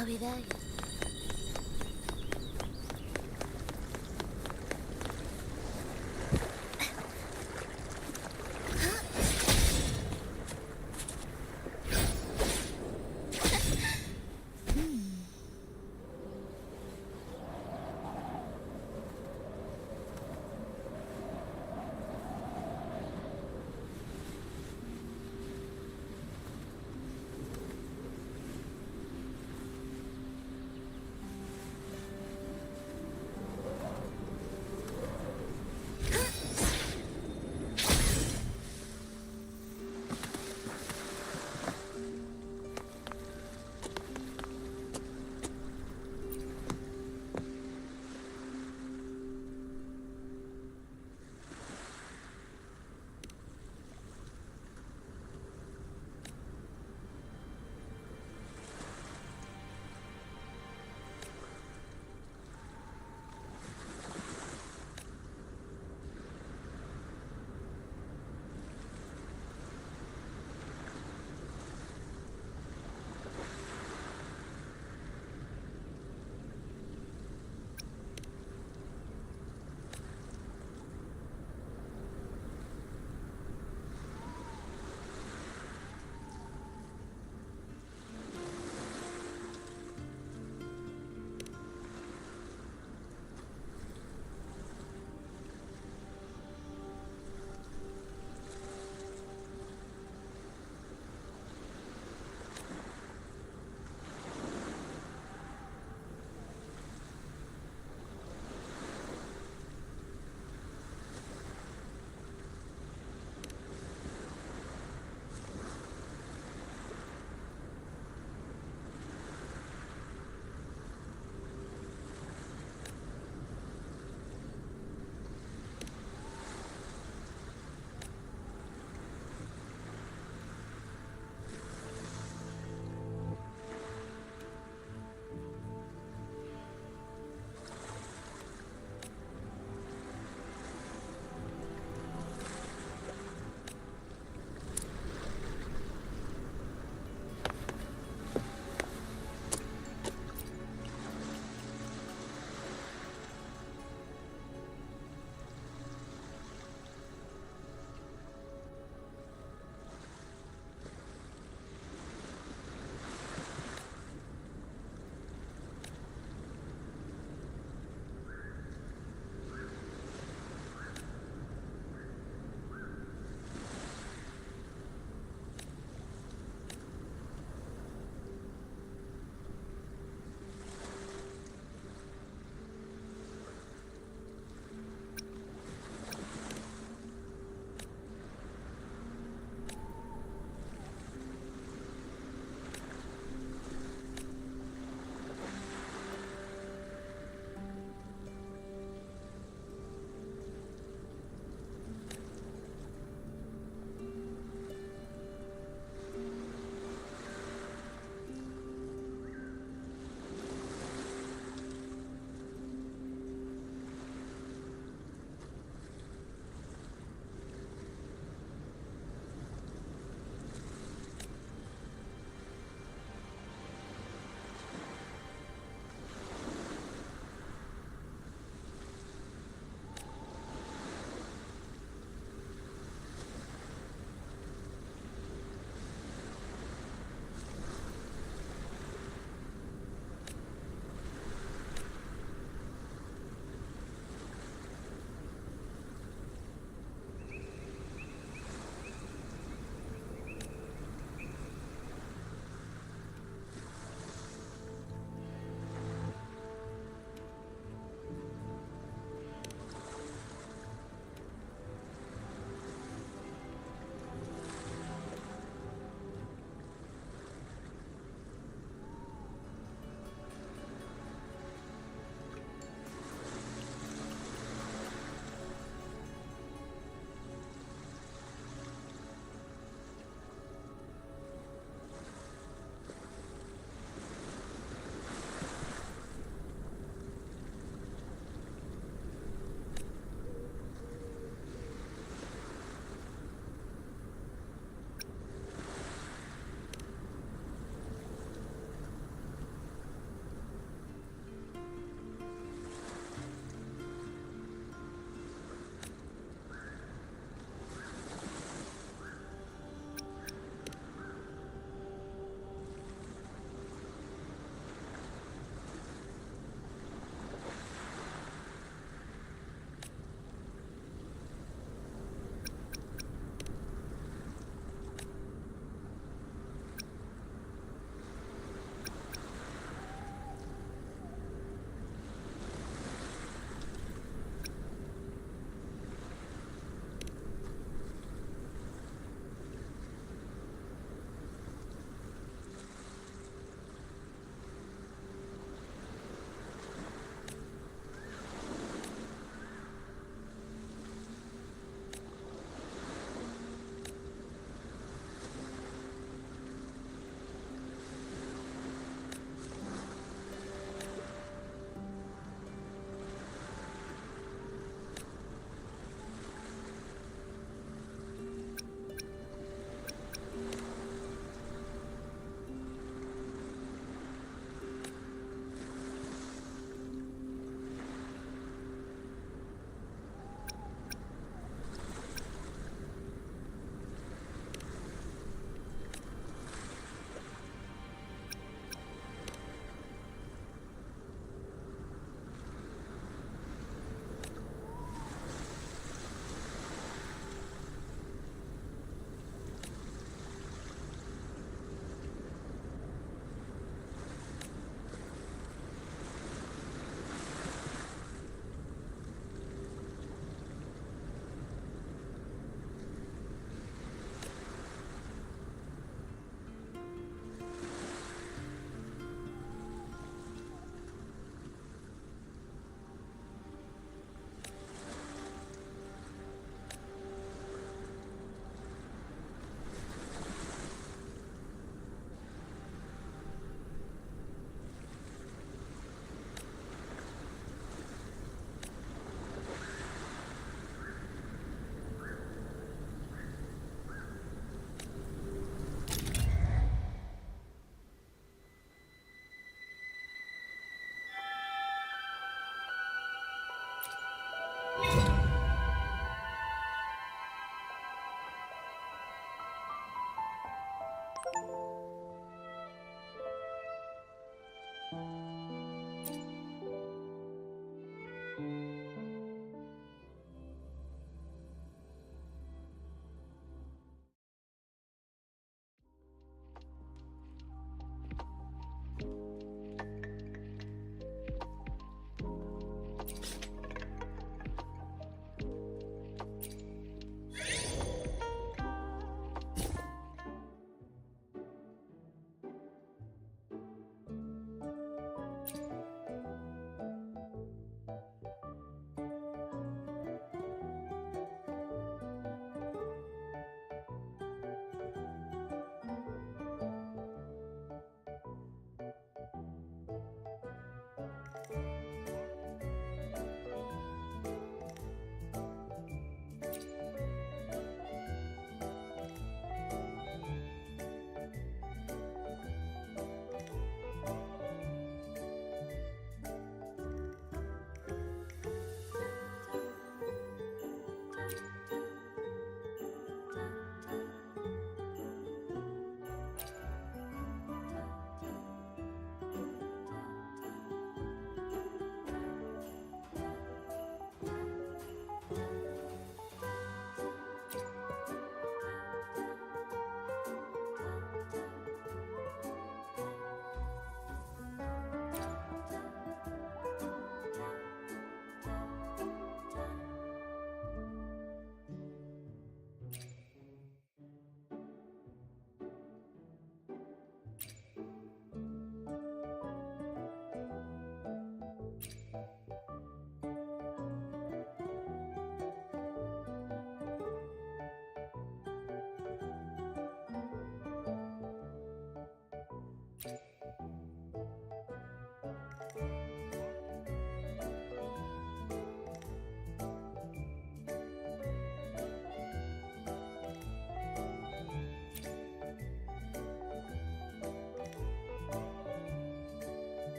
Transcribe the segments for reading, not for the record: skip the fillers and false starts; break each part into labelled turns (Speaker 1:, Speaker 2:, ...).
Speaker 1: Are we there yet?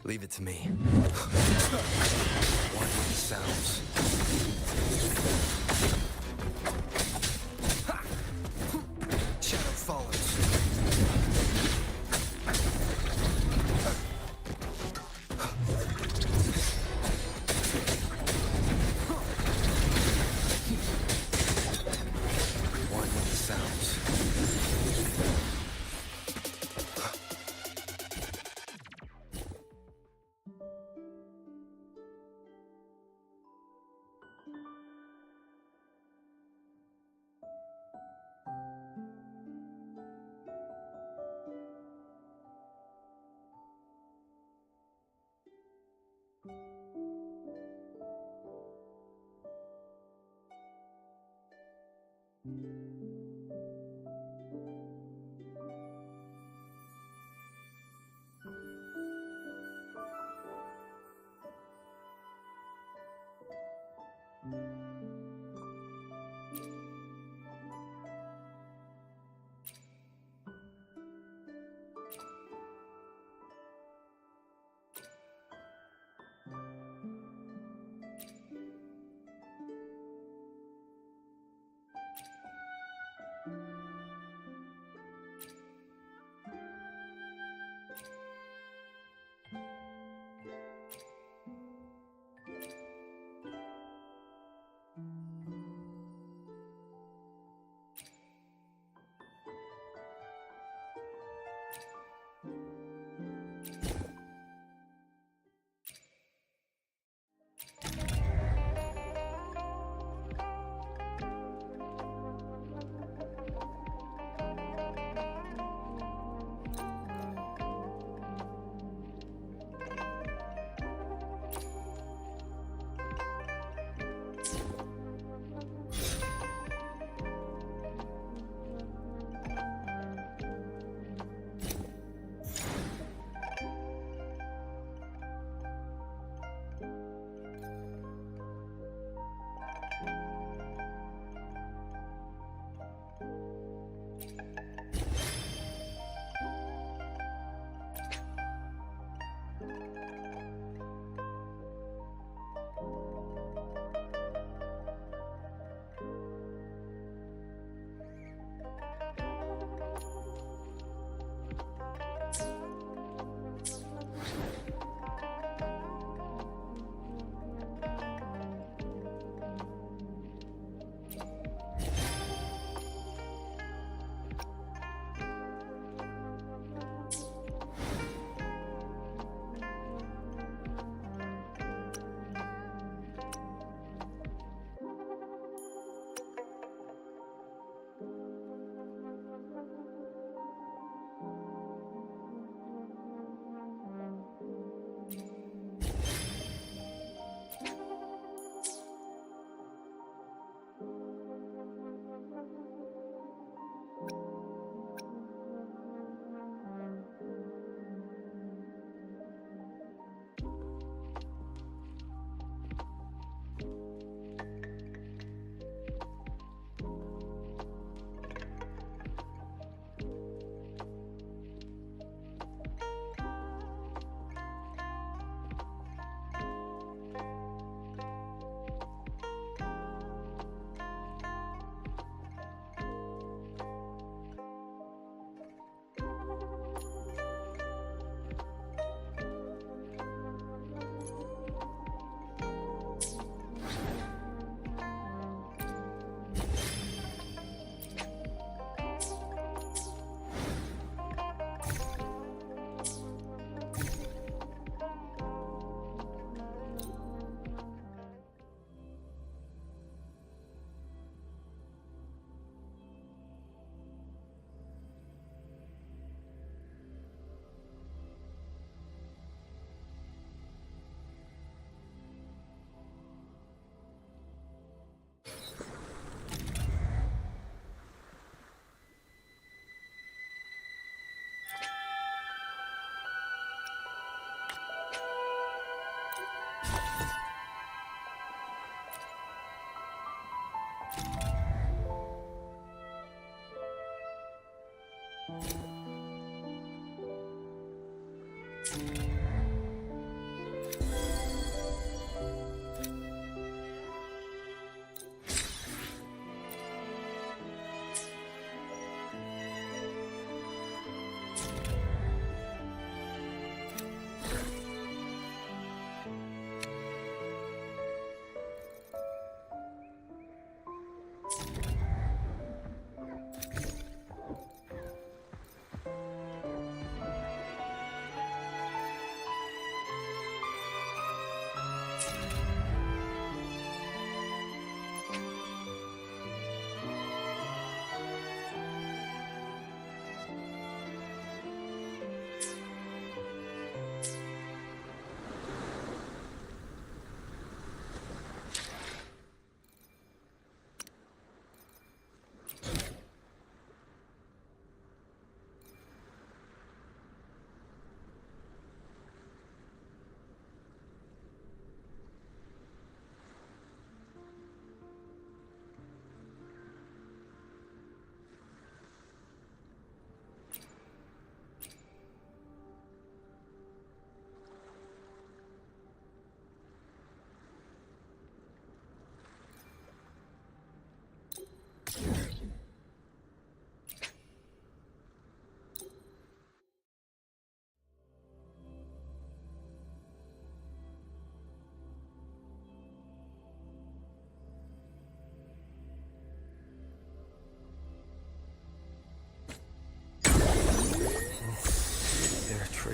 Speaker 1: Leave it to me. One with the sounds. Ha! Shadow follows. One with the sounds.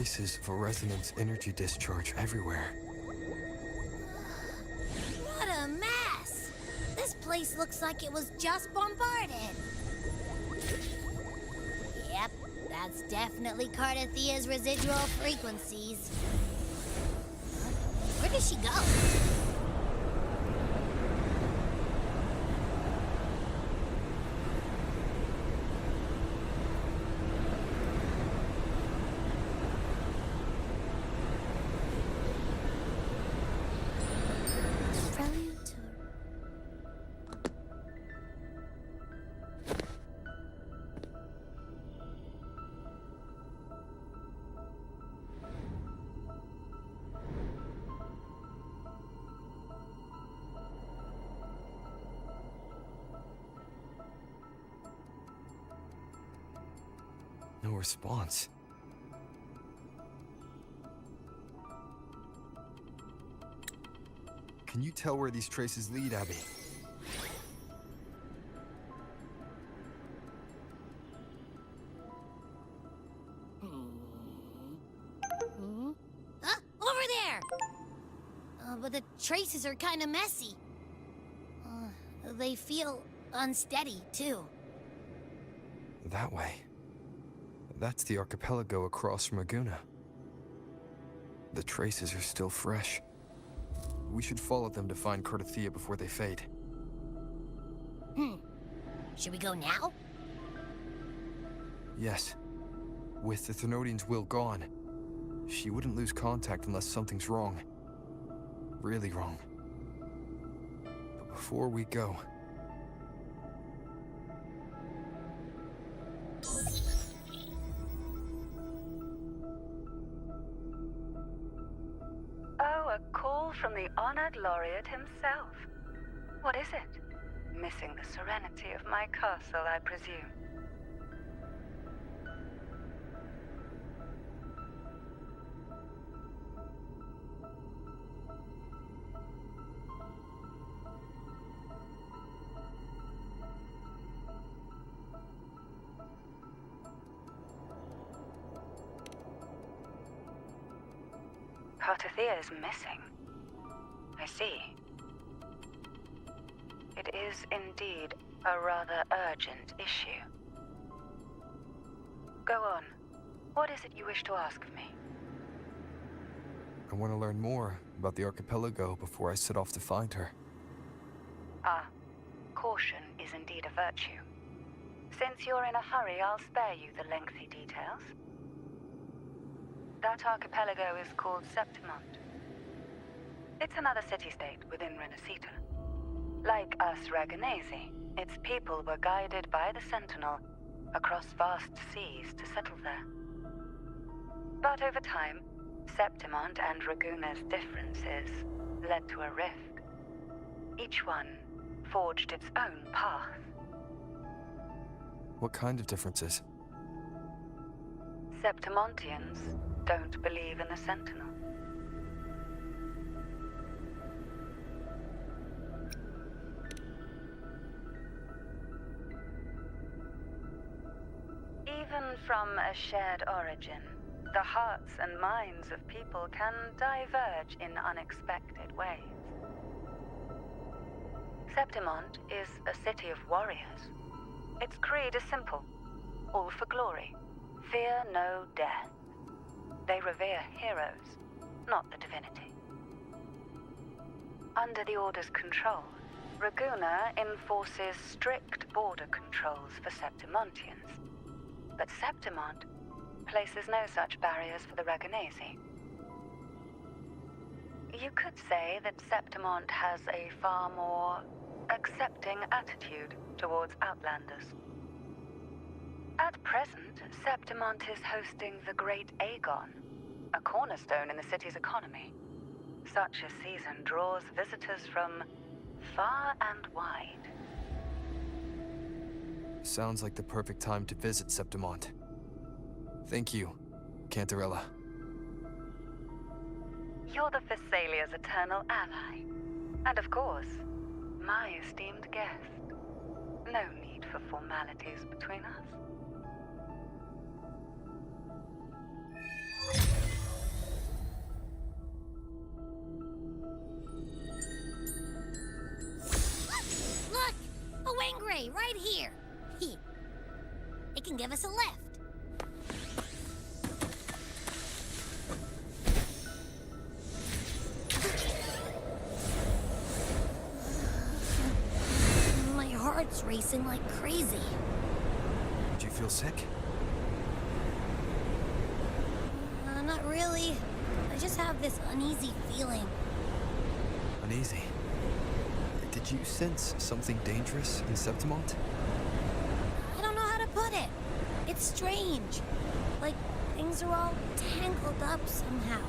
Speaker 1: traces of a resonance energy discharge everywhere.
Speaker 2: What a mess! This place looks like it was just bombarded. Yep, that's definitely Cardathia's residual frequencies. Where did she go?
Speaker 1: No response. Can you tell where these traces lead, Abby?
Speaker 2: Over there! But the traces are kind of messy. They feel unsteady, too.
Speaker 1: That way. That's the archipelago across from Laguna. The traces are still fresh. We should follow them to find Cardathia before they fade.
Speaker 2: Should we go now?
Speaker 1: Yes. With the Thernoidian's will gone, she wouldn't lose contact unless something's wrong. Really wrong. But before we go...
Speaker 3: Oh, a call from the honored laureate himself. What is it? Missing the serenity of my castle, I presume. Cardathia is missing. I see. It is indeed a rather urgent issue. Go on. What is it you wish to ask of me?
Speaker 1: I want to learn more about the archipelago before I set off to find her.
Speaker 3: Caution is indeed a virtue. Since you're in a hurry, I'll spare you the lengthy details. That archipelago is called Septimont. It's another city-state within Renacita. Like us Raganesi, its people were guided by the Sentinel across vast seas to settle there. But over time, Septimont and Raguna's differences led to a rift. Each one forged its own path.
Speaker 1: What kind of differences?
Speaker 3: Septimontians don't believe in the Sentinel. Even from a shared origin, the hearts and minds of people can diverge in unexpected ways. Septimont is a city of warriors. Its creed is simple: all for glory. Fear no death. They revere heroes, not the divinity. Under the Order's control, Raguna enforces strict border controls for Septimontians. But Septimont places no such barriers for the Raganesi. You could say that Septimont has a far more accepting attitude towards Outlanders. At present, Septimont is hosting the Great Aegon, a cornerstone in the city's economy. Such a season draws visitors from far and wide.
Speaker 1: Sounds like the perfect time to visit Septimont. Thank you, Cantarella.
Speaker 3: You're the Thessalia's eternal ally. And of course, my esteemed guest. No need for formalities between us.
Speaker 2: tray right here. It can give us a lift. My heart's racing like crazy.
Speaker 1: Do you feel sick?
Speaker 2: Not really. I just have this uneasy feeling.
Speaker 1: Uneasy? Did you sense something dangerous in Septimont?
Speaker 2: I don't know how to put it. It's strange. Like things are all tangled up somehow.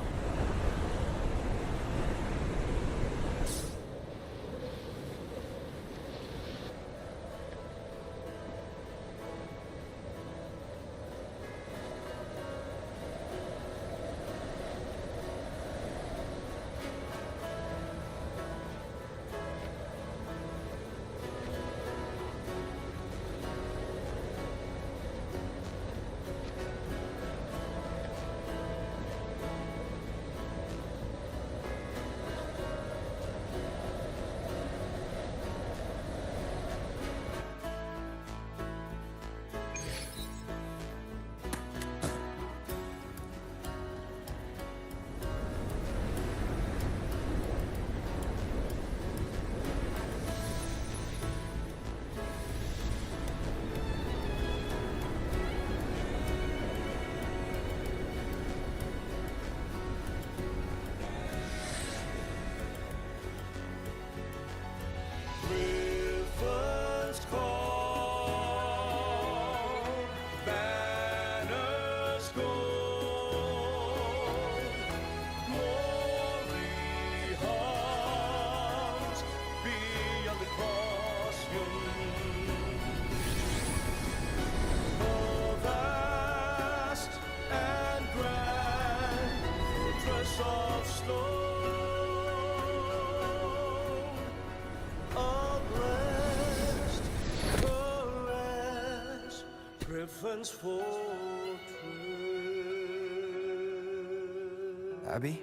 Speaker 1: Abby,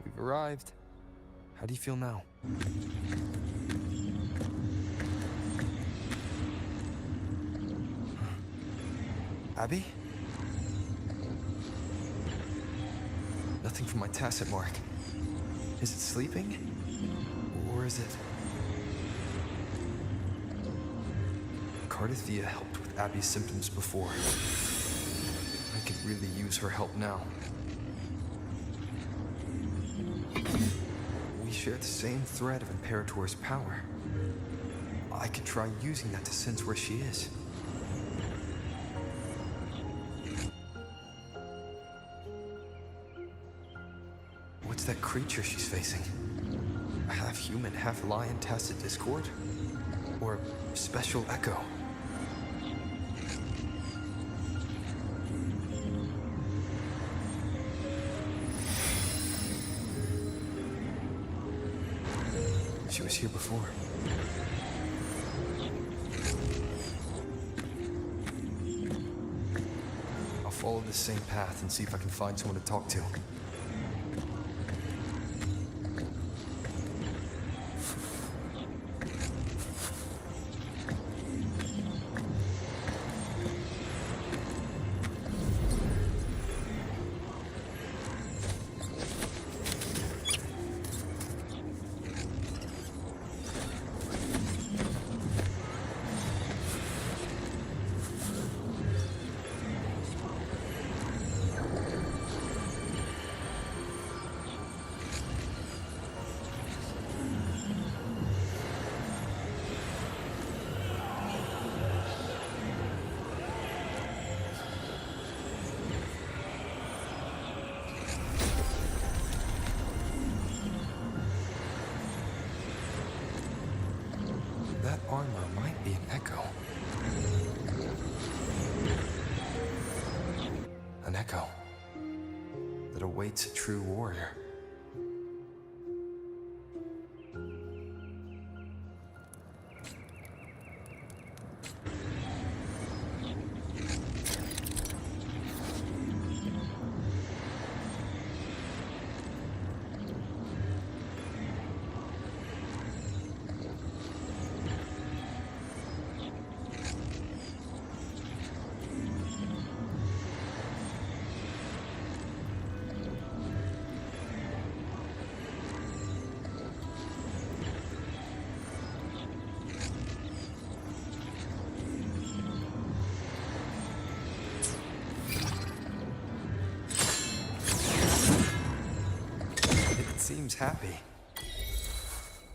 Speaker 1: we've arrived. How do you feel now? Abby? Nothing from my tacit mark. Is it sleeping? Or is it... Cardiff helped with Abby's symptoms before. I could really use her help now. We share the same thread of Imperator's power. I could try using that to sense where she is. What's that creature she's facing? Half human, half lion, tacit discord? Or special echo? She was here before. I'll follow the same path and see if I can find someone to talk to. That armor might be an echo. An echo that awaits a true warrior. seems happy.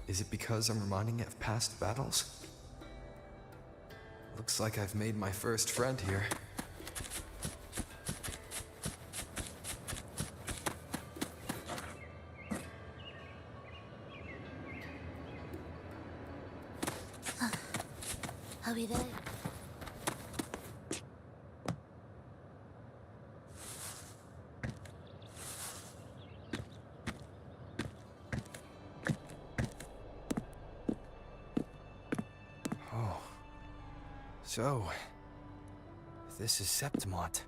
Speaker 1: Is it because I'm reminding it of past battles? Looks like I've made my first friend here.
Speaker 2: Are we there?
Speaker 1: Oh. So, this is Septimont.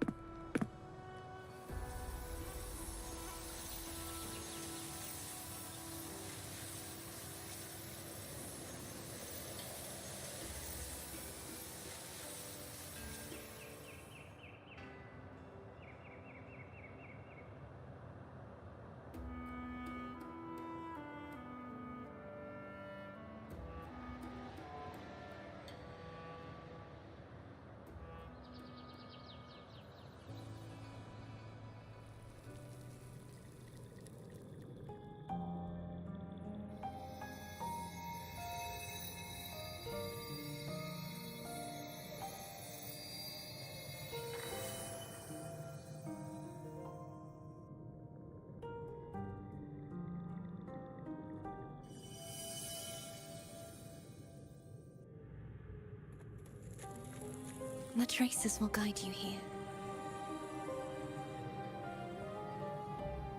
Speaker 4: The traces will guide you here.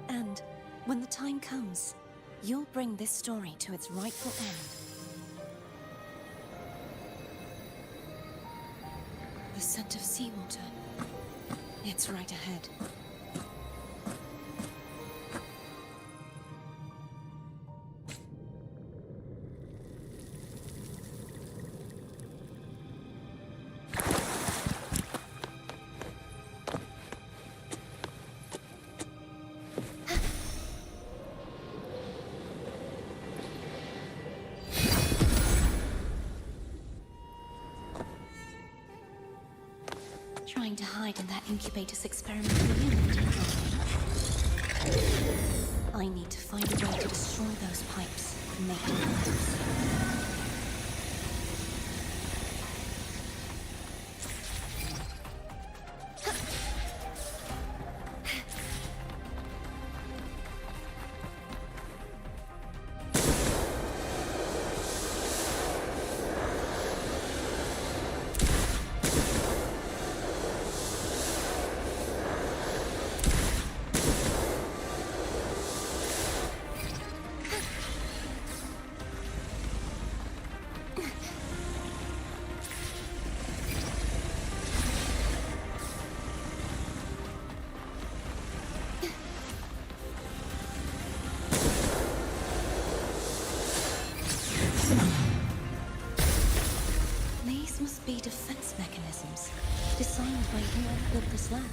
Speaker 4: And when the time comes, you'll bring this story to its rightful end. The scent of seawater. It's right ahead. Trying to hide in that incubator's experimental unit. I need to find a way to destroy those pipes and make them close. These must be defense mechanisms designed by whoever built this land.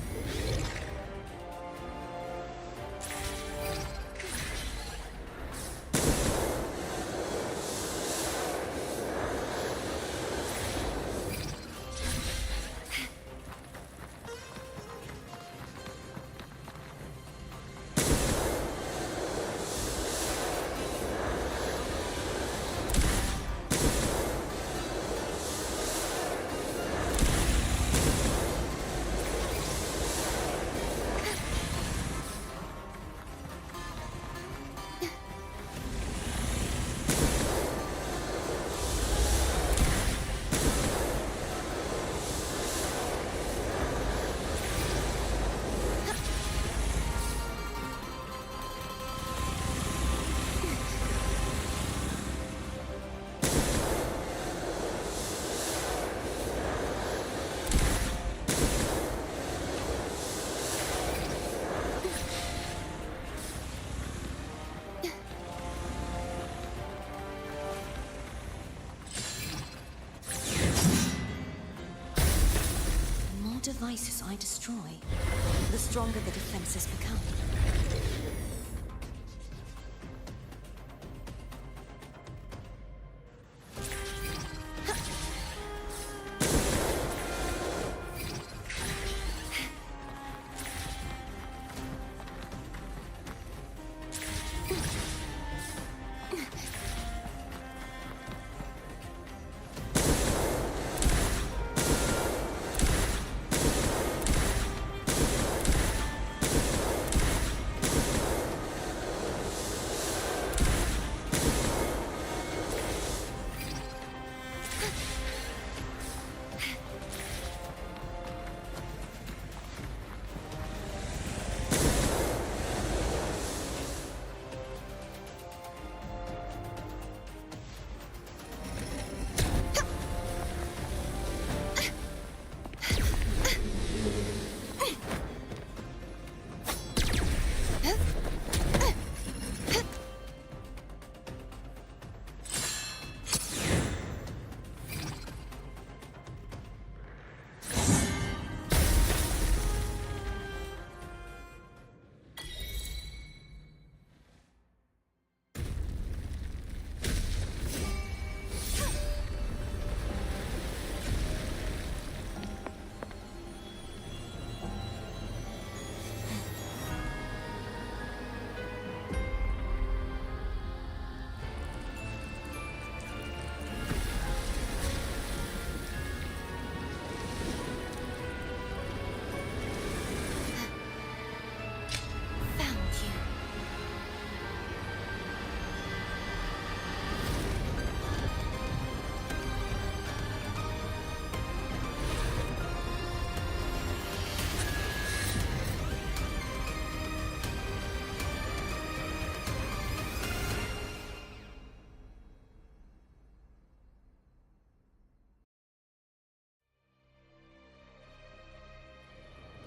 Speaker 4: Devices I destroy, the stronger the defenses become.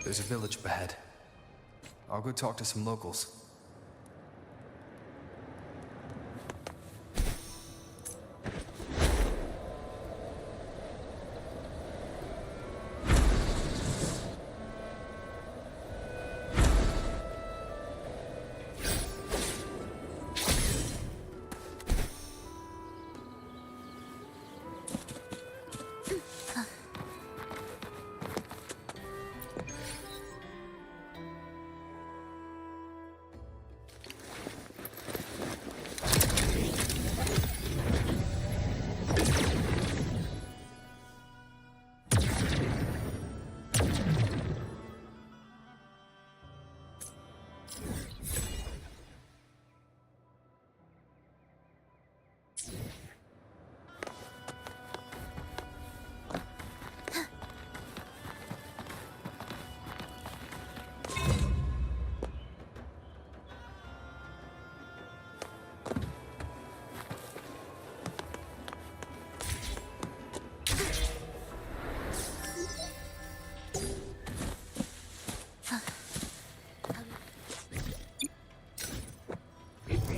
Speaker 1: There's a village up ahead. I'll go talk to some locals.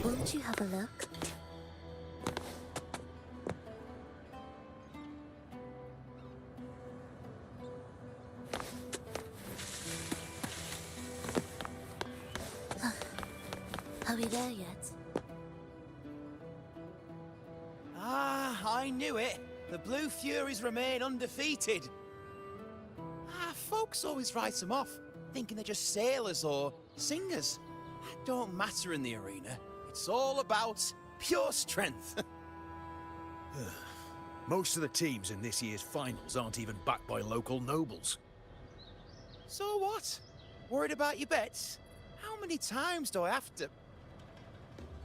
Speaker 2: Won't you have a look? Are we there yet?
Speaker 5: Ah, I knew it. The Blue Furies remain undefeated. Folks always write them off, thinking they're just sailors or singers. That don't matter in the arena. It's all about pure strength.
Speaker 6: Most of the teams in this year's finals aren't even backed by local nobles.
Speaker 5: So what? Worried about your bets? How many times do I have to...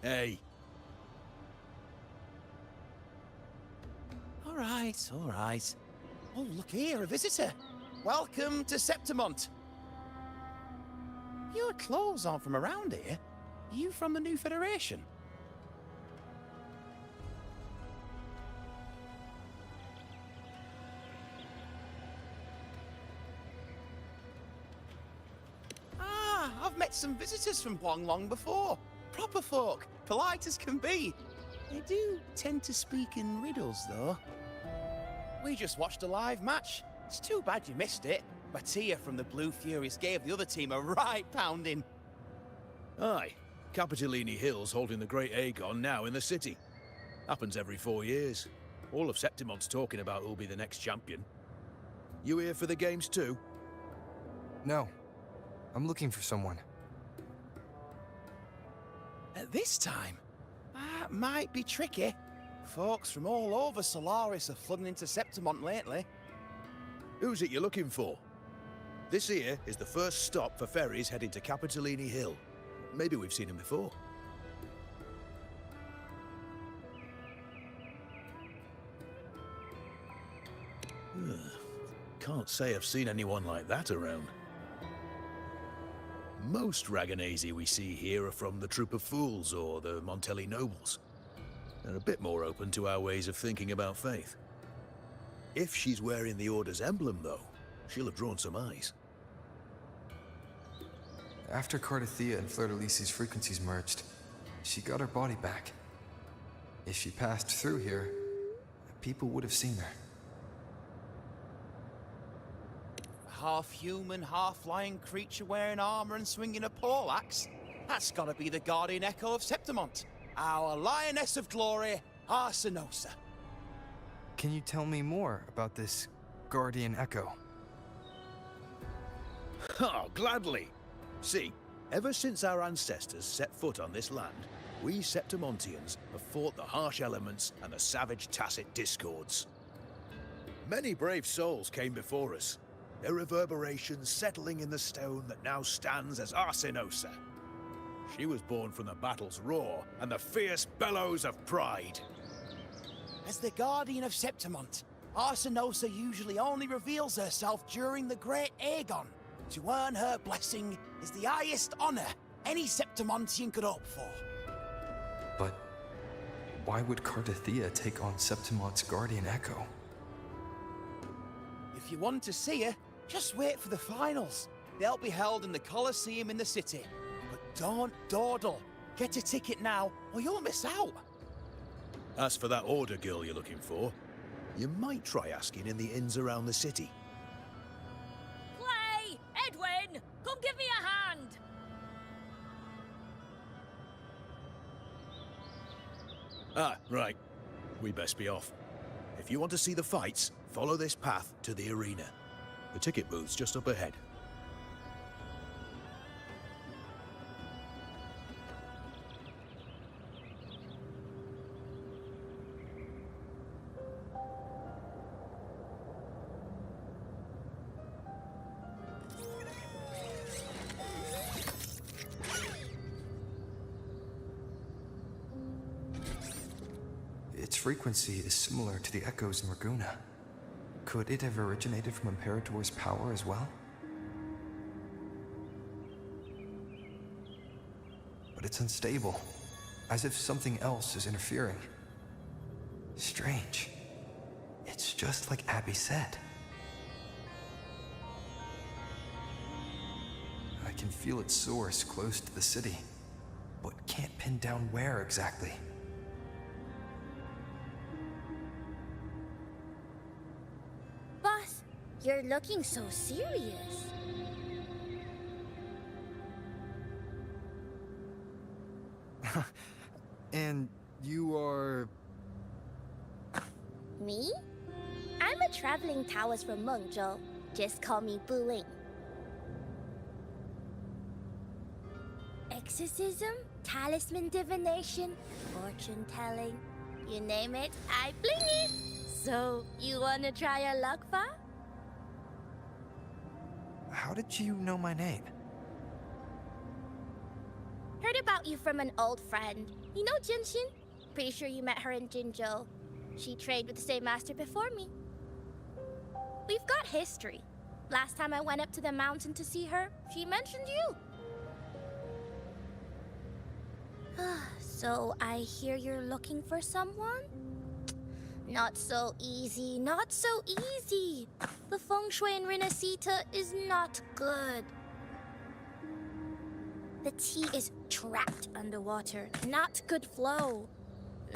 Speaker 6: Hey,
Speaker 5: All right, all right. Oh, look here, a visitor. Welcome to Septimont. Your clothes aren't from around here. Are you from the New Federation? Ah, I've met some visitors from Huanglong before. Proper folk, polite as can be. They do tend to speak in riddles, though. We just watched a live match. It's too bad you missed it. Mattia from the Blue Furies gave the other team a right pounding.
Speaker 6: aye. Capitolini Hill's holding the Great Aegon now in the city. Happens every 4 years. All of Septimont's talking about who'll be the next champion. You here for the games too?
Speaker 1: No. I'm looking for someone.
Speaker 5: At this time, that might be tricky. Folks from all over Solaris are flooding into Septimont lately.
Speaker 6: Who's it you're looking for? This here is the first stop for ferries heading to Capitolini Hill. Maybe we've seen him before. Can't say I've seen anyone like that around. Most Raganesi we see here are from the Troop of Fools or the Montelli Nobles. They're a bit more open to our ways of thinking about faith. If she's wearing the Order's emblem, though, she'll have drawn some eyes.
Speaker 1: After Cardathia and Fleur-de-Lis's frequencies merged, she got her body back. If she passed through here, people would have seen her.
Speaker 5: Half-human, half-lion creature wearing armor and swinging a poleaxe? That's gotta be the Guardian Echo of Septimont. Our Lioness of Glory, Arsinosa.
Speaker 1: Can you tell me more about this Guardian Echo?
Speaker 6: Oh, gladly. See, ever since our ancestors set foot on this land, we Septimontians have fought the harsh elements and the savage Tacit discords. Many brave souls came before us, their reverberations settling in the stone that now stands as Arsinosa. She was born from the battle's roar and the fierce bellows of pride.
Speaker 5: As the Guardian of Septimont, Arsinosa usually only reveals herself during the Great Aegon. To earn her blessing is the highest honor any Septimontian could hope for.
Speaker 1: But why would Cardathia take on Septimont's Guardian Echo?
Speaker 5: If you want to see her, just wait for the finals. They'll be held in the Colosseum in the city. But don't dawdle. Get a ticket now, or you'll miss out.
Speaker 6: As for that order girl you're looking for, you might try asking in the inns around the city.
Speaker 7: Clay! Edwin! Come give me a hand!
Speaker 6: Ah, right. We best be off. If you want to see the fights, follow this path to the arena. The ticket booth's just up ahead.
Speaker 1: Its frequency is similar to the echoes in Raguna. Could it have originated from Imperator's power as well? But it's unstable, as if something else is interfering. Strange. It's just like Abby said. I can feel its source close to the city, but can't pin down where exactly.
Speaker 2: Boss, you're looking so serious.
Speaker 1: And you are...
Speaker 2: Me? I'm a traveling Taoist from Mengzhou. Just call me Buling. Exorcism, talisman divination, fortune telling. You name it, I bling it. So, you wanna try your luck, Fa?
Speaker 1: How did you know my name?
Speaker 2: Heard about you from an old friend. You know Jinshin? Pretty sure you met her in Jinzhou. She trained with the same master before me. We've got history. Last time I went up to the mountain to see her, she mentioned you. So I hear you're looking for someone? Not so easy, not so easy. The feng shui in Renacita is not good. The tea is trapped underwater, not good flow.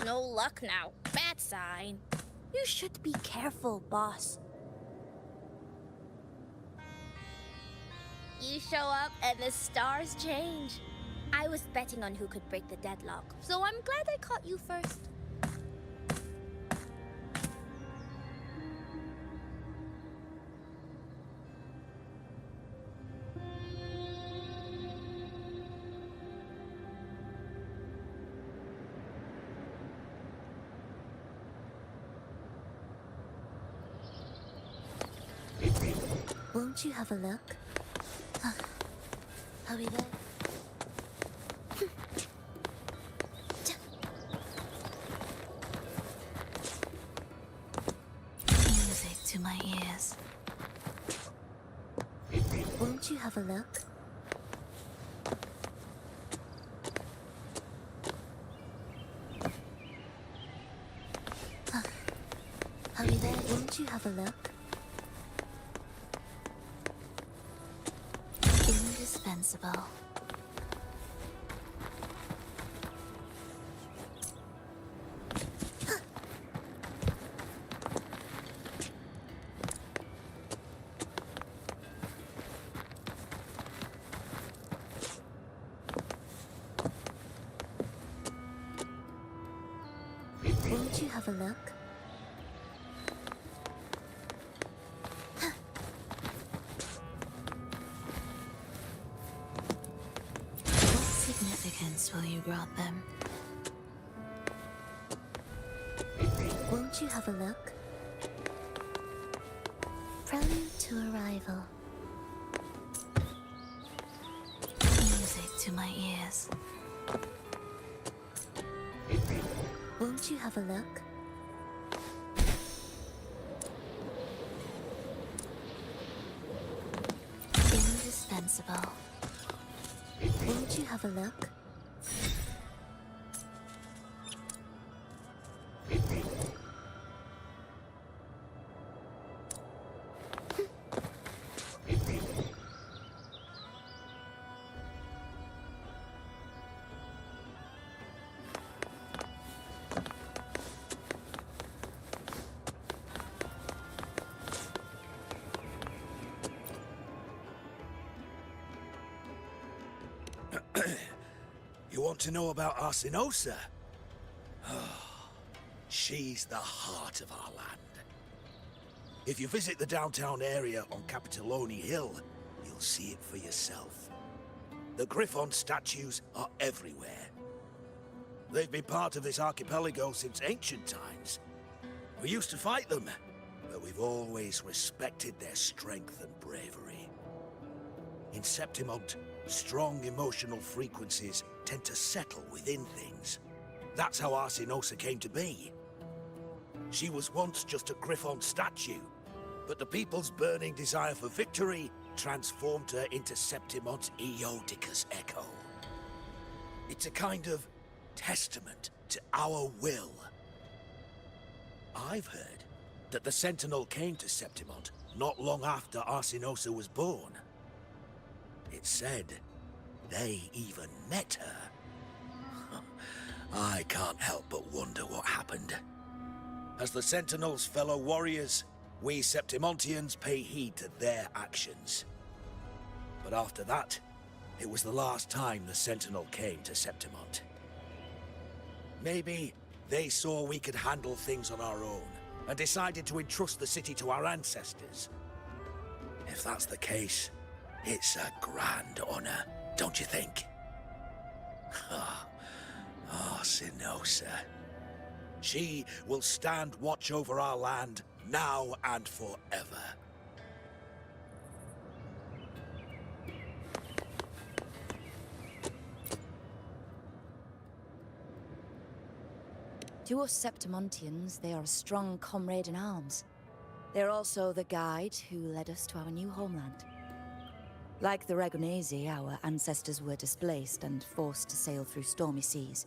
Speaker 2: No luck now, bad sign. You should be careful, boss. You show up and the stars change. I was betting on who could break the deadlock, so I'm glad I caught you first. Won't you have a look? Are we there?
Speaker 4: Music to my ears.
Speaker 2: Won't you have a look? Are we there? Won't you have a look?
Speaker 4: Indispensable.
Speaker 2: Won't you have a look?
Speaker 4: What significance will you grant them?
Speaker 2: Won't you have a look? Prelude to arrival.
Speaker 4: Music to my ears.
Speaker 2: Won't you have a look?
Speaker 4: Indispensable.
Speaker 2: Won't you have a look?
Speaker 6: You want to know about Arsinosa? She's the heart of our land. If you visit the downtown area on Capitolone Hill, you'll see it for yourself. The Griffon statues are everywhere. They've been part of this archipelago since ancient times. We used to fight them, but we've always respected their strength and bravery. In Septimont, strong emotional frequencies tend to settle within things. That's how Arsinosa came to be. She was once just a Griffon statue, but the people's burning desire for victory transformed her into Septimont's Eodicus echo. It's a kind of testament to our will. I've heard that the Sentinel came to Septimont not long after Arsinosa was born. It's said they even met her. I can't help but wonder what happened. As the Sentinel's fellow warriors, we Septimontians pay heed to their actions. But after that, it was the last time the Sentinel came to Septimont. Maybe they saw we could handle things on our own, and decided to entrust the city to our ancestors. If that's the case, it's a grand honor, don't you think? Arsinosa. She will stand watch over our land now and forever.
Speaker 4: To us Septimontians, they are a strong comrade in arms. They're also the guide who led us to our new homeland. Like the Ragonese, our ancestors were displaced and forced to sail through stormy seas.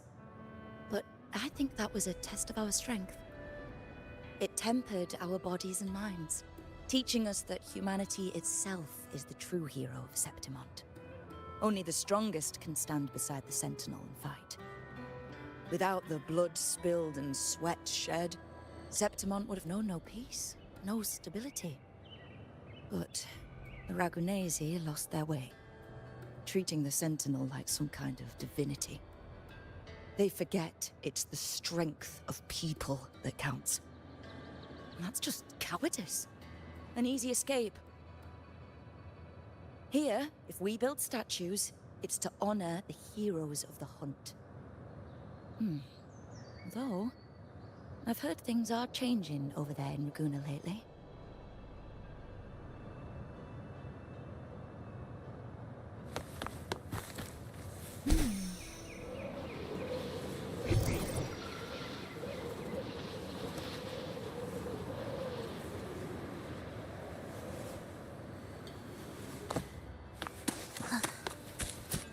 Speaker 4: But I think that was a test of our strength. It tempered our bodies and minds, teaching us that humanity itself is the true hero of Septimont. Only the strongest can stand beside the Sentinel and fight. Without the blood spilled and sweat shed, Septimont would have known no peace, no stability. But the Ragonese lost their way, treating the Sentinel like some kind of divinity. They forget it's the strength of people that counts. And that's just cowardice. An easy escape. Here, if we build statues, it's to honor the heroes of the hunt. Though, I've heard things are changing over there in Laguna lately.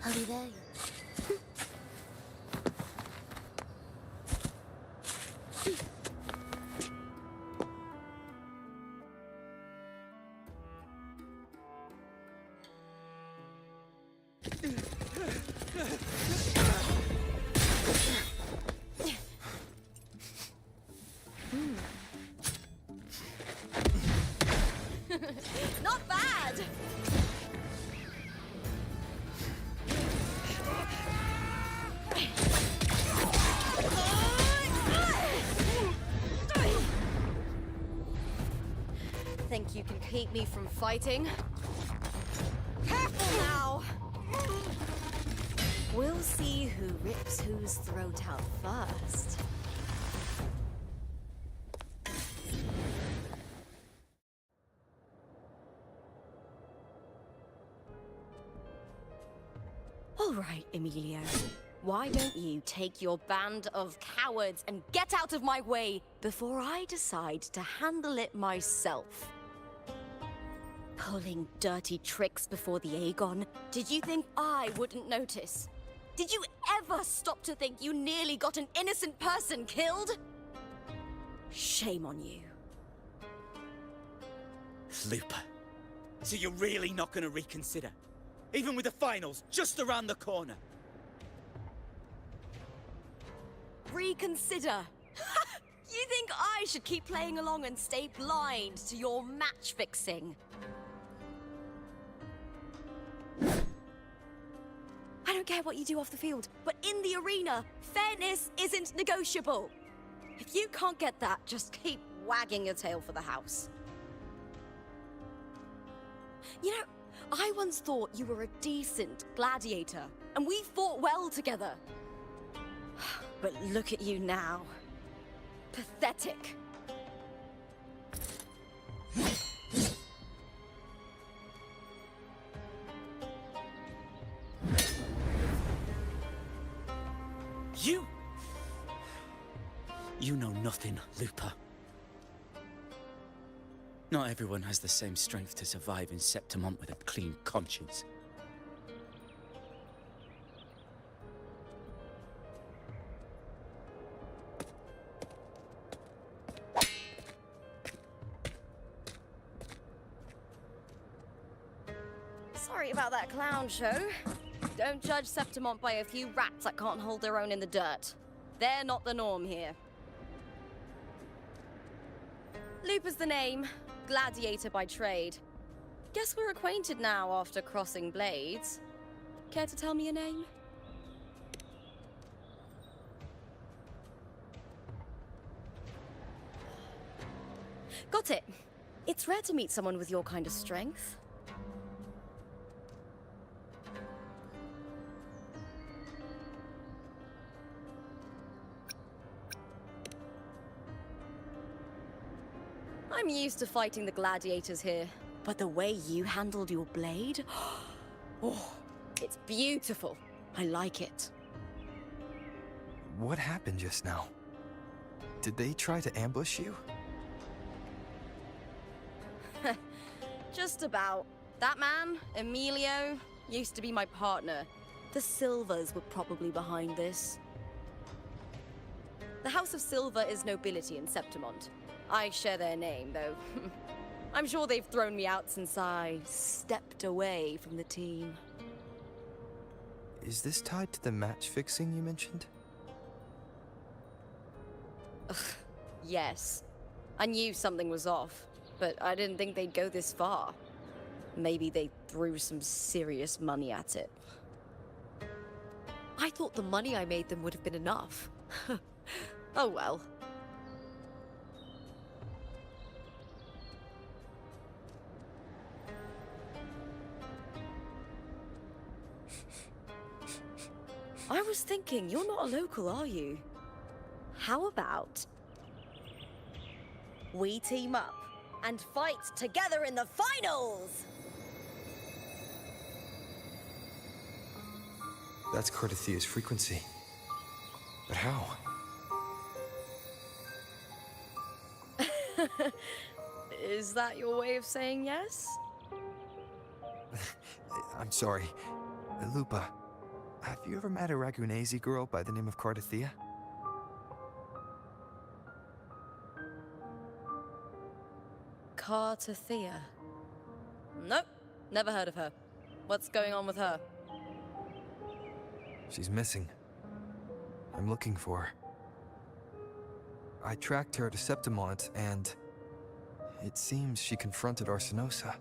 Speaker 2: I'll be there.
Speaker 7: Not bad! Think you can keep me from fighting? Careful now! We'll see who rips whose throat out first. All right, Emilio. Why don't you take your band of cowards and get out of my way before I decide to handle it myself? Pulling dirty tricks before the Aegon. Did you think I wouldn't notice? Did you ever stop to think you nearly got an innocent person killed? Shame on you.
Speaker 5: Looper. So you're really not going to reconsider? Even with the finals just around the corner?
Speaker 7: Reconsider. You think I should keep playing along and stay blind to your match fixing? I don't care what you do off the field, but in the arena, fairness isn't negotiable. If you can't get that, just keep wagging your tail for the house. You know, I once thought you were a decent gladiator, and we fought well together. But look at you now. Pathetic.
Speaker 5: You know nothing, Lupa. Not everyone has the same strength to survive in Septimont with a clean conscience.
Speaker 7: Sorry about that clown show. Don't judge Septimont by a few rats that can't hold their own in the dirt. They're not the norm here. Lupa's the name, gladiator by trade. Guess we're acquainted now after crossing blades. Care to tell me your name? Got it. It's rare to meet someone with your kind of strength. I'm used to fighting the gladiators here, but the way you handled your blade, oh, it's beautiful. I like it.
Speaker 1: What happened just now? Did they try to ambush you?
Speaker 7: Just about. That man, Emilio, used to be my partner. The Silvers were probably behind this. The House of Silver is nobility in Septimont. I share their name, though. I'm sure they've thrown me out since I stepped away from the team.
Speaker 1: Is this tied to the match fixing you mentioned?
Speaker 7: Yes. I knew something was off, but I didn't think they'd go this far. Maybe they threw some serious money at it. I thought the money I made them would have been enough. Oh well. I was thinking, you're not a local, are you? How about we team up and fight together in the finals?
Speaker 1: That's Cardathia's frequency. But how?
Speaker 7: Is that your way of saying yes?
Speaker 1: I'm sorry. Lupa, have you ever met a Ragunese girl by the name of Cardathia?
Speaker 7: Cardathia? Nope, never heard of her. What's going on with her?
Speaker 1: She's missing. I'm looking for her. I tracked her to Septimont, and it seems she confronted Arsinosa.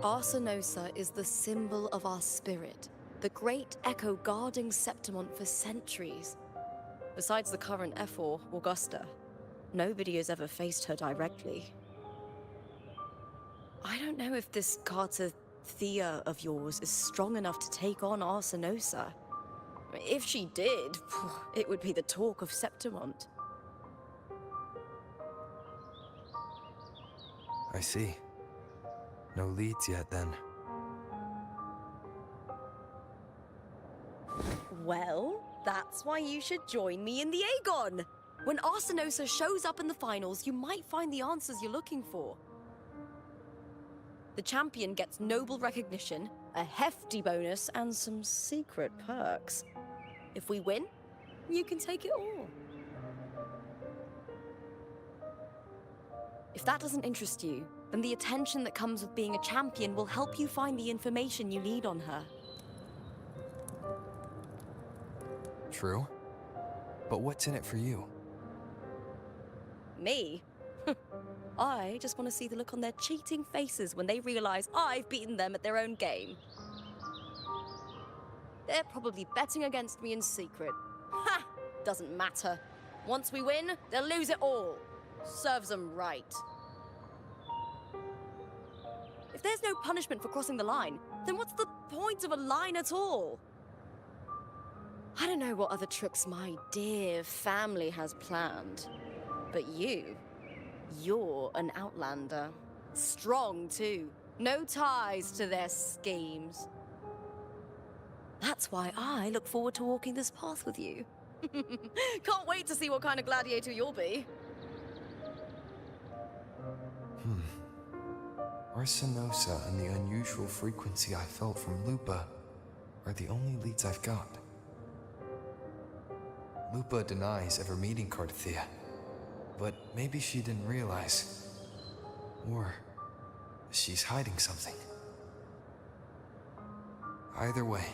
Speaker 7: Arsinosa is the symbol of our spirit, the great echo guarding Septimont for centuries. Besides the current F4, Augusta, nobody has ever faced her directly. I don't know if this Cardathia of yours is strong enough to take on Arsinosa. If she did, it would be the talk of Septimont.
Speaker 1: I see. No leads yet, then.
Speaker 7: Well, that's why you should join me in the Aegon! When Arsinosa shows up in the finals, you might find the answers you're looking for. The champion gets noble recognition, a hefty bonus, and some secret perks. If we win, you can take it all. If that doesn't interest you, then the attention that comes with being a champion will help you find the information you need on her.
Speaker 1: True. But what's in it for you?
Speaker 7: Me? I just want to see the look on their cheating faces when they realize I've beaten them at their own game. They're probably betting against me in secret. Ha! Doesn't matter. Once we win, they'll lose it all. Serves them right. If there's no punishment for crossing the line, then what's the point of a line at all? I don't know what other tricks my dear family has planned, but you're an outlander. Strong, too. No ties to their schemes. That's why I look forward to walking this path with you. Can't wait to see what kind of gladiator you'll be.
Speaker 1: Arsenosa and the unusual frequency I felt from Lupa are the only leads I've got. Lupa denies ever meeting Cardathea, but maybe she didn't realize. Or she's hiding something. Either way,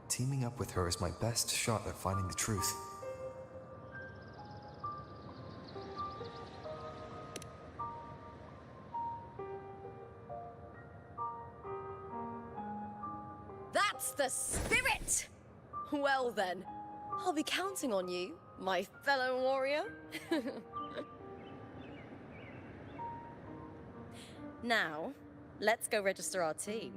Speaker 1: teaming up with her is my best shot at finding the truth.
Speaker 7: That's the spirit! Well then, I'll be counting on you, my fellow warrior. Now, let's go register our team.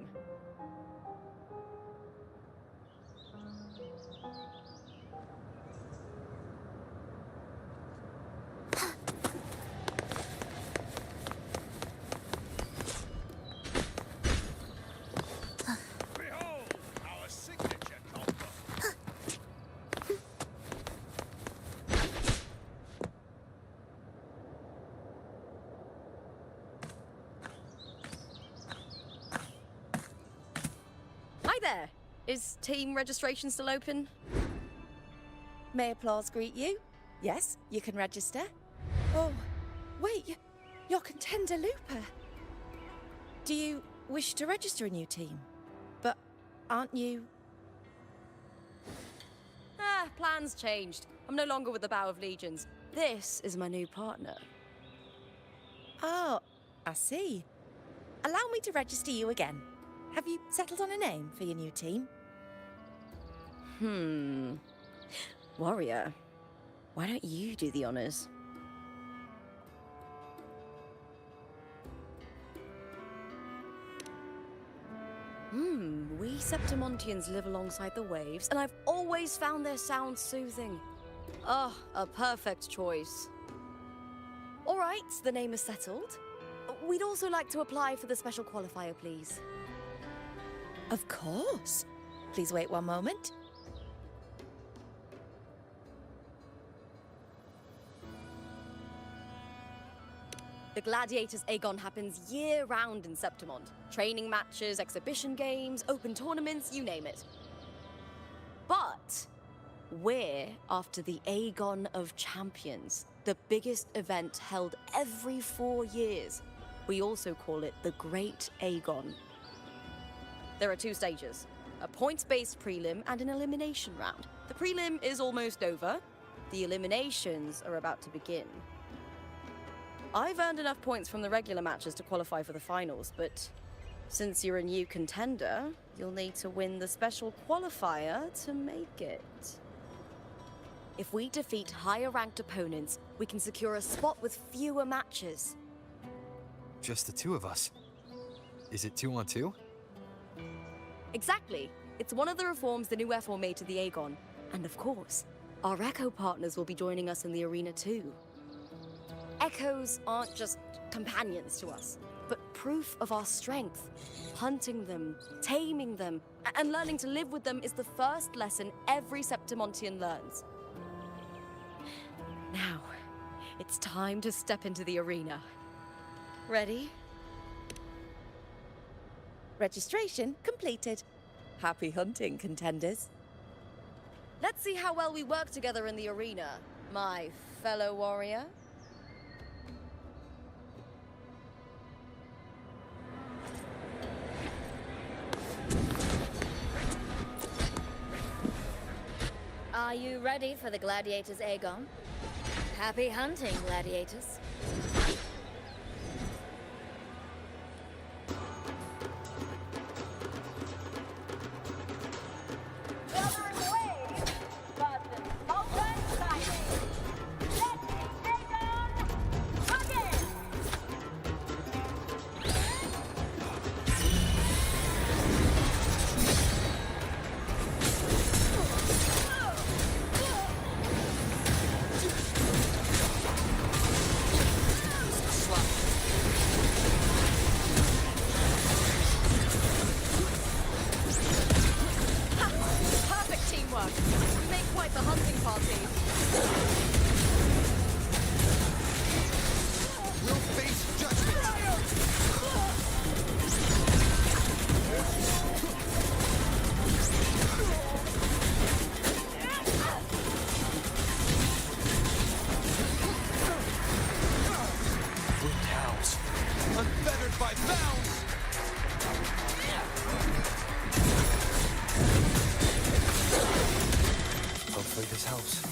Speaker 6: Behold, our signature combo.
Speaker 7: Hi there! Is team registration still open?
Speaker 4: May applause greet you? Yes, you can register. Oh, wait, you're Contender Looper. Do you wish to register a new team? But aren't you...
Speaker 7: Ah, plans changed. I'm no longer with the Bow of Legions. This is my new partner.
Speaker 4: Oh, I see. Allow me to register you again. Have you settled on a name for your new team?
Speaker 7: Warrior, why don't you do the honors? We Septimontians live alongside the waves, and I've always found their sound soothing. Oh, a perfect choice. All right, the name is settled. We'd also like to apply for the special qualifier, please.
Speaker 4: Of course. Please wait one moment.
Speaker 7: The Gladiators Aegon happens year-round in Septimont. Training matches, exhibition games, open tournaments, you name it. But we're after the Aegon of Champions, the biggest event held every 4 years. We also call it the Great Aegon. There are 2 stages, a points-based prelim and an elimination round. The prelim is almost over. The eliminations are about to begin. I've earned enough points from the regular matches to qualify for the finals, but since you're a new contender, you'll need to win the special qualifier to make it. If we defeat higher-ranked opponents, we can secure a spot with fewer matches.
Speaker 1: Just the 2 of us. Is it 2 on 2?
Speaker 7: Exactly. It's one of the reforms the new FO made to the Aegon. And of course, our Echo partners will be joining us in the arena too. Echoes aren't just companions to us, but proof of our strength. Hunting them, taming them, and learning to live with them is the first lesson every Septimontian learns. Now, it's time to step into the arena. Ready?
Speaker 4: Registration completed. Happy hunting, contenders.
Speaker 7: Let's see how well we work together in the arena, my fellow warrior.
Speaker 2: Are you ready for the Gladiators Aegon? Happy hunting, gladiators.
Speaker 7: the hunting party.
Speaker 1: We'll face judgment! Wind howls, unfettered by bounds! Hopefully this helps.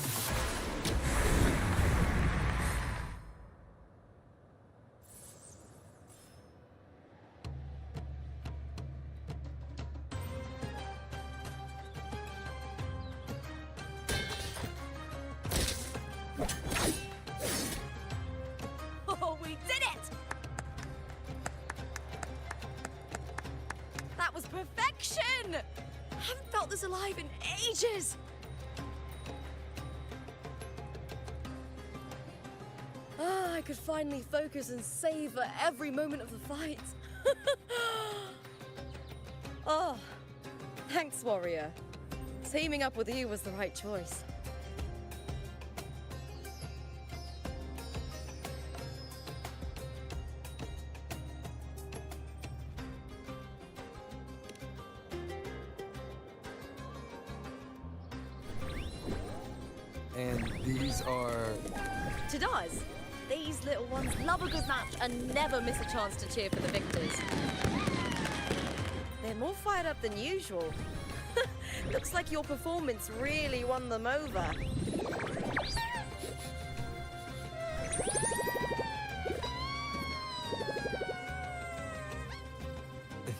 Speaker 7: Oh, we did it! That was perfection! I haven't felt this alive in ages! I could finally focus and savor every moment of the fight. Oh, thanks, warrior. Teaming up with you was the right choice.
Speaker 1: And these are...
Speaker 7: Tadars, these little ones love a good match and never miss a chance to cheer for the victors. They're more fired up than usual. Looks like your performance really won them over.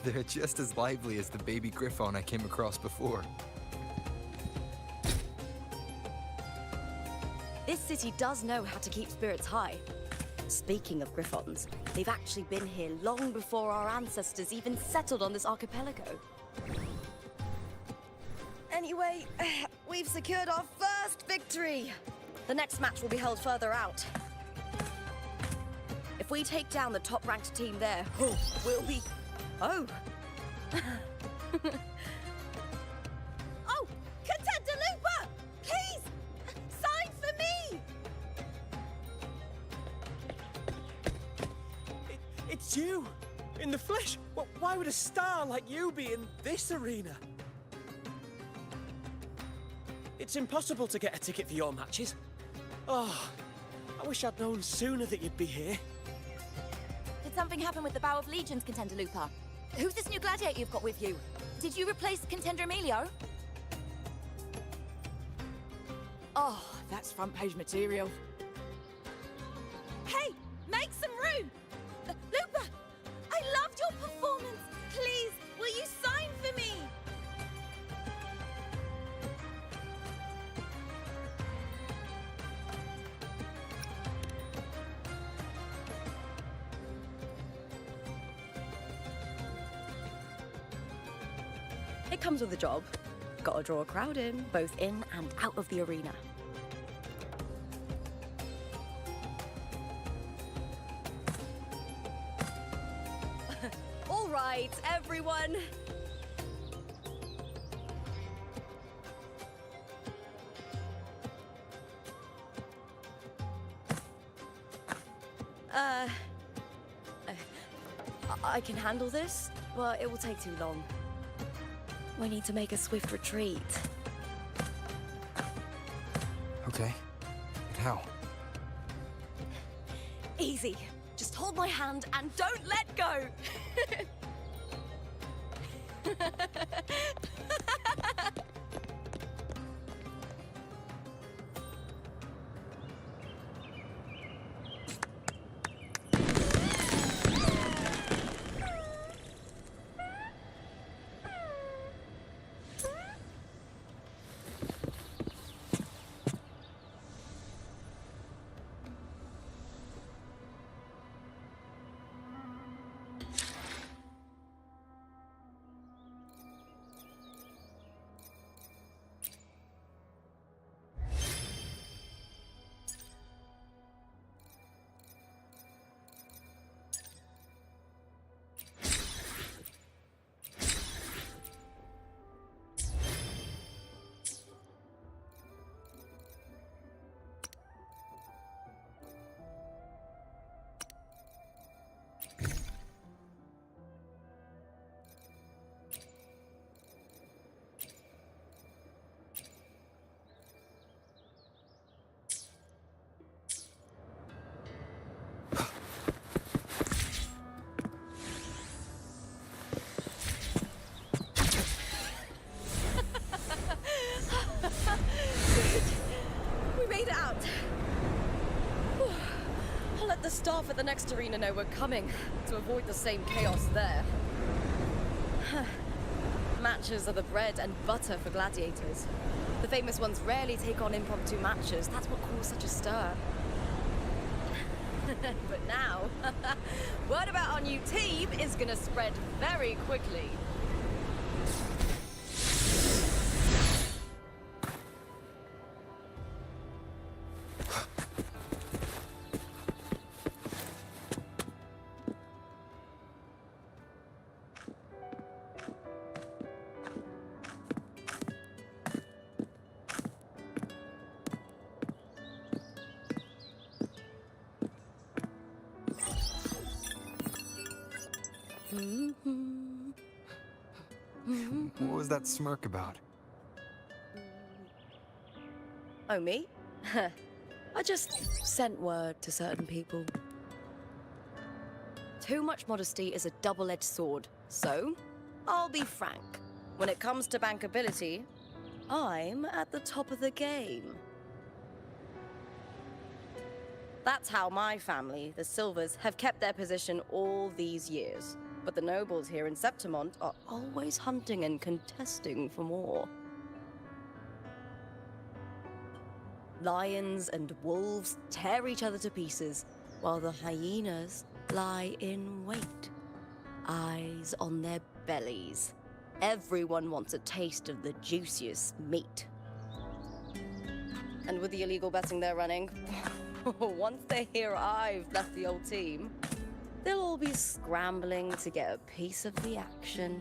Speaker 1: They're just as lively as the baby Griffon I came across before.
Speaker 7: This city does know how to keep spirits high. Speaking of Griffons, they've actually been here long before our ancestors even settled on this archipelago. Anyway, we've secured our first victory. The next match will be held further out. If we take down the top-ranked team there, we'll be... Oh! Oh! Contender Looper! Please! Sign for me!
Speaker 8: It's you! In the flesh! Why would a star like you be in this arena? It's impossible to get a ticket for your matches. Oh, I wish I'd known sooner that you'd be here.
Speaker 4: Did something happen with the Bow of Legions, Contender Looper? Who's this new gladiator you've got with you? Did you replace Contender Emilio? Oh, that's front page material.
Speaker 7: Hey, make some room! Looper, I loved your performance. Please, will you sign for me? It comes with a job. Gotta draw a crowd in, both in and out of the arena. All right, everyone. I can handle this, but it will take too long. We need to make a swift retreat.
Speaker 1: Okay. But how?
Speaker 7: Easy. Just hold my hand and don't let go. staff at the next arena know we're coming, to avoid the same chaos there. Matches are the bread and butter for gladiators. The famous ones rarely take on impromptu matches. That's what caused such a stir. But now, word about our new team is gonna spread very quickly.
Speaker 1: What was that smirk about?
Speaker 4: Oh, me? I just sent word to certain people.
Speaker 7: Too much modesty is a double-edged sword. So, I'll be frank. When it comes to bankability, I'm at the top of the game. That's how my family, the Silvers, have kept their position all these years. But the nobles here in Septimont are always hunting and contesting for more. Lions and wolves tear each other to pieces, while the hyenas lie in wait, eyes on their bellies. Everyone wants a taste of the juiciest meat. And with the illegal betting they're running, once they hear I've left the old team, they'll all be scrambling to get a piece of the action.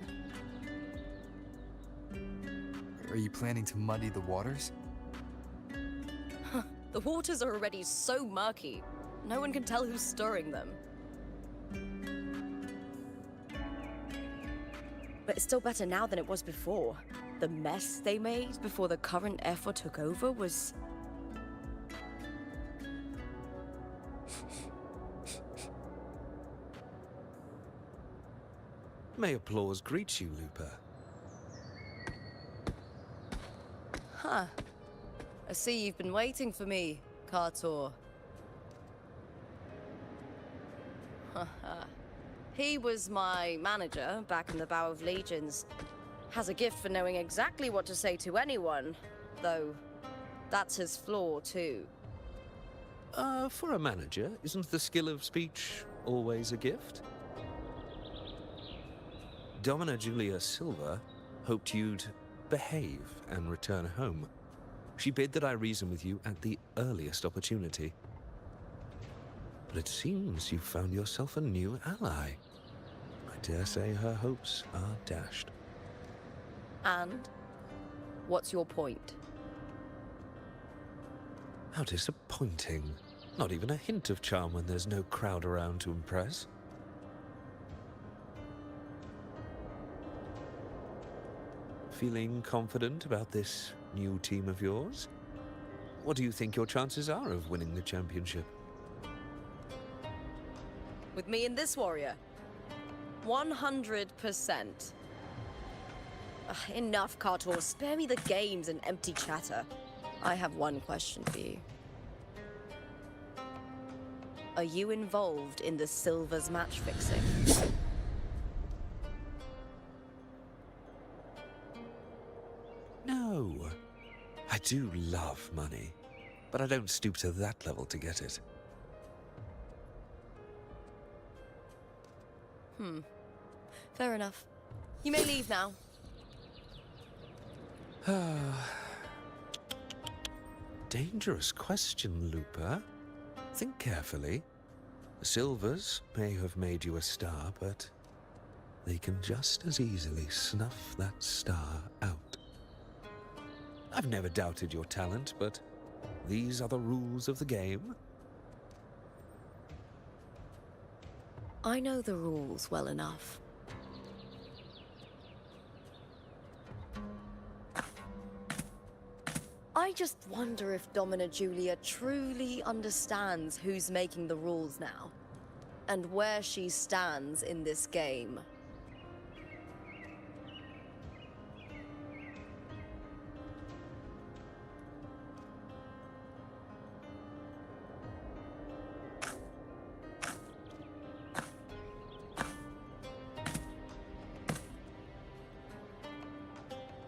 Speaker 1: Are you planning to muddy the waters?
Speaker 7: The waters are already so murky, no one can tell who's stirring them. But it's still better now than it was before. The mess they made before the current F4 took over was...
Speaker 9: May applause greet you, Looper.
Speaker 7: Huh. I see you've been waiting for me, Kartor. He was my manager back in the Bow of Legions. Has a gift for knowing exactly what to say to anyone, though that's his flaw too.
Speaker 9: For a manager, isn't the skill of speech always a gift? Domina Julia Silva hoped you'd behave and return home. She bid that I reason with you at the earliest opportunity. But it seems you've found yourself a new ally. I dare say her hopes are dashed.
Speaker 7: And? What's your point?
Speaker 9: How disappointing. Not even a hint of charm when there's no crowd around to impress. Feeling confident about this new team of yours? What do you think your chances are of winning the championship?
Speaker 7: With me and this warrior? 100%. Enough, Kartor. Spare me the games and empty chatter. I have one question for you. Are you involved in the Silver's match fixing?
Speaker 9: No. I do love money, but I don't stoop to that level to get it.
Speaker 7: Fair enough. You may leave now.
Speaker 9: Dangerous question, Looper. Think carefully. The Silvers may have made you a star, but they can just as easily snuff that star out. I've never doubted your talent, but these are the rules of the game.
Speaker 7: I know the rules well enough. I just wonder if Domina Julia truly understands who's making the rules now, and where she stands in this game.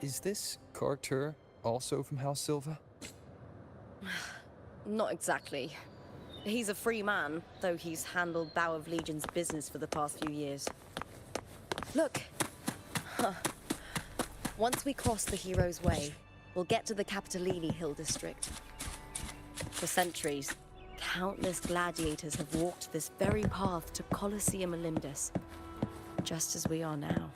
Speaker 1: Is this Carter also from House Silva?
Speaker 7: Not exactly. He's a free man, though he's handled Bow of Legion's business for the past few years. Look. Huh. Once we cross the Hero's Way, we'll get to the Capitolini Hill district. For centuries, countless gladiators have walked this very path to Colosseum Olympus, just as we are now.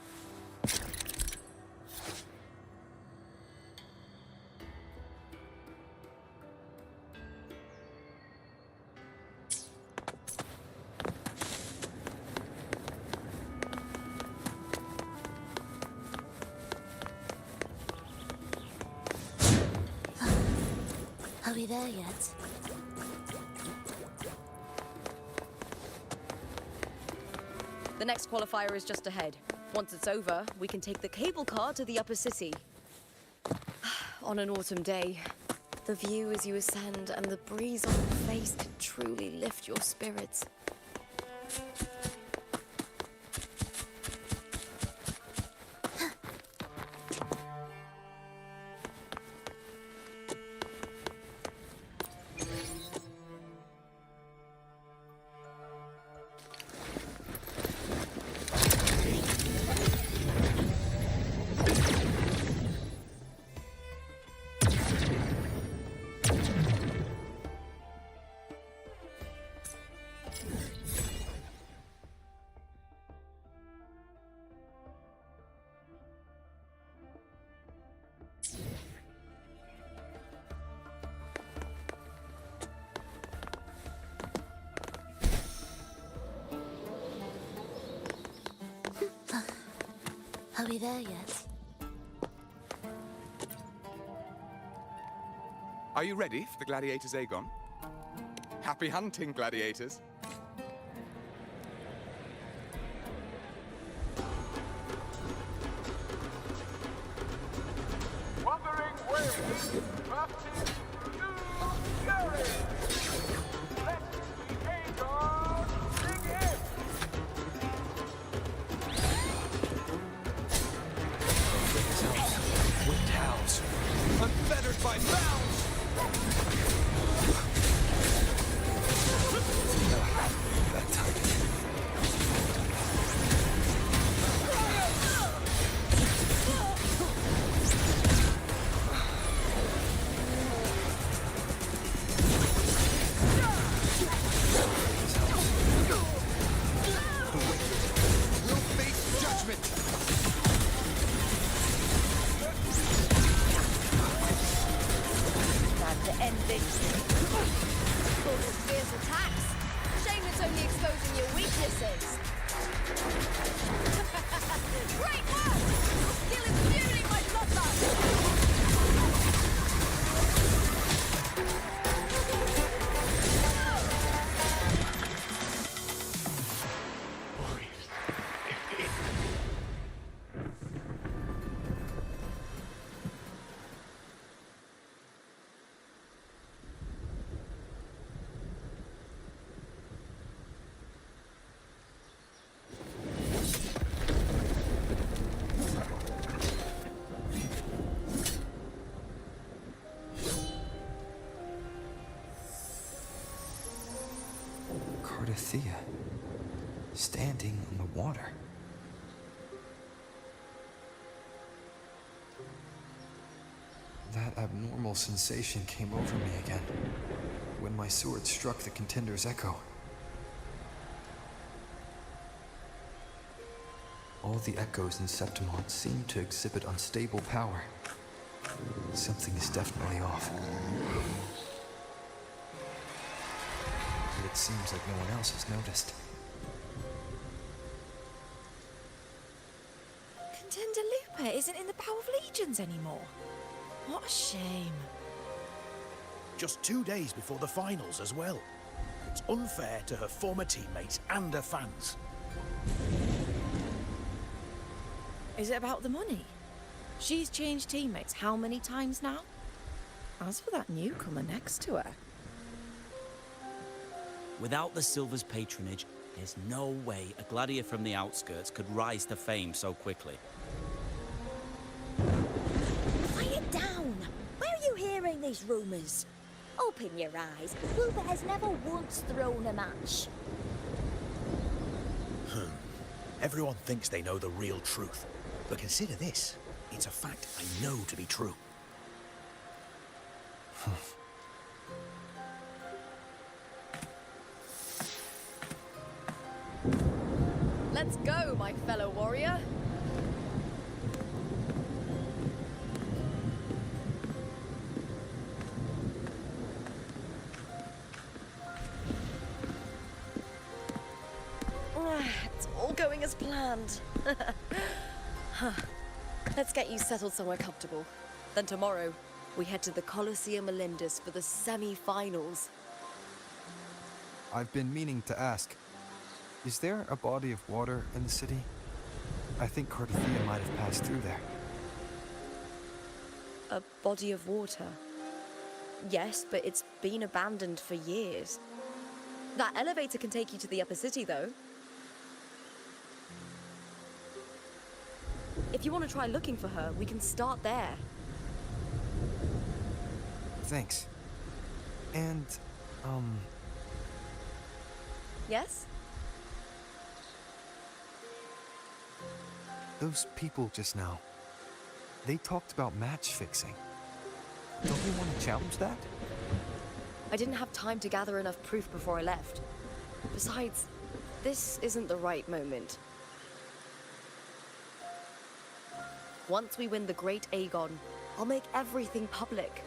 Speaker 2: Are we there yet?
Speaker 7: The next qualifier is just ahead. Once it's over, we can take the cable car to the upper city. On an autumn day, the view as you ascend and the breeze on your face can truly lift your spirits.
Speaker 2: Are we there yet?
Speaker 10: Are you ready for the gladiators, Aegon? Happy hunting, gladiators.
Speaker 11: Wuthering waves, baptism to fury. Let the Aegon begin.
Speaker 1: Wind howls, unfettered by bounds! That timing. We'll face judgment!
Speaker 7: Time to end this. Gordon's fierce attacks. Shame it's only exposing your weaknesses. Great work! Your skill is fueling my bloodlust!
Speaker 1: Cardothea, standing on the water. That abnormal sensation came over me again, when my sword struck the contender's echo. All the echoes in Septimont seem to exhibit unstable power. Something is definitely off. It seems like no one else has noticed.
Speaker 12: Contender Lupa isn't in the Bow of Legions anymore. What a shame.
Speaker 6: Just 2 days before the finals as well. It's unfair to her former teammates and her fans.
Speaker 12: Is it about the money? She's changed teammates how many times now? As for that newcomer next to her...
Speaker 13: Without the Silver's patronage, there's no way a gladiator from the outskirts could rise to fame so quickly.
Speaker 7: always rumours.
Speaker 2: Open your eyes. Wilbur has never once thrown a match.
Speaker 6: Everyone thinks they know the real truth. But consider this. It's a fact I know to be true.
Speaker 12: Let's go, my fellow warrior. It's all going as planned. Let's get you settled somewhere comfortable. Then tomorrow, we head to the Colosseum Melindus for the semi-finals.
Speaker 1: I've been meaning to ask, is there a body of water in the city? I think Cardathia might have passed through there.
Speaker 12: A body of water? Yes, but it's been abandoned for years. That elevator can take you to the upper city, though. If you want to try looking for her, we can start there.
Speaker 1: Thanks. And,
Speaker 12: Yes?
Speaker 1: those people just now, they talked about match fixing. Don't you want to challenge that?
Speaker 12: I didn't have time to gather enough proof before I left. Besides, this isn't the right moment. Once we win the Great Aegon, I'll make everything public.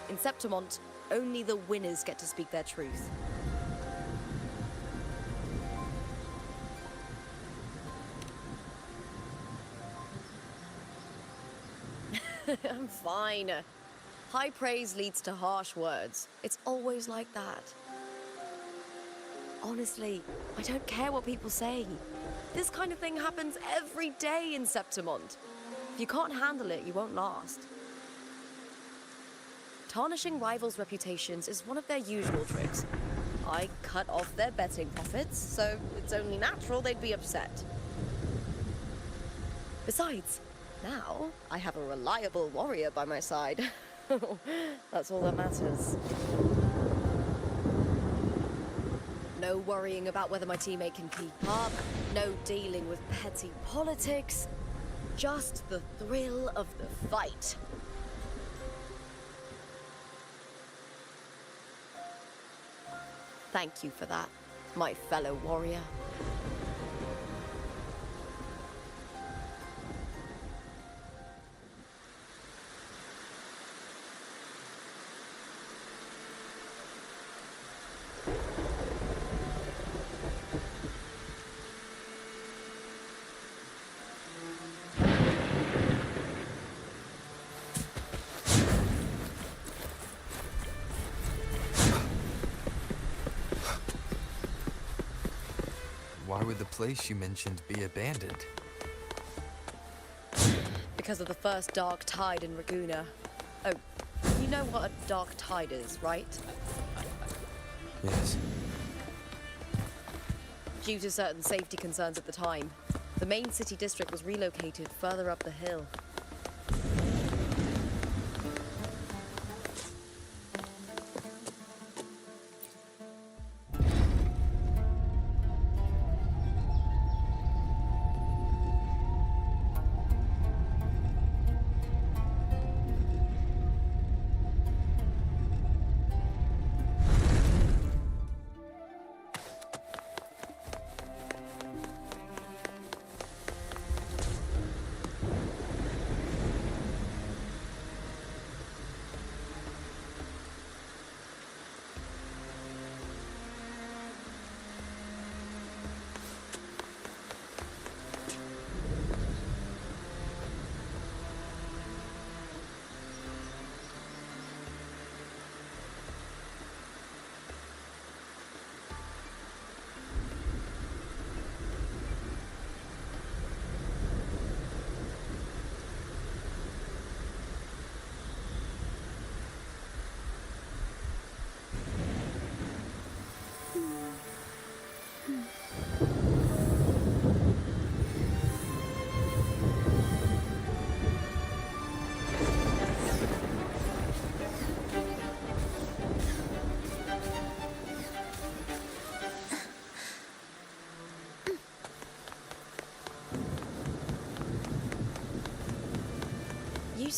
Speaker 12: In Septimont, only the winners get to speak their truth. I'm fine. High praise leads to harsh words. It's always like that. Honestly, I don't care what people say. This kind of thing happens every day in Septimont. If you can't handle it, you won't last. Tarnishing rivals' reputations is one of their usual tricks. I cut off their betting profits, so it's only natural they'd be upset. Besides, now I have a reliable warrior by my side. That's all that matters. No worrying about whether my teammate can keep up, no dealing with petty politics, just the thrill of the fight. Thank you for that, my fellow warrior.
Speaker 1: Why would the place you mentioned be abandoned?
Speaker 12: Because of the first dark tide in Raguna. Oh, you know what a dark tide is, right?
Speaker 1: Yes.
Speaker 12: Due to certain safety concerns at the time, the main city district was relocated further up the hill.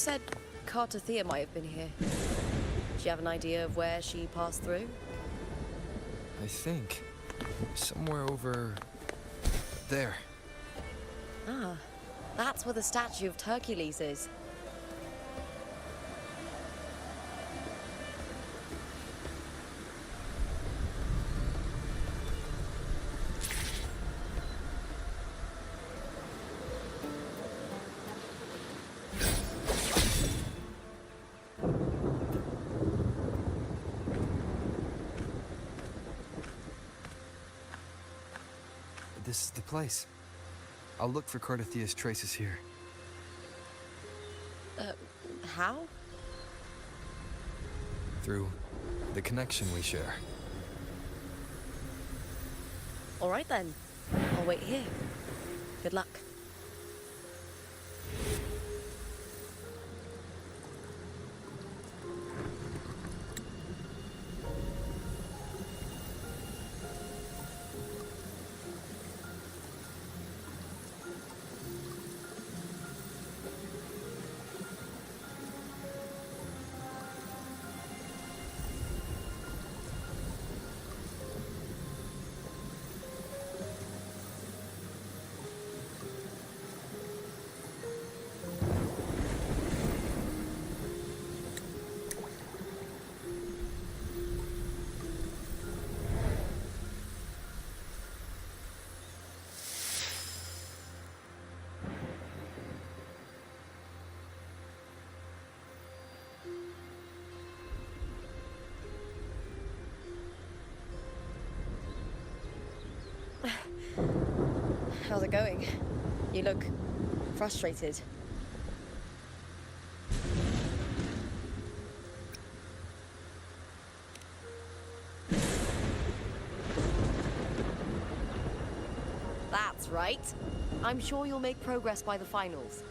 Speaker 12: said Cartothea might have been here. Do you have an idea of where she passed through?
Speaker 1: I think somewhere over there.
Speaker 12: Ah, that's where the statue of Hercules is.
Speaker 1: This is the place. I'll look for Cartothea's traces here.
Speaker 12: How?
Speaker 1: Through the connection we share.
Speaker 12: All right then. I'll wait here. Good luck. How's it going? You look frustrated. That's right. I'm sure you'll make progress by the finals.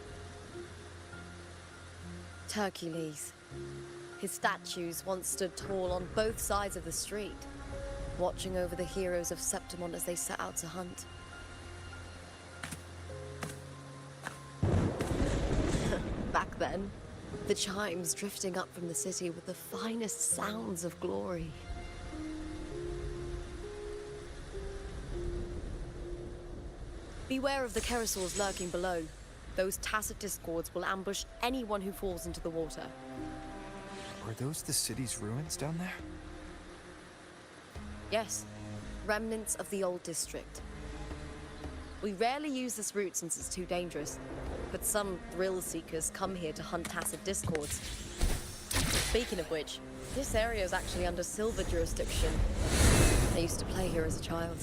Speaker 12: Hercules. His statues once stood tall on both sides of the street, watching over the heroes of Septimon as they set out to hunt. Back then, the chimes drifting up from the city with the finest sounds of glory. Beware of the Kerosaurs lurking below. Those tacit discords will ambush anyone who falls into the water.
Speaker 1: Are those the city's ruins down there?
Speaker 12: Yes, remnants of the old district. We rarely use this route since it's too dangerous, but some thrill-seekers come here to hunt tacit discords. Speaking of which, this area is actually under Silver jurisdiction. I used to play here as a child.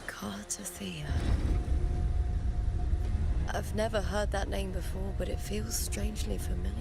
Speaker 12: Cartothea. I've never heard that name before, but it feels strangely familiar.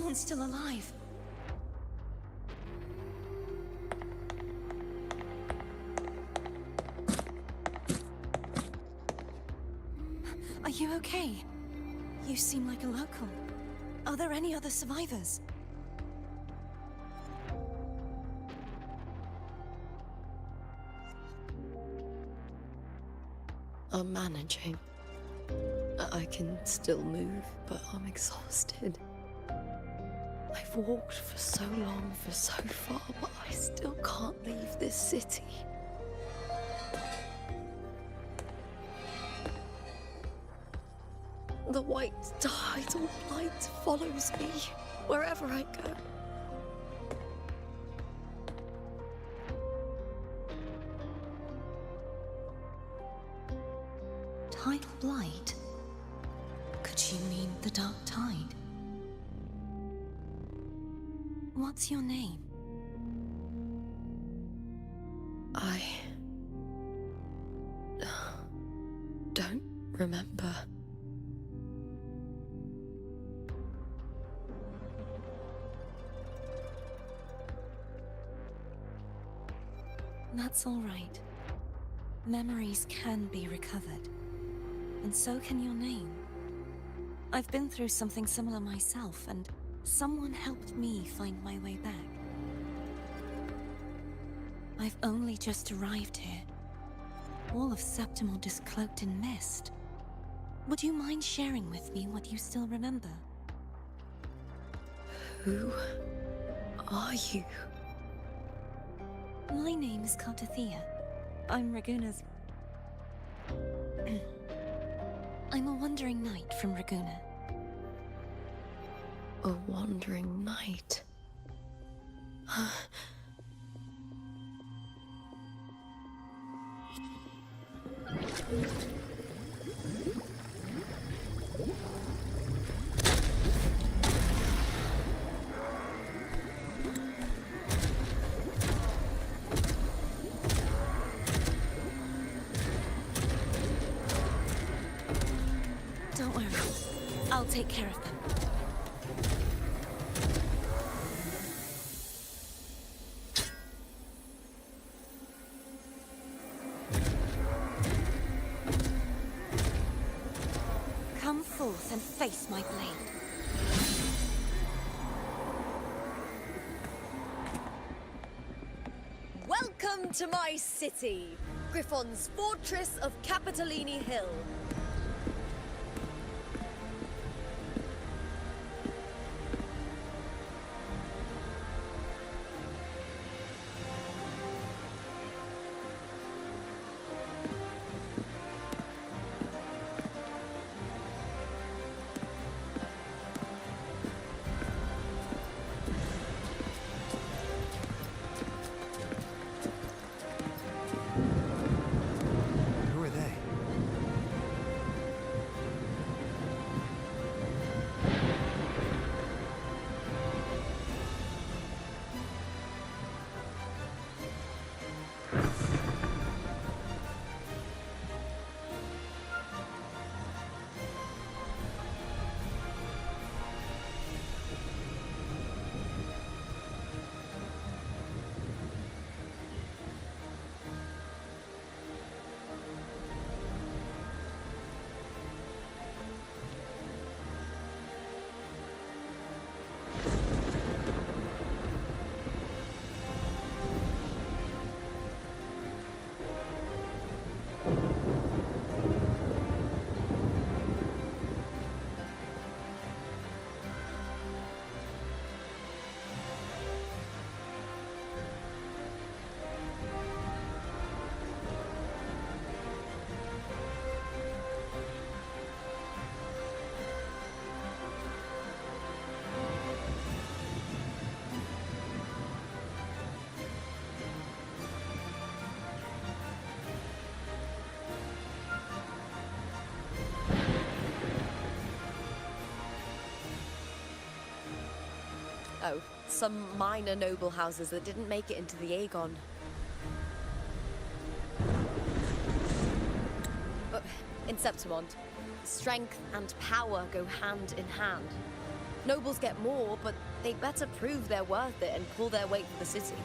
Speaker 14: someone's still alive. Are you okay? You seem like a local. Are there any other survivors?
Speaker 12: I'm managing. I can still move, but I'm exhausted. I've walked for so long, for so far, but I still can't leave this city. The white tidal light follows me wherever I go.
Speaker 14: Tidal blight? Could you mean the dark tide? What's your name?
Speaker 12: I don't remember.
Speaker 14: That's all right. Memories can be recovered. And so can your name. I've been through something similar myself, and someone helped me find my way back. I've only just arrived here. All of Septimont is cloaked in mist. Would you mind sharing with me what you still remember?
Speaker 12: Who are you?
Speaker 14: My name is Cartathea. I'm Raguna's... I'm a wandering knight from Raguna.
Speaker 12: A wandering knight.
Speaker 14: Don't worry. I'll take care of them. Come forth and face my blade.
Speaker 12: Welcome to my city, Griffon's fortress of Capitolini Hill.
Speaker 1: Who are they?
Speaker 12: Oh, some minor noble houses that didn't make it into the Aegon. But in Septimont, strength and power go hand in hand. Nobles get more, but they'd better prove they're worth it and pull their weight for the city.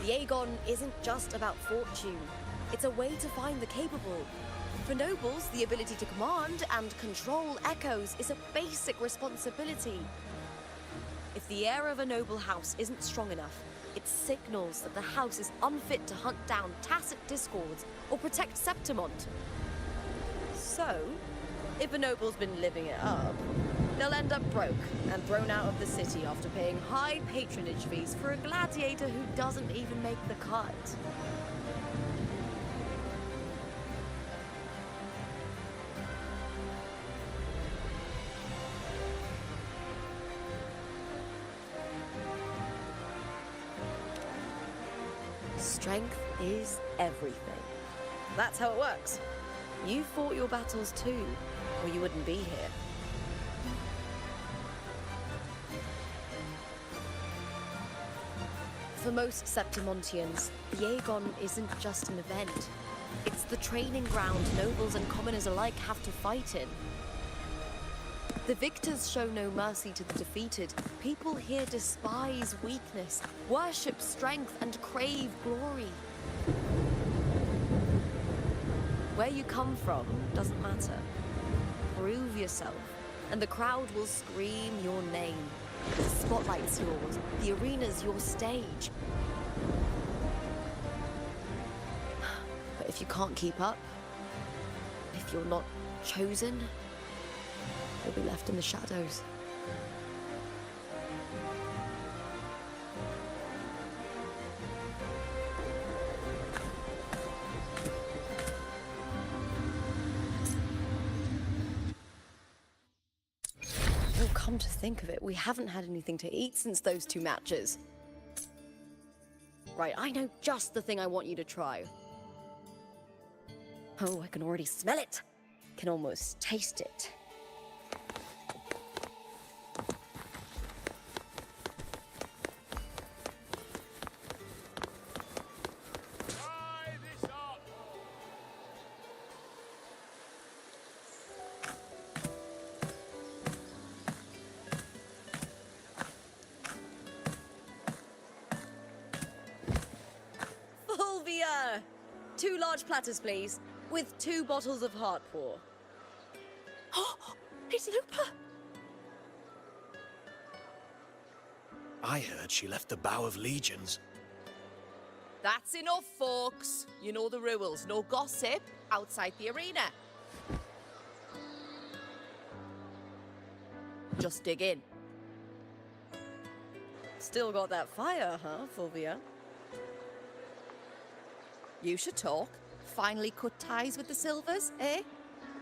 Speaker 12: The Aegon isn't just about fortune. It's a way to find the capable. For nobles, the ability to command and control echoes is a basic responsibility. If the heir of a noble house isn't strong enough, it signals that the house is unfit to hunt down tacit discords or protect Septimont. So, if a noble's been living it up, they'll end up broke and thrown out of the city after paying high patronage fees for a gladiator who doesn't even make the cut. Strength is everything. That's how it works. You fought your battles too, or you wouldn't be here. For most Septimontians, the Aegon isn't just an event. It's the training ground nobles and commoners alike have to fight in. The victors show no mercy to the defeated. People here despise weakness, worship strength, and crave glory. Where you come from doesn't matter. Prove yourself, and the crowd will scream your name. The spotlight's yours, the arena's your stage. But if you can't keep up, if you're not chosen, you'll be left in the shadows. Oh, come to think of it, we haven't had anything to eat since those 2 matches. Right, I know just the thing I want you to try. Oh, I can already smell it. Can almost taste it.
Speaker 11: Try this art
Speaker 12: Fulvia! 2 large platters, please, with 2 bottles of Heartpour.
Speaker 14: Oh, it's Lupa!
Speaker 6: I heard she left the Bow of Legions.
Speaker 15: That's enough, folks. You know the rules. No gossip outside the arena. Just dig in.
Speaker 12: Still got that fire, huh, Fulvia?
Speaker 15: You should talk. Finally cut ties with the Silvers, eh?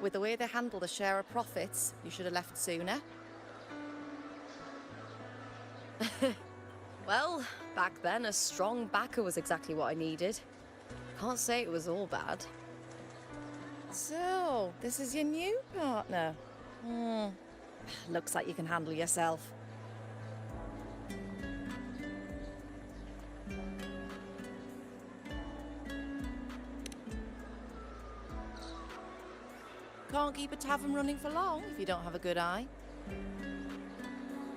Speaker 15: With the way they handle the share of profits, you should have left sooner.
Speaker 12: Well, back then, a strong backer was exactly what I needed. Can't say it was all bad.
Speaker 15: So, this is your new partner. Looks like you can handle yourself. Can't keep a tavern running for long if you don't have a good eye.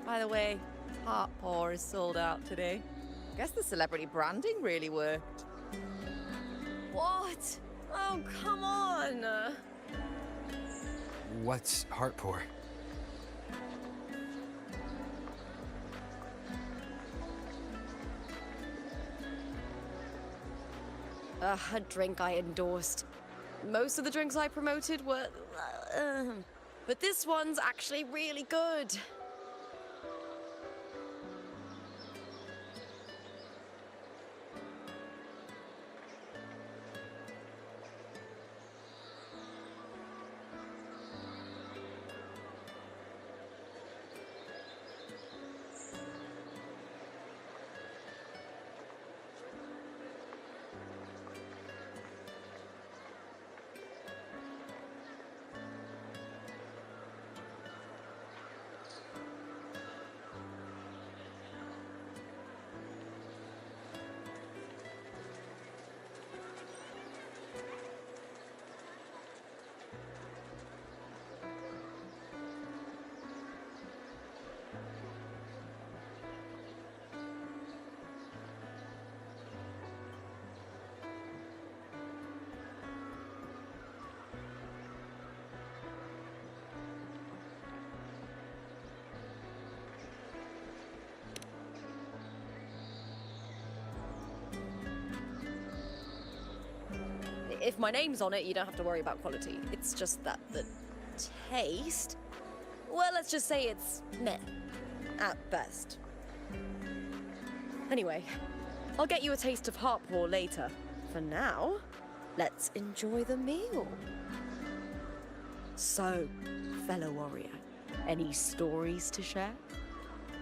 Speaker 15: By the way, Heartpour is sold out today. Guess the celebrity branding really worked.
Speaker 12: What? Oh, come on!
Speaker 1: What's Heartpour?
Speaker 12: A drink I endorsed. Most of the drinks I promoted were... but this one's actually really good. If my name's on it, you don't have to worry about quality. It's just that the taste... Well, let's just say it's meh, at best. Anyway, I'll get you a taste of Heartpour later. For now, let's enjoy the meal. So, fellow warrior, any stories to share?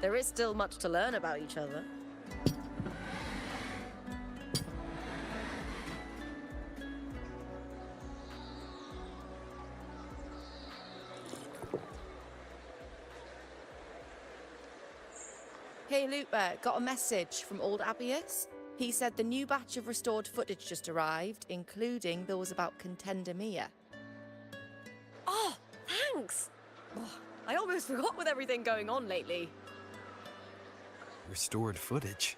Speaker 12: There is still much to learn about each other.
Speaker 15: Hey Lupa, got a message from old Abius. He said the new batch of restored footage just arrived, including those about Contender Mia.
Speaker 12: Oh, thanks! Oh, I almost forgot with everything going on lately.
Speaker 1: Restored footage.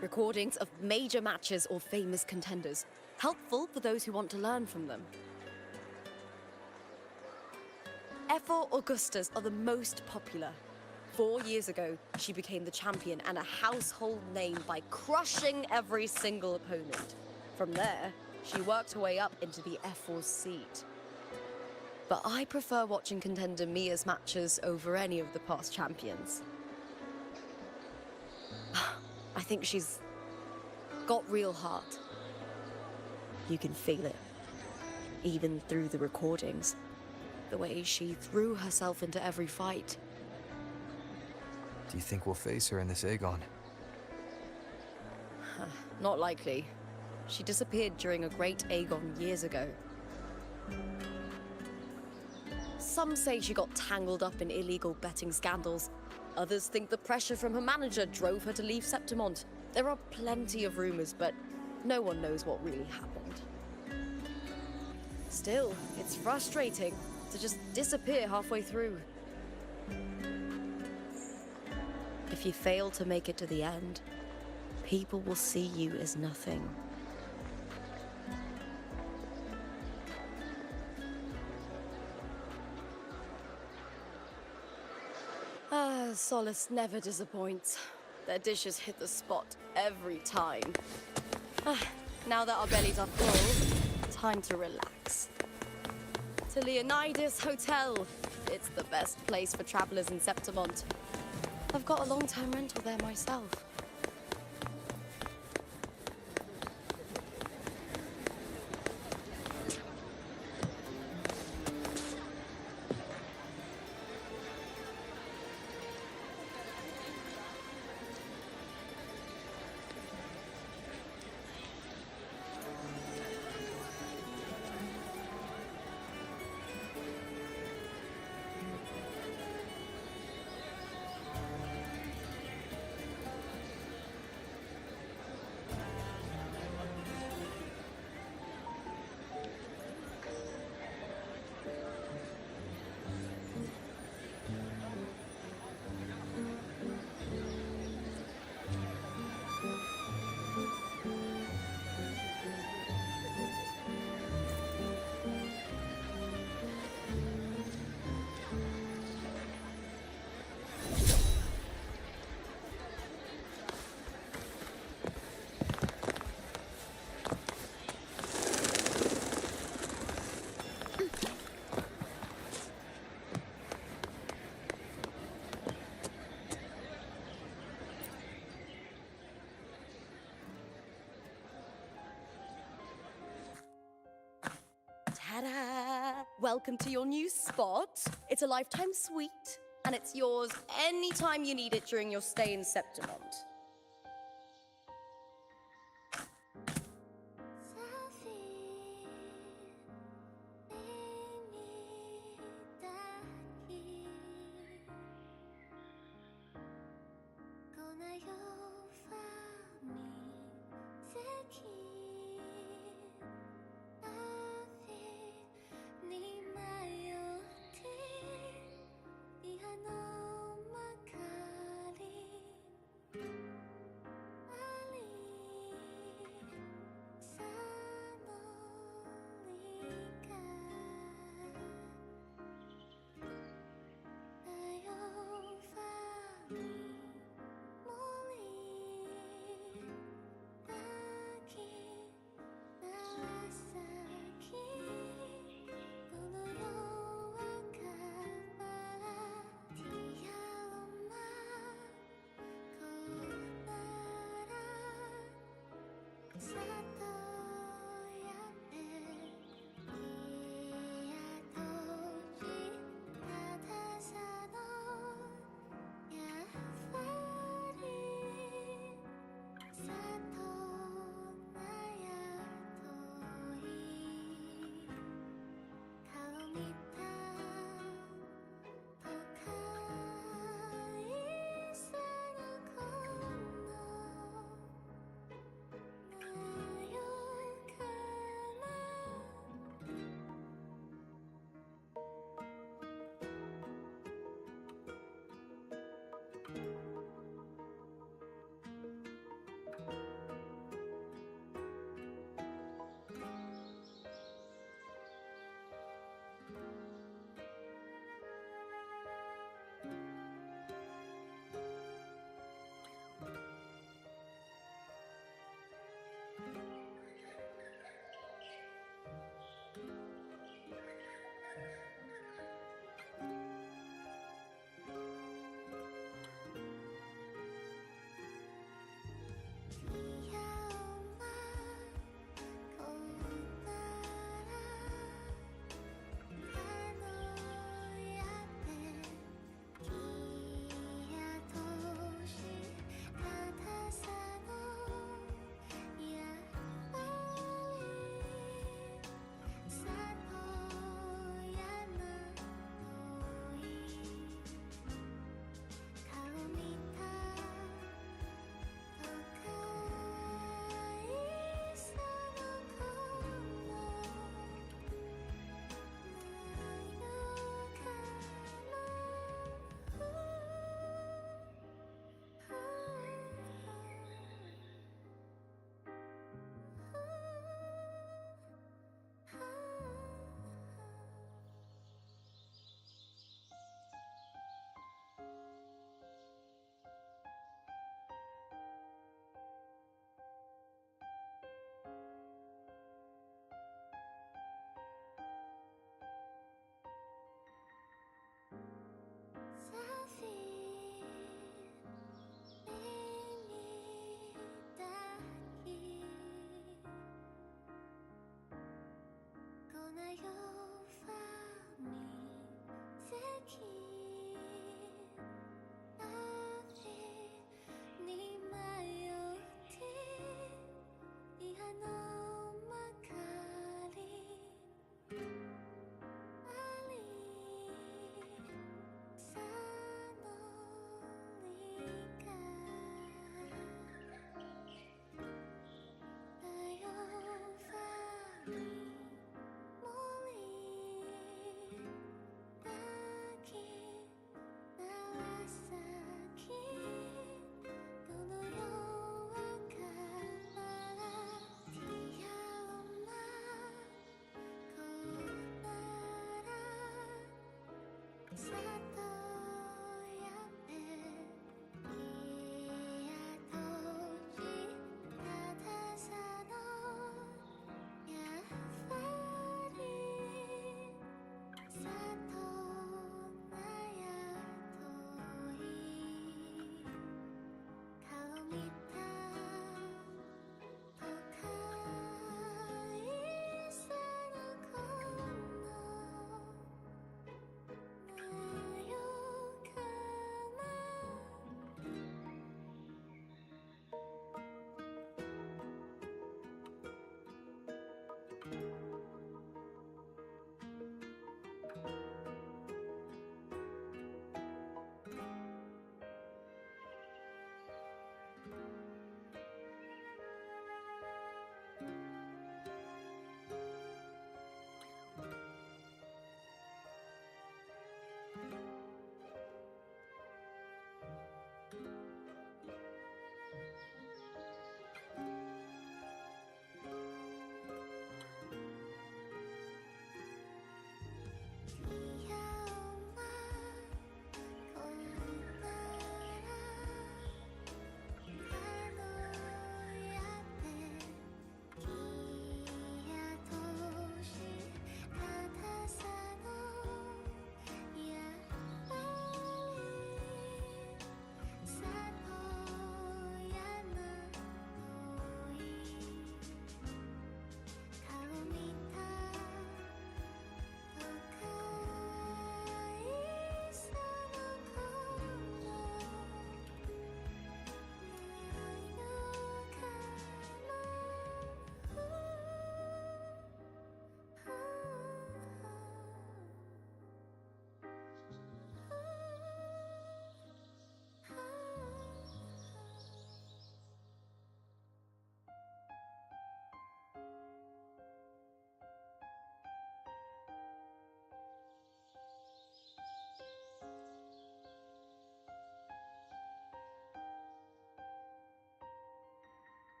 Speaker 12: Recordings of major matches or famous contenders. Helpful for those who want to learn from them. F4 Augustas are the most popular. 4 years ago, she became the champion and a household name by crushing every single opponent. From there, she worked her way up into the F4 seat. But I prefer watching contender Mia's matches over any of the past champions. I think she's got real heart. You can feel it, even through the recordings. The way she threw herself into every fight.
Speaker 1: Do you think we'll face her in this Aegon?
Speaker 12: Not likely. She disappeared during a great Aegon years ago. Some say she got tangled up in illegal betting scandals. Others think the pressure from her manager drove her to leave Septimont. There are plenty of rumors, but no one knows what really happened. Still, it's frustrating to just disappear halfway through. If you fail to make it to the end, people will see you as nothing. Solace never disappoints. Their dishes hit the spot every time. Now that our bellies are full, time to relax. To Leonidas Hotel. It's the best place for travelers in Septimont. I've got a long-term rental there myself. Ta-da! Welcome to your new spot. It's a lifetime suite, and it's yours anytime you need it during your stay in Septimont.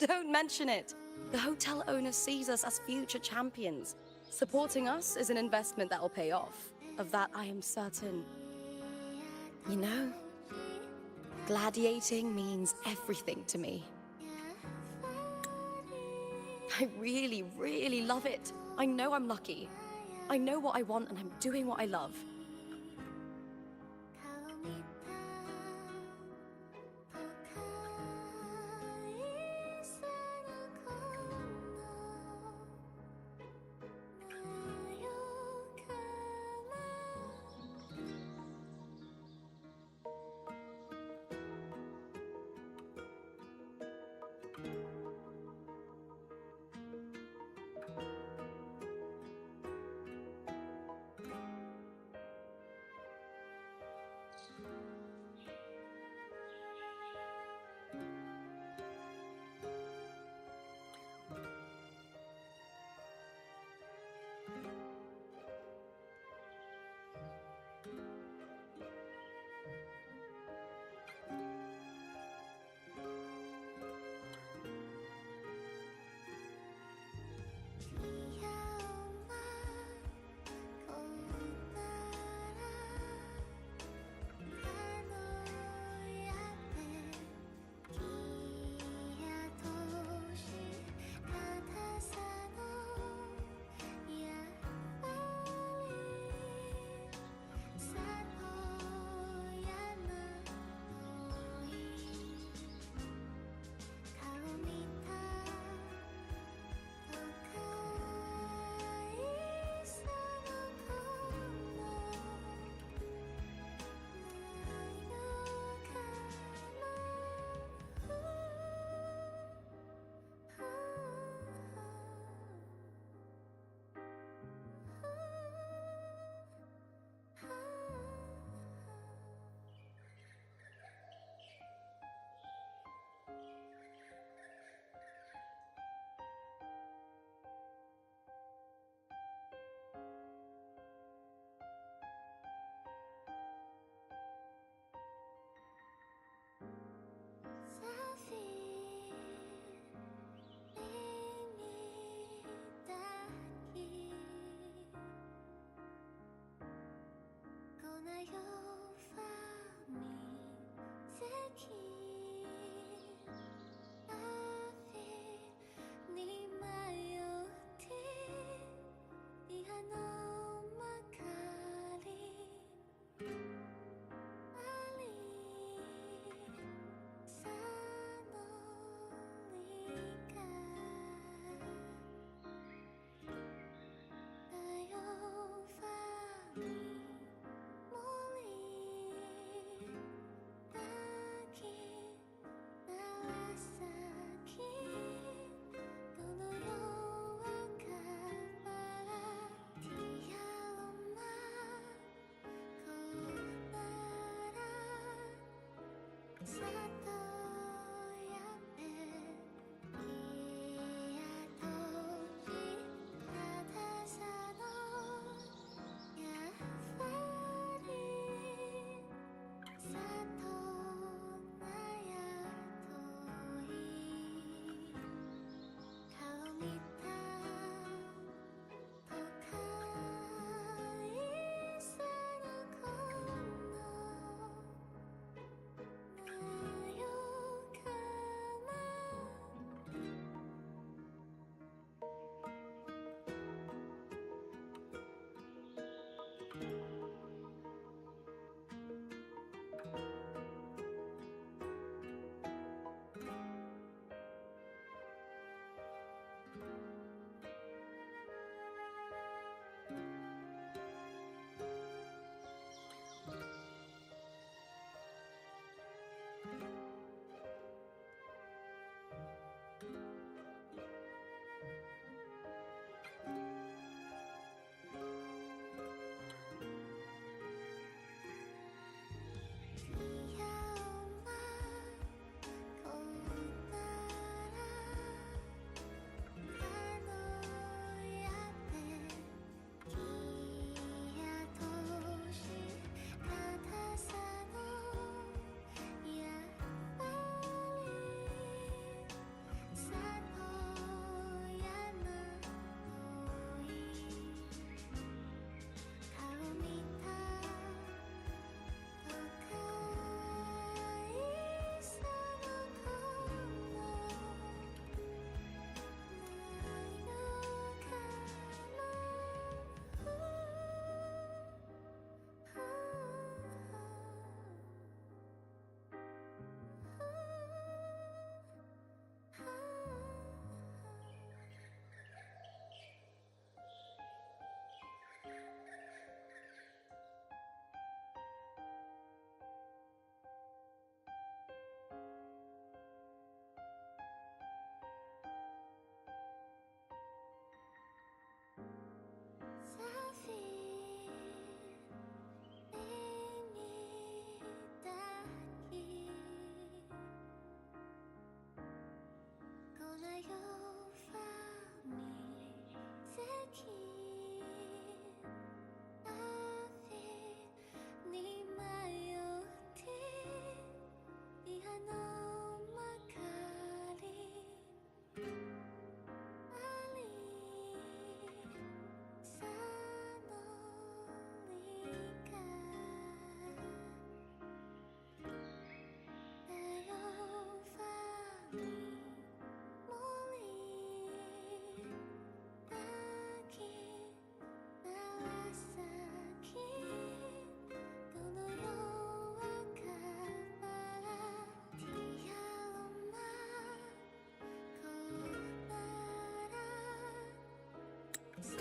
Speaker 12: Don't mention it. The hotel owner sees us as future champions. Supporting us is an investment that'll pay off. Of that, I am certain. You know, gladiating means everything to me. I really, really love it. I know I'm lucky. I know what I want and I'm doing what I love.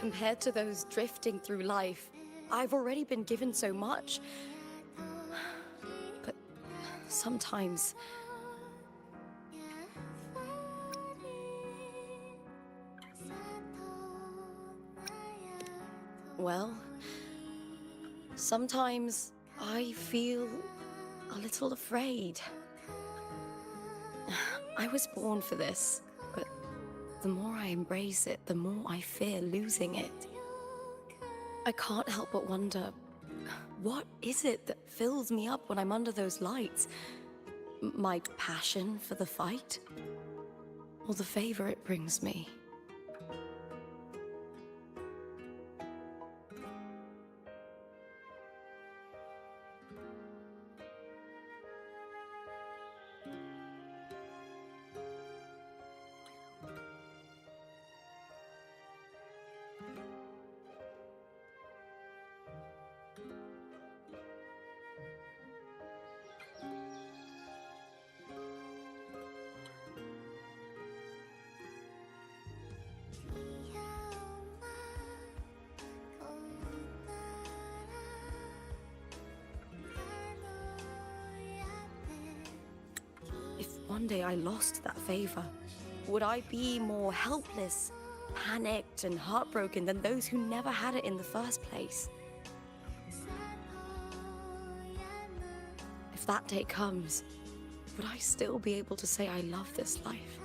Speaker 12: Compared to those drifting through life, I've already been given so much. But sometimes... Well, sometimes I feel a little afraid. I was born for this, but the more I embrace it, the more I fear losing it. I can't help but wonder, what is it that fills me up when I'm under those lights? My passion for the fight? Or the favor it brings me? If one day I lost that favor, would I be more helpless, panicked, and heartbroken than those who never had it in the first place? If that day comes, would I still be able to say I love this life?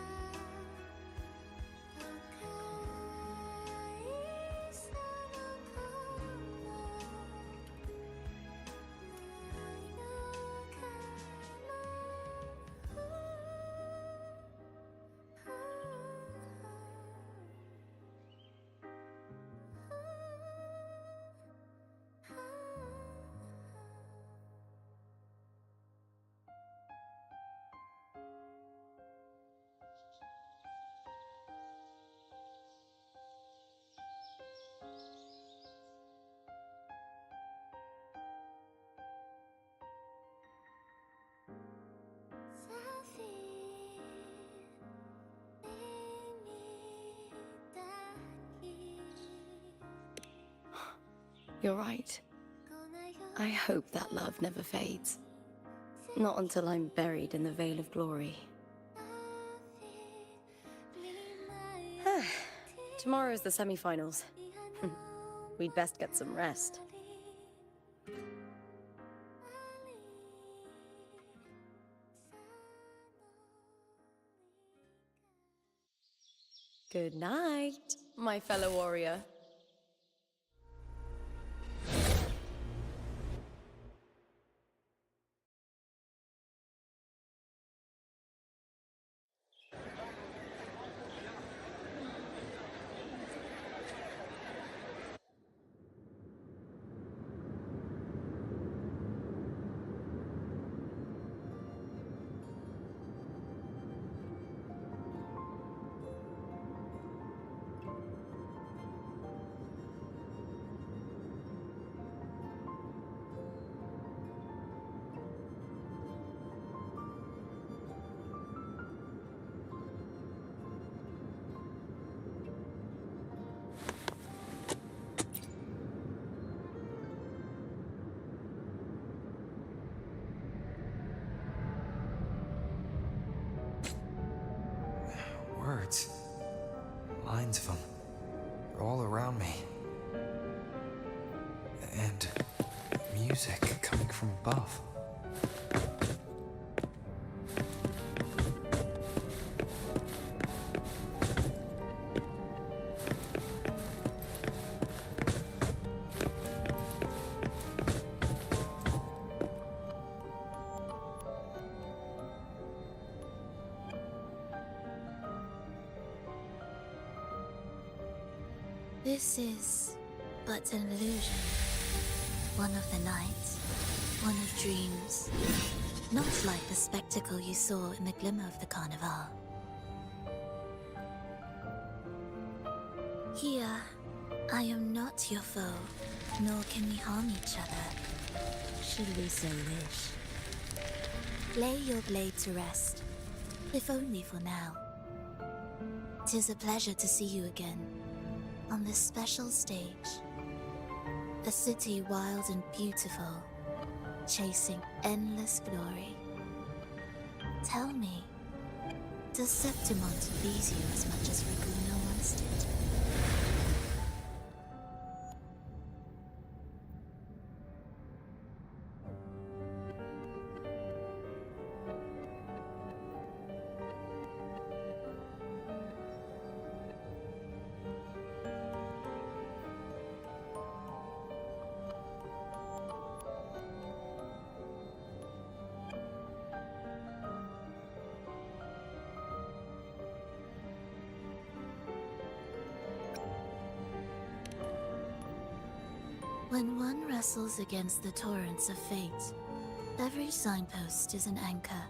Speaker 12: You're right. I hope that love never fades. Not until I'm buried in the Veil of Glory. Tomorrow's the semi-finals. We'd best get some rest. Good night, my fellow warrior.
Speaker 1: Words. Lines of them. They're all around me. And music coming from above.
Speaker 16: This is but an illusion. One of the nights, one of dreams. Not like the spectacle you saw in the glimmer of the Carnival. Here, I am not your foe, nor can we harm each other, should we so wish. Lay your blade to rest, if only for now. 'Tis a pleasure to see you again. on this special stage. A city wild and beautiful, chasing endless glory. Tell me, does Septimont please you as much as Raguna once did? When one wrestles against the torrents of fate, every signpost is an anchor,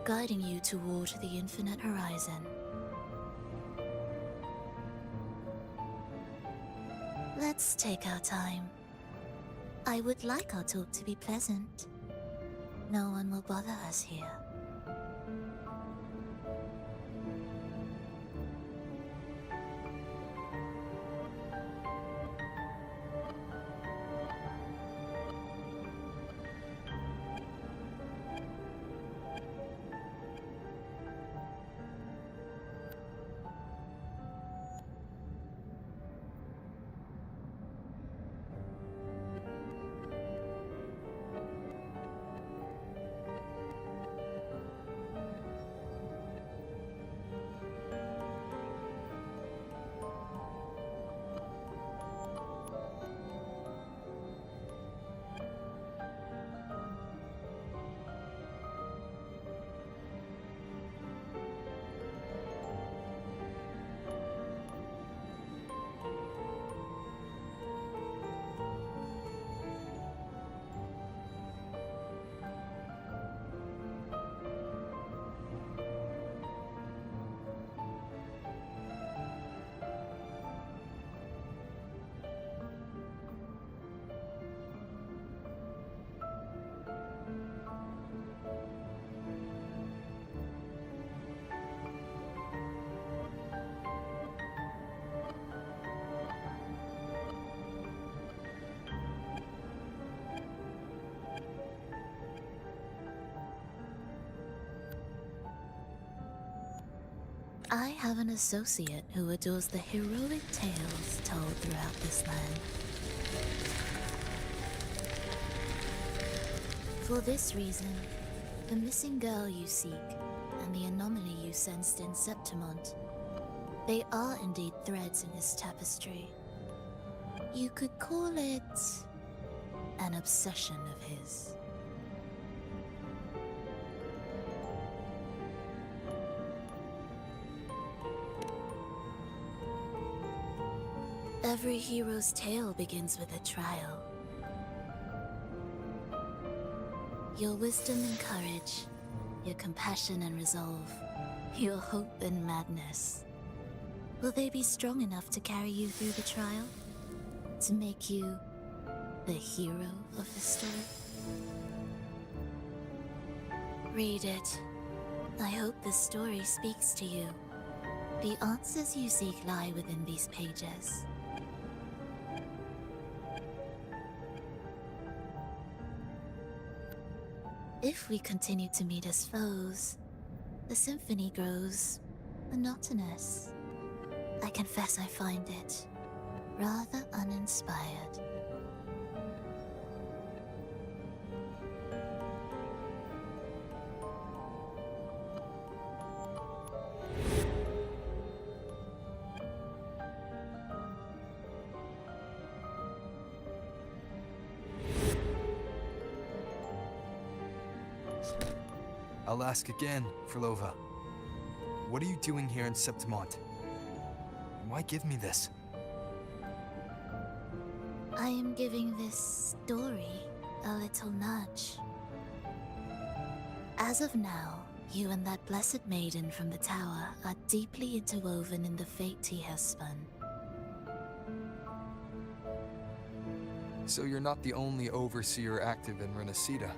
Speaker 16: guiding you toward the infinite horizon. Let's take our time. I would like our talk to be pleasant. No one will bother us here. I have an associate who adores the heroic tales told throughout this land. For this reason, the missing girl you seek and the anomaly you sensed in Septimont, they are indeed threads in this tapestry. You could call it an obsession of his. Every hero's tale begins with a trial. Your wisdom and courage, your compassion and resolve, your hope and madness. Will they be strong enough to carry you through the trial? To make you the hero of the story? Read it. I hope this story speaks to you. The answers you seek lie within these pages. If we continue to meet as foes, the symphony grows monotonous. I confess I find it rather uninspired.
Speaker 1: I'll ask again, Frolova. What are you doing here in Septimont? Why give me this?
Speaker 16: I am giving this story a little nudge. As of now, you and that blessed maiden from the tower are deeply interwoven in the fate he has spun.
Speaker 1: So you're not the only overseer active in Renacita.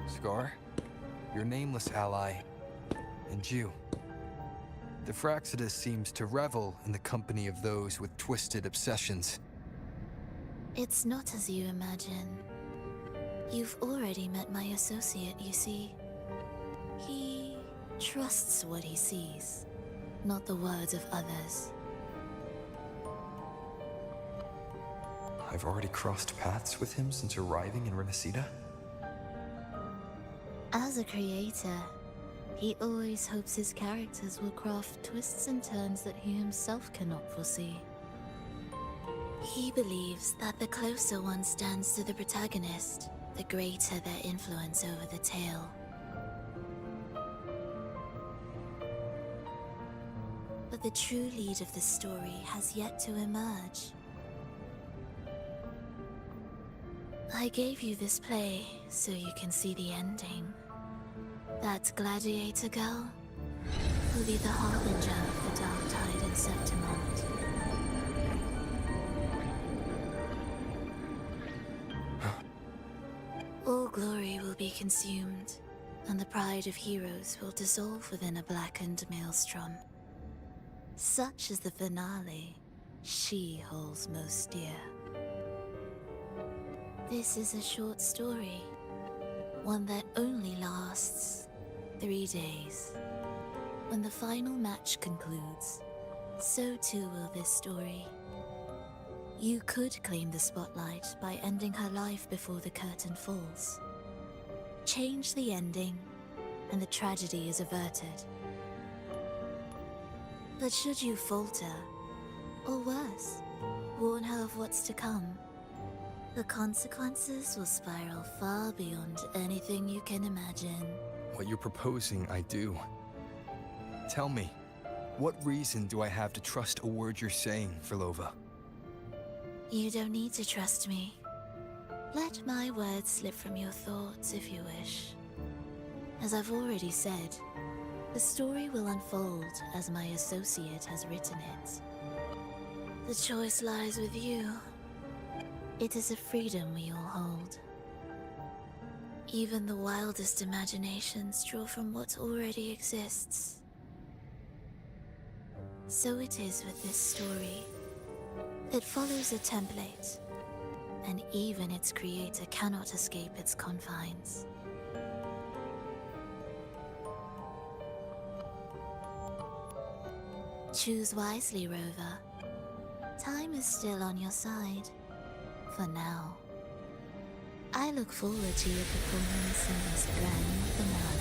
Speaker 1: Scar, your nameless ally, And you. The Fraxidus seems to revel in the company of those with twisted obsessions.
Speaker 16: It's not as you imagine. You've already met my associate, you see. He trusts what he sees, not the words of others.
Speaker 1: I've already crossed paths with him since arriving in Renacida.
Speaker 16: As a creator, he always hopes his characters will craft twists and turns that he himself cannot foresee. He believes that the closer one stands to the protagonist, the greater their influence over the tale. But the true lead of the story has yet to emerge. I gave you this play so you can see the ending. That gladiator girl will be the harbinger of the dark tide in Septimont. All glory will be consumed, and the pride of heroes will dissolve within a blackened maelstrom. Such is the finale she holds most dear. This is a short story, one that only lasts 3 days. When the final match concludes, so too will this story. You could claim the spotlight by ending her life before the curtain falls. Change the ending, and the tragedy is averted. But should you falter, or worse, warn her of what's to come, the consequences will spiral far beyond anything you can imagine.
Speaker 1: What you're proposing, I do. Tell me, what reason do I have to trust a word you're saying, Frolova?
Speaker 16: You don't need to trust me. Let my words slip from your thoughts if you wish. As I've already said, the story will unfold as my associate has written it. The choice lies with you. It is a freedom we all hold. Even the wildest imaginations draw from what already exists. So it is with this story. It follows a template, and even its creator cannot escape its confines. Choose wisely, Rover. Time is still on your side. For now. I look forward to your performance in this grand finale.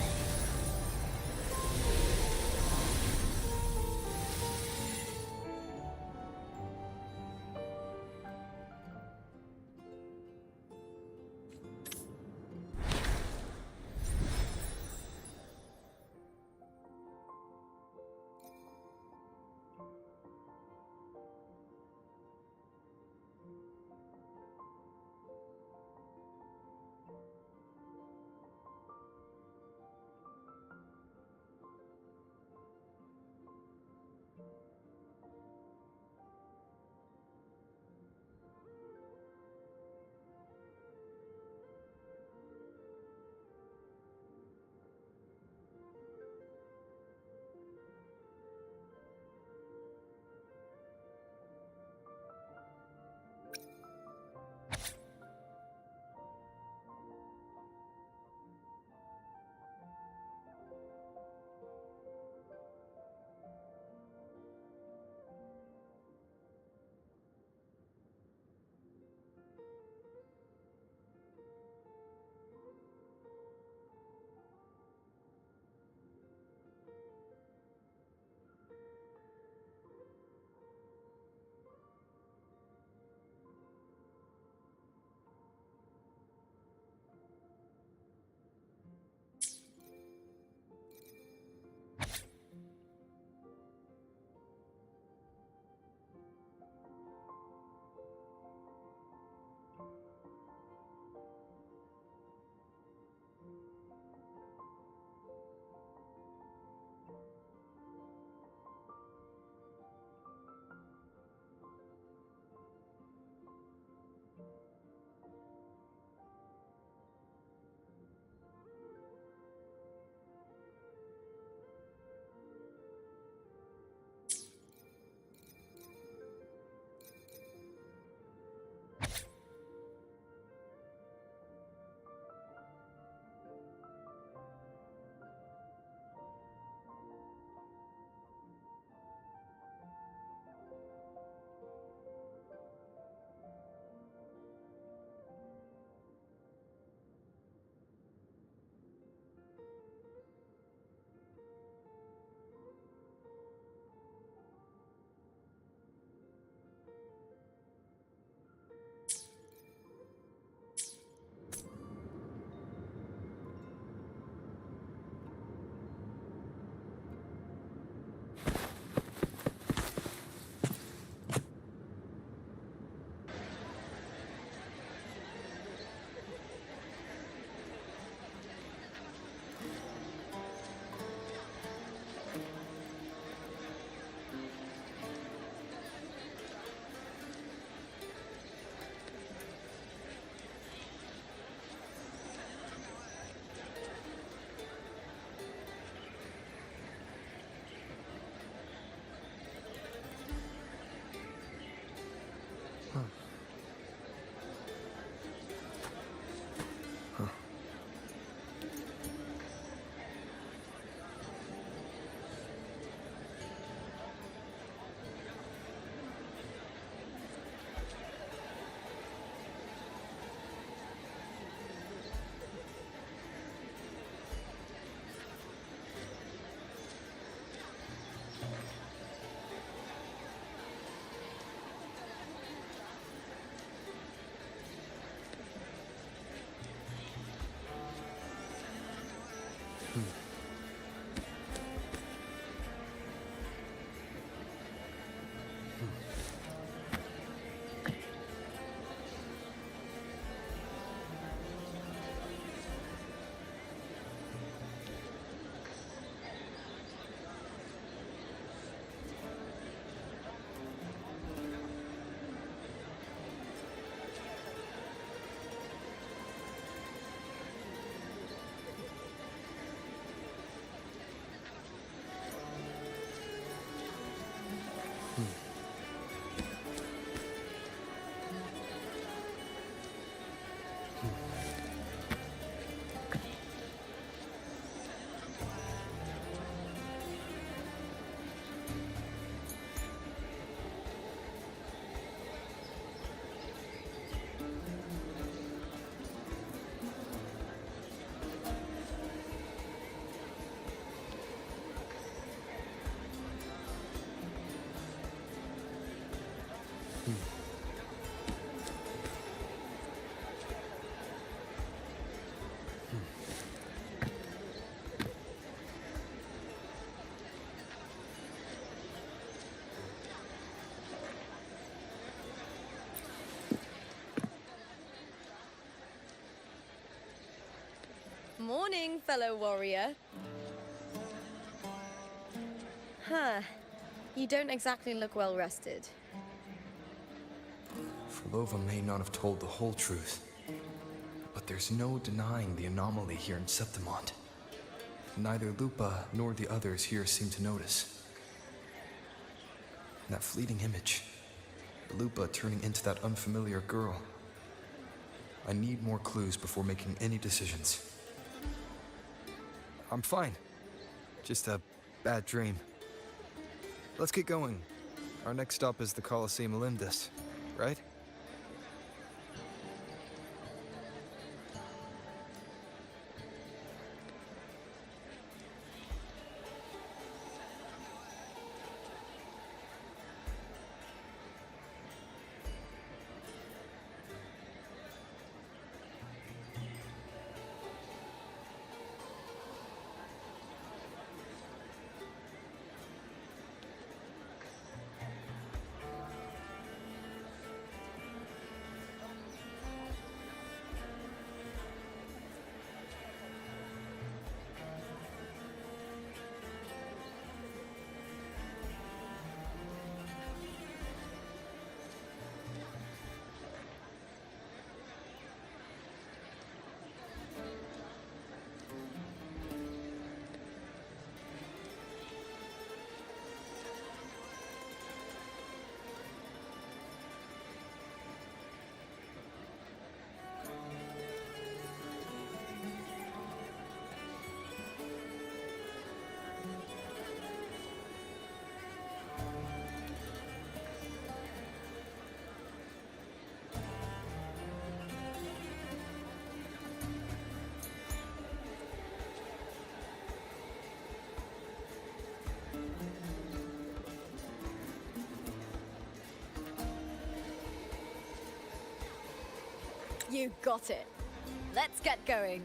Speaker 12: Morning, fellow warrior. Huh. You don't exactly look well rested.
Speaker 1: Frolova may not have told the whole truth, but there's no denying the anomaly here in Septimont. Neither Lupa nor the others here seem to notice. That fleeting image, Lupa turning into that unfamiliar girl. I need more clues before making any decisions. I'm fine. Just a bad dream. Let's get going. Our next stop is the Colosseum Olympus, right?
Speaker 12: You got it. Let's get going.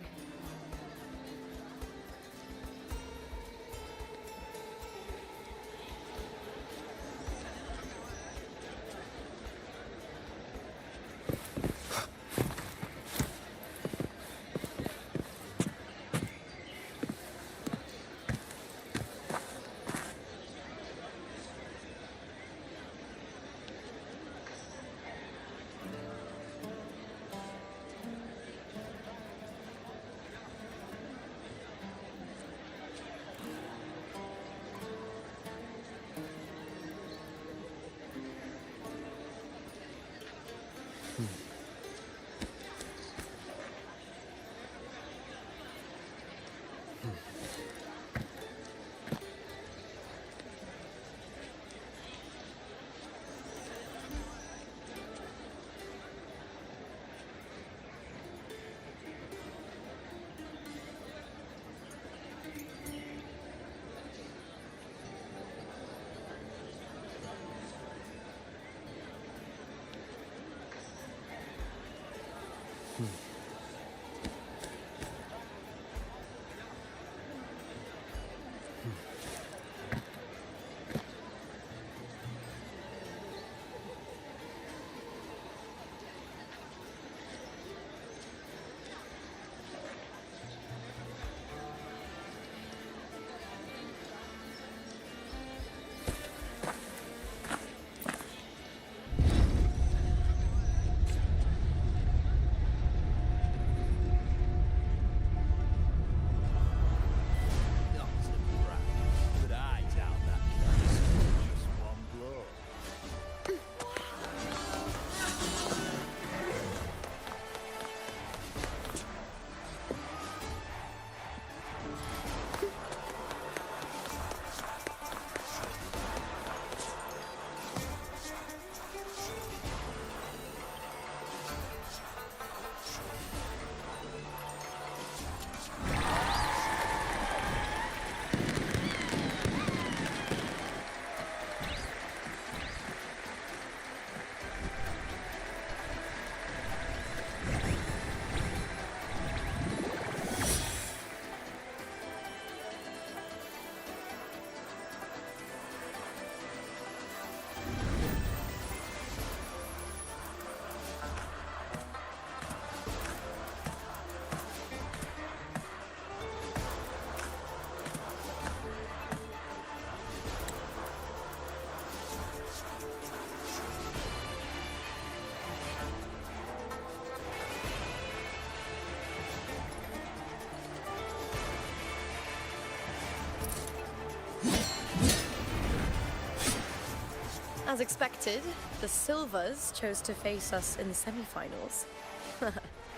Speaker 12: As expected, the Silvers chose to face us in the semi-finals.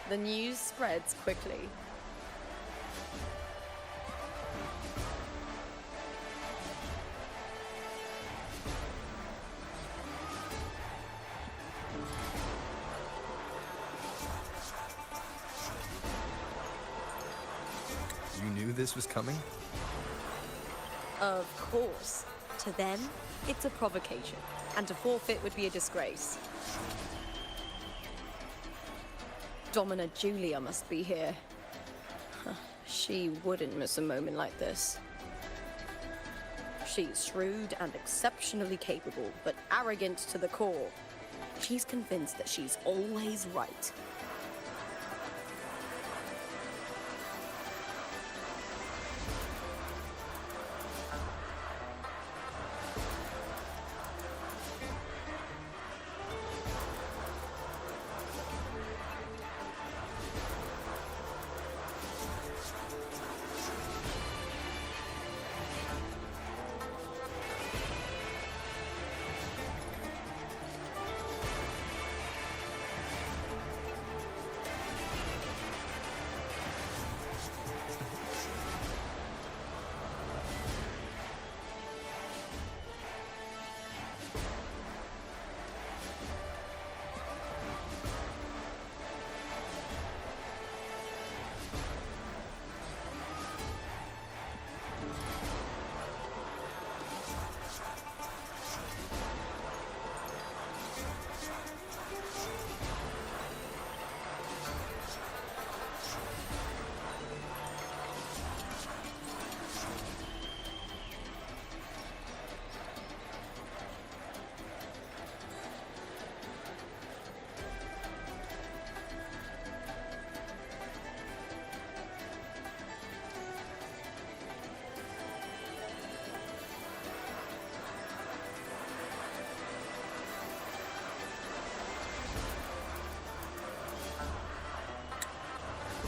Speaker 12: The news spreads quickly.
Speaker 1: You knew this was coming?
Speaker 12: Of course. To them, it's a provocation, and to forfeit would be a disgrace. Domina Julia must be here. She wouldn't miss a moment like this. She's shrewd and exceptionally capable, but arrogant to the core. She's convinced that she's always right.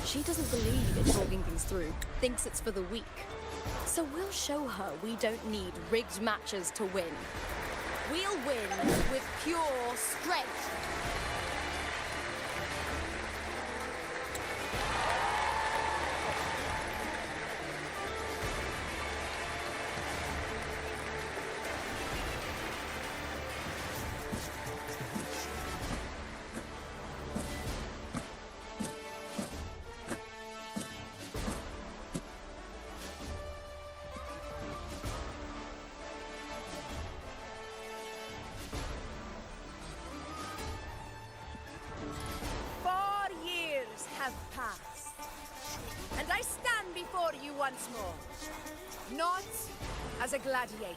Speaker 12: She doesn't believe in talking things through, thinks it's for the weak. So we'll show her we don't need rigged matches to win. We'll win with pure strength.
Speaker 17: Passed. And I stand before you once more, not as a gladiator,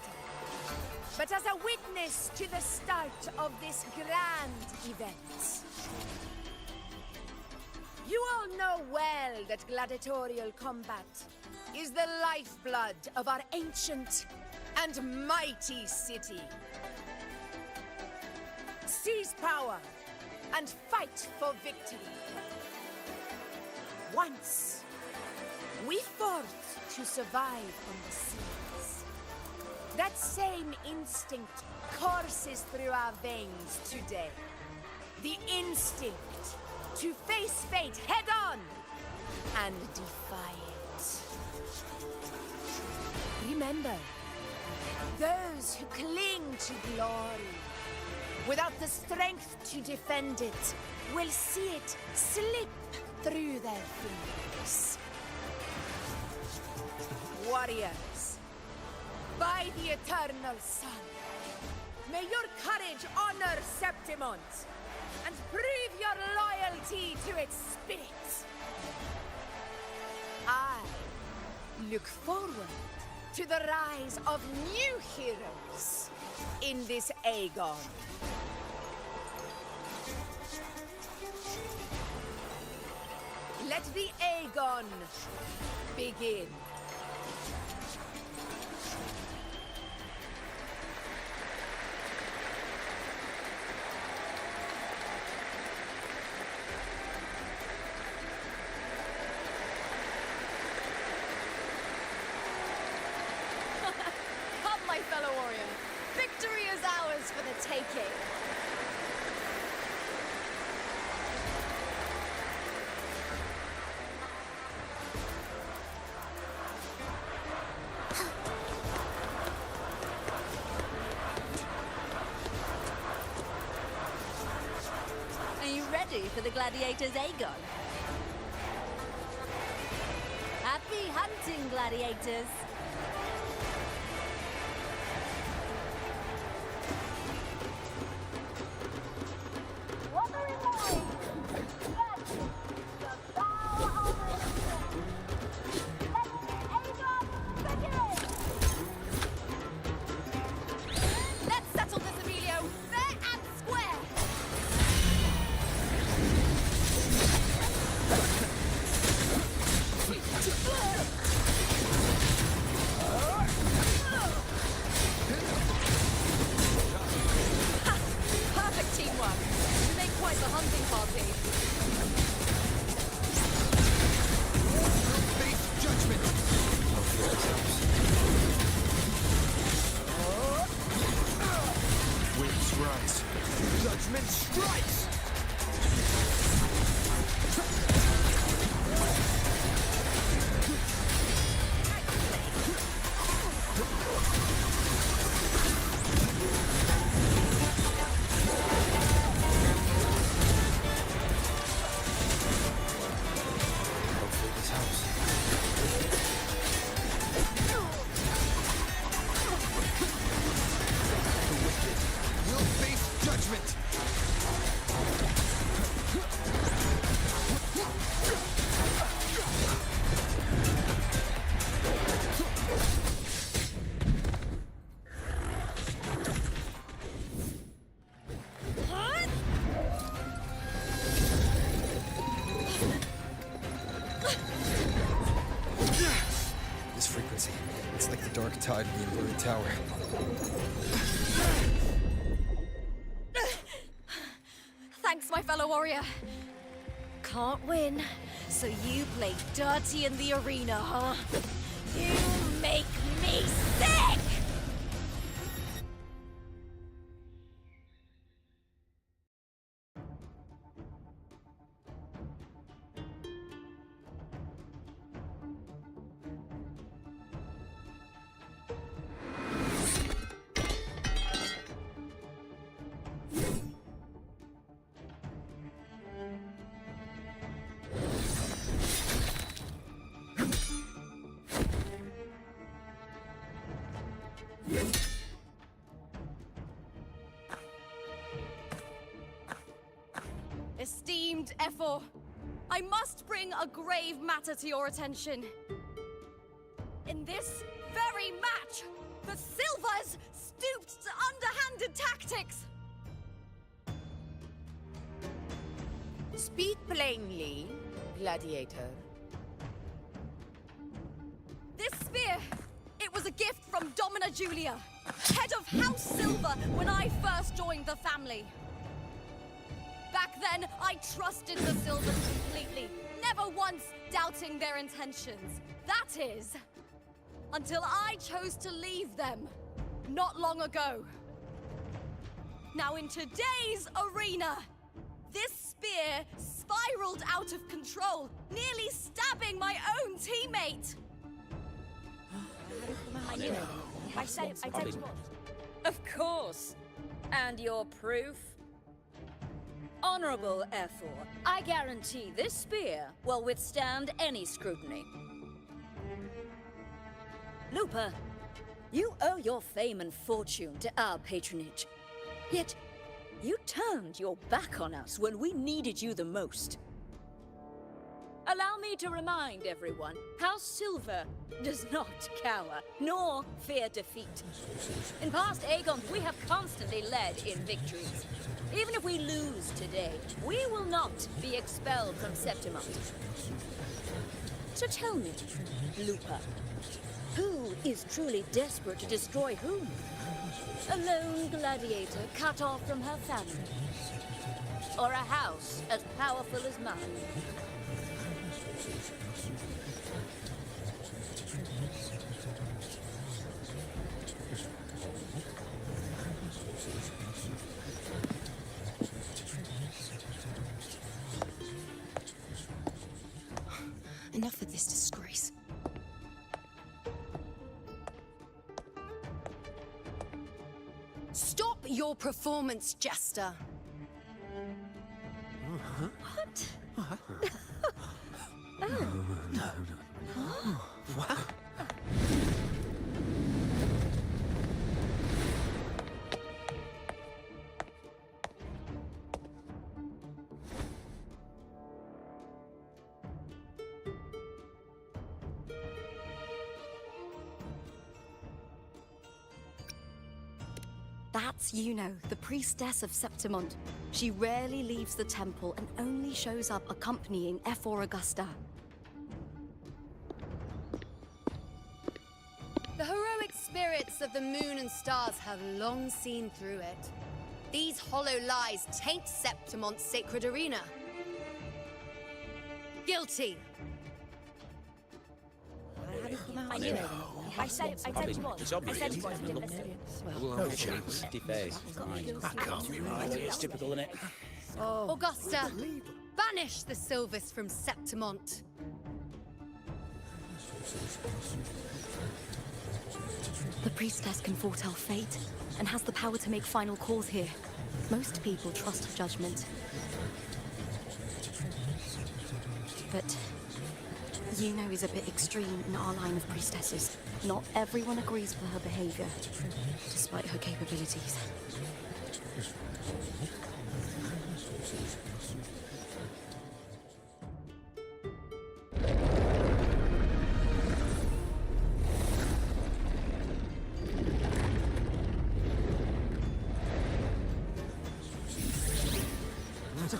Speaker 17: but as a witness to the start of this grand event. You all know well that gladiatorial combat is the lifeblood of our ancient and mighty city. Seize power and fight for victory. Once, we fought to survive on the seas. That same instinct courses through our veins today. The instinct to face fate head-on and defy it. Remember, those who cling to glory without the strength to defend it will see it slip through their fingers. Warriors, by the eternal sun, may your courage honor Septimont and prove your loyalty to its spirit. I look forward to the rise of new heroes in this Aegon. Let the Aegon begin.
Speaker 12: Come, my fellow warrior. Victory is ours for the
Speaker 7: take it.
Speaker 18: Are you ready for the gladiator's Aegon? Happy hunting, gladiators!
Speaker 7: Let's settle this, Emilio, fair and square.
Speaker 12: Perfect teamwork. You make quite the hunting party.
Speaker 1: Face judgment! Winds rise. Judgment strikes! Hopefully this helps. The wicked will face judgment! This frequency, it's like the dark tide in the inverted tower.
Speaker 7: Thanks, my fellow warrior. Can't win, so you play dirty in the arena, huh? You make me sick! Esteemed F4, I must bring a grave matter to your attention. In this very match, the Silvers stooped to underhanded tactics.
Speaker 17: Speak plainly, gladiator.
Speaker 7: This spear, it was a gift from Domina Julia, head of House Silver when I first joined the family. Back then, I trusted the Silvers completely, never once doubting their intentions. That is, until I chose to leave them, not long ago. Now in today's arena, this spear spiraled out of control, nearly stabbing my own teammate.
Speaker 18: I knew it. I said you would. Of course. And your proof? Honorable F4, I guarantee this spear will withstand any scrutiny. Looper, you owe your fame and fortune to our patronage. Yet, you turned your back on us when we needed you the most. Allow me to remind everyone, House Silver does not cower, nor fear defeat. In past Aegons, we have constantly led in victories. Even if we lose today, we will not be expelled from Septimont. So tell me, Looper, who is truly desperate to destroy whom? A lone gladiator cut off from her family? Or a house as powerful as mine?
Speaker 15: your performance, Jester.
Speaker 7: What?
Speaker 9: What?
Speaker 7: That's Yuno, the priestess of Septimont. She rarely leaves the temple and only shows up accompanying F4 Augusta.
Speaker 15: The heroic spirits of the moon and stars have long seen through it. These hollow lies taint Septimont's sacred arena. Guilty.
Speaker 7: I said it was.
Speaker 8: It's obvious. No chance. That can't be right. It's typical, isn't it?
Speaker 15: Augusta, banish the Silvers from Septimont.
Speaker 7: The priestess can foretell fate and has the power to make final calls here. Most people trust her judgment. But Yuno is a bit extreme in our line of priestesses. Not everyone agrees with her behavior, despite her capabilities.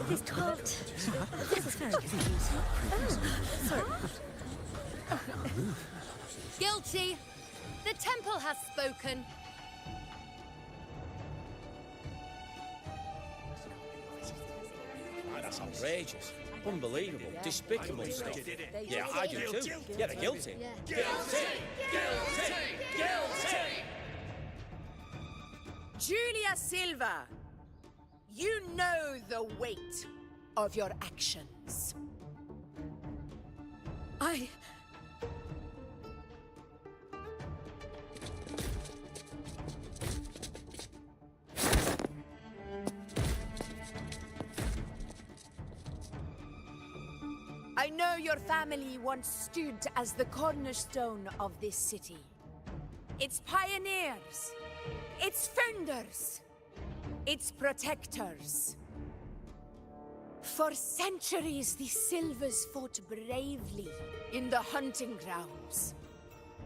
Speaker 7: This 12. This is very confusing. Sorry.
Speaker 15: Guilty. The temple has spoken.
Speaker 8: That's outrageous. Unbelievable. Despicable stuff. Yeah, I do too. Yeah, they're guilty. Guilty! Guilty! Guilty!
Speaker 17: Julia Silva, you know the weight of your actions. I know your family once stood as the cornerstone of this city. Its pioneers, its founders, its protectors. For centuries, the Silvers fought bravely in the hunting grounds,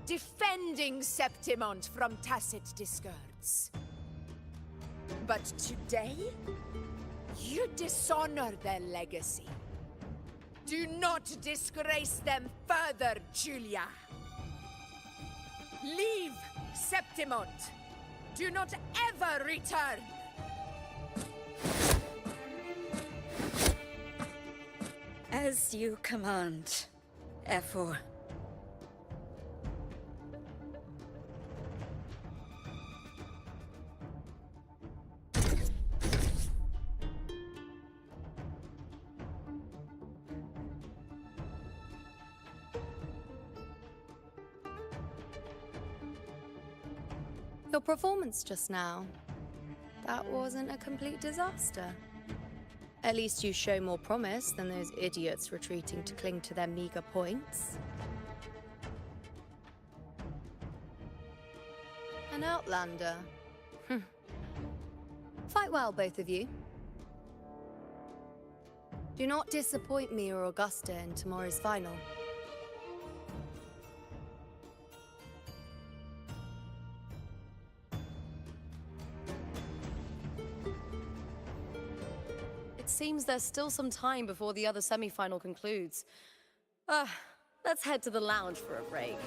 Speaker 17: defending Septimont from tacit discords. But today, you dishonor their legacy. Do not disgrace them further, Julia. Leave Septimont. Do not ever return.
Speaker 18: As you command, F4.
Speaker 15: Your performance just now, that wasn't a complete disaster. At least you show more promise than those idiots retreating to cling to their meager points. An outlander. Fight well, both of you. Do not disappoint me or Augusta in tomorrow's final. It seems there's still some time before the other semi-final concludes. Let's head to the lounge for a break.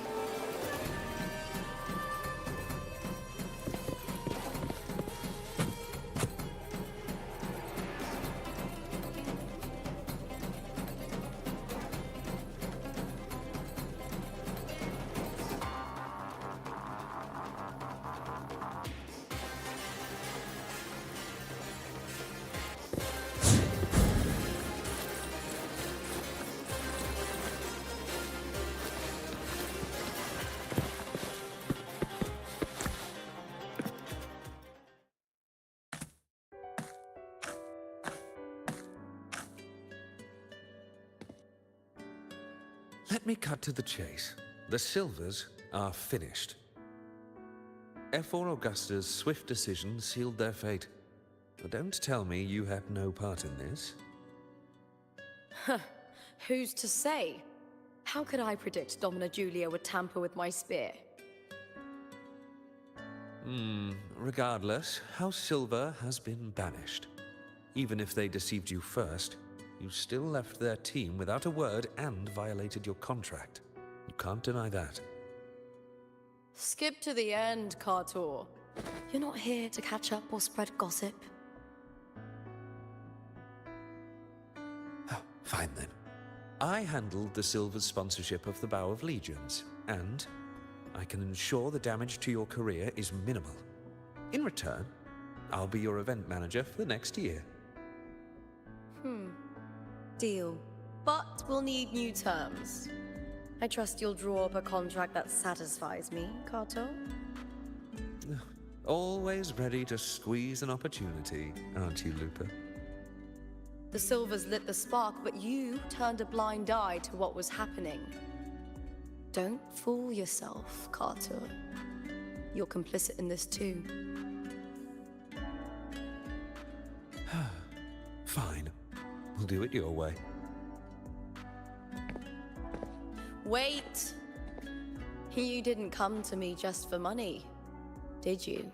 Speaker 9: Let me cut to the chase. The Silvers are finished. F4 Augusta's swift decision sealed their fate. But don't tell me you had no part in this.
Speaker 12: Who's to say? How could I predict Domina Julia would tamper with my spear?
Speaker 9: Regardless, House Silver has been banished. Even if they deceived you first, you still left their team without a word and violated your contract. You can't deny that.
Speaker 12: Skip to the end, Kartor. You're not here to catch up or spread gossip.
Speaker 9: Oh, fine then. I handled the Silver's sponsorship of the Bow of Legions, and I can ensure the damage to your career is minimal. In return, I'll be your event manager for the next year.
Speaker 12: Deal. But we'll need new terms. I trust you'll draw up a contract that satisfies me, Kato.
Speaker 9: Always ready to squeeze an opportunity, aren't you, Lupa?
Speaker 12: The Silvers lit the spark, but you turned a blind eye to what was happening. Don't fool yourself, Kato. You're complicit in this too.
Speaker 9: Fine. We'll do it your way.
Speaker 12: Wait! You didn't come to me just for money, did you?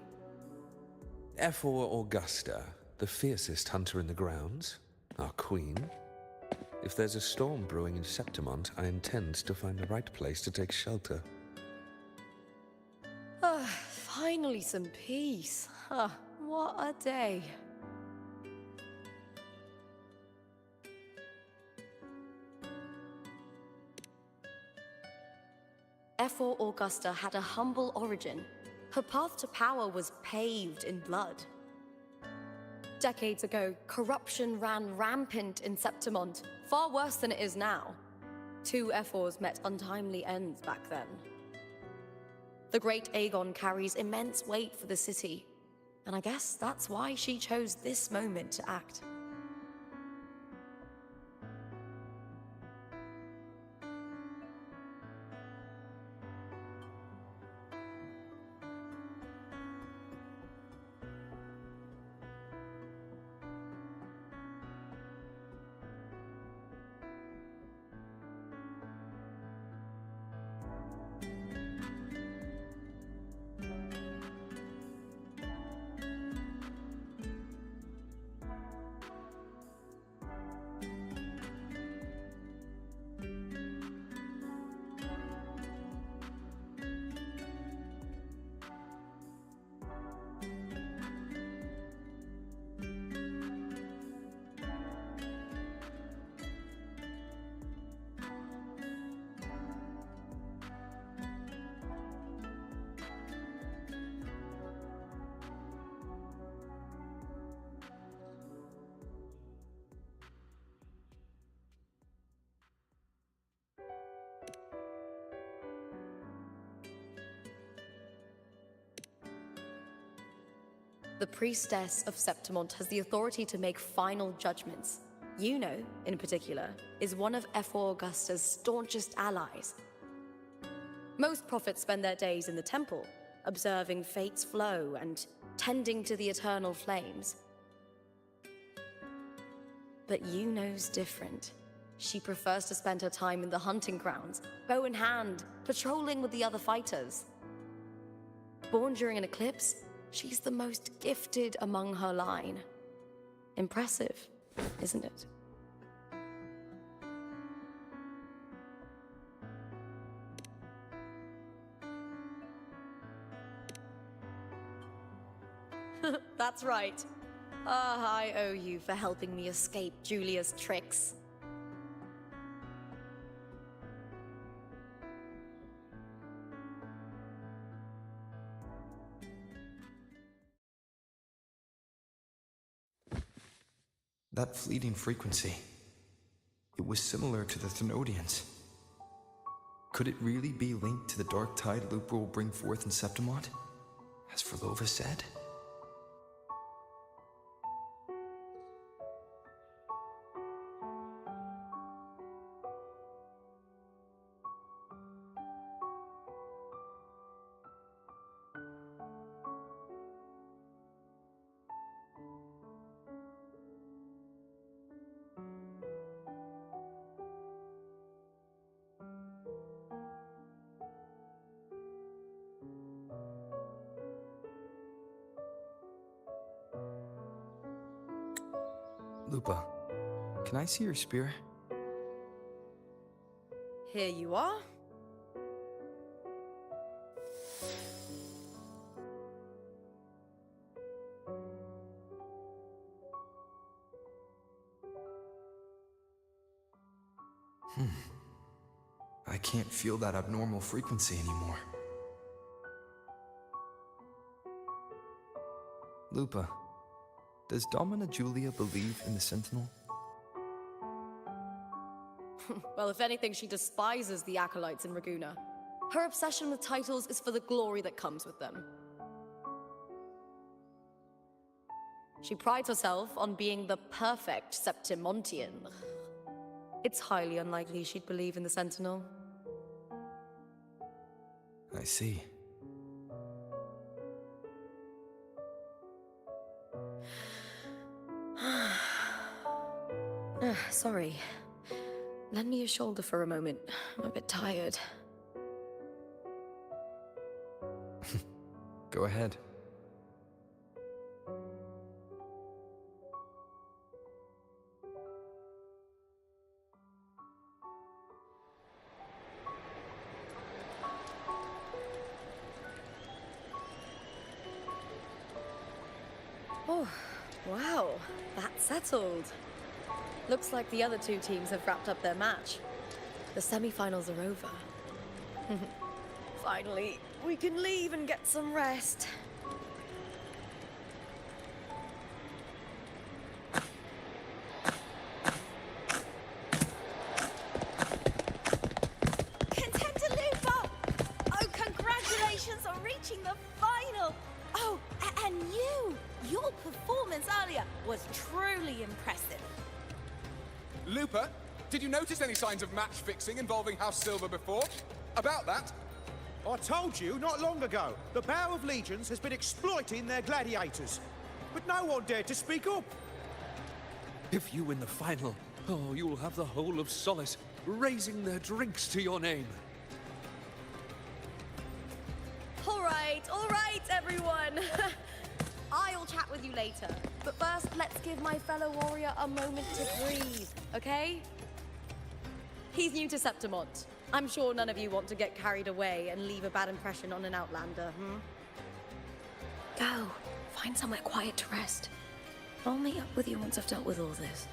Speaker 9: F4 Augusta, the fiercest hunter in the grounds, our queen. If there's a storm brewing in Septimont, I intend to find the right place to take shelter.
Speaker 12: Finally some peace. What a day. F4 Augusta had a humble origin. Her path to power was paved in blood. Decades ago, corruption ran rampant in Septimont, far worse than it is now. 2 F4s met untimely ends back then. The great Aegon carries immense weight for the city, and I guess that's why she chose this moment to act. The priestess of Septimont has the authority to make final judgments. Yuno, in particular, is one of F4 Augusta's staunchest allies. Most prophets spend their days in the temple, observing fate's flow and tending to the eternal flames. But Yuno's different. She prefers to spend her time in the hunting grounds, bow in hand, patrolling with the other fighters. Born during an eclipse, she's the most gifted among her line. Impressive, isn't it? That's right. I owe you for helping me escape Julia's tricks.
Speaker 1: That fleeting frequency, it was similar to the Thenodians. Could it really be linked to the dark tide Lupa will bring forth in Septimont, as Verlova said? Lupa, can I see your spear?
Speaker 12: Here you are.
Speaker 1: I can't feel that abnormal frequency anymore. Lupa, does Domina Julia believe in the Sentinel?
Speaker 12: Well, if anything, she despises the acolytes in Raguna. Her obsession with titles is for the glory that comes with them. She prides herself on being the perfect Septimontian. It's highly unlikely she'd believe in the Sentinel.
Speaker 1: I see.
Speaker 12: Sorry. Lend me your shoulder for a moment. I'm a bit tired.
Speaker 1: Go ahead.
Speaker 12: Oh, wow. That's settled. Looks like the other two teams have wrapped up their match. The semi-finals are over. Finally, we can leave and get some rest.
Speaker 7: Contender Lupa! Oh, congratulations on reaching the final! Oh, and you! Your performance earlier was truly impressive.
Speaker 10: Lupa, did you notice any signs of match fixing involving House Silver before? About that?
Speaker 6: I told you not long ago, the Bow of Legions has been exploiting their gladiators. But no one dared to speak up.
Speaker 9: If you win the final, oh, you'll have the whole of Solace raising their drinks to your name.
Speaker 12: All right, everyone. I'll chat with you later. But first, let's give my fellow warrior a moment to breathe, okay? He's new to Septimont. I'm sure none of you want to get carried away and leave a bad impression on an Outlander, Go. Find somewhere quiet to rest. I'll meet up with you once I've dealt with all this.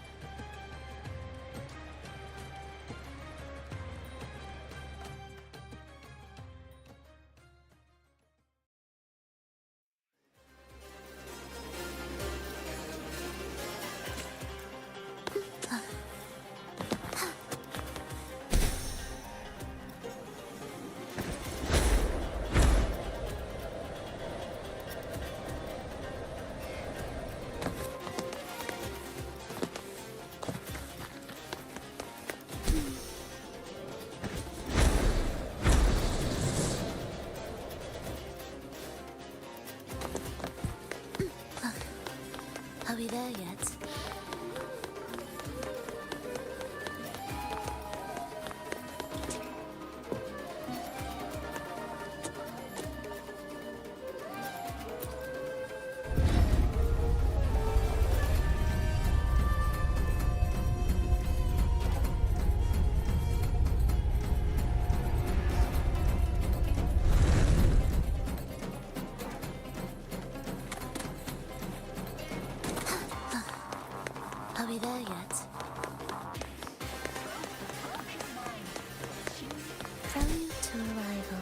Speaker 16: Are we there yet? Are we there yet? Prelude to arrival.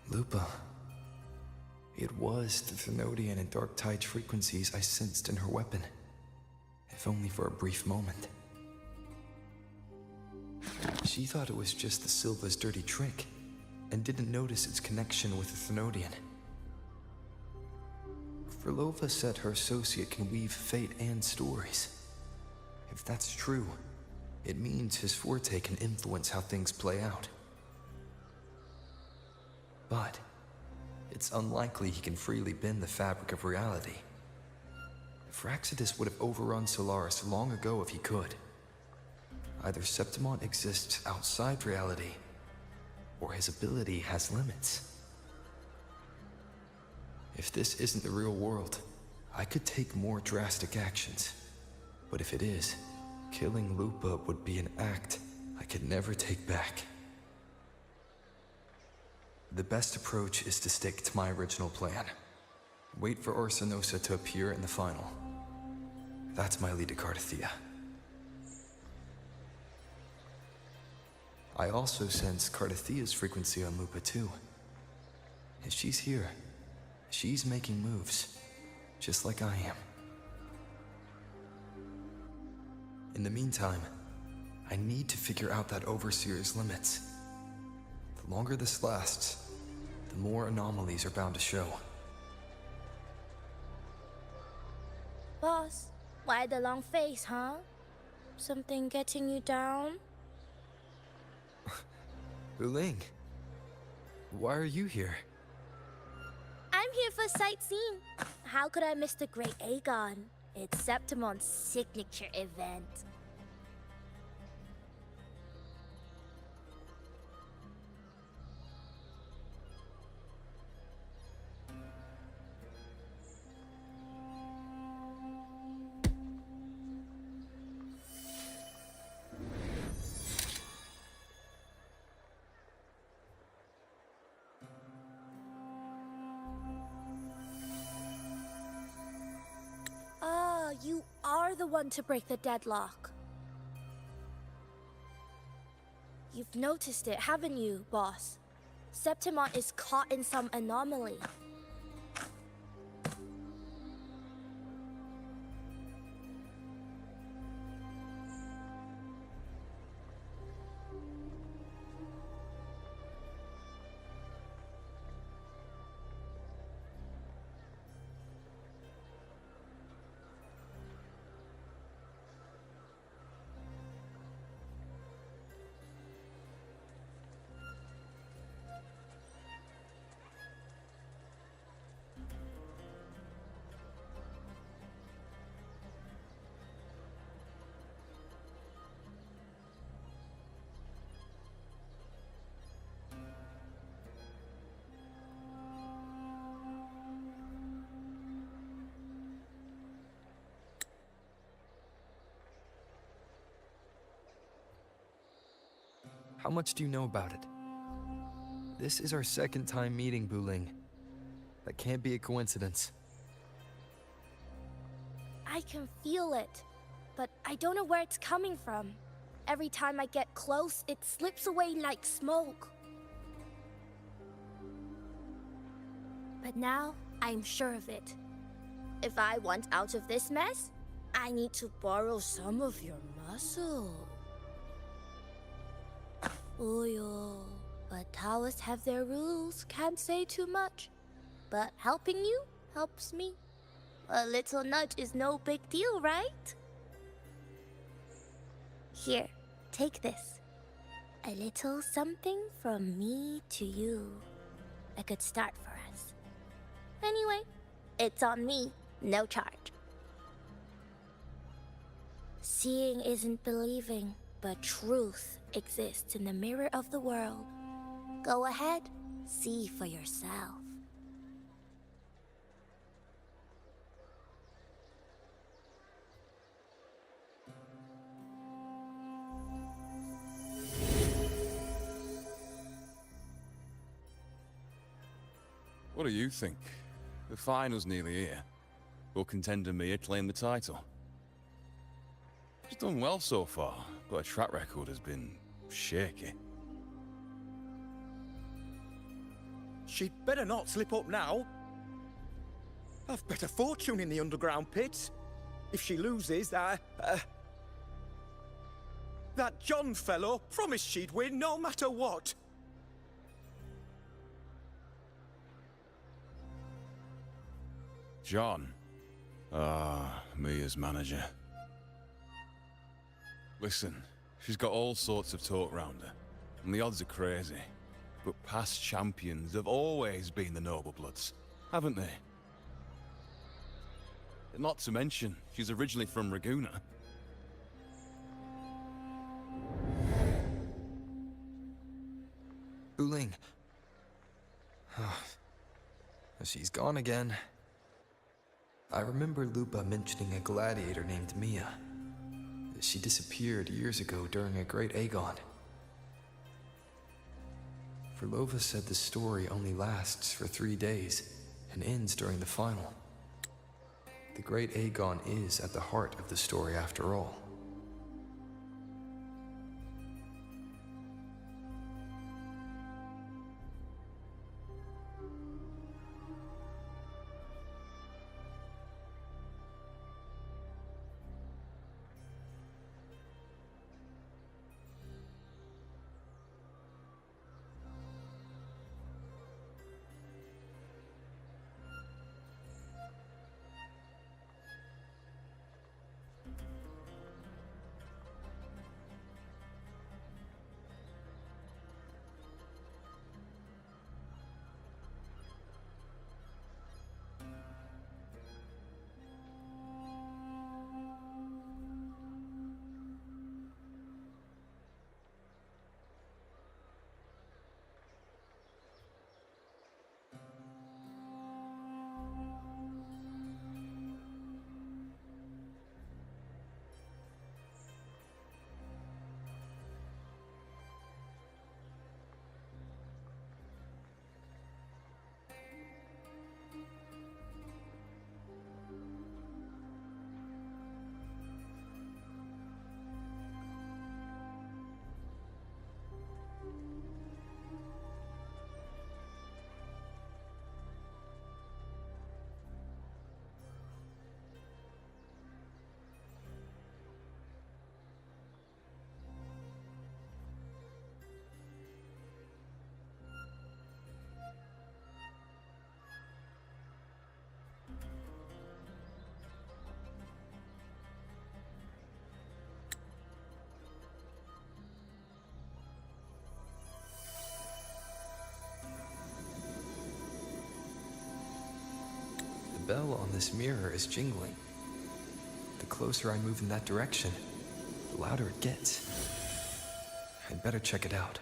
Speaker 1: Lupa. It was the Thenodian and Dark Tide's frequencies I sensed in her weapon, if only for a brief moment. She thought it was just the Silva's dirty trick, and didn't notice its connection with the Thenodian. Frolova said her associate can weave fate and stories. If that's true, it means his forte can influence how things play out. But it's unlikely he can freely bend the fabric of reality. Fraxidus would have overrun Solaris long ago if he could. Either Septimont exists outside reality, or his ability has limits. If this isn't the real world, I could take more drastic actions. But if it is, killing Lupa would be an act I could never take back. The best approach is to stick to my original plan. Wait for Orsinosa to appear in the final. That's my lead to Cardathia. I also sense Cardathia's frequency on Lupa too. If she's here, she's making moves, just like I am. In the meantime, I need to figure out that Overseer's limits. The longer this lasts, the more anomalies are bound to show.
Speaker 2: Boss, why the long face, huh? Something getting you down?
Speaker 1: Wuthering, why are you here?
Speaker 2: I'm here for sightseeing. How could I miss the Great Aegon? It's Septimon's signature event. You are the one to break the deadlock. You've noticed it, haven't you, boss? Septimont is caught in some anomaly.
Speaker 1: How much do you know about it? This is our second time meeting, Wuthering. That can't be a coincidence.
Speaker 2: I can feel it, but I don't know where it's coming from. Every time I get close, it slips away like smoke. But now, I'm sure of it. If I want out of this mess, I need to borrow some of your muscle. Oyo, but Taoists have their rules, can't say too much. But helping you helps me. A little nudge is no big deal, right? Here, take this. A little something from me to you. A good start for us. Anyway, it's on me, no charge. Seeing isn't believing, but truth exists in the mirror of the world. Go ahead, see for yourself.
Speaker 10: What do you think? The final's nearly here. Will contender Mia claim the title? She's done well so far, but her track record has been shaky.
Speaker 19: She'd better not slip up now. I've bet a fortune in the underground pits. If she loses, that John fellow promised she'd win no matter what.
Speaker 10: John. Mia's manager. Listen, she's got all sorts of talk round her, and the odds are crazy. But past champions have always been the noble bloods, haven't they? Not to mention, she's originally from Raguna.
Speaker 1: Wuling. She's gone again. I remember Lupa mentioning a gladiator named Mia. She disappeared years ago during a great Aegon. Verlova said the story only lasts for 3 days and ends during the final. The great Aegon is at the heart of the story after all. The bell on this mirror is jingling. The closer I move in that direction, the louder it gets. I'd better check it out.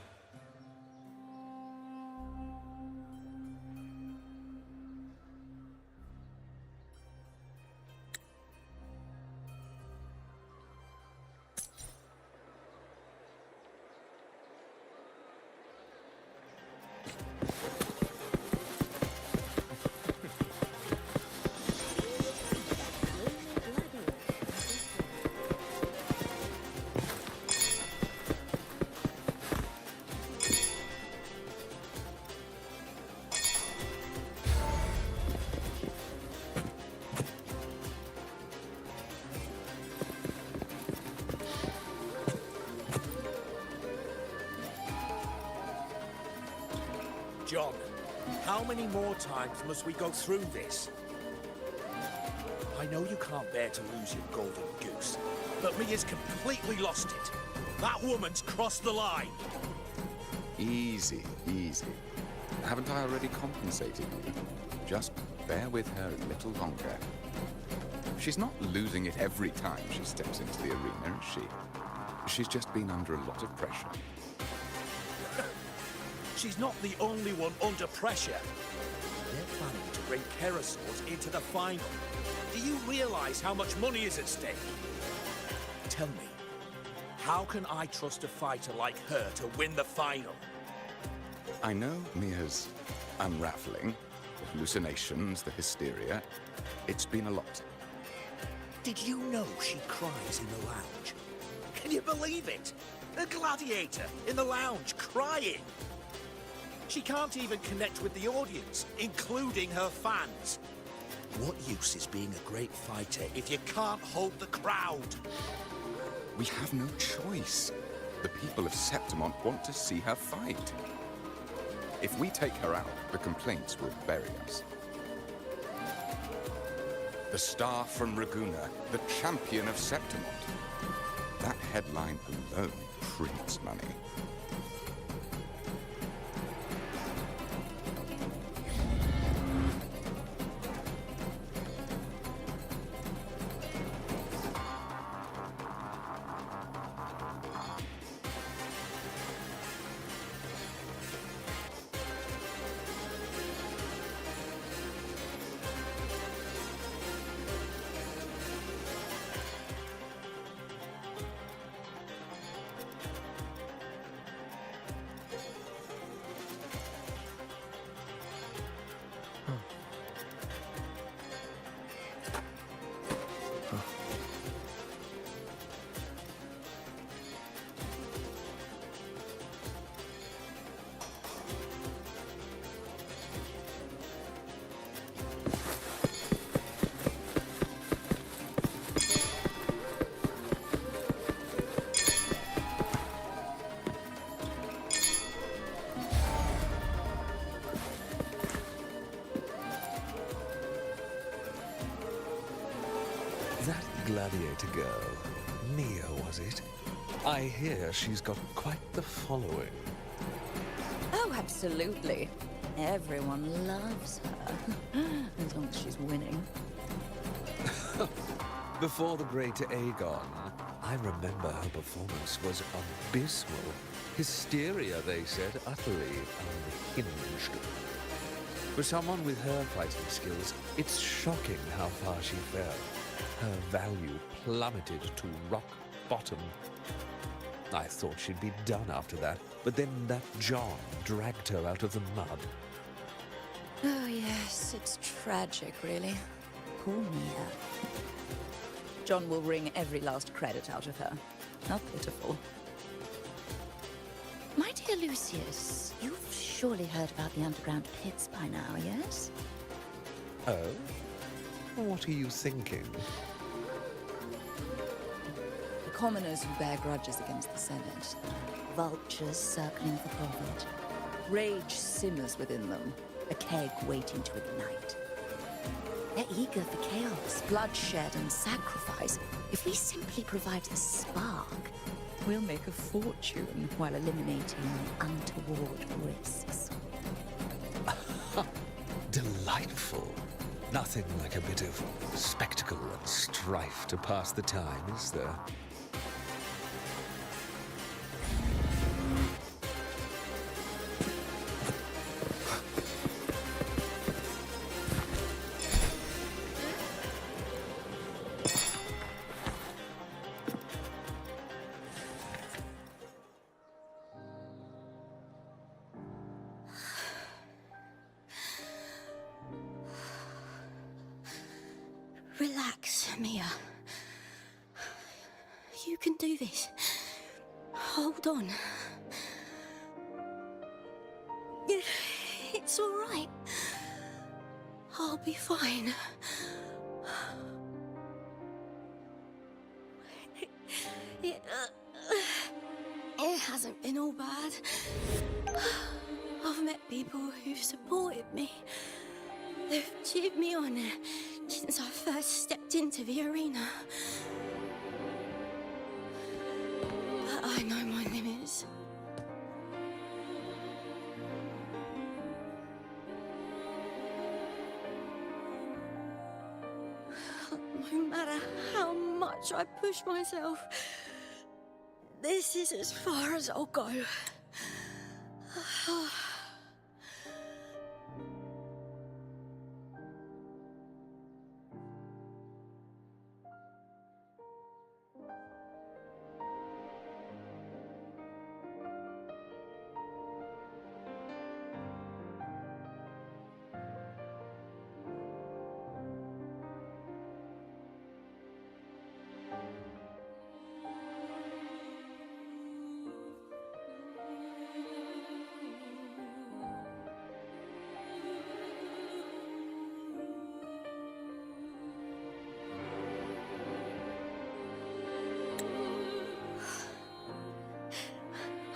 Speaker 6: John, how many more times must we go through this? I know you can't bear to lose your golden goose, but Mia's completely lost it. That woman's crossed the line.
Speaker 20: Easy, easy. Haven't I already compensated you? Just bear with her a little longer. She's not losing it every time she steps into the arena, is she? She's just been under a lot of pressure.
Speaker 6: She's not the only one under pressure. They're planning to bring Kerasaurs into the final. Do you realize how much money is at stake? Tell me, how can I trust a fighter like her to win the final?
Speaker 20: I know Mia's unraveling, the hallucinations, the hysteria. It's been a lot.
Speaker 6: Did you know she cries in the lounge? Can you believe it? A gladiator in the lounge crying. She can't even connect with the audience, including her fans. What use is being a great fighter if you can't hold the crowd?
Speaker 20: We have no choice. The people of Septimont want to see her fight. If we take her out, the complaints will bury us. The star from Raguna, the champion of Septimont. That headline alone prints money.
Speaker 9: gladiator girl. Mia, was it? I hear she's got quite the following.
Speaker 4: Oh, absolutely. Everyone loves her. As long as she's winning.
Speaker 9: Before the great Aegon, I remember her performance was abysmal. Hysteria, they said, utterly unhinged. For someone with her fighting skills, it's shocking how far she fell. Her value plummeted to rock bottom. I thought she'd be done after that, but then that John dragged her out of the mud.
Speaker 4: Oh, yes, it's tragic, really. Poor Mia. John will wring every last credit out of her. How pitiful. My dear Lucius, you've surely heard about the underground pits by now, yes?
Speaker 9: Oh? What are you thinking?
Speaker 4: The commoners who bear grudges against the Senate. Vultures circling for profit. Rage simmers within them, a keg waiting to ignite. They're eager for chaos, bloodshed, and sacrifice. If we simply provide the spark, we'll make a fortune while eliminating untoward risks.
Speaker 9: Delightful. Nothing like a bit of spectacle and strife to pass the time, is there?
Speaker 7: Relax, Mia. You can do this. Hold on. It's all right. I'll be fine. It hasn't been all bad. I've met people who've supported me. They've cheered me on since I first stepped into the arena. But I know my limits. No matter how much I push myself, this is as far as I'll go.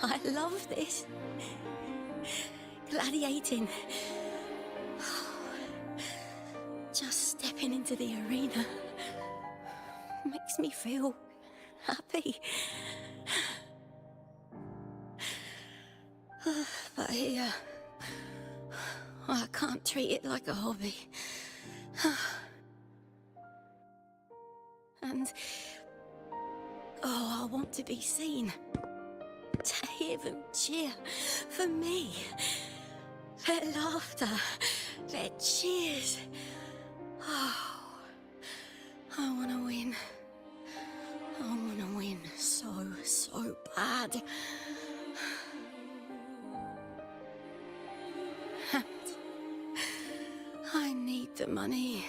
Speaker 7: I love this. Gladiating. Just stepping into the arena makes me feel happy. But here, I can't treat it like a hobby. And, I want to be seen. To hear them cheer for me. Their laughter, their cheers. Oh, I want to win. I want to win so bad. And I need the money.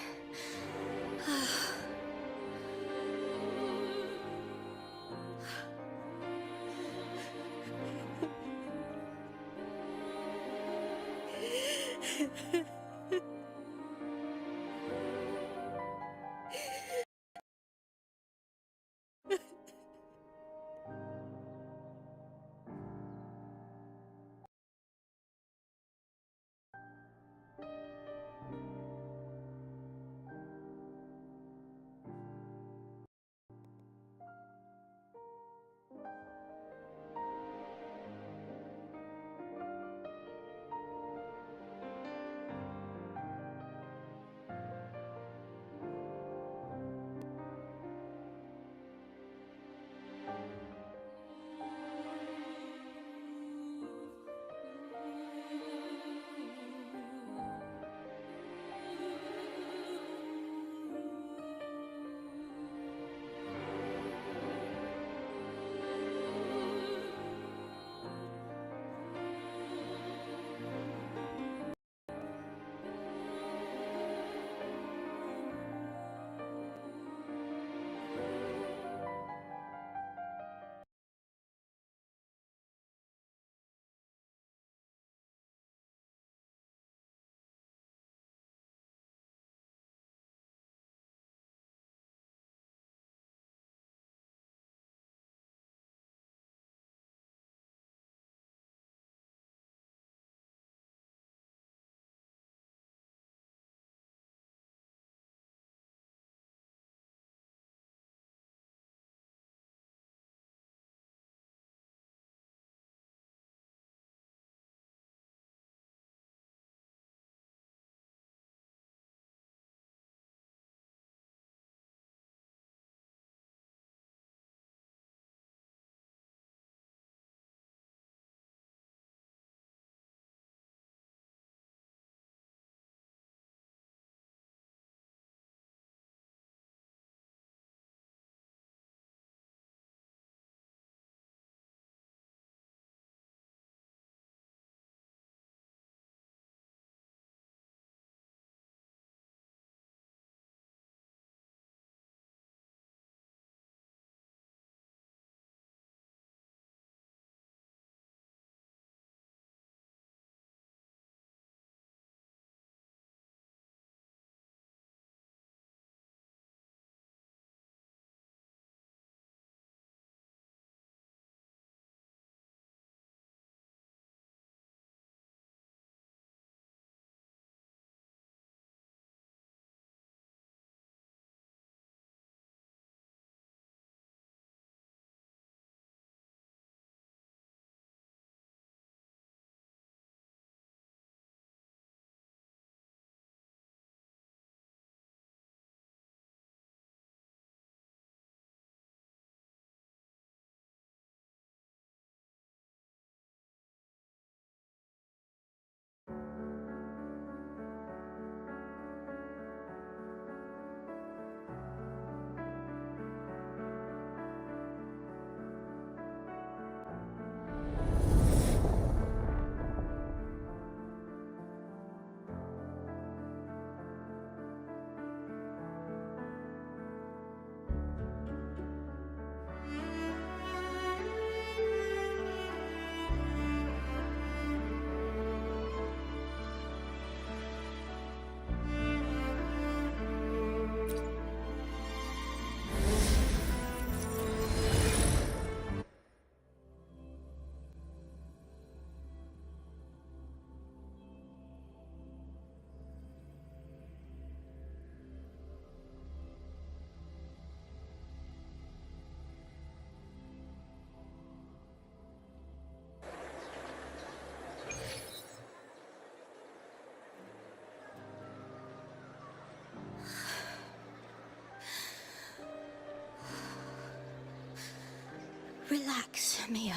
Speaker 7: Relax, Mia.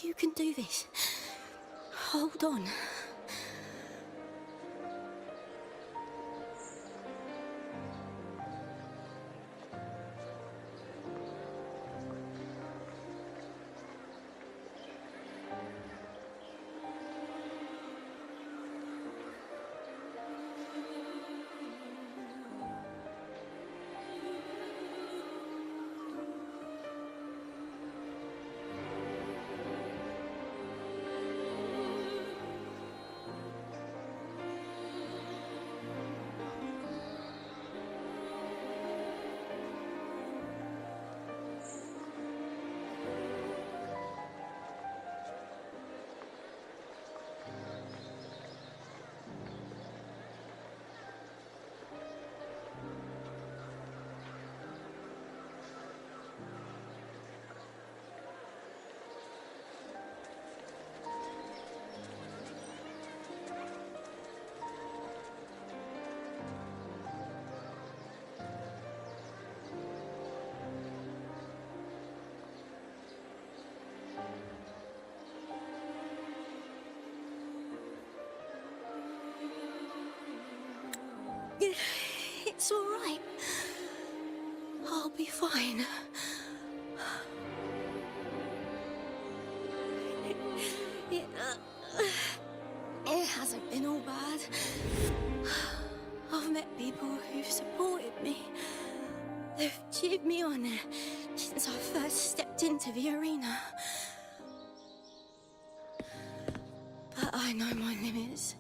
Speaker 7: You can do this. Hold on. It's all right. I'll be fine. It hasn't been all bad. I've met people who've supported me. They've cheered me on since I first stepped into the arena. But I know my limits.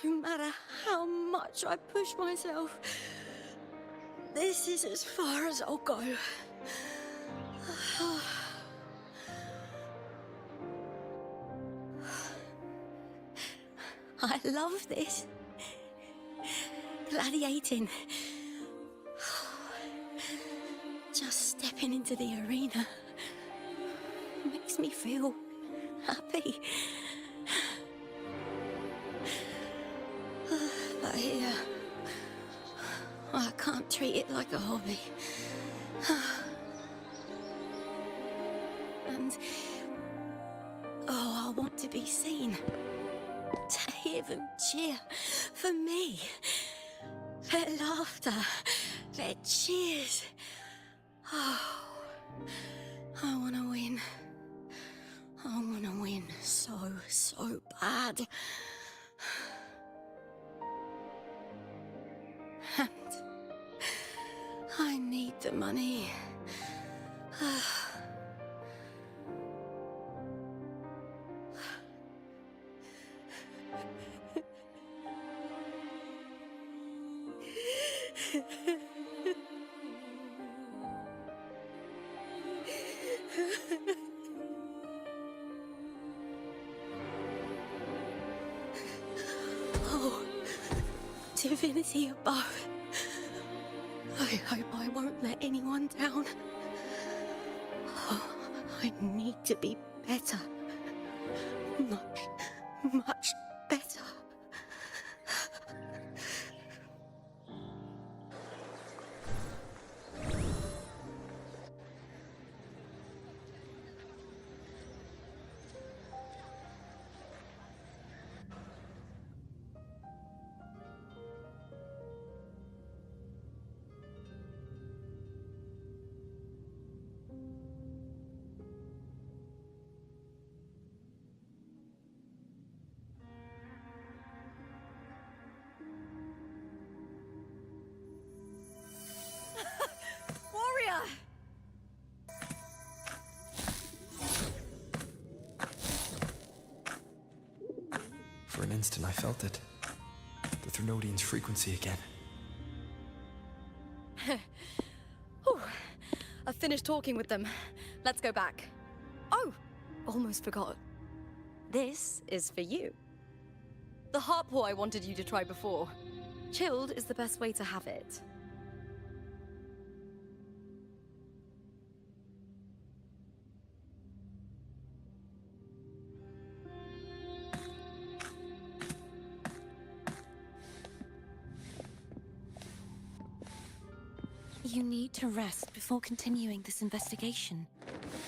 Speaker 7: No matter how much I push myself, this is as far as I'll go. I love this. Gladiating. Just stepping into the arena makes me feel happy. But here, I can't treat it like a hobby. And, I want to be seen. To hear them cheer for me. Their laughter, their cheers. Oh, I want to win. I want to win so bad. And I need the money. Oh, divinity above. I hope I won't let anyone down. Oh, I need to be better. Much better. Warrior!
Speaker 1: For an instant, I felt it. The Thrunodian's frequency again.
Speaker 12: Whew. I've finished talking with them. Let's go back. Oh, almost forgot. This is for you. The harpor I wanted you to try before. Chilled is the best way to have it.
Speaker 14: You need to rest before continuing this investigation.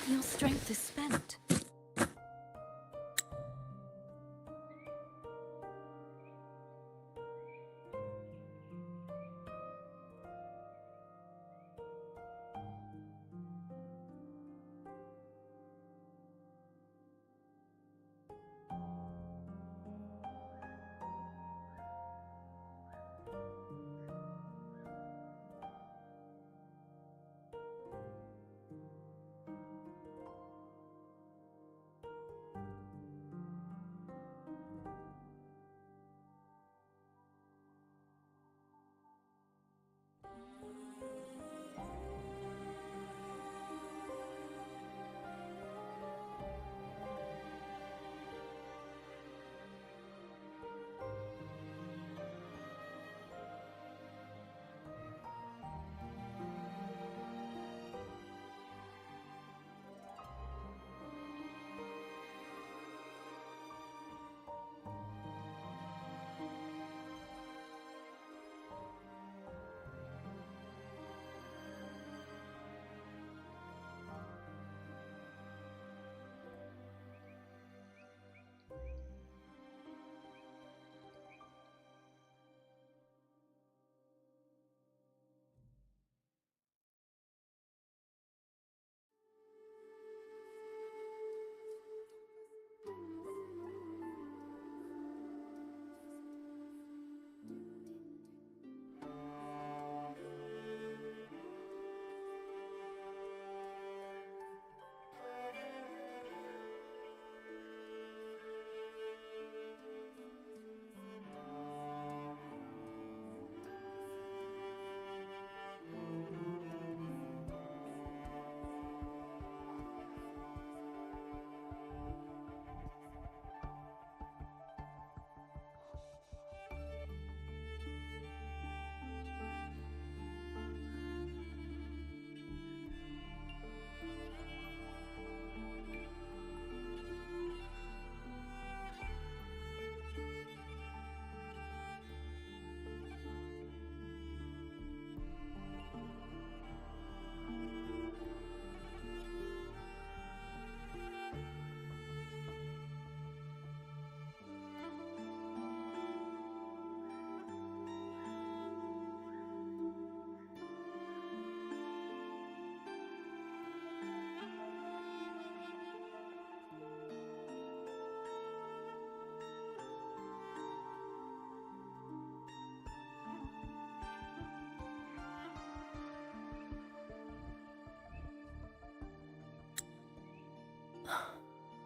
Speaker 14: Your strength is spent.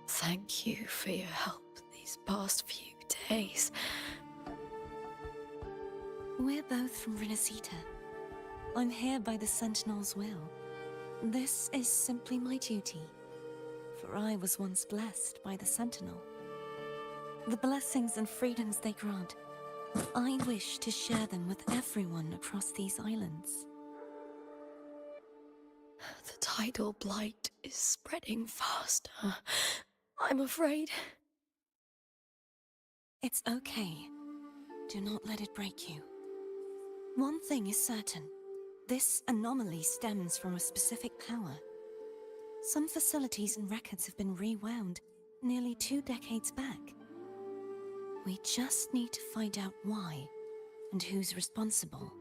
Speaker 12: Thank you for your help these past few days.
Speaker 14: We're both from Renacita. I'm here by the Sentinel's will. This is simply my duty, for I was once blessed by the Sentinel. The blessings and freedoms they grant, I wish to share them with everyone across these islands.
Speaker 12: The tidal blight is spreading faster. I'm afraid.
Speaker 14: It's okay. Do not let it break you. One thing is certain. This anomaly stems from a specific power. Some facilities and records have been rewound nearly 2 decades back. We just need to find out why and who's responsible.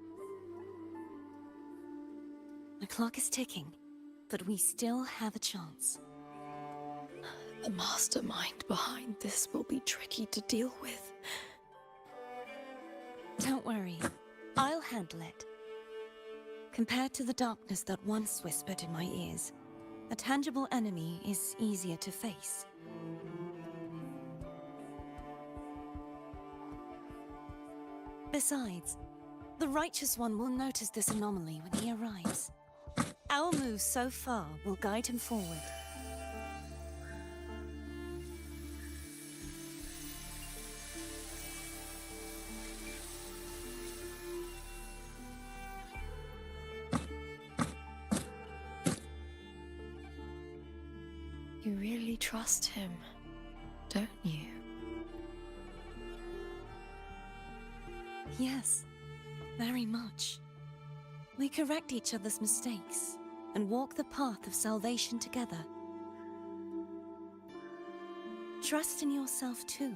Speaker 14: The clock is ticking, but we still have a chance.
Speaker 12: The mastermind behind this will be tricky to deal with.
Speaker 14: Don't worry, I'll handle it. Compared to the darkness that once whispered in my ears, a tangible enemy is easier to face. Besides, the Righteous One will notice this anomaly when he arrives. Our moves so far will guide him forward.
Speaker 12: You really trust him, don't you?
Speaker 14: Yes, very much. We correct each other's mistakes and walk the path of salvation together. Trust in yourself too.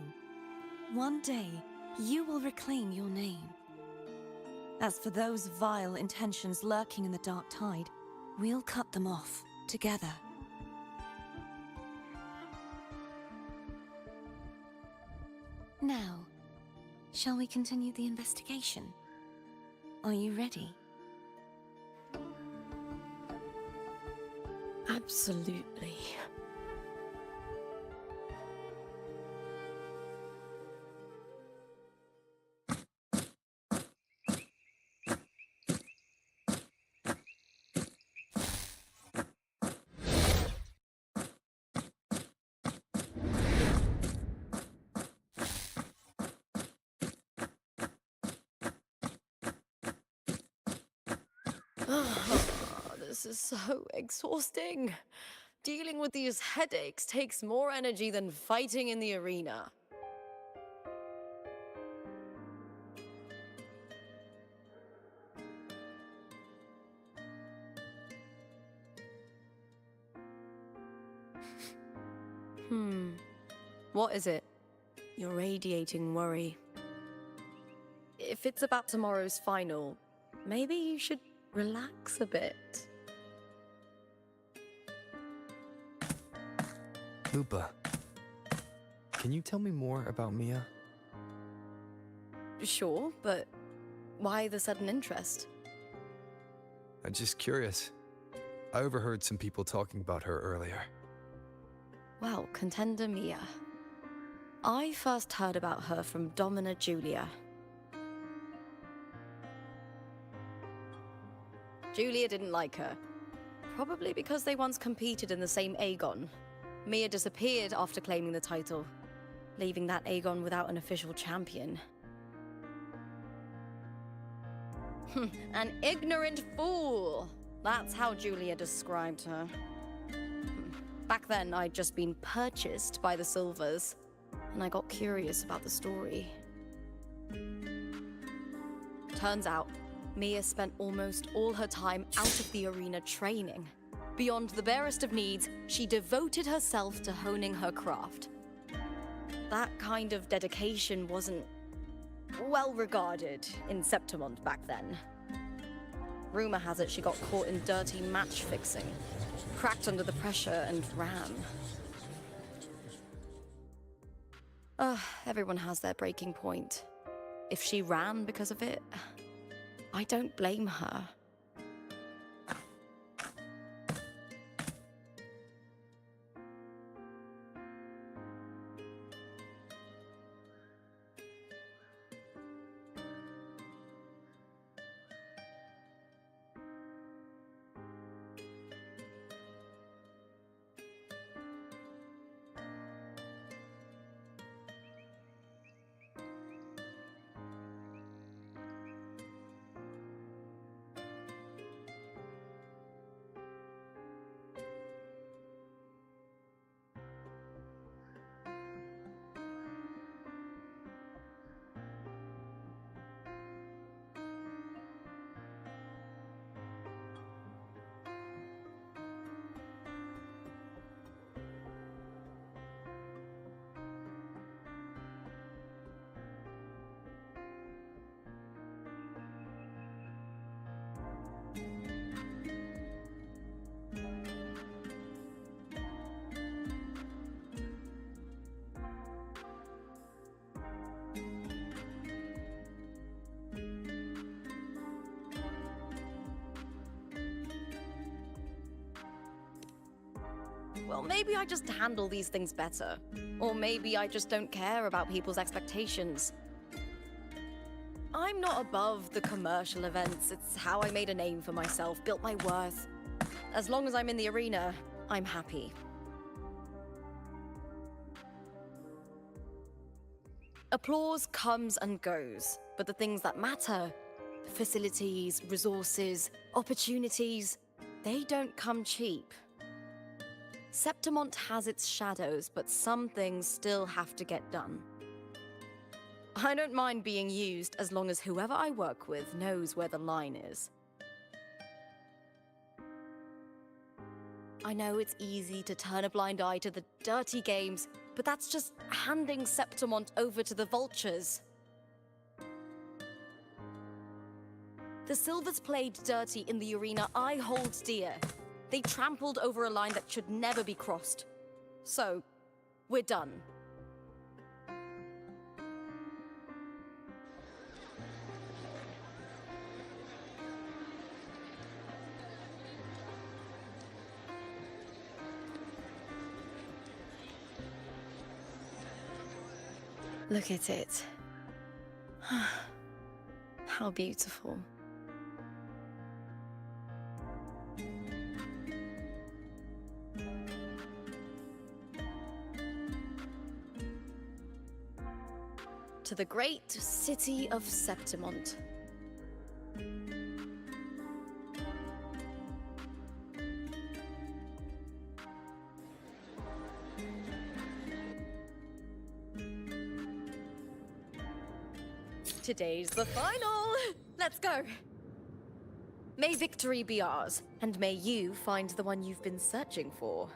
Speaker 14: One day, you will reclaim your name. As for those vile intentions lurking in the dark tide, we'll cut them off together. Now, shall we continue the investigation? Are you ready?
Speaker 12: Absolutely. This is so exhausting. Dealing with these headaches takes more energy than fighting in the arena. What is it? You're radiating worry. If it's about tomorrow's final, maybe you should relax a bit.
Speaker 1: Lupa, can you tell me more about Mia?
Speaker 12: Sure, but why the sudden interest?
Speaker 1: I'm just curious. I overheard some people talking about her earlier.
Speaker 12: Well, contender Mia. I first heard about her from Domina Julia. Julia didn't like her. Probably because they once competed in the same Aegon. Mia disappeared after claiming the title, leaving that Aegon without an official champion. An ignorant fool! That's how Julia described her. Back then, I'd just been purchased by the Silvers, and I got curious about the story. Turns out, Mia spent almost all her time out of the arena training. Beyond the barest of needs, she devoted herself to honing her craft. That kind of dedication wasn't well regarded in Septimont back then. Rumor has it she got caught in dirty match fixing, cracked under the pressure and ran. Everyone has their breaking point. If she ran because of it, I don't blame her. Well, maybe I just handle these things better. Or maybe I just don't care about people's expectations. I'm not above the commercial events. It's how I made a name for myself, built my worth. As long as I'm in the arena, I'm happy. Applause comes and goes, but the things that matter, the facilities, resources, opportunities, they don't come cheap. Septimont has its shadows, but some things still have to get done. I don't mind being used as long as whoever I work with knows where the line is.
Speaker 7: I know it's easy to turn a blind eye to the dirty games, but that's just handing Septimont over to the vultures. The Silvers played dirty in the arena I hold dear. They trampled over a line that should never be crossed. So, we're done.
Speaker 15: Look at it. How beautiful.
Speaker 12: To the great city of Septimont. Today's the final! Let's go! May victory be ours, and may you find the one you've been searching for.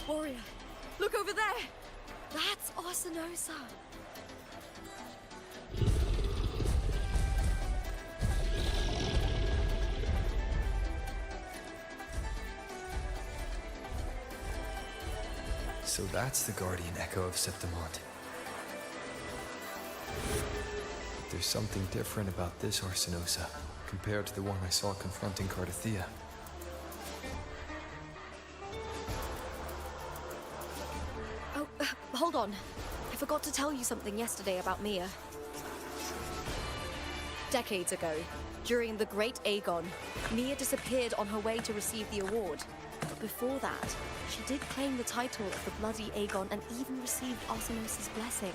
Speaker 12: Warrior, look over there! That's Arsinosa!
Speaker 1: So that's the guardian echo of Septimont. There's something different about this Arsinosa compared to the one I saw confronting Cardathea.
Speaker 12: Oh, hold on. I forgot to tell you something yesterday about Mia. Decades ago, during the Great Aegon, Mia disappeared on her way to receive the award. But before that, she did claim the title of the Bloody Aegon and even received Arsinosa's blessing.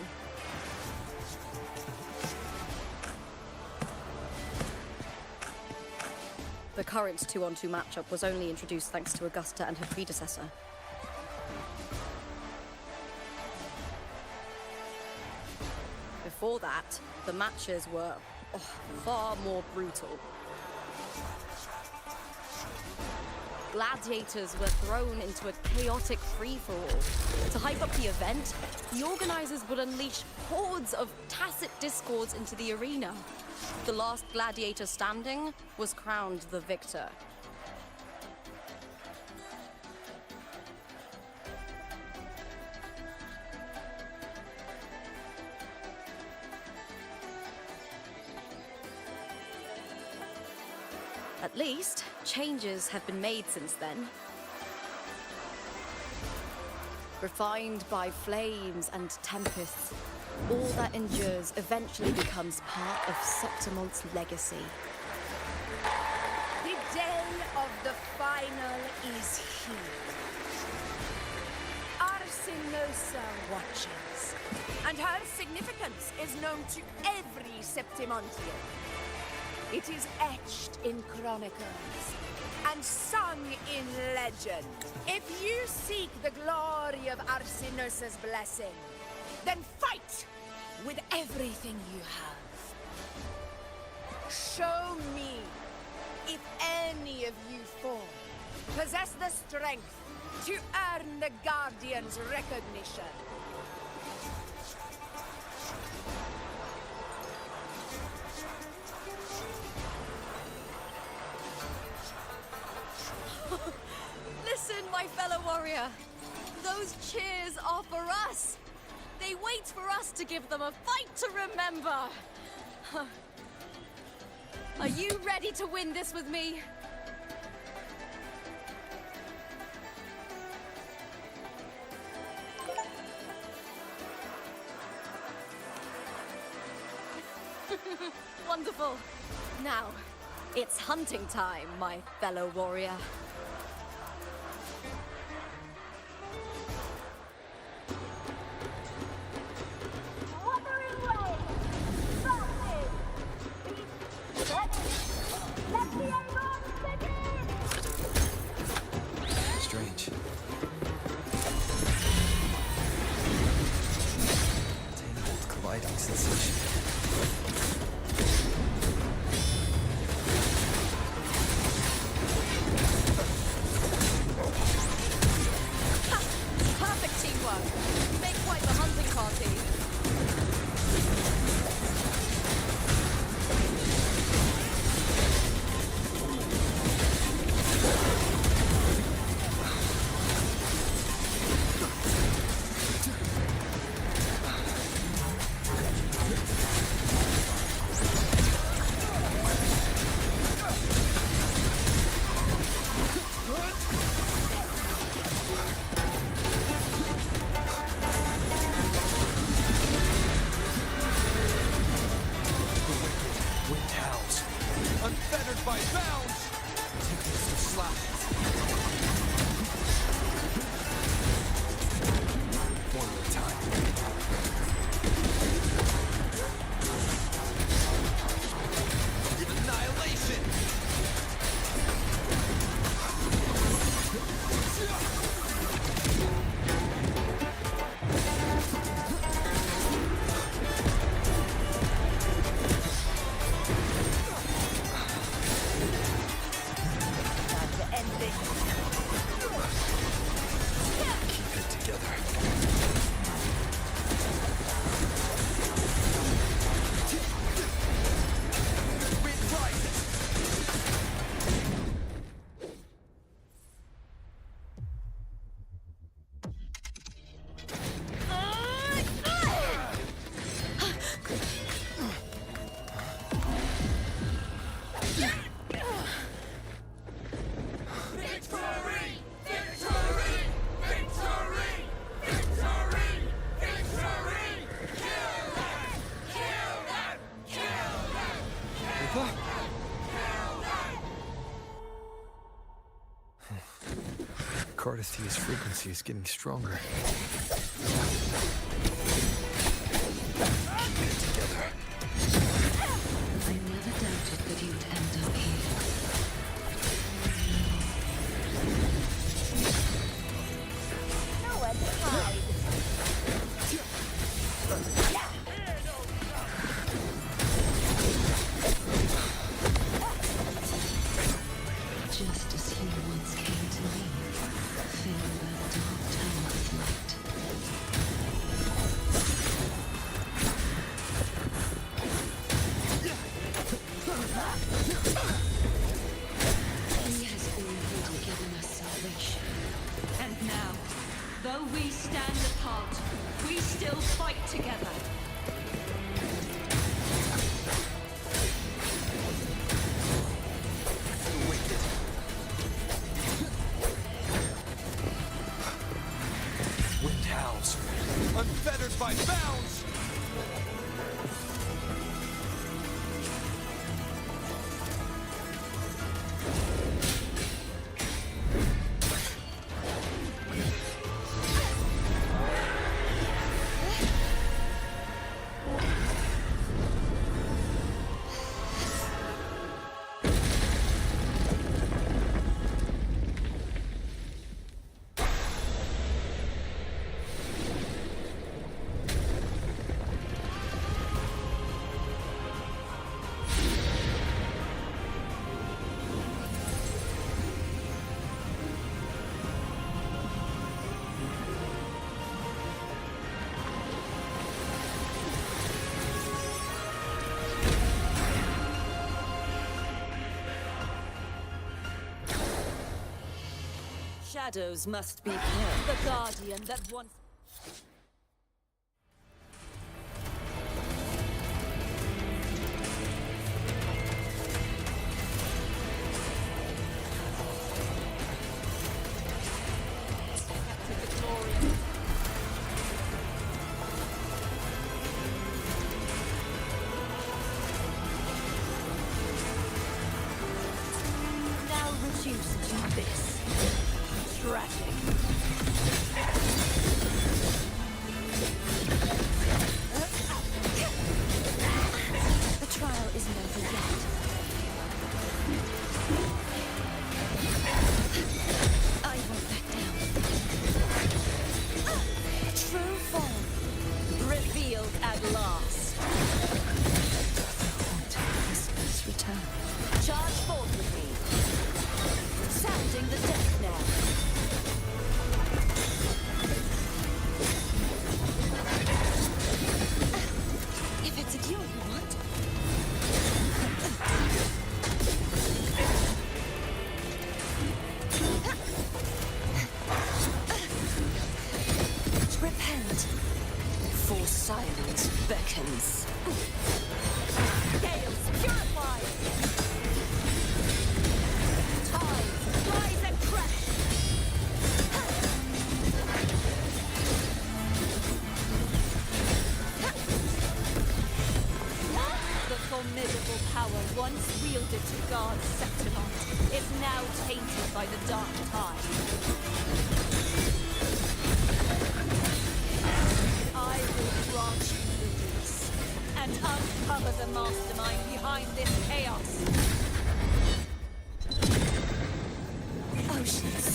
Speaker 12: The current 2-on-2 matchup was only introduced thanks to Augusta and her predecessor. Before that, the matches were far more brutal. Gladiators were thrown into a chaotic free-for-all. To hype up the event, the organizers would unleash hordes of tacit discords into the arena. The last gladiator standing was crowned the victor. At least, changes have been made since then. Refined by flames and tempests, all that endures eventually becomes part of Septimont's legacy.
Speaker 17: The day of the final is here. Arsinosa watches, and her significance is known to every Septimontian. It is etched in chronicles and sung in legend. If you seek the glory of Arsinosa's blessing, then fight with everything you have. Show me if any of you four possess the strength to earn the Guardian's recognition.
Speaker 12: Listen, my fellow warrior. Those cheers are for us. They
Speaker 7: they wait for us to give them a fight to remember. Are you ready to win this with me? Wonderful. Now, it's hunting time, my fellow warrior.
Speaker 1: Strange. Tangled colliding sensation.
Speaker 7: Perfect teamwork. You make quite the hunting party.
Speaker 1: Unfettered by bounds! Take this to slap. One more time. Annihilation! Keep it together. Win right! Cardithia's frequency is getting stronger. Keep it together.
Speaker 21: I never doubted that you'd end up here.
Speaker 2: Nowhere to hide.
Speaker 21: Just as you once came to me, fill that dark tower with light. He has already given us salvation.
Speaker 22: And now, though we stand apart, we still fight together.
Speaker 1: Wind howls. Unfettered by bounds!
Speaker 23: Shadows must be killed. The Guardian that once...
Speaker 7: at last.
Speaker 14: Haunting whispers return.
Speaker 7: Charge forth with me. Sounding the death knell.
Speaker 14: If it's a cure you want.
Speaker 7: Repent, for silence beckons. Gales, purify! Tides, rise and crash! The formidable power once wielded to guard Septimont is now tainted by the dark tide. I will grant you release and uncover the mastermind behind this chaos. Oceans,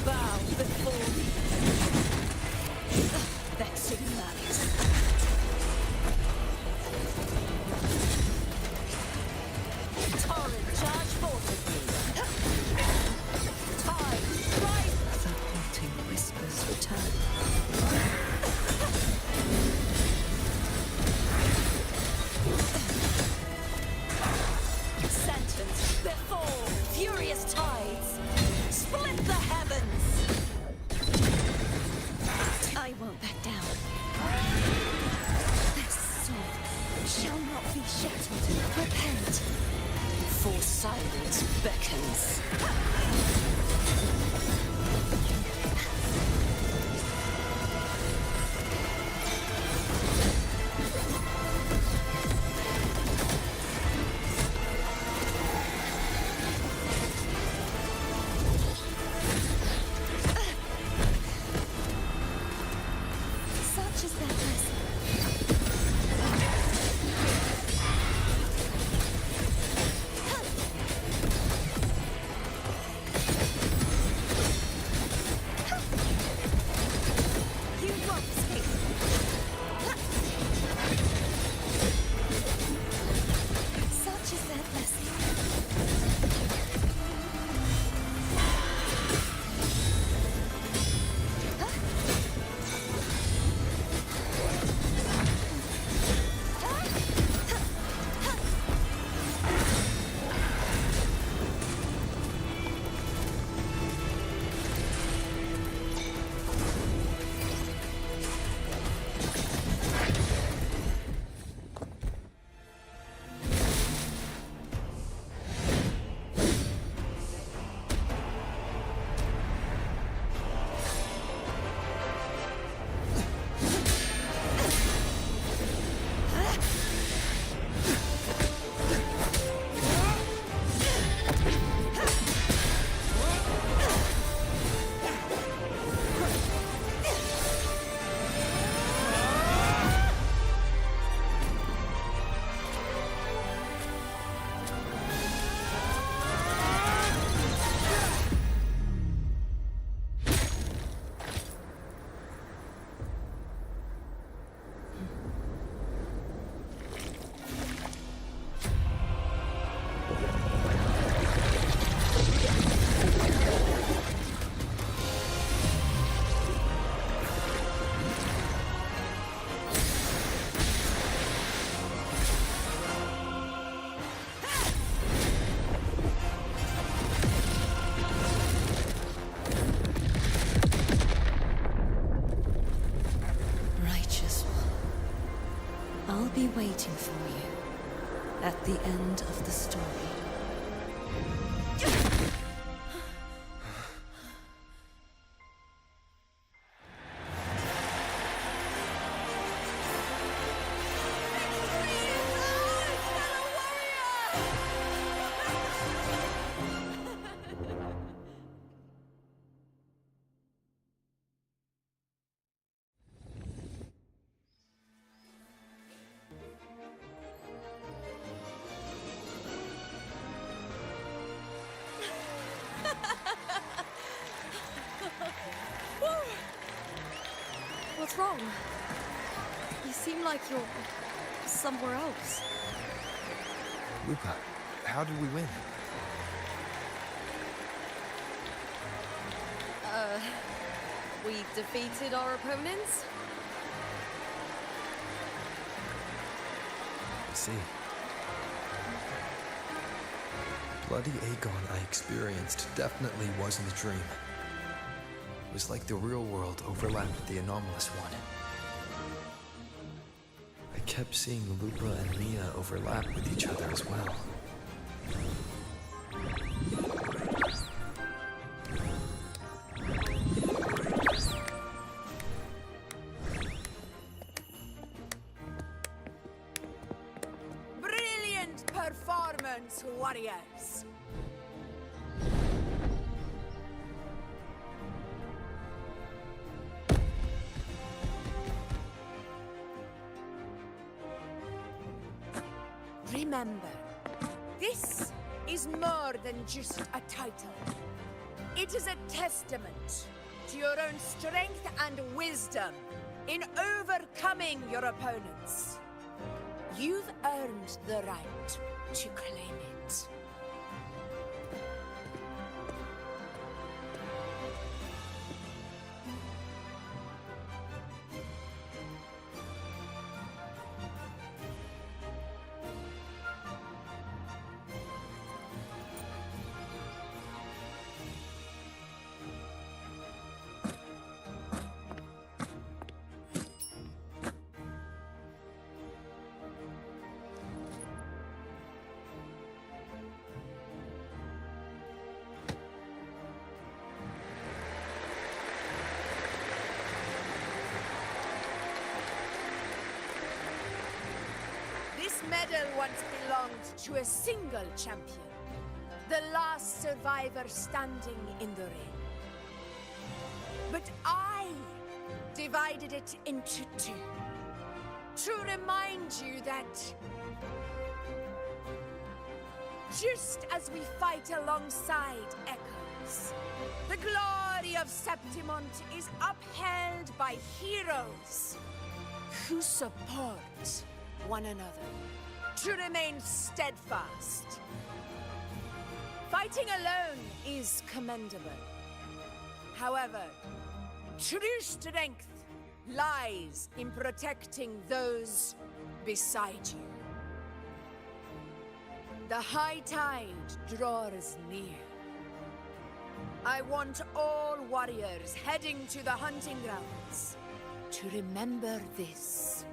Speaker 7: bow before me. Vexing malice. Torrent, charge forth with me. Tide, rise.
Speaker 14: The haunting whispers return.
Speaker 7: Sentence before furious tides split the heavens.
Speaker 14: I won't back down.
Speaker 7: This sword shall not be shattered. Repent, for silence beckons.
Speaker 14: Such is their blessing.
Speaker 7: You won't escape.
Speaker 14: Such is their blessing. I'll be waiting for you at the end of the story.
Speaker 12: What's wrong? You seem like you're somewhere else.
Speaker 1: Lupa, how did we win?
Speaker 12: We defeated our opponents?
Speaker 1: I see. Bloody Aegon I experienced definitely wasn't a dream. It was like the real world overlapped with the anomalous one. I kept seeing Lupa and Mia overlap with each other as well.
Speaker 17: Brilliant performance, warriors! Remember, this is more than just a title. It is a testament to your own strength and wisdom in overcoming your opponents. You've earned the right to claim it. This medal once belonged to a single champion, the last survivor standing in the ring. But I divided it into two, to remind you that just as we fight alongside echoes, the glory of Septimont is upheld by heroes who support one another, to remain steadfast. Fighting alone is commendable. However, true strength lies in protecting those beside you. The high tide draws near. I want all warriors heading to the hunting grounds to remember this.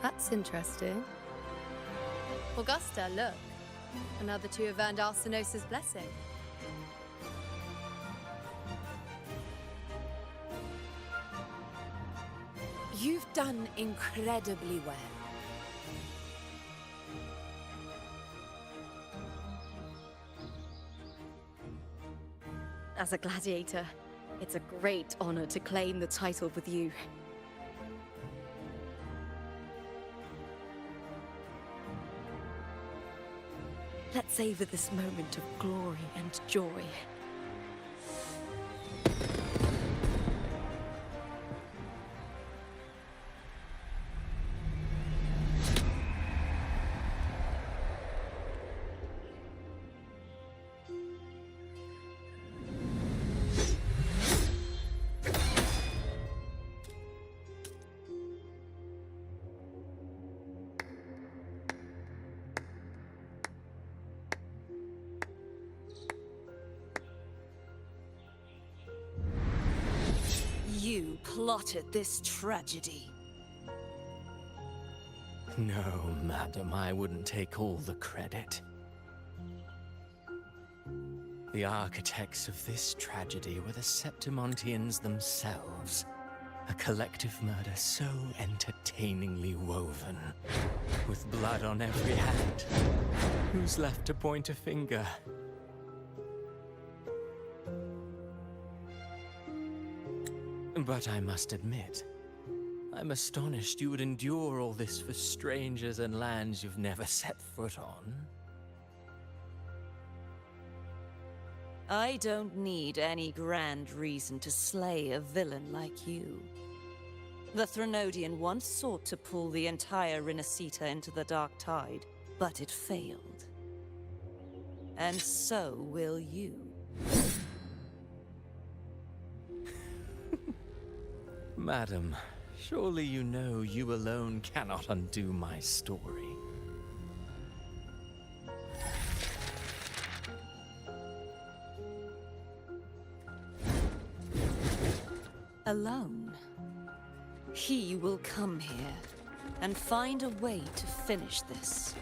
Speaker 15: That's interesting. Augusta, look. Another two have earned Arsenos's blessing.
Speaker 17: You've done incredibly well.
Speaker 12: As a gladiator, it's a great honor to claim the title with you. Let's savor this moment of glory and joy.
Speaker 3: You plotted this tragedy.
Speaker 5: No, madam, I wouldn't take all the credit. The architects of this tragedy were the Septimontians themselves. A collective murder so entertainingly woven, with blood on every hand. Who's left to point a finger? But I must admit, I'm astonished you would endure all this for strangers and lands you've never set foot on.
Speaker 14: I don't need any grand reason to slay a villain like you. The Threnodian once sought to pull the entire Rinascita into the Dark Tide, but it failed. And so will you.
Speaker 5: Madam, surely you know you alone cannot undo my story.
Speaker 14: Alone. He will come here and find a way to finish this.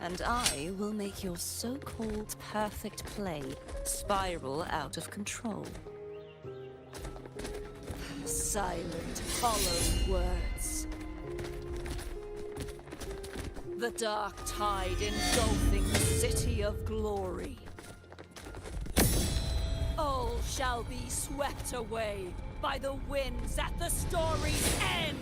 Speaker 14: And I will make your so-called perfect play spiral out of control. Silent, hollow words. The dark tide engulfing the city of glory. All shall be swept away by the winds at the story's end!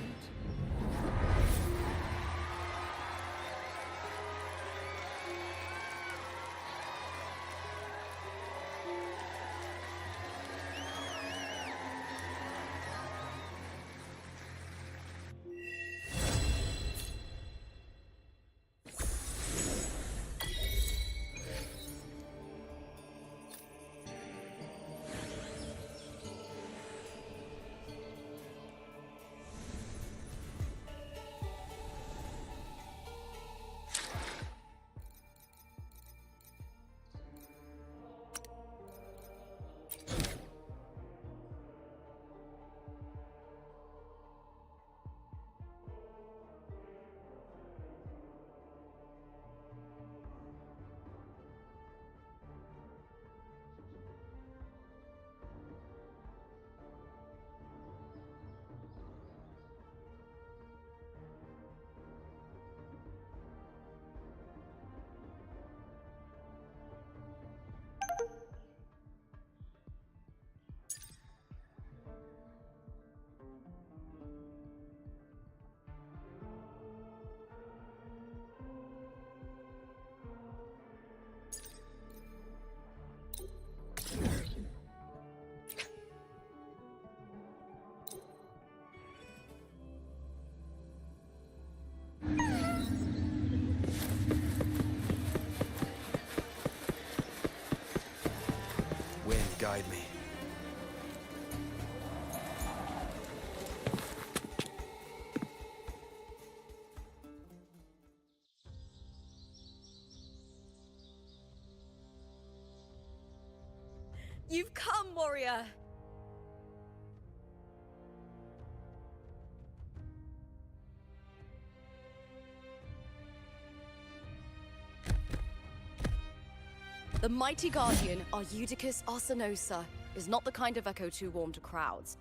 Speaker 1: Guide me.
Speaker 12: You've come, warrior! The mighty guardian, Arudicus Arsenosa, is not the kind of echo too warm to crowds.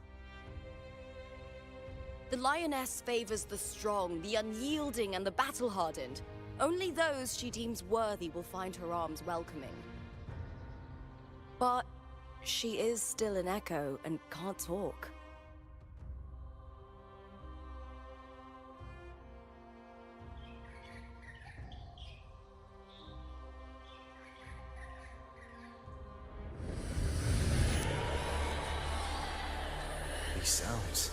Speaker 12: The lioness favors the strong, the unyielding, and the battle-hardened. Only those she deems worthy will find her arms welcoming. But she is still an echo and can't talk.
Speaker 1: These sounds.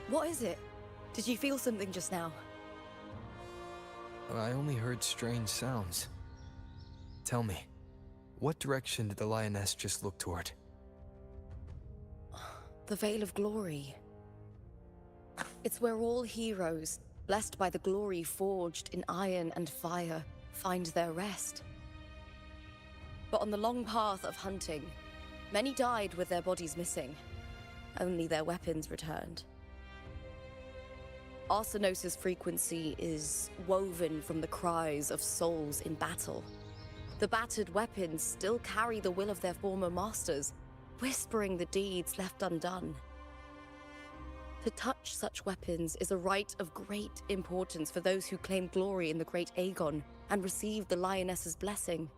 Speaker 12: What is it? Did you feel something just now?
Speaker 1: I only heard strange sounds. Tell me, what direction did the lioness just look toward?
Speaker 12: The Veil of Glory. It's where all heroes, blessed by the glory forged in iron and fire, find their rest. But on the long path of hunting, many died with their bodies missing. Only their weapons returned. Arsenosa's frequency is woven from the cries of souls in battle. The battered weapons still carry the will of their former masters, whispering the deeds left undone. To touch such weapons is a rite of great importance for those who claim glory in the great Aegon and receive the Lioness's blessing.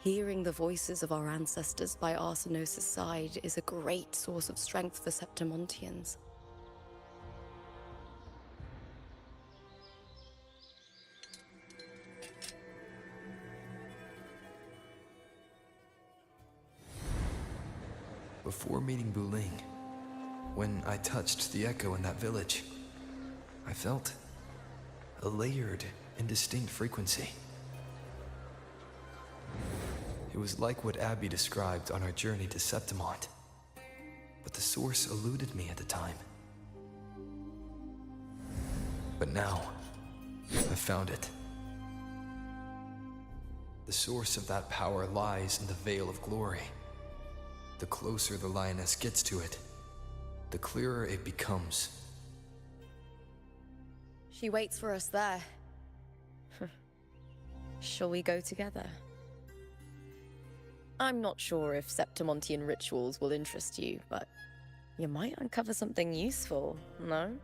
Speaker 12: Hearing the voices of our ancestors by Arsenos' side is a great source of strength for Septimontians.
Speaker 1: Before meeting Buling, when I touched the echo in that village, I felt a layered and distinct frequency. It was like what Abby described on our journey to Septimont, but the source eluded me at the time. But now, I've found it. The source of that power lies in the Veil of Glory. The closer the Lioness gets to it, the clearer it becomes.
Speaker 12: She waits for us there. Shall we go together? I'm not sure if Septimontian rituals will interest you, but you might uncover something useful, no?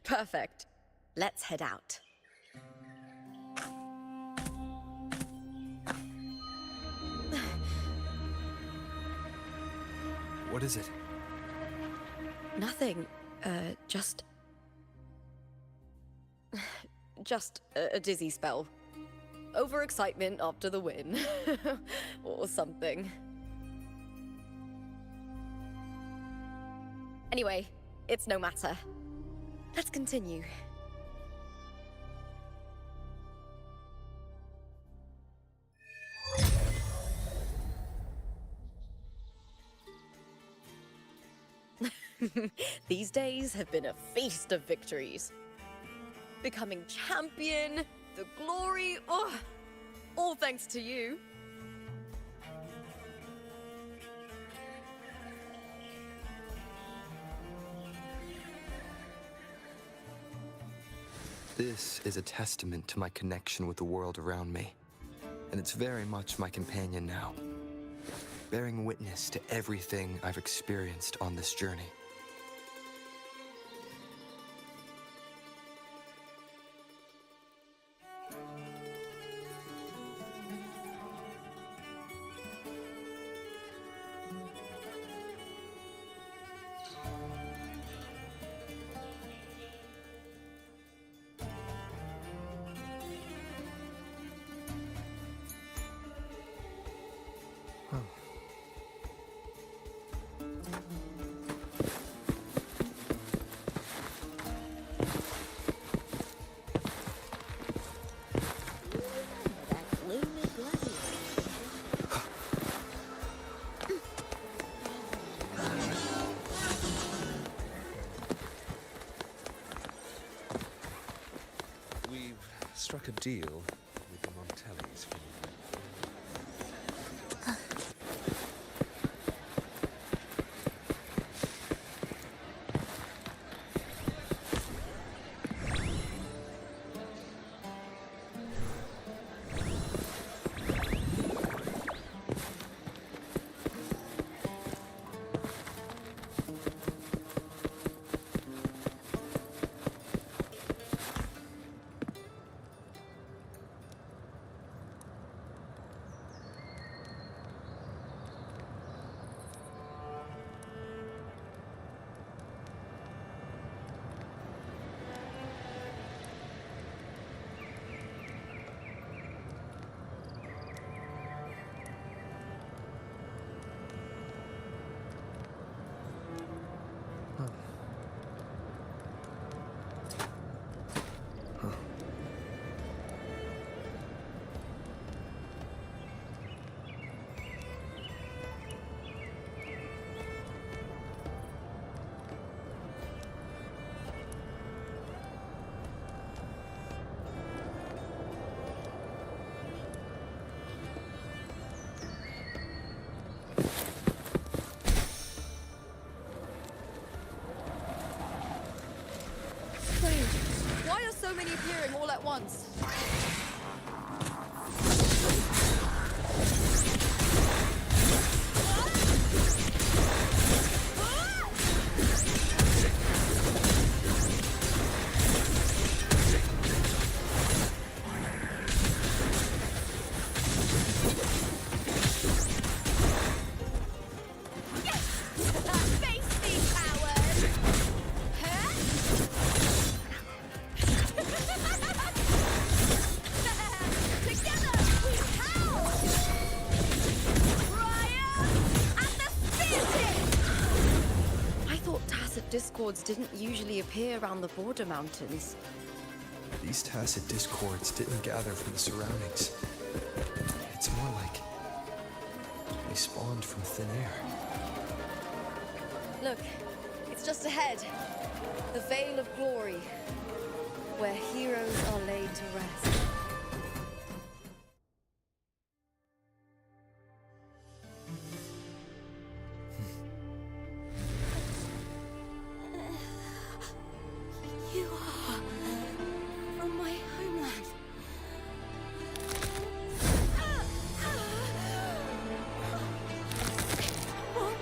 Speaker 12: Perfect. Let's head out.
Speaker 1: What is it?
Speaker 12: Nothing. Just a dizzy spell. Overexcitement after the win. Or something. Anyway, it's no matter. Let's continue. These days have been a feast of victories. Becoming champion, the glory, oh, all thanks to you.
Speaker 1: This is a testament to my connection with the world around me, and it's very much my companion now, bearing witness to everything I've experienced on this journey.
Speaker 9: We've struck a deal with the Montellis.
Speaker 15: once.
Speaker 12: Discords didn't usually appear around the border mountains.
Speaker 1: These tacit discords didn't gather from the surroundings. It's more like they spawned from thin air.
Speaker 12: Look, it's just ahead. The Vale of Glory, where heroes are laid to rest.
Speaker 14: You are from my homeland. What?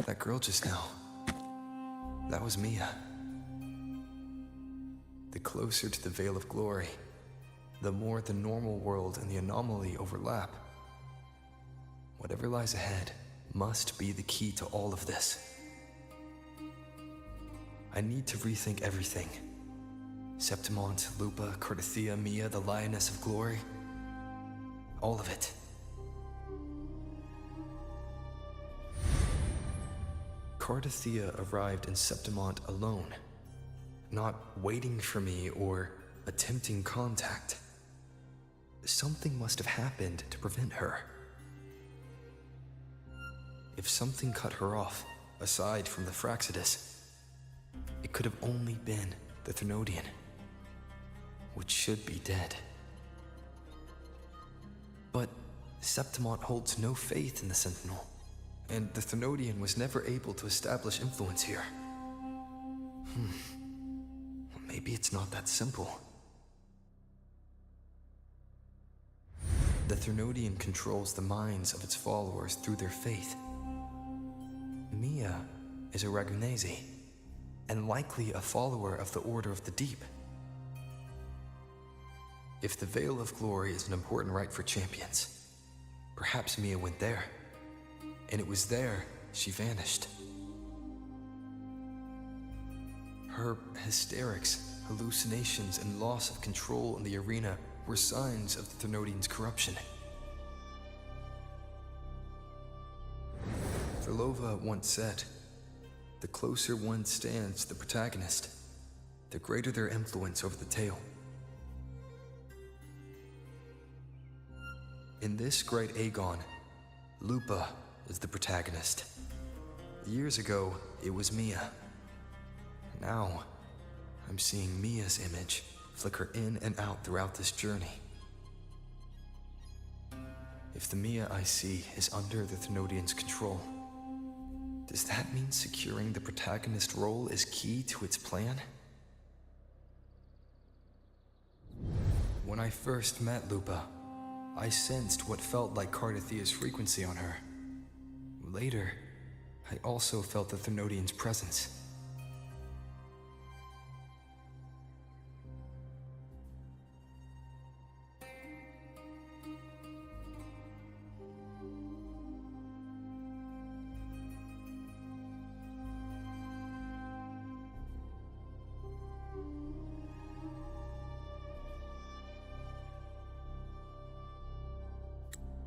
Speaker 1: That girl just now, that was Mia. The closer to the Vale of Glory, the more the normal world and the anomaly overlap. Whatever lies ahead must be the key to all of this. I need to rethink everything. Septimont, Lupa, Cardathia, Mia, the Lioness of Glory. All of it. Cardathia arrived in Septimont alone, not waiting for me or attempting contact. Something must have happened to prevent her. If something cut her off, aside from the Fraxidus, it could have only been the Thenodian, which should be dead. But Septimont holds no faith in the Sentinel, and the Thenodian was never able to establish influence here. Maybe it's not that simple. The Thenodian controls the minds of its followers through their faith. Mia is a Ragunese, and likely a follower of the Order of the Deep. If the Vale of Glory is an important rite for champions, perhaps Mia went there. And it was there she vanished. Her hysterics, hallucinations, and loss of control in the arena were signs of the Thenodian's corruption. Verlova once said, "The closer one stands to the protagonist, the greater their influence over the tale." In this great Aegon, Lupa is the protagonist. Years ago, it was Mia. Now, I'm seeing Mia's image flicker in and out throughout this journey. If the Mia I see is under the Thenodian's control, does that mean securing the protagonist role is key to its plan? When I first met Lupa, I sensed what felt like Cardathia's frequency on her. Later, I also felt the Thenodian's presence.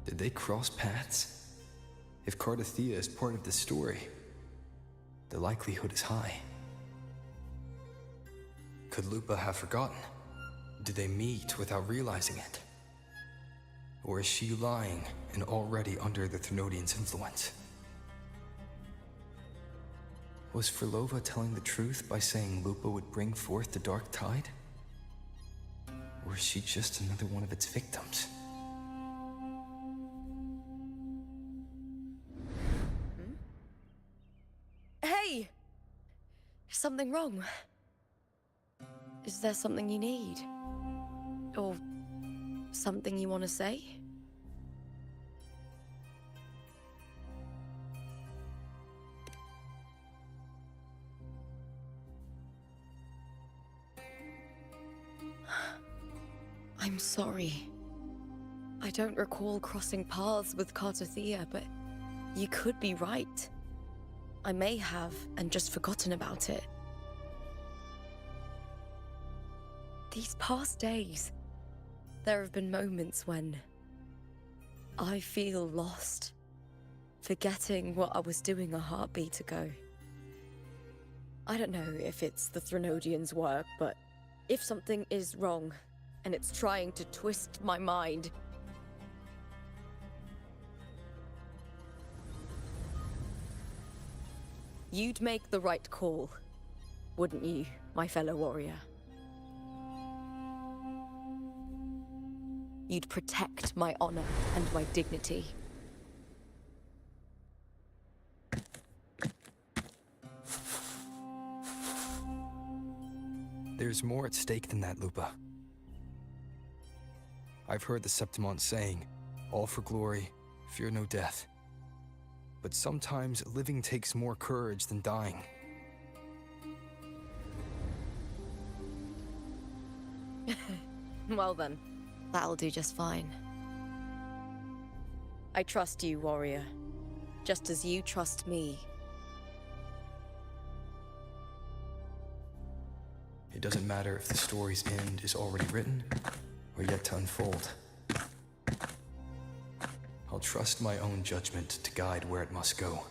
Speaker 1: Did they cross paths? If Cardathia is part of the story, the likelihood is high. Could Lupa have forgotten? Did they meet without realizing it? Or is she lying and already under the Thenodian's influence? Was Frolova telling the truth by saying Lupa would bring forth the Dark Tide? Or is she just another one of its victims?
Speaker 12: Hey! Is something wrong? Is there something you need? Or something you want to say? I'm sorry. I don't recall crossing paths with Cartothea, but you could be right. I may have, and just forgotten about it. These past days, there have been moments when I feel lost, forgetting what I was doing a heartbeat ago. I don't know if it's the Threnodians' work, but if something is wrong, and it's trying to twist my mind, you'd make the right call, wouldn't you, my fellow warrior? You'd protect my honor and my dignity.
Speaker 1: There's more at stake than that, Lupa. I've heard the Septimont saying, all for glory, fear no death. But sometimes living takes more courage than dying.
Speaker 12: Well then, that'll do just fine. I trust you, warrior. Just as you trust me.
Speaker 1: It doesn't matter if the story's end is already written or yet to unfold. I'll trust my own judgment to guide where it must go.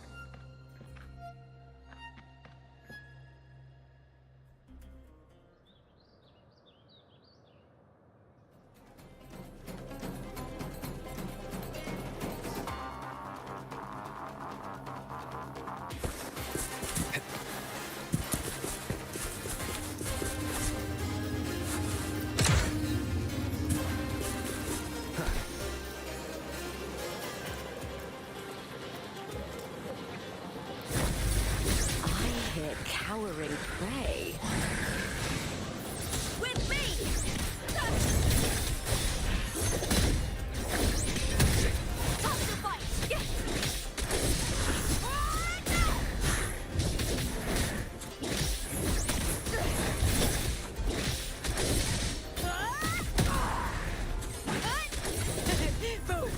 Speaker 12: Cowering prey. With me! Time to fight! Boom!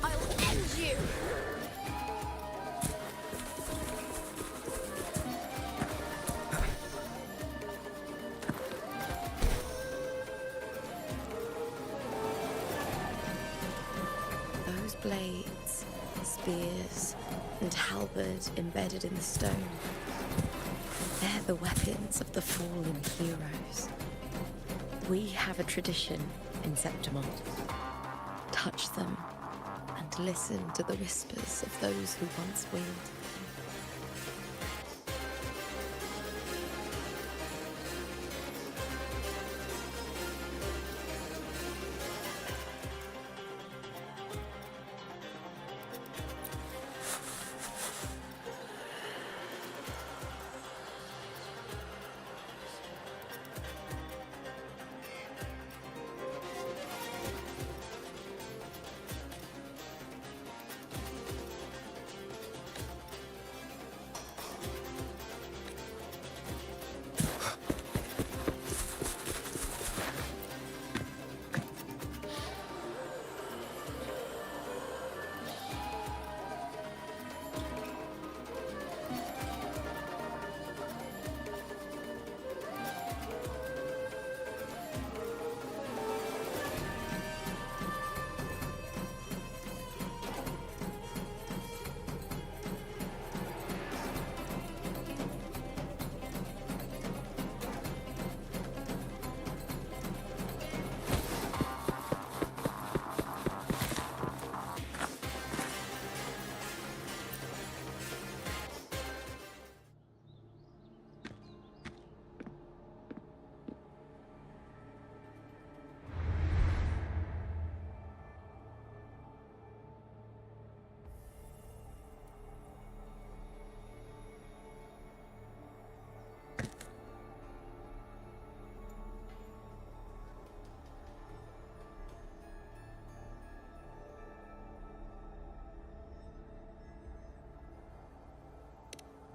Speaker 12: I'll end you! Blades, spears, and halberd embedded in the stone. They're the weapons of the fallen heroes. We have a tradition in Septimont. Touch them and listen to the whispers of those who once wielded them.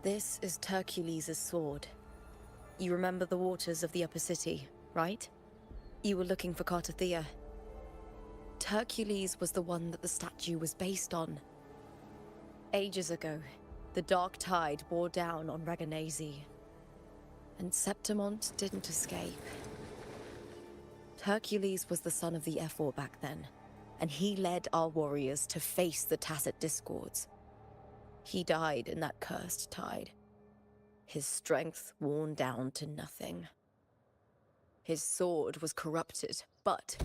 Speaker 12: This is Hercules' sword. You remember the waters of the Upper City, right? You were looking for Cartathea. Hercules was the one that the statue was based on. Ages ago, the dark tide bore down on Reganese, and Septimont didn't escape. Hercules was the son of the F4 back then, and he led our warriors to face the Tacit Discords. He died in that cursed tide, his strength worn down to nothing. His sword was corrupted, but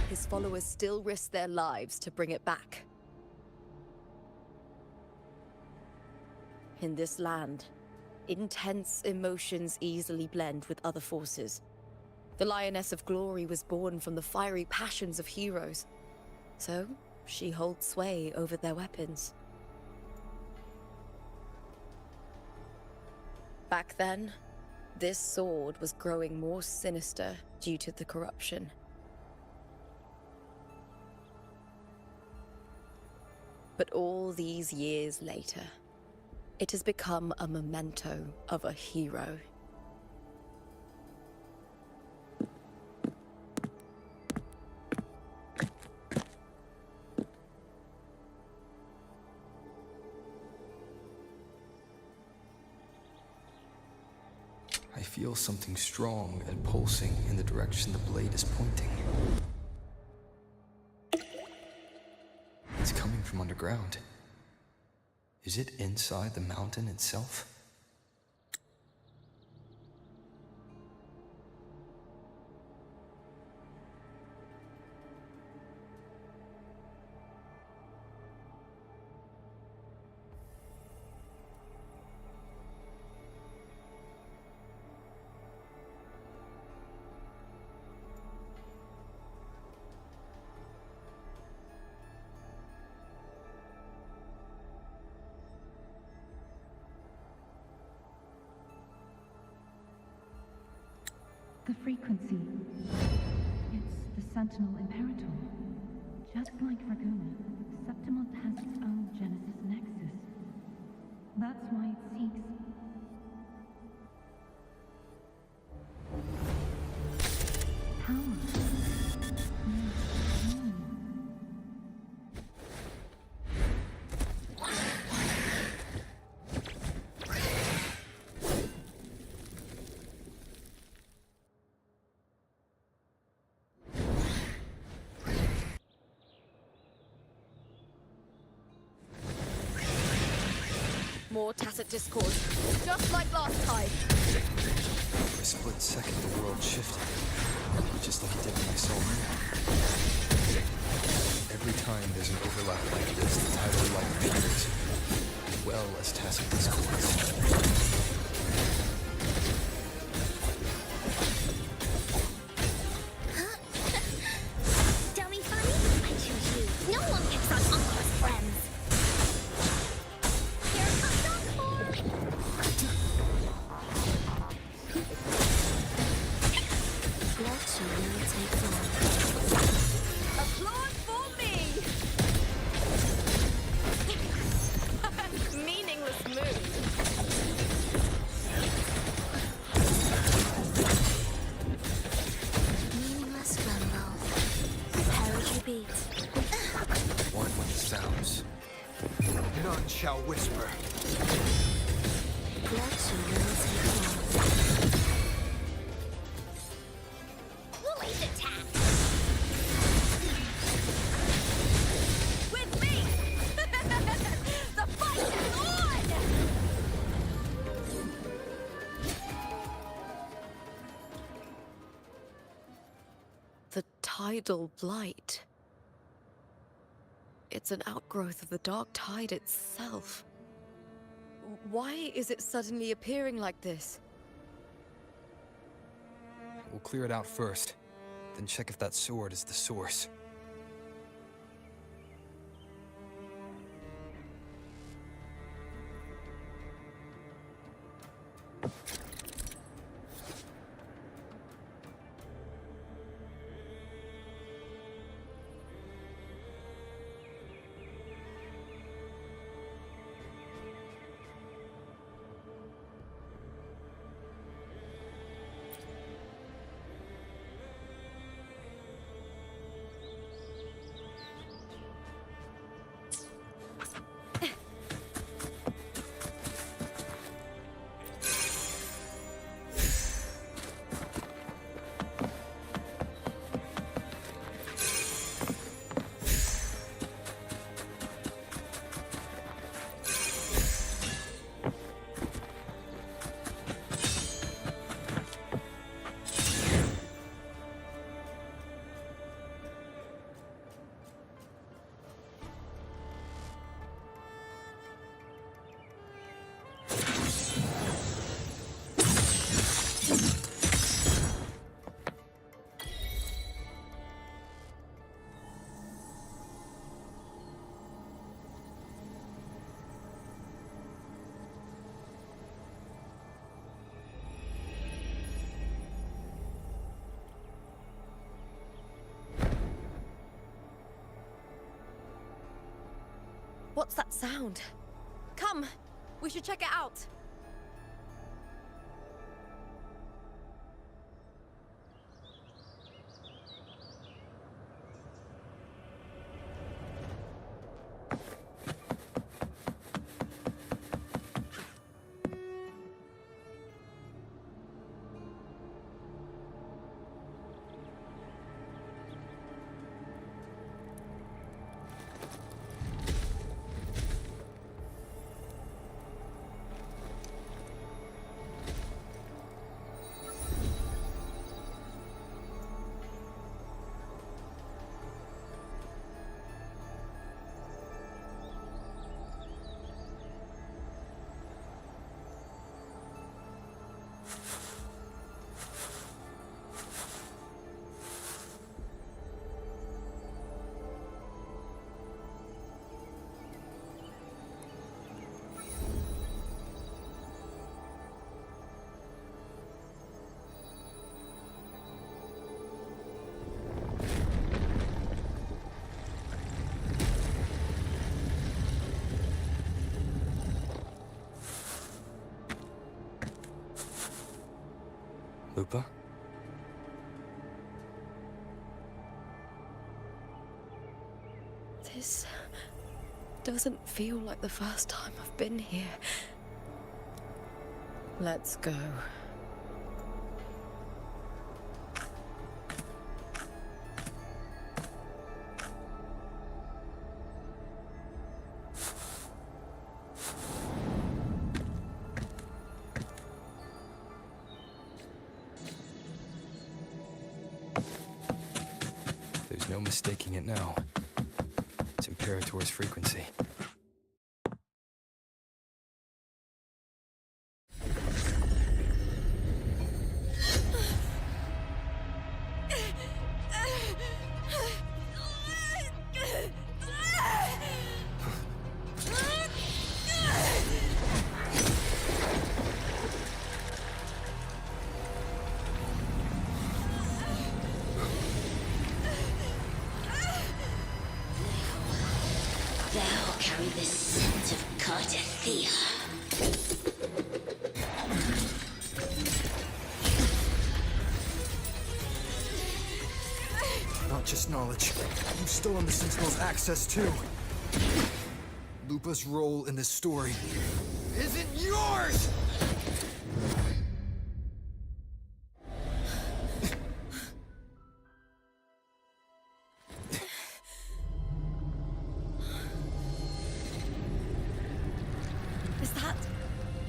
Speaker 12: his followers still risked their lives to bring it back. In this land, intense emotions easily blend with other forces. The Lioness of Glory was born from the fiery passions of heroes, so she holds sway over their weapons. Back then, this sword was growing more sinister due to the corruption. But all these years later, it has become a memento of a hero.
Speaker 1: I feel something strong and pulsing in the direction the blade is pointing. It's coming from underground. Is it inside the mountain itself?
Speaker 22: The frequency. It's the Sentinel Imperator. Just like Raguna, Septimont has its own Genesis Nexus. That's why it seeks... power.
Speaker 12: More Tacit Discord, just like last time.
Speaker 1: For a split second, the world shifted, just like it did when I saw you. Every time there's an overlap like this, the tidal light appears, as well as Tacit Discords.
Speaker 2: Dummy funny? I choose you. No one picks on Uncle's friends. Here comes Encore!
Speaker 16: What you will take on?
Speaker 12: Applaud for me! Meaningless move.
Speaker 16: Meaningless rumble. Parody beat.
Speaker 1: One with the sounds.
Speaker 19: None shall whisper.
Speaker 16: What you will take on?
Speaker 2: Woolly's attack!
Speaker 12: With me! The fight is on! The tidal blight. It's an outgrowth of the dark tide itself. Why is it suddenly appearing like this?
Speaker 1: We'll clear it out first, then check if that sword is the source.
Speaker 12: What's that sound? Come, we should check it out.
Speaker 1: Lupa?
Speaker 12: This doesn't feel like the first time I've been here. Let's go.
Speaker 1: There's no mistaking it now. It's Imperator's frequency.
Speaker 11: Thou carry the scent of Cardathia.
Speaker 1: Not just knowledge. You've stolen the Sentinel's access too. Lupa's role in this story isn't yours!
Speaker 12: Is that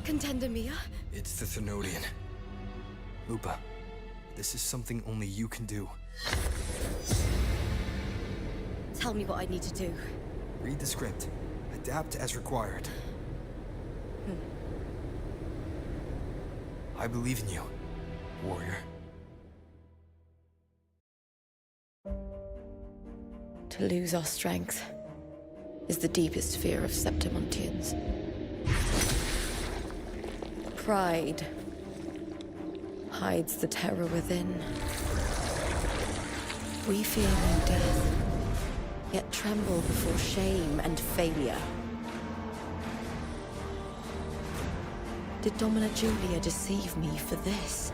Speaker 12: Contender Mia?
Speaker 1: It's the Thenodian. Lupa, this is something only you can do.
Speaker 12: Tell me what I need to do.
Speaker 1: Read the script. Adapt as required. I believe in you, warrior.
Speaker 12: To lose our strength is the deepest fear of Septimontians. Pride hides the terror within. We fear no death, yet tremble before shame and failure. Did Domina Julia deceive me for this?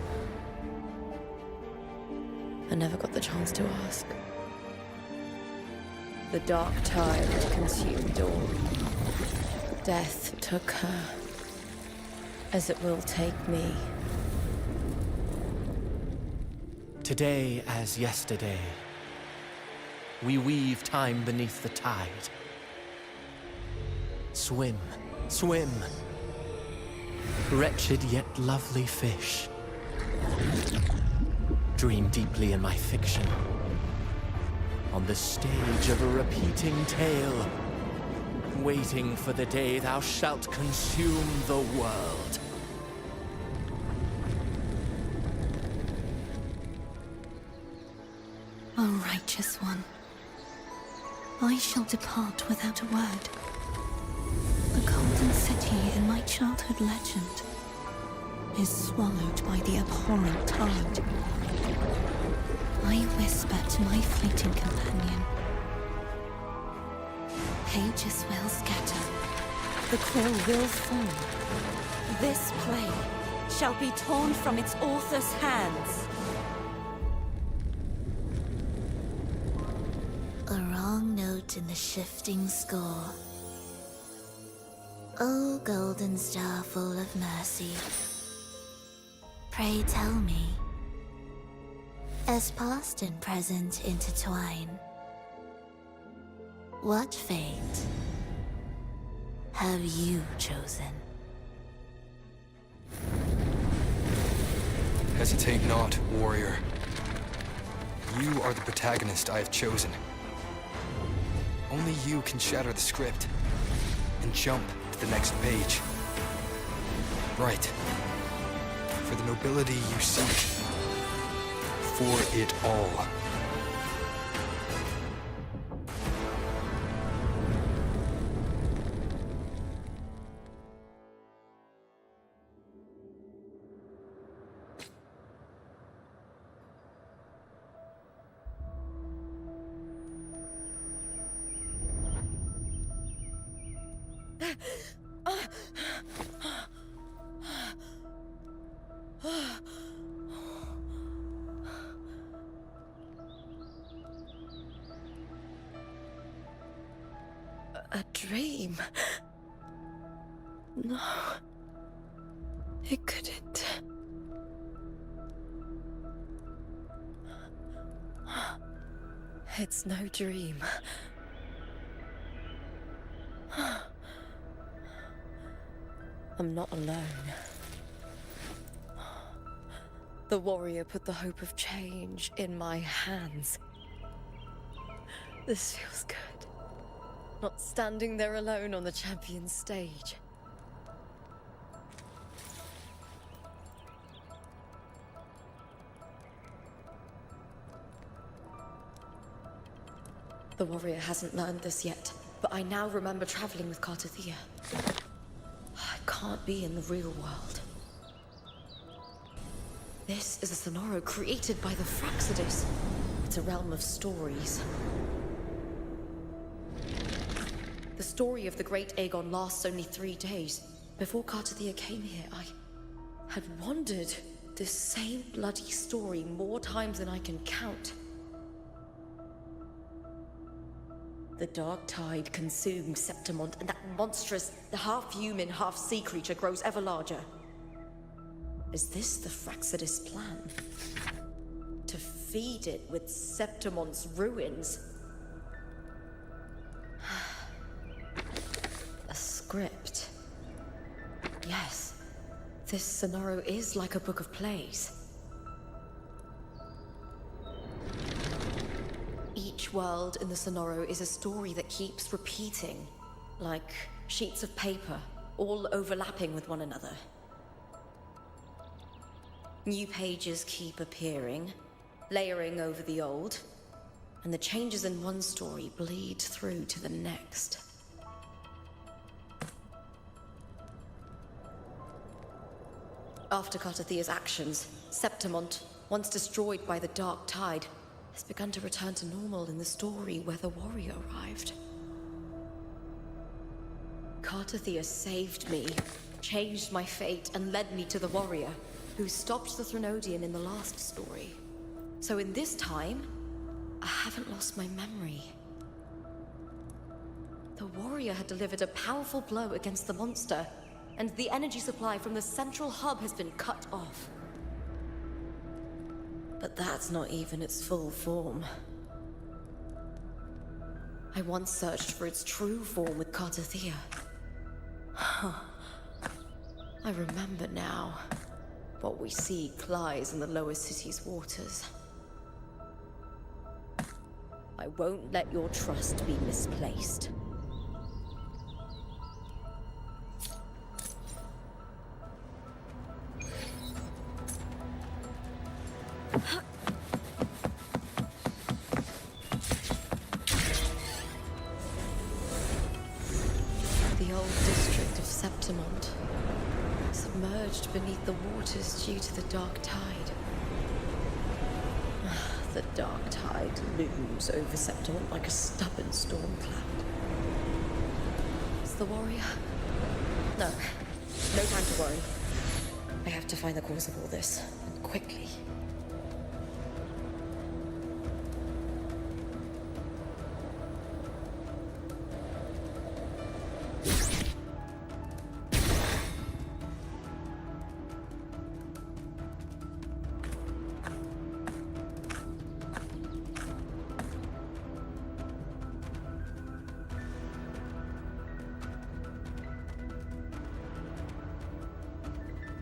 Speaker 12: I never got the chance to ask. The dark tide had consumed all. Death took her, as it will take me.
Speaker 5: Today as yesterday, we weave time beneath the tide. Swim, swim, wretched yet lovely fish. Dream deeply in my fiction, on the stage of a repeating tale, waiting for the day thou shalt consume the world.
Speaker 14: O righteous one, I shall depart without a word. The golden city in my childhood legend is swallowed by the abhorrent tide. I whisper to my fleeting companion. Pages will scatter. The quill will fall. This play shall be torn from its author's hands.
Speaker 16: A wrong note in the shifting score. O golden star full of mercy, pray tell me, as past and present intertwine, what fate have you chosen?
Speaker 1: Hesitate not, warrior. You are the protagonist I have chosen. Only you can shatter the script and jump to the next page. Right. For the nobility you seek. For it all.
Speaker 12: A dream? No. It couldn't. It's no dream. I'm not alone. The warrior put the hope of change in my hands. This feels good. Not standing there alone on the champion's stage. The warrior hasn't learned this yet, but I now remember traveling with Cartathea. I can't be in the real world. This is a Sonoro created by the Fraxidus. It's a realm of stories. The story of the Great Aegon lasts only 3 days. Before Cartathea came here, I had wandered this same bloody story more times than I can count. The dark tide consumed Septimont, and that monstrous, half-human, half-sea creature grows ever larger. Is this the Fraxidus plan? To feed it with Septimont's ruins? A script. Yes, this Sonoro is like a book of plays. Each world in the Sonoro is a story that keeps repeating, like sheets of paper, all overlapping with one another. New pages keep appearing, layering over the old, and the changes in one story bleed through to the next. After Cartathea's actions, Septimont, once destroyed by the dark tide, has begun to return to normal in the story where the warrior arrived. Cartathea saved me, changed my fate, and led me to the warrior, who stopped the Threnodian in the last story. So in this time, I haven't lost my memory. The warrior had delivered a powerful blow against the monster, and the energy supply from the central hub has been cut off. But that's not even its full form. I once searched for its true form with Cartathea. I remember now. What we seek lies in the lower city's waters. I won't let your trust be misplaced. waters due to the dark tide. The dark tide looms over Septimont like a stubborn storm cloud. Is the warrior? No. No time to worry. I have to find the cause of all this, and quickly.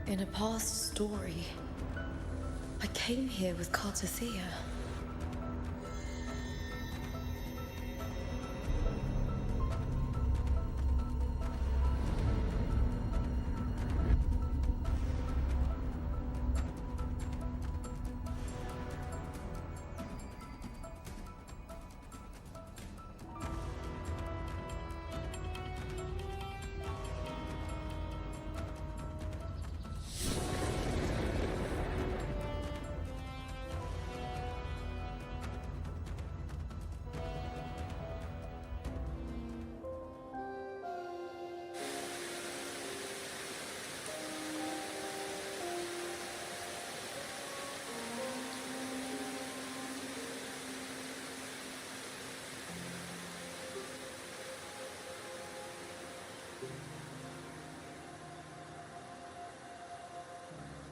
Speaker 12: In a past story, I came here with Cartothea.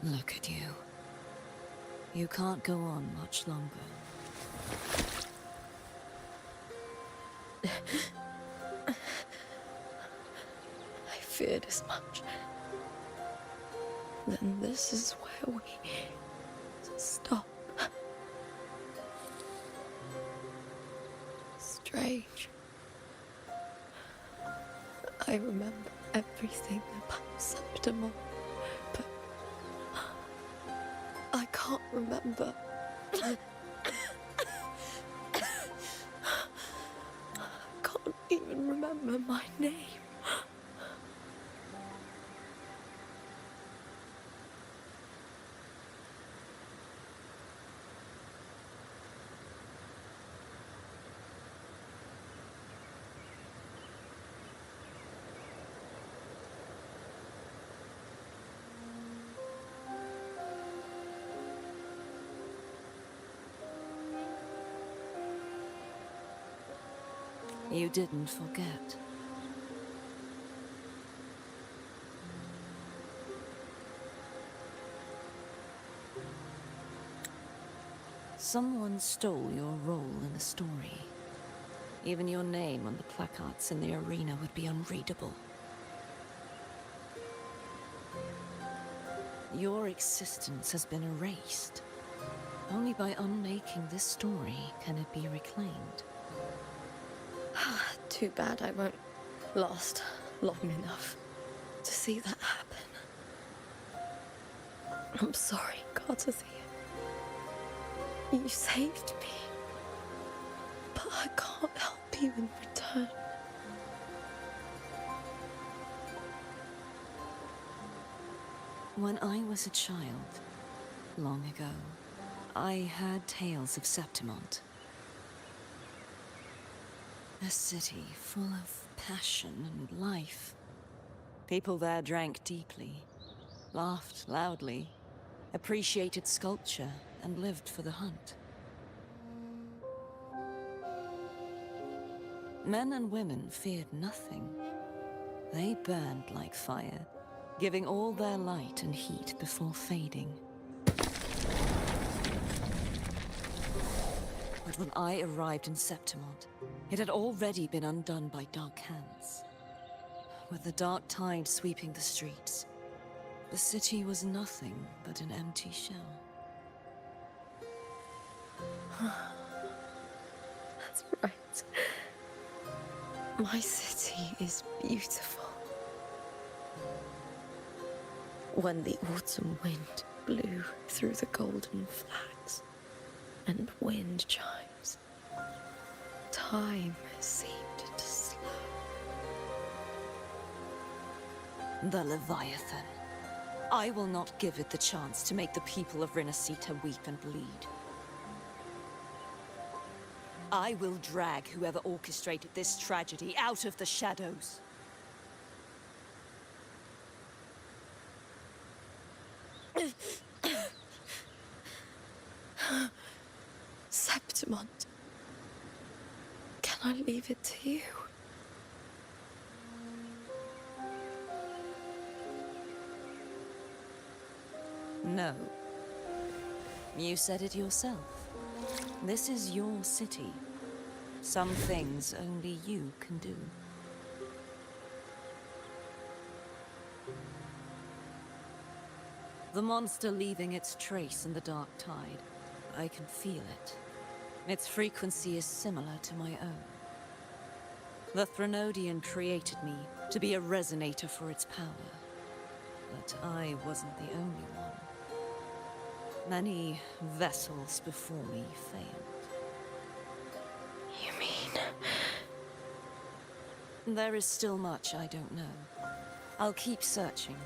Speaker 14: Look at you. You can't go on much longer.
Speaker 12: I feared as much. Then this is where we stop. Strange. I remember everything about Septimont, but I can't remember. I can't even remember my name.
Speaker 14: You didn't forget. Someone stole your role in the story. Even your name on the placards in the arena would be unreadable. Your existence has been erased. Only by unmaking this story can it be reclaimed.
Speaker 12: Too bad I won't last long enough to see that happen. I'm sorry, Cartothea. You saved me. But I can't help you in return.
Speaker 14: When I was a child, long ago, I heard tales of Septimont. A city full of passion and life. People there drank deeply, laughed loudly, appreciated sculpture, and lived for the hunt. Men and women feared nothing. They burned like fire, giving all their light and heat before fading. But when I arrived in Septimont, it had already been undone by dark hands. With the dark tide sweeping the streets, the city was nothing but an empty shell.
Speaker 12: That's right. My city is beautiful. When the autumn wind blew through the golden flags and wind chimes, time seemed to slow.
Speaker 14: The Leviathan.
Speaker 3: I will not give it the chance to make the people of Renacita weep and bleed. I will drag whoever orchestrated this tragedy out of the shadows.
Speaker 12: Septimont, can I leave it to you?
Speaker 3: No. You said it yourself. This is your city. Some things only you can do. The monster leaving its trace in the dark tide. I can feel it. Its frequency is similar to my own. The Threnodian created me to be a resonator for its power. But I wasn't the only one. Many vessels before me failed.
Speaker 12: You mean...
Speaker 3: There is still much I don't know. I'll keep searching.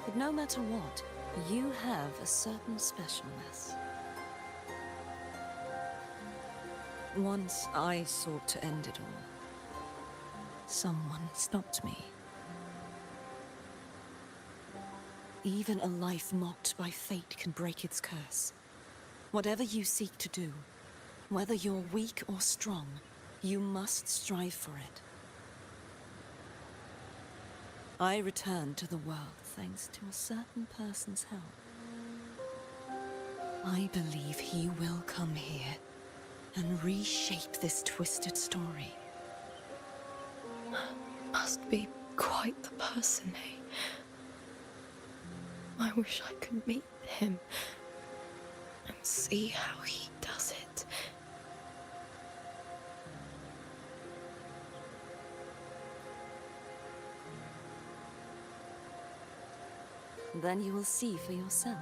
Speaker 3: But no matter what, you have a certain specialness. Once I sought to end it all. Someone stopped me. Even a life mocked by fate can break its curse. Whatever you seek to do, whether you're weak or strong, you must strive for it. I returned to the world thanks to a certain person's help. I believe he will come here and reshape this twisted story.
Speaker 12: Must be quite the person, eh? I wish I could meet him and see how he does it.
Speaker 3: Then you will see for yourself.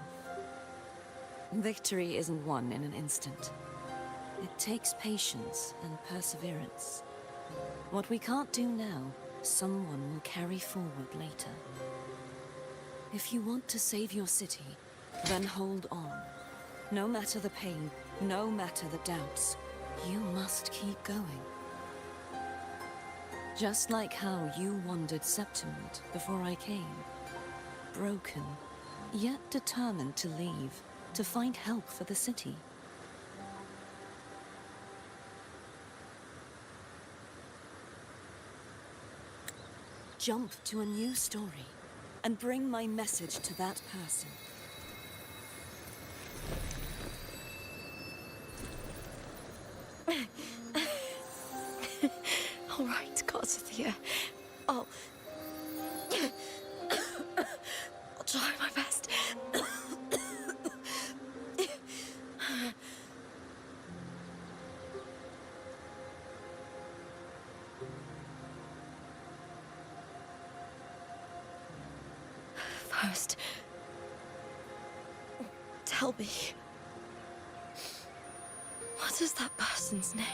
Speaker 3: Victory isn't won in an instant. It takes patience and perseverance. What we can't do now, someone will carry forward later. If you want to save your city, then hold on. No matter the pain, no matter the doubts, you must keep going. Just like how you wandered Septimont before I came. Broken, yet determined to leave, to find help for the city. Jump to a new story, and bring my message to that person.
Speaker 12: All right, Garcia. I'll try my best. First, tell me, what is that person's name?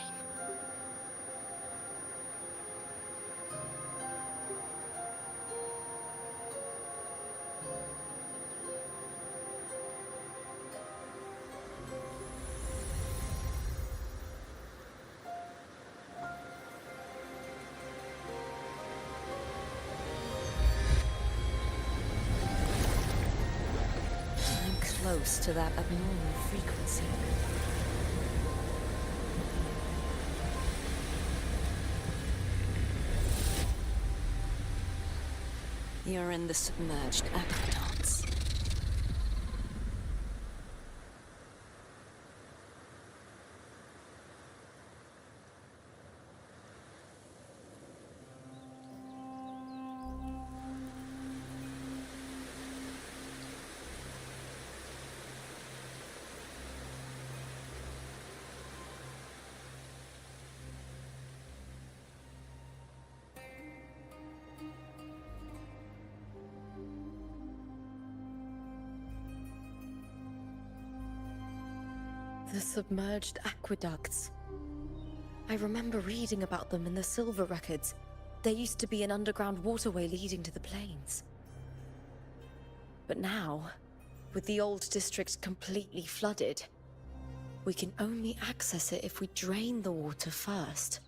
Speaker 3: Close to that abnormal frequency. You're in the submerged aqueducts.
Speaker 12: The submerged aqueducts. I remember reading about them in the Silver records. There used to be an underground waterway leading to the plains. But now, with the old district completely flooded, we can only access it if we drain the water first.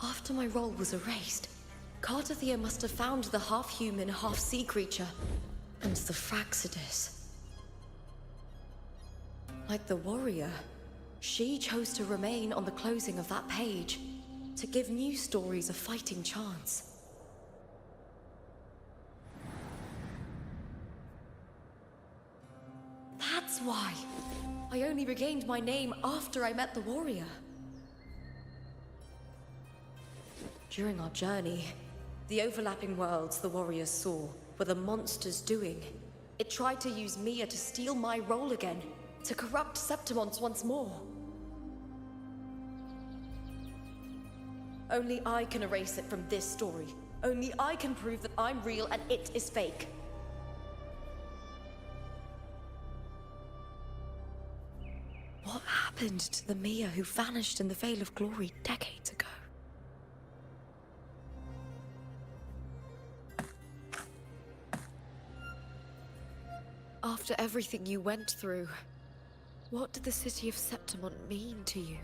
Speaker 12: After my role was erased, Cartathea must have found the half-human, half-sea creature, and the Fraxidus. Like the warrior, she chose to remain on the closing of that page, to give new stories a fighting chance. That's why I only regained my name after I met the warrior. During our journey, the overlapping worlds the warriors saw were the monsters doing. It tried to use Mia to steal my role again, to corrupt Septimons once more. Only I can erase it from this story. Only I can prove that I'm real and it is fake. What happened to the Mia who vanished in the Veil of Glory decades ago? After everything you went through, what did the city of Septimon mean to you?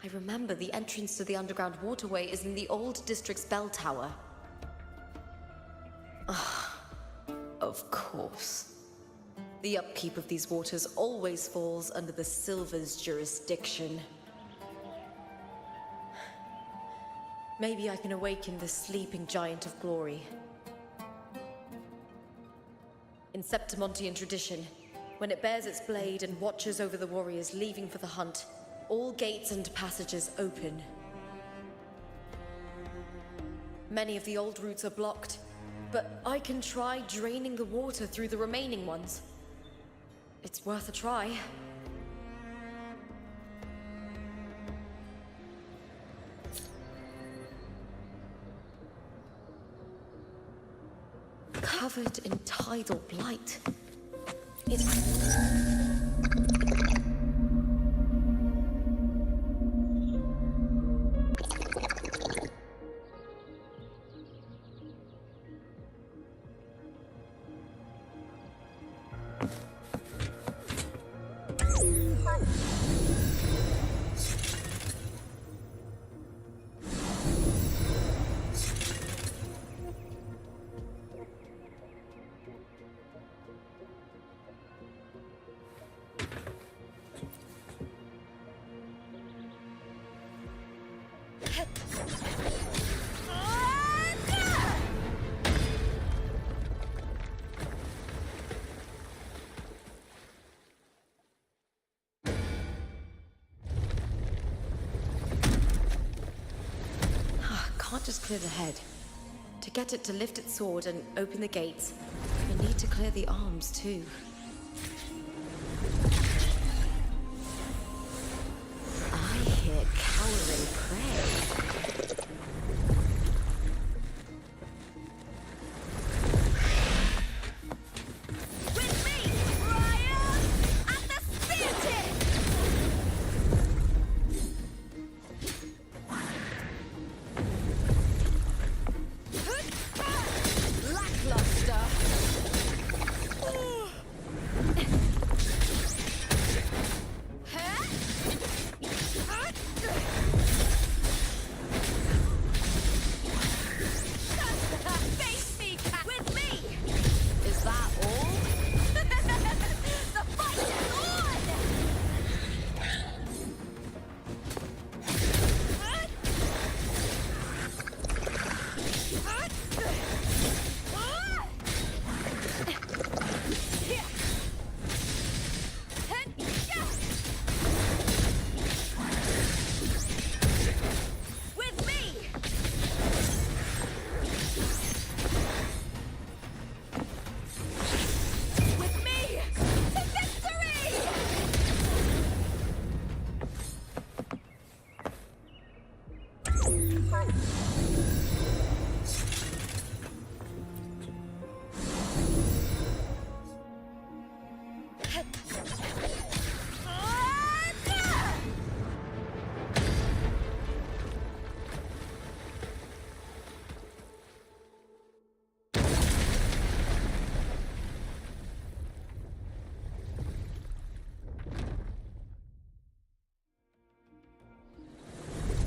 Speaker 12: I remember the entrance to the underground waterway is in the old district's bell tower. Of course. The upkeep of these waters always falls under the Silver's jurisdiction. Maybe I can awaken the sleeping giant of glory. In Septimontian tradition, when it bears its blade and watches over the warriors leaving for the hunt, all gates and passages open. Many of the old routes are blocked, but I can try draining the water through the remaining ones. It's worth a try. Covered in tidal blight. Can't just clear the head. To get it to lift its sword and open the gates, I need to clear the arms too. I hear cowering prey.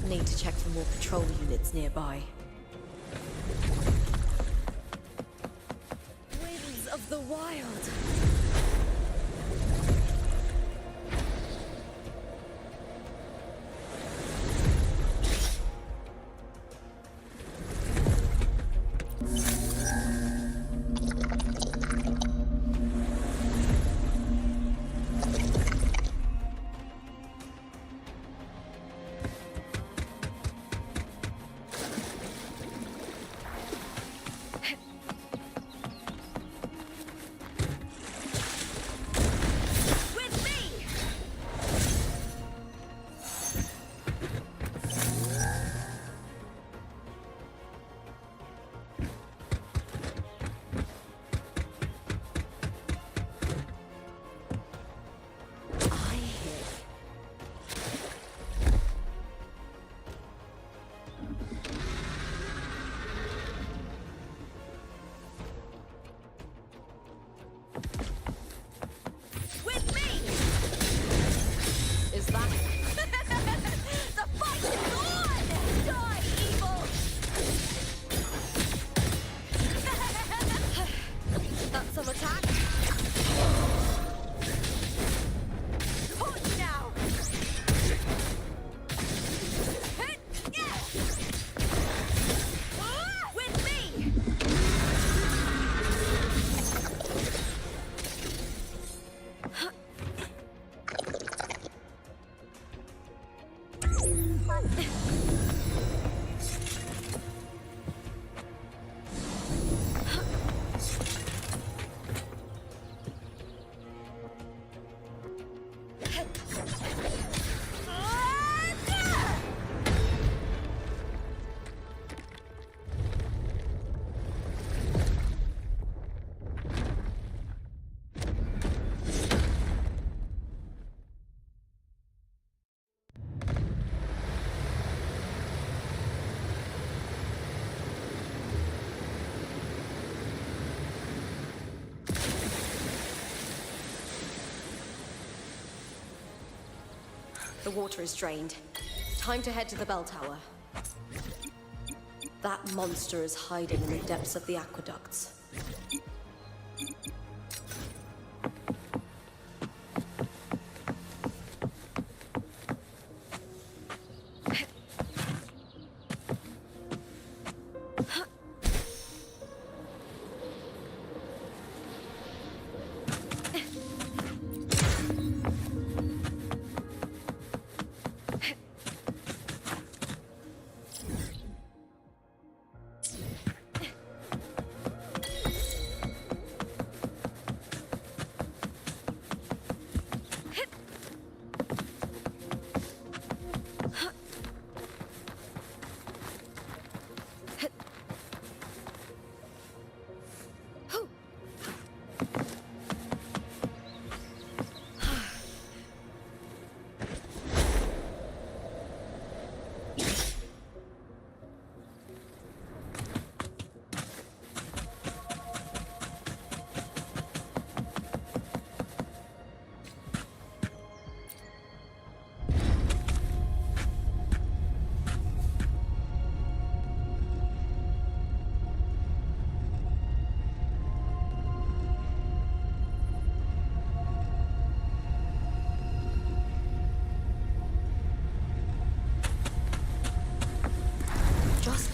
Speaker 12: Need to check for more patrol units nearby. Winds of the Wild! The water is drained. Time to head to the bell tower. That monster is hiding in the depths of the aqueducts.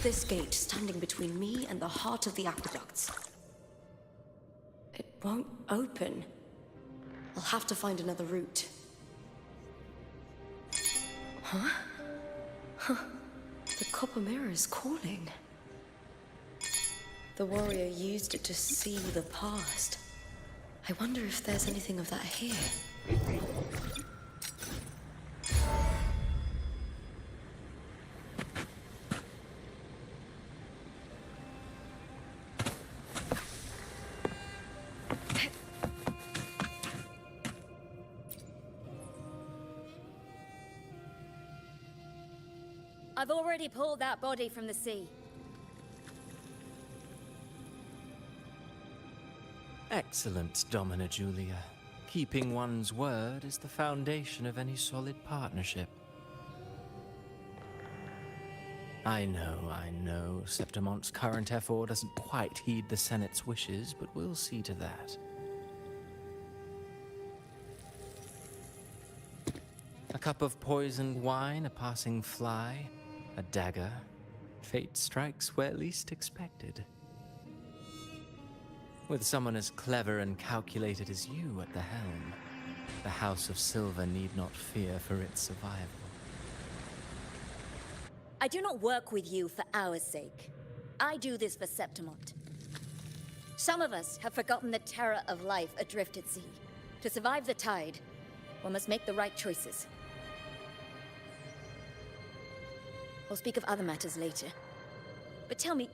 Speaker 12: This gate standing between me and the heart of the aqueducts. It won't open. I'll have to find another route. Huh? Huh. The copper mirror is calling. The warrior used it to see the past. I wonder if there's anything of that here.
Speaker 18: I've already pulled that body from the sea.
Speaker 5: Excellent, Domina Julia. Keeping one's word is the foundation of any solid partnership. I know, Septimonte's current F4 doesn't quite heed the Senate's wishes, but we'll see to that. A cup of poisoned wine, a passing fly, a dagger. Fate strikes where least expected. With someone as clever and calculated as you at the helm, the House of Silver need not fear for its survival.
Speaker 18: I do not work with you for our sake. I do this for Septimont. Some of us have forgotten the terror of life adrift at sea. To survive the tide, one must make the right choices. We'll speak of other matters later. But tell me,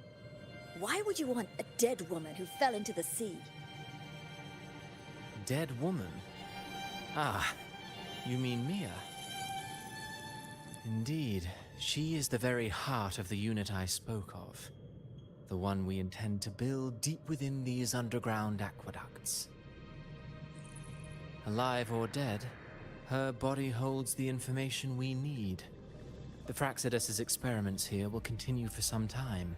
Speaker 18: why would you want a dead woman who fell into the sea?
Speaker 5: Dead woman? Ah, you mean Mia? Indeed, she is the very heart of the unit I spoke of. The one we intend to build deep within these underground aqueducts. Alive or dead, her body holds the information we need. The Fraxidus's experiments here will continue for some time.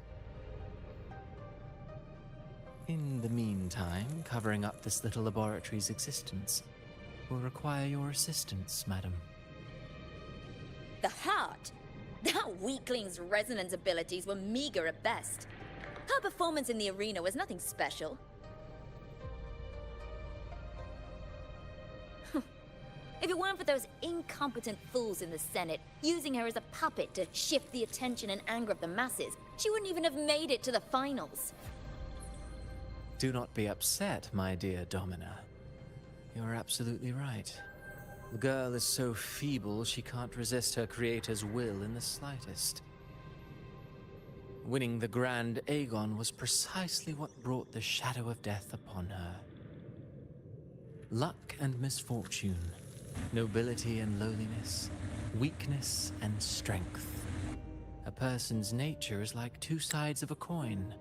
Speaker 5: In the meantime, covering up this little laboratory's existence will require your assistance, madam.
Speaker 18: The heart? That weakling's resonance abilities were meager at best. Her performance in the arena was nothing special. If it weren't for those incompetent fools in the Senate, using her as a puppet to shift the attention and anger of the masses, she wouldn't even have made it to the finals.
Speaker 5: Do not be upset, my dear Domina. You're absolutely right. The girl is so feeble she can't resist her creator's will in the slightest. Winning the Grand Aegon was precisely what brought the shadow of death upon her. Luck and misfortune, nobility and lowliness, weakness and strength. A person's nature is like two sides of a coin.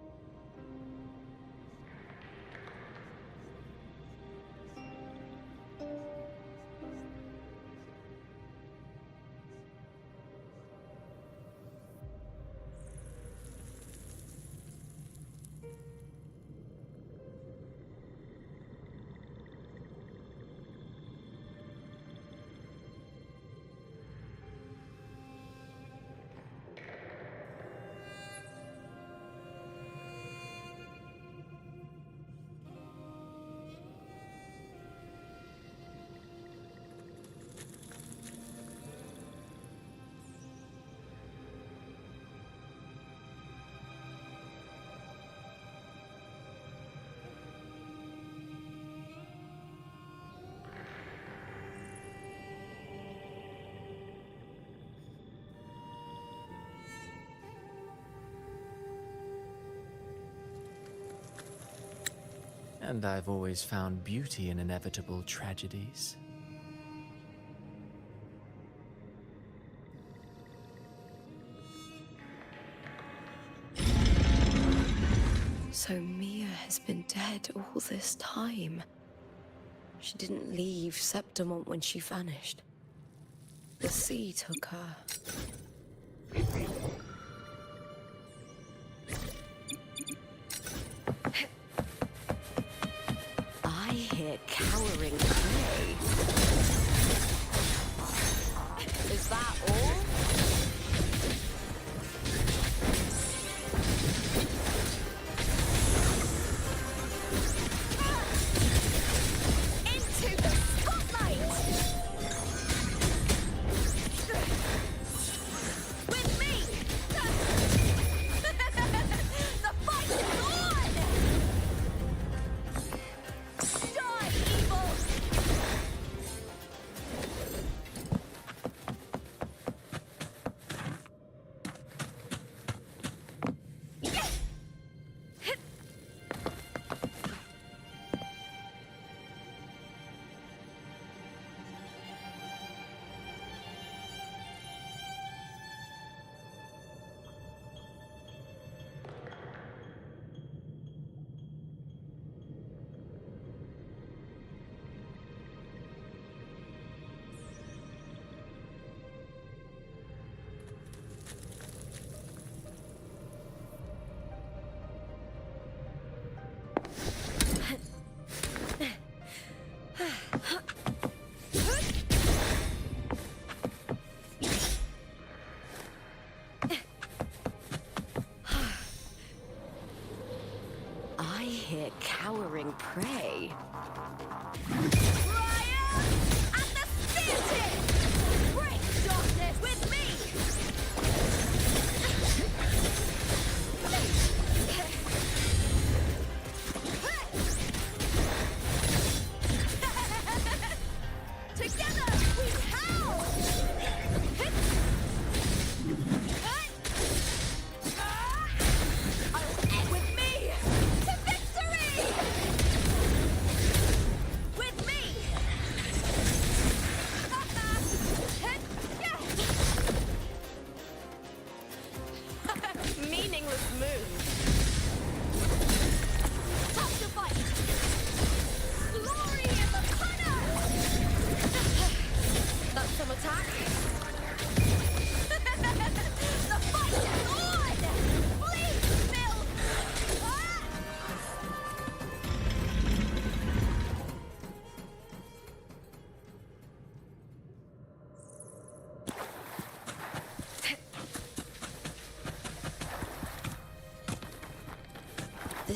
Speaker 5: And I've always found beauty in inevitable tragedies.
Speaker 12: So Mia has been dead all this time. She didn't leave Septimont when she vanished. The sea took her. I hear cowering prey. Is that all?
Speaker 7: Into the spotlight! With me!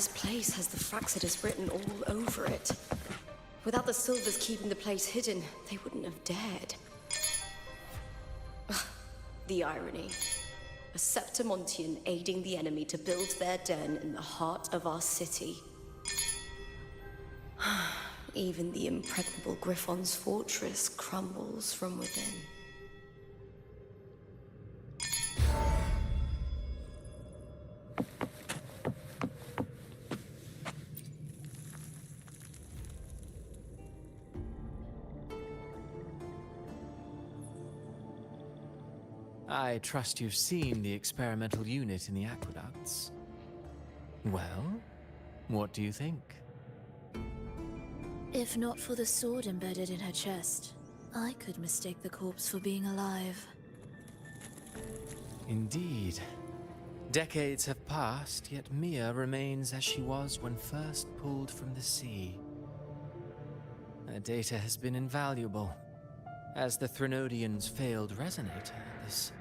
Speaker 12: This place has the Fraxidus written all over it. Without the Silvers keeping the place hidden, they wouldn't have dared. Ugh, the irony. A Septimontian aiding the enemy to build their den in the heart of our city. Even the impregnable Griffon's fortress crumbles from within.
Speaker 5: I trust you've seen the experimental unit in the aqueducts. Well, what do you think?
Speaker 16: If not for the sword embedded in her chest, I could mistake the corpse for being alive.
Speaker 5: Indeed. Decades have passed, yet Mia remains as she was when first pulled from the sea. Her data has been invaluable. As the Threnodian's failed resonator, this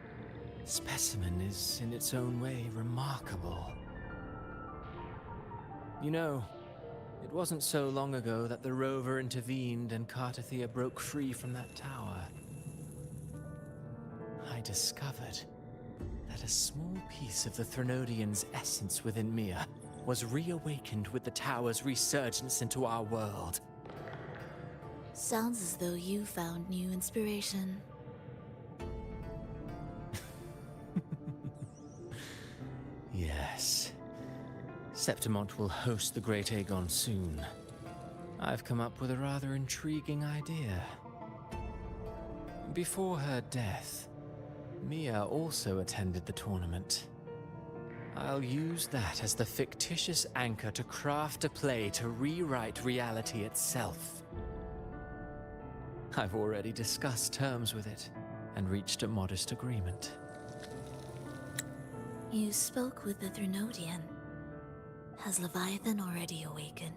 Speaker 5: specimen is in its own way remarkable. You know, it wasn't so long ago that the rover intervened and Cartathea broke free from that tower. I discovered that a small piece of the Threnodian's essence within Mia was reawakened with the tower's resurgence into our world.
Speaker 16: Sounds as though you found new inspiration.
Speaker 5: Yes. Septimont will host the Great Aegon soon. I've come up with a rather intriguing idea. Before her death, Mia also attended the tournament. I'll use that as the fictitious anchor to craft a play to rewrite reality itself. I've already discussed terms with it and reached a modest agreement.
Speaker 16: You spoke with the Threnodian. Has Leviathan already awakened?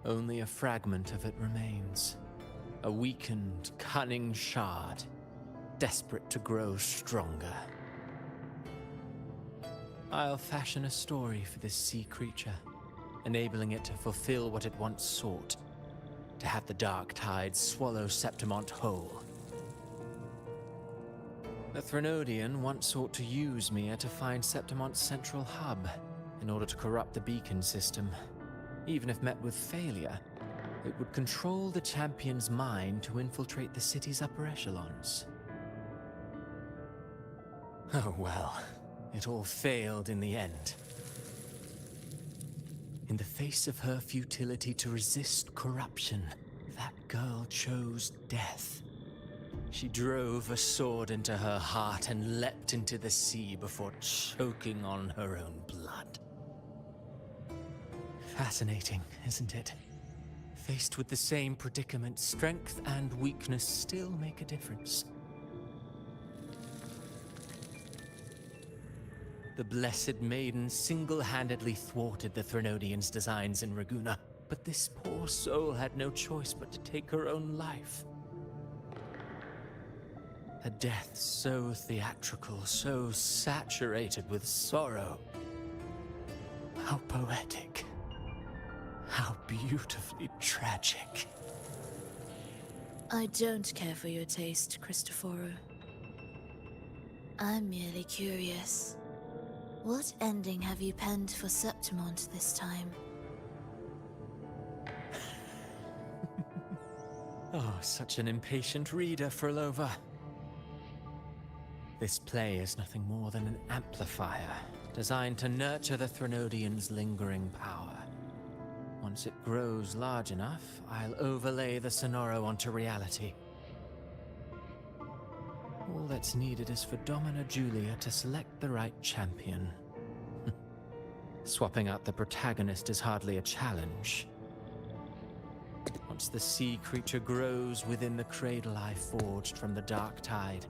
Speaker 5: Only a fragment of it remains. A weakened, cunning shard, desperate to grow stronger. I'll fashion a story for this sea creature, enabling it to fulfill what it once sought, to have the dark tides swallow Septimont whole. The Threnodian once sought to use Mia to find Septimont's central hub in order to corrupt the beacon system. Even if met with failure, it would control the champion's mind to infiltrate the city's upper echelons. Oh well, it all failed in the end. In the face of her futility to resist corruption, that girl chose death. She drove a sword into her heart and leapt into the sea before choking on her own blood. Fascinating, isn't it? Faced with the same predicament, strength and weakness still make a difference. The Blessed Maiden single-handedly thwarted the Threnodian's designs in Raguna, but this poor soul had no choice but to take her own life. A death so theatrical, so saturated with sorrow. How poetic. How beautifully tragic.
Speaker 16: I don't care for your taste, Cristoforo. I'm merely curious. What ending have you penned for Septimont this time?
Speaker 5: Oh, such an impatient reader, Frolova. This play is nothing more than an amplifier, designed to nurture the Threnodians' lingering power. Once it grows large enough, I'll overlay the Sonoro onto reality. All that's needed is for Domina Julia to select the right champion. Swapping out the protagonist is hardly a challenge. Once the sea creature grows within the cradle I forged from the dark tide,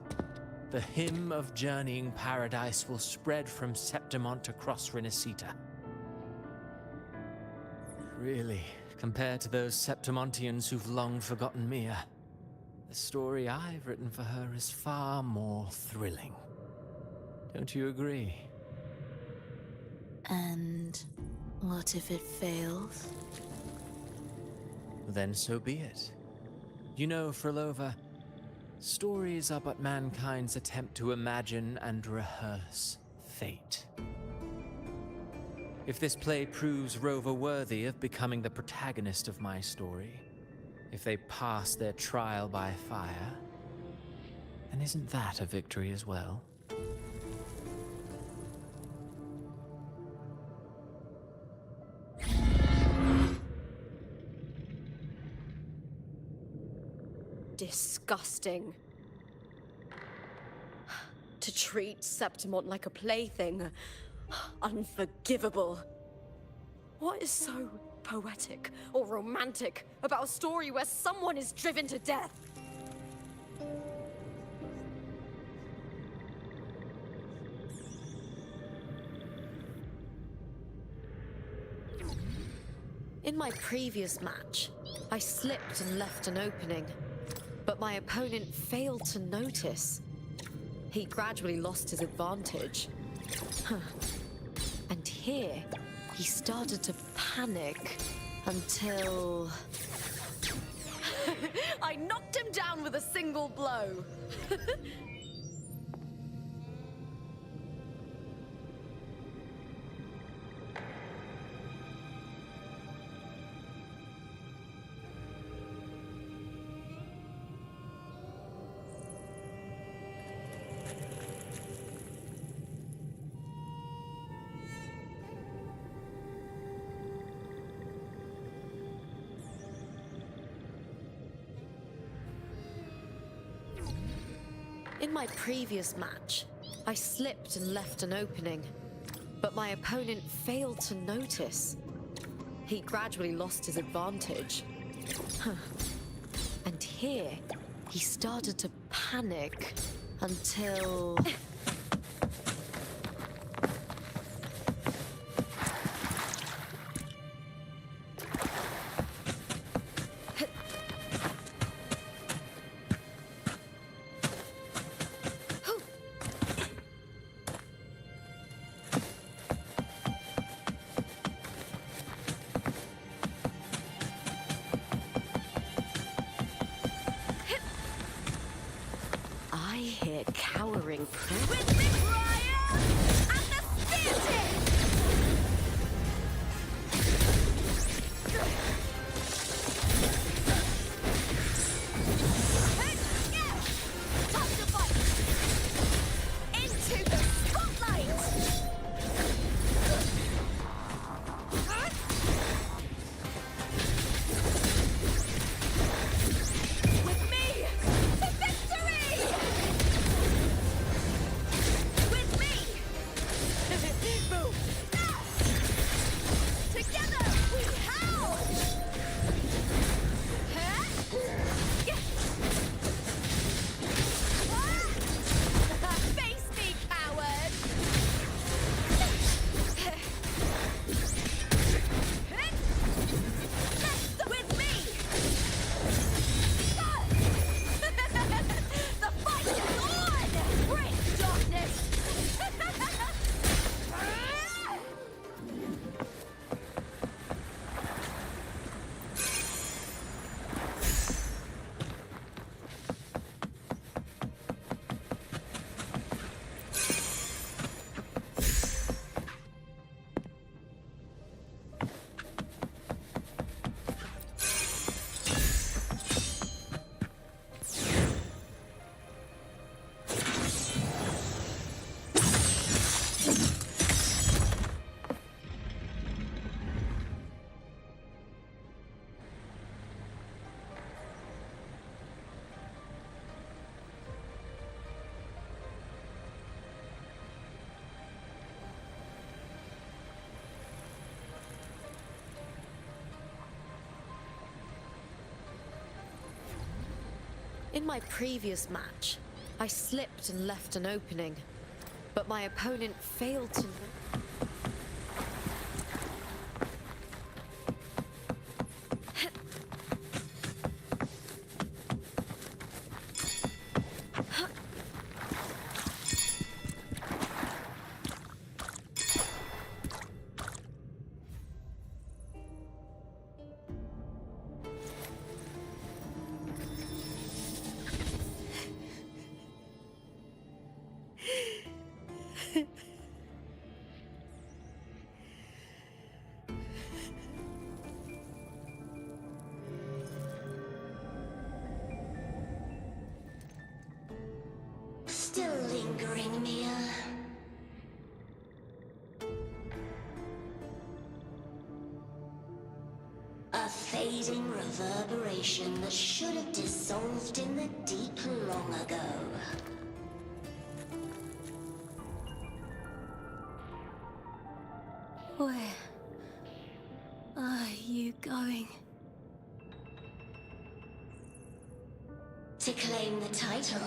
Speaker 5: the hymn of journeying paradise will spread from Septimont across Renacita. Really, compared to those Septimontians who've long forgotten Mia, the story I've written for her is far more thrilling. Don't you agree?
Speaker 16: And what if it fails?
Speaker 5: Then so be it. You know, Frolova, stories are but mankind's attempt to imagine and rehearse fate. If this play proves Rover worthy of becoming the protagonist of my story, if they pass their trial by fire, then isn't that a victory as well?
Speaker 12: Disgusting. To treat Septimont like a plaything. Unforgivable. What is so poetic or romantic about a story where someone is driven to death? In my previous match, I slipped and left an opening, but my opponent failed to notice. He gradually lost his advantage. And here, he started to panic until... I knocked him down with a single blow. In my previous match, I slipped and left an opening, but my opponent failed to notice. He gradually lost his advantage. And here, he started to panic until... cowering prey.
Speaker 7: With me, Brian! And the theatre! Time to fight! Into the spotlight! With me! To victory! With me!
Speaker 12: In my previous match, I slipped and left an opening, but my opponent failed to...
Speaker 11: Still lingering, Mia. A fading reverberation that should have dissolved in the deep long ago.
Speaker 14: Where are you going?
Speaker 11: To claim the title.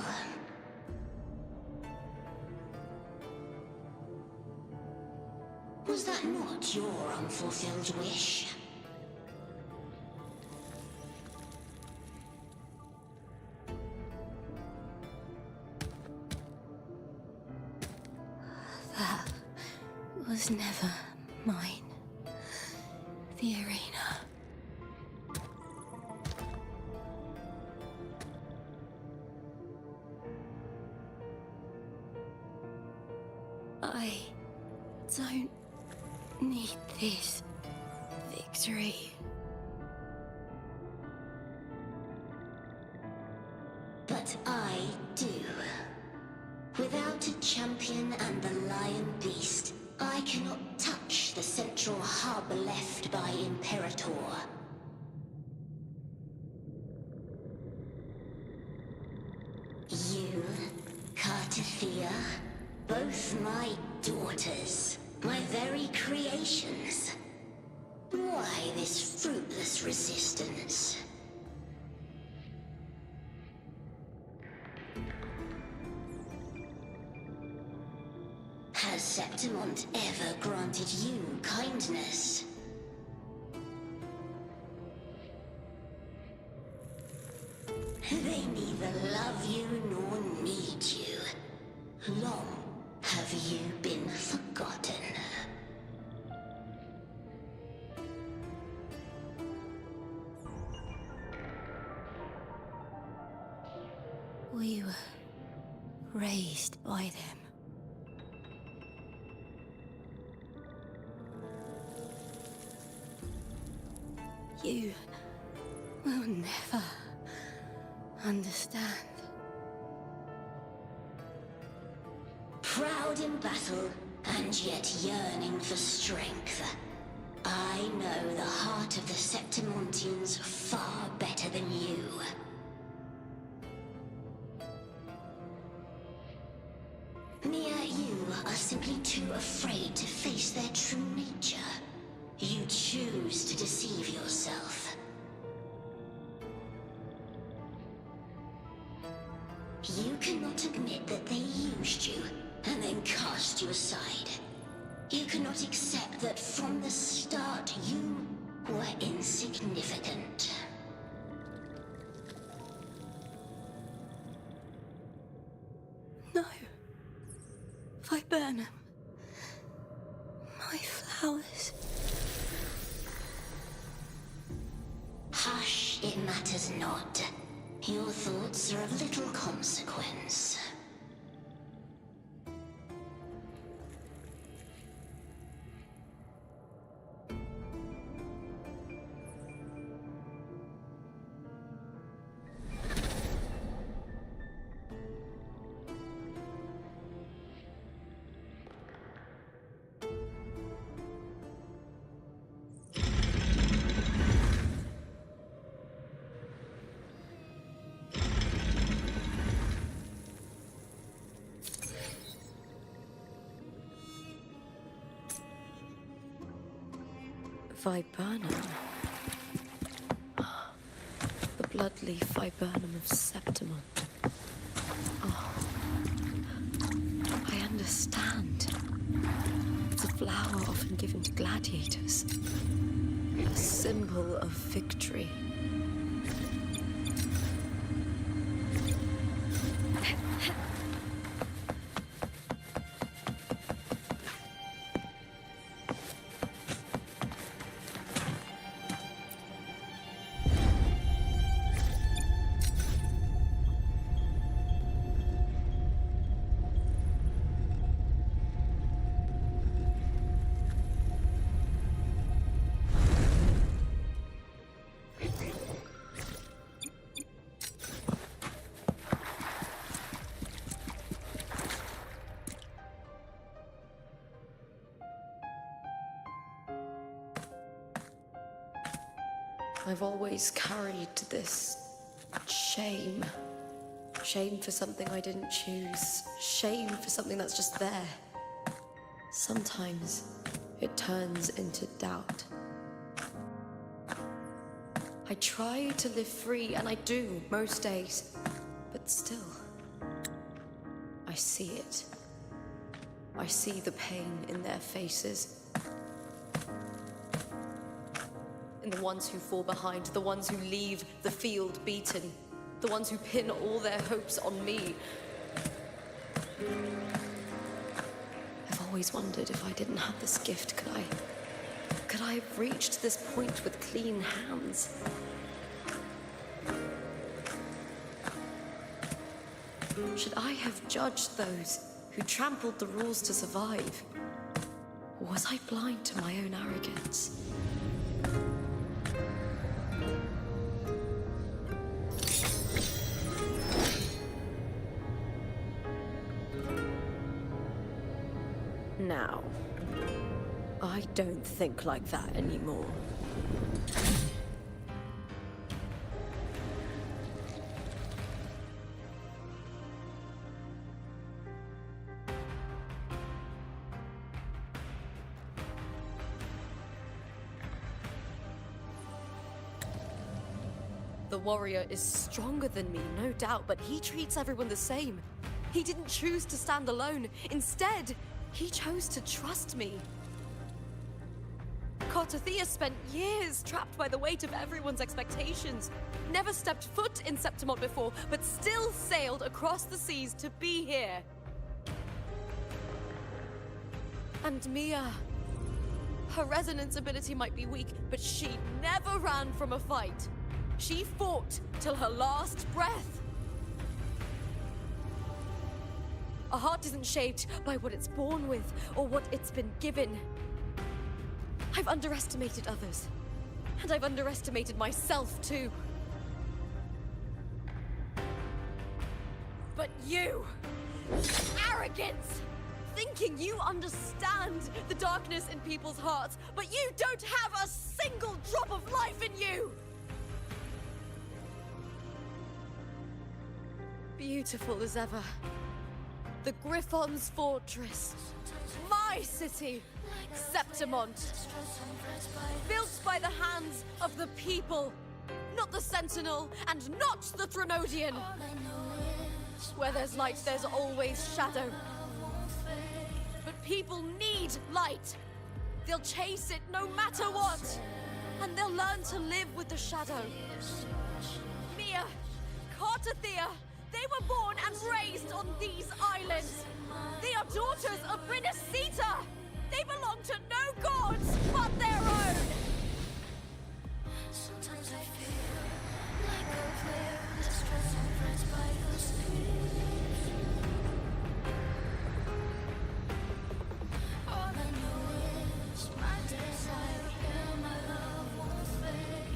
Speaker 11: Was that not your unfulfilled wish?
Speaker 14: That was never mine. The arena. I don't need this victory.
Speaker 11: But I do. Without a champion and the lion beast, I cannot touch the central hub left by Imperator. You, Cartathea, both my daughters, my very creations. Why this fruitless resistance? Has Septimont ever granted you kindness? They neither love you nor need you. Long have you been forgotten?
Speaker 14: We were raised by them. You will never understand.
Speaker 11: Proud in battle, and yet yearning for strength. I know the heart of the Septimontians far better than you. Mia, you are simply too afraid to face their true nature. You choose to deceive yourself. You cannot admit that they used you and then cast you aside. You cannot accept that from the start you were insignificant.
Speaker 14: No. Viburnum. My flowers.
Speaker 11: Hush, it matters not. Your thoughts are of little consequence.
Speaker 12: Viburnum. The bloodleaf viburnum of Septimont. Oh, I understand. It's a flower often given to gladiators. A symbol of victory. I've always carried this shame. Shame for something I didn't choose. Shame for something that's just there. Sometimes it turns into doubt. I try to live free, and I do most days. But still, I see it. I see the pain in their faces. In the ones who fall behind, the ones who leave the field beaten, the ones who pin all their hopes on me. I've always wondered if I didn't have this gift, could I have reached this point with clean hands? Should I have judged those who trampled the rules to survive? Or was I blind to my own arrogance? Now, I don't think like that anymore. The warrior is stronger than me, no doubt, but he treats everyone the same. He didn't choose to stand alone. Instead, he chose to trust me. Cartothea spent years trapped by the weight of everyone's expectations. Never stepped foot in Septimont before, but still sailed across the seas to be here. And Mia. Her resonance ability might be weak, but she never ran from a fight. She fought till her last breath. A heart isn't shaped by what it's born with or what it's been given. I've underestimated others, and I've underestimated myself too. But you, arrogance, thinking you understand the darkness in people's hearts, but you don't have a single drop of life in you. Beautiful as ever. The Griffon's fortress. My city, Septimont. Built by the hands of the people. Not the Sentinel, and not the Threnodian. Where there's light, there's always shadow. But people need light. They'll chase it no matter what. And they'll learn to live with the shadow. Mia, Cartothea, they were born and raised on these islands. They are daughters of Brinacita. They belong to no gods but their own. Sometimes I feel like a player distressed and friends by the sea. All I know is my desire and my love won't fade.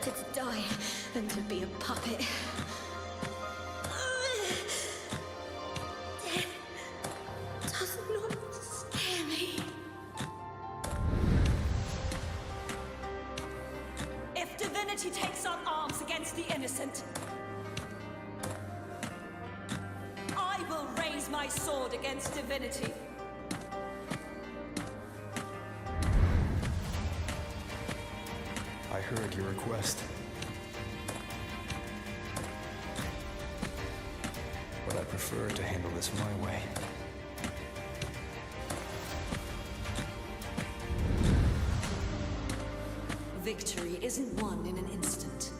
Speaker 11: better to die than to be a puppet. Death does not scare me.
Speaker 8: If divinity takes up arms against the innocent, I will raise my sword against divinity.
Speaker 1: I heard your request. But I prefer to handle this my way.
Speaker 3: Victory isn't won in an instant.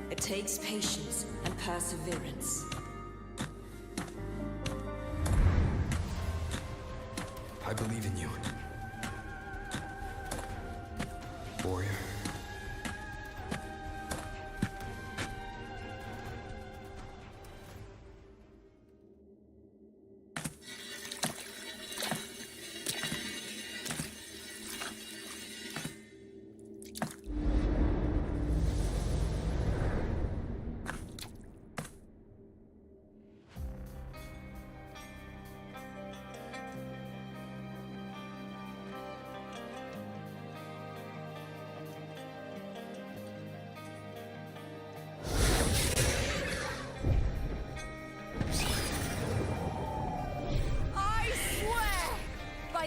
Speaker 3: It takes patience and perseverance.
Speaker 1: I believe in you. Warrior.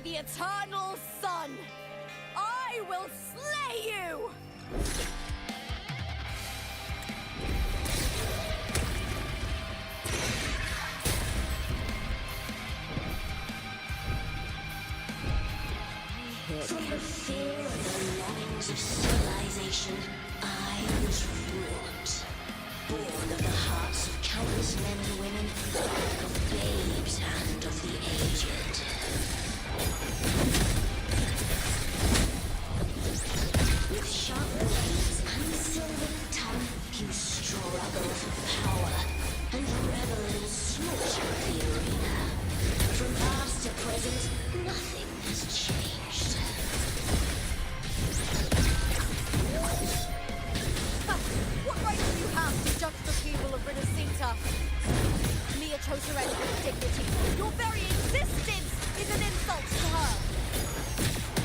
Speaker 7: The eternal sun, I will slay you!
Speaker 11: From the fear of the longings of civilization, I was wrought. Born of the hearts of countless men and women, of babes and of the aged. With sharp blades and silver tongue, you struggle for power and revel in the slaughter of the arena. From past to present, nothing has changed.
Speaker 7: What right do you have to judge the people of Renacita? Mia chose her end with dignity. Your very existence is an insult to her.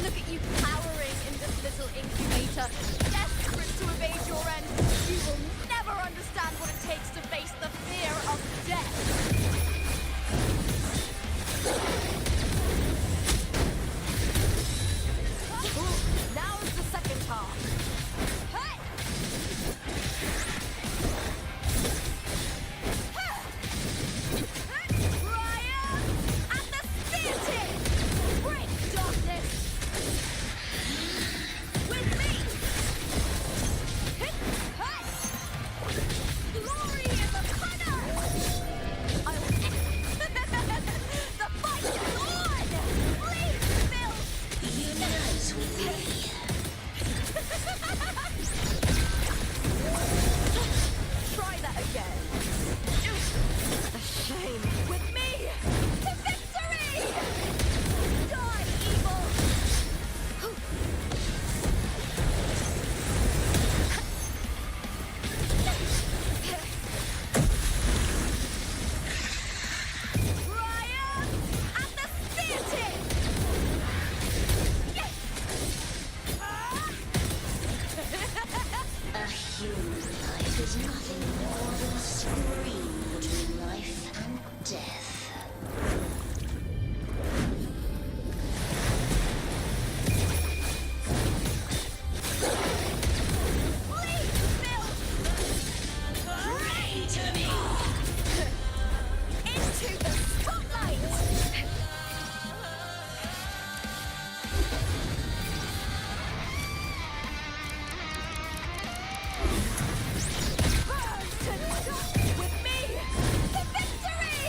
Speaker 7: Look at you cowering in this little incubator, desperate to evade your end. You will never understand what it takes to face the fear of death. Now is the second half. Hey! Ryan! And the deity! Bring darkness! With me! Glory in the banner! The fight is on! Please, Bill!
Speaker 11: Unite with me.
Speaker 7: Try that again. A shame. With me! To victory! Die, evil! Ryan! And the deity!
Speaker 11: A human life is nothing more than a scream between life and death.
Speaker 7: Please, Bill!
Speaker 11: Pray to me!
Speaker 7: Into the spotlight! Burn to dust with me! To victory!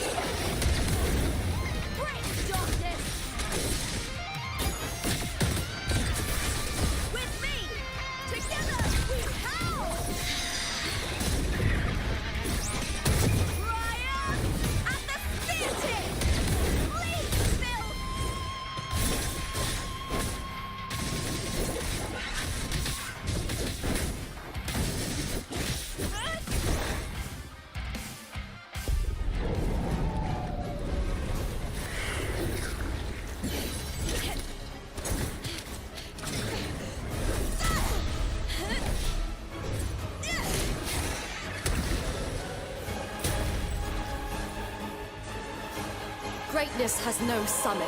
Speaker 12: Greatness has no summit,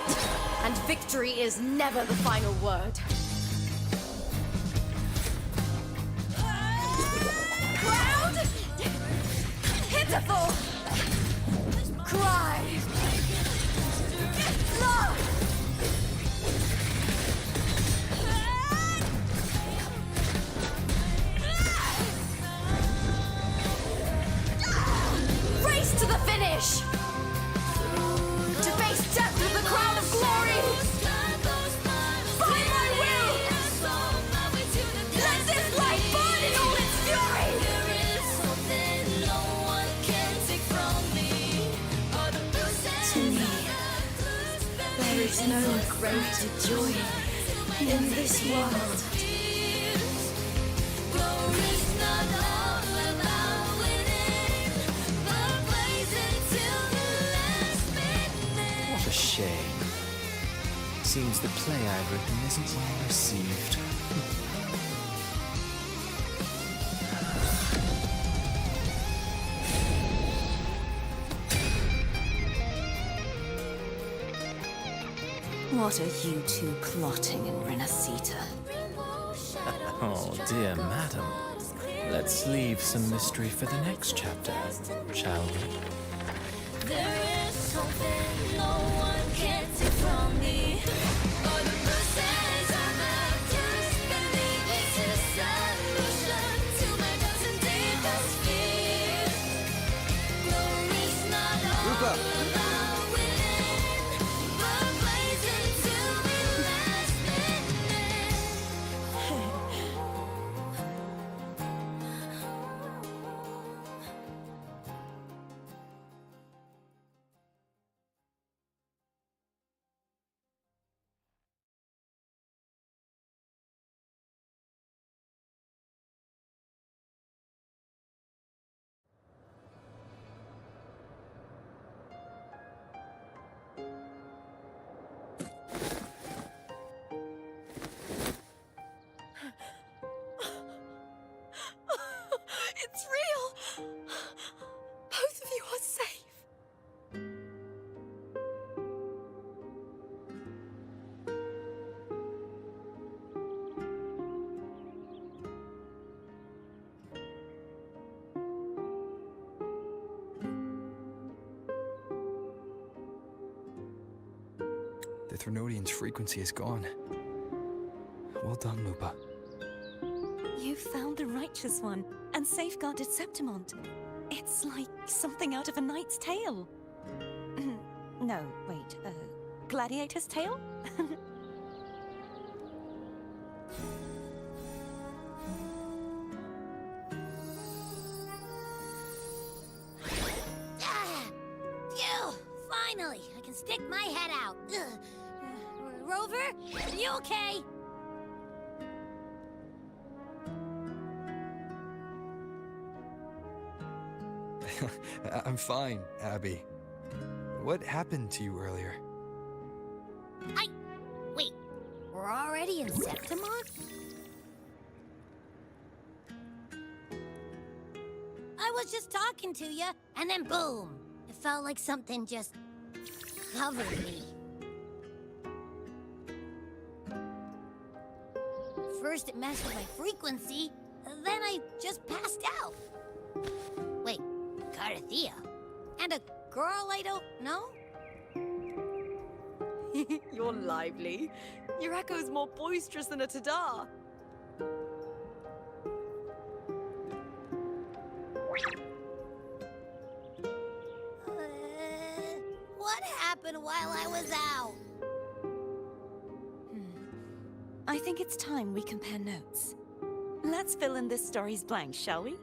Speaker 12: and victory is never the final word. Ground! Pitiful! Cry! Love! Race to the finish! To face death with the crown of glory! By my will! Let this light burn in all its fury! To me, there is no greater joy in this world.
Speaker 5: What a shame. Seems the play I've written isn't well received.
Speaker 3: What are you two plotting in Renacita?
Speaker 5: Oh, dear madam. Let's leave some mystery for the next chapter, shall we?
Speaker 11: There is something no one can take from me. All the process of understanding is a solution to my dozen deepest fears. Glory's not all about winning, but blazing till the last minute.
Speaker 12: It's real! Both of you are safe.
Speaker 1: The Threnodian's frequency is gone. Well done, Lupa.
Speaker 14: You found the righteous one and safeguarded Septimont. It's like something out of a knight's tale. No, wait, gladiator's tale?
Speaker 2: Phew! Finally, I can stick my head out. Rover, are you okay?
Speaker 1: I'm fine, Abby. What happened to you earlier?
Speaker 2: Wait, we're already in Septimont? I was just talking to you, and then boom! It felt like something just covered me. First it messed with my frequency, then I just passed out. Wait, Carthea? And a girl I don't know?
Speaker 12: You're lively. Your echo's more boisterous than a Tadar.
Speaker 2: What happened while I was out?
Speaker 14: I think it's time we compare notes. Let's fill in this story's blanks, shall we?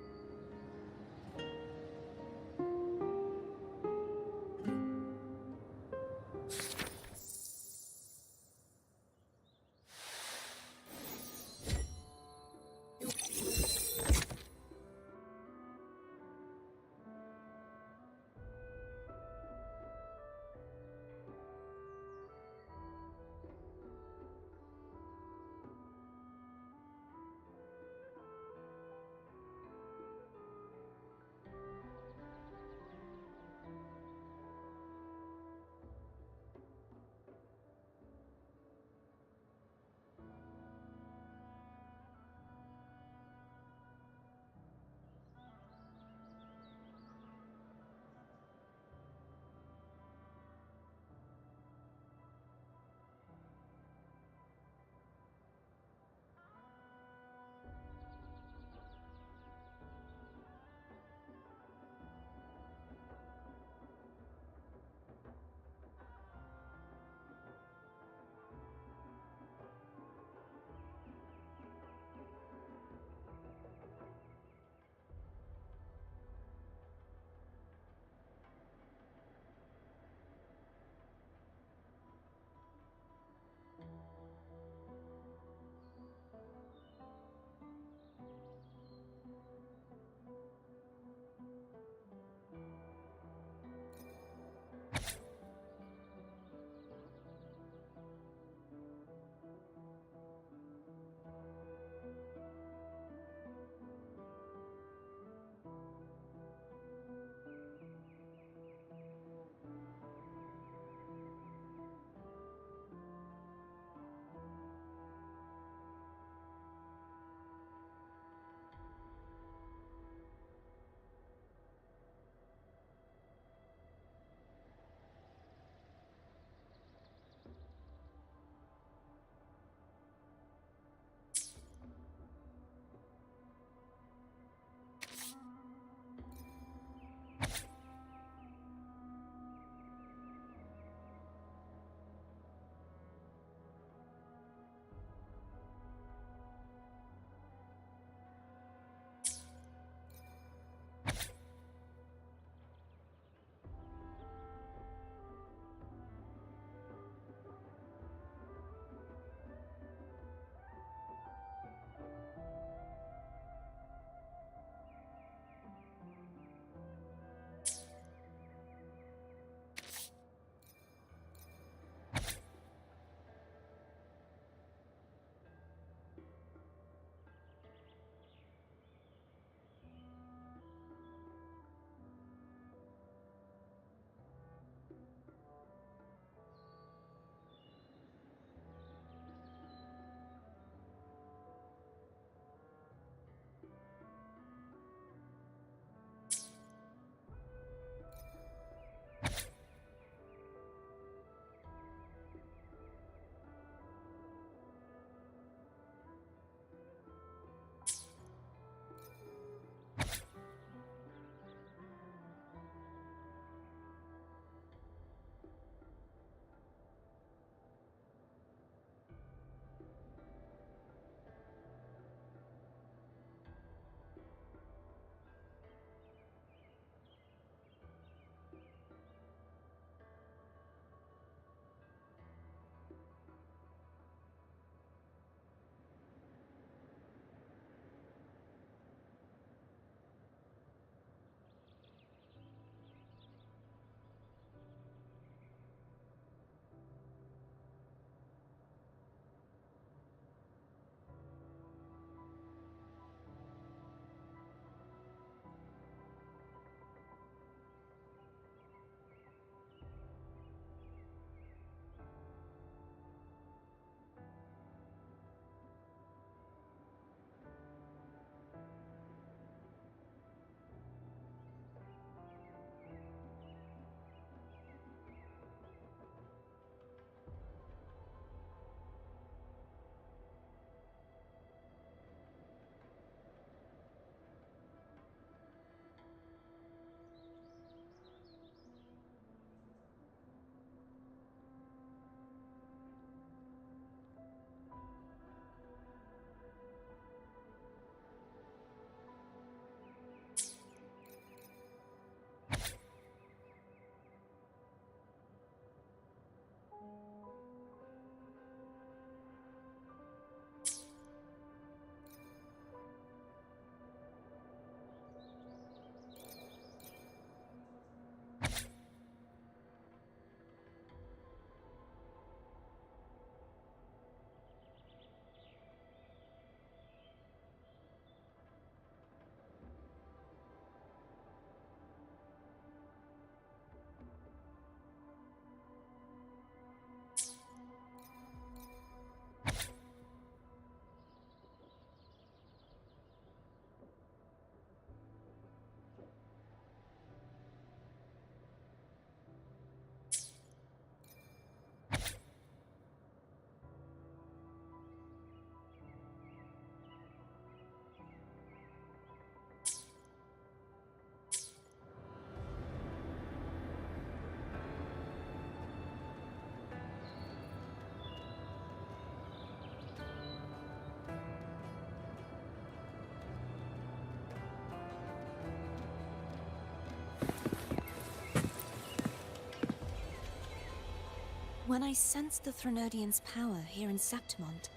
Speaker 14: When I sensed the Threnodian's power here in Septimont,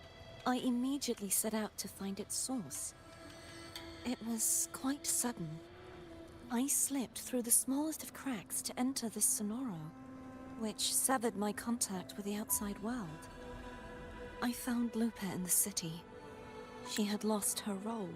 Speaker 14: I immediately set out to find its source. It was quite sudden. I slipped through the smallest of cracks to enter this Sonoro, which severed my contact with the outside world. I found Lupa in the city. She had lost her role.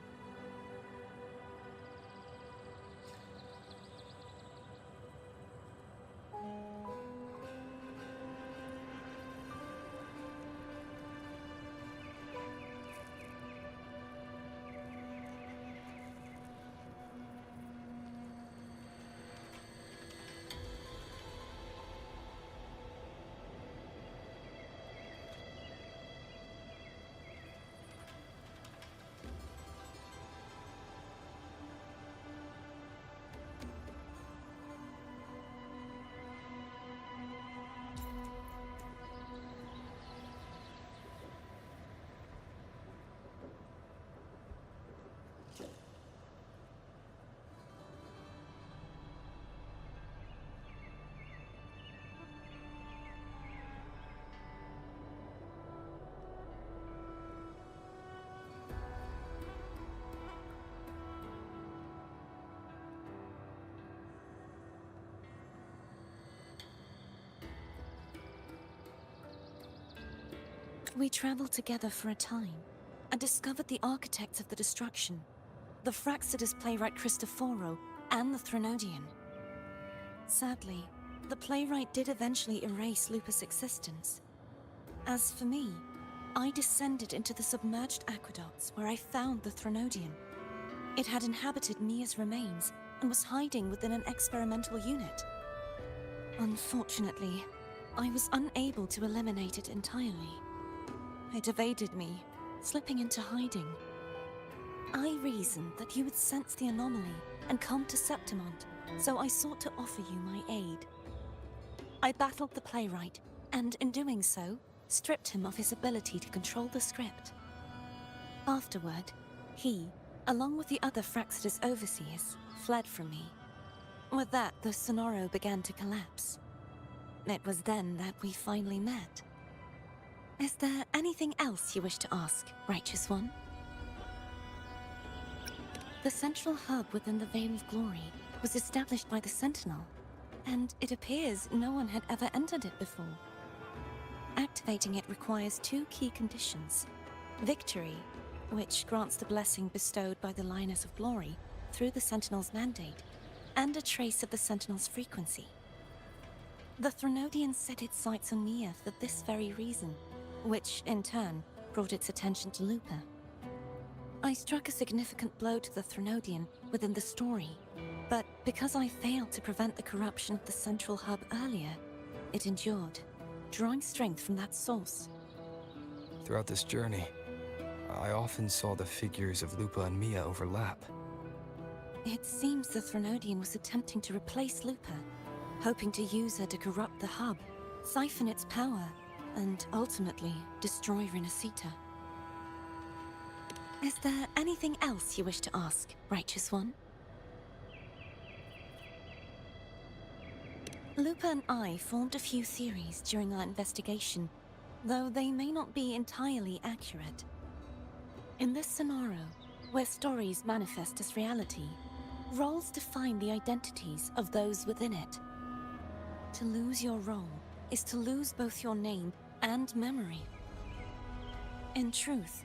Speaker 14: We traveled together for a time, and discovered the architects of the destruction, the Fraxidus playwright Cristoforo and the Threnodian. Sadly, the playwright did eventually erase Lupa's existence. As for me, I descended into the submerged aqueducts where I found the Threnodian. It had inhabited Mia's remains and was hiding within an experimental unit. Unfortunately, I was unable to eliminate it entirely. It evaded me, slipping into hiding. I reasoned that you would sense the anomaly and come to Septimont, so I sought to offer you my aid. I battled the playwright, and in doing so, stripped him of his ability to control the script. Afterward, he, along with the other Fraxidus overseers, fled from me. With that, the Sonoro began to collapse. It was then that we finally met. Is there anything else you wish to ask, Righteous One? The central hub within the Veil of Glory was established by the Sentinel, and it appears no one had ever entered it before. Activating it requires two key conditions: victory, which grants the blessing bestowed by the Lioness of Glory through the Sentinel's mandate, and a trace of the Sentinel's frequency. The Threnodian set its sights on Mia for this very reason, which, in turn, brought its attention to Lupa. I struck a significant blow to the Threnodian within the story, but because I failed to prevent the corruption of the central hub earlier, it endured, drawing strength from that source.
Speaker 1: Throughout this journey, I often saw the figures of Lupa and Mia overlap.
Speaker 14: It seems the Threnodian was attempting to replace Lupa, hoping to use her to corrupt the hub, siphon its power, and ultimately destroy Renacita. Is there anything else you wish to ask, Righteous One? Lupa and I formed a few theories during our investigation, though they may not be entirely accurate. In this Sonoro, where stories manifest as reality, roles define the identities of those within it. To lose your role is to lose both your name and memory. In truth,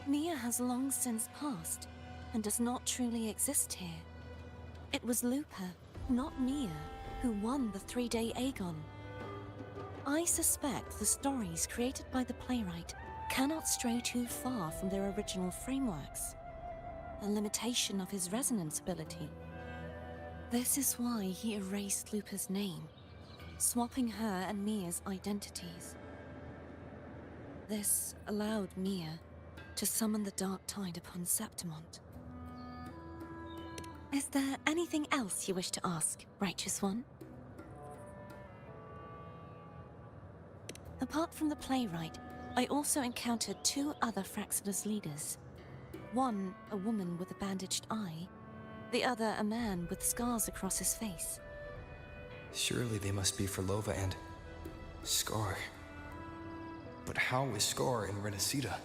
Speaker 14: Mia has long since passed and does not truly exist here. It was Lupa, not Mia, who won the 3-day Aegon. I suspect the stories created by the playwright cannot stray too far from their original frameworks, a limitation of his resonance ability. This is why he erased Lupa's name, swapping her and Mia's identities. This allowed Mia to summon the Dark Tide upon Septimont. Is there anything else you wish to ask, Righteous One? Apart from the playwright, I also encountered two other Fraxidus leaders. One, a woman with a bandaged eye, the other a man with scars across his face.
Speaker 1: Surely they must be for Lova and Scar. But how is Scar and Renacita?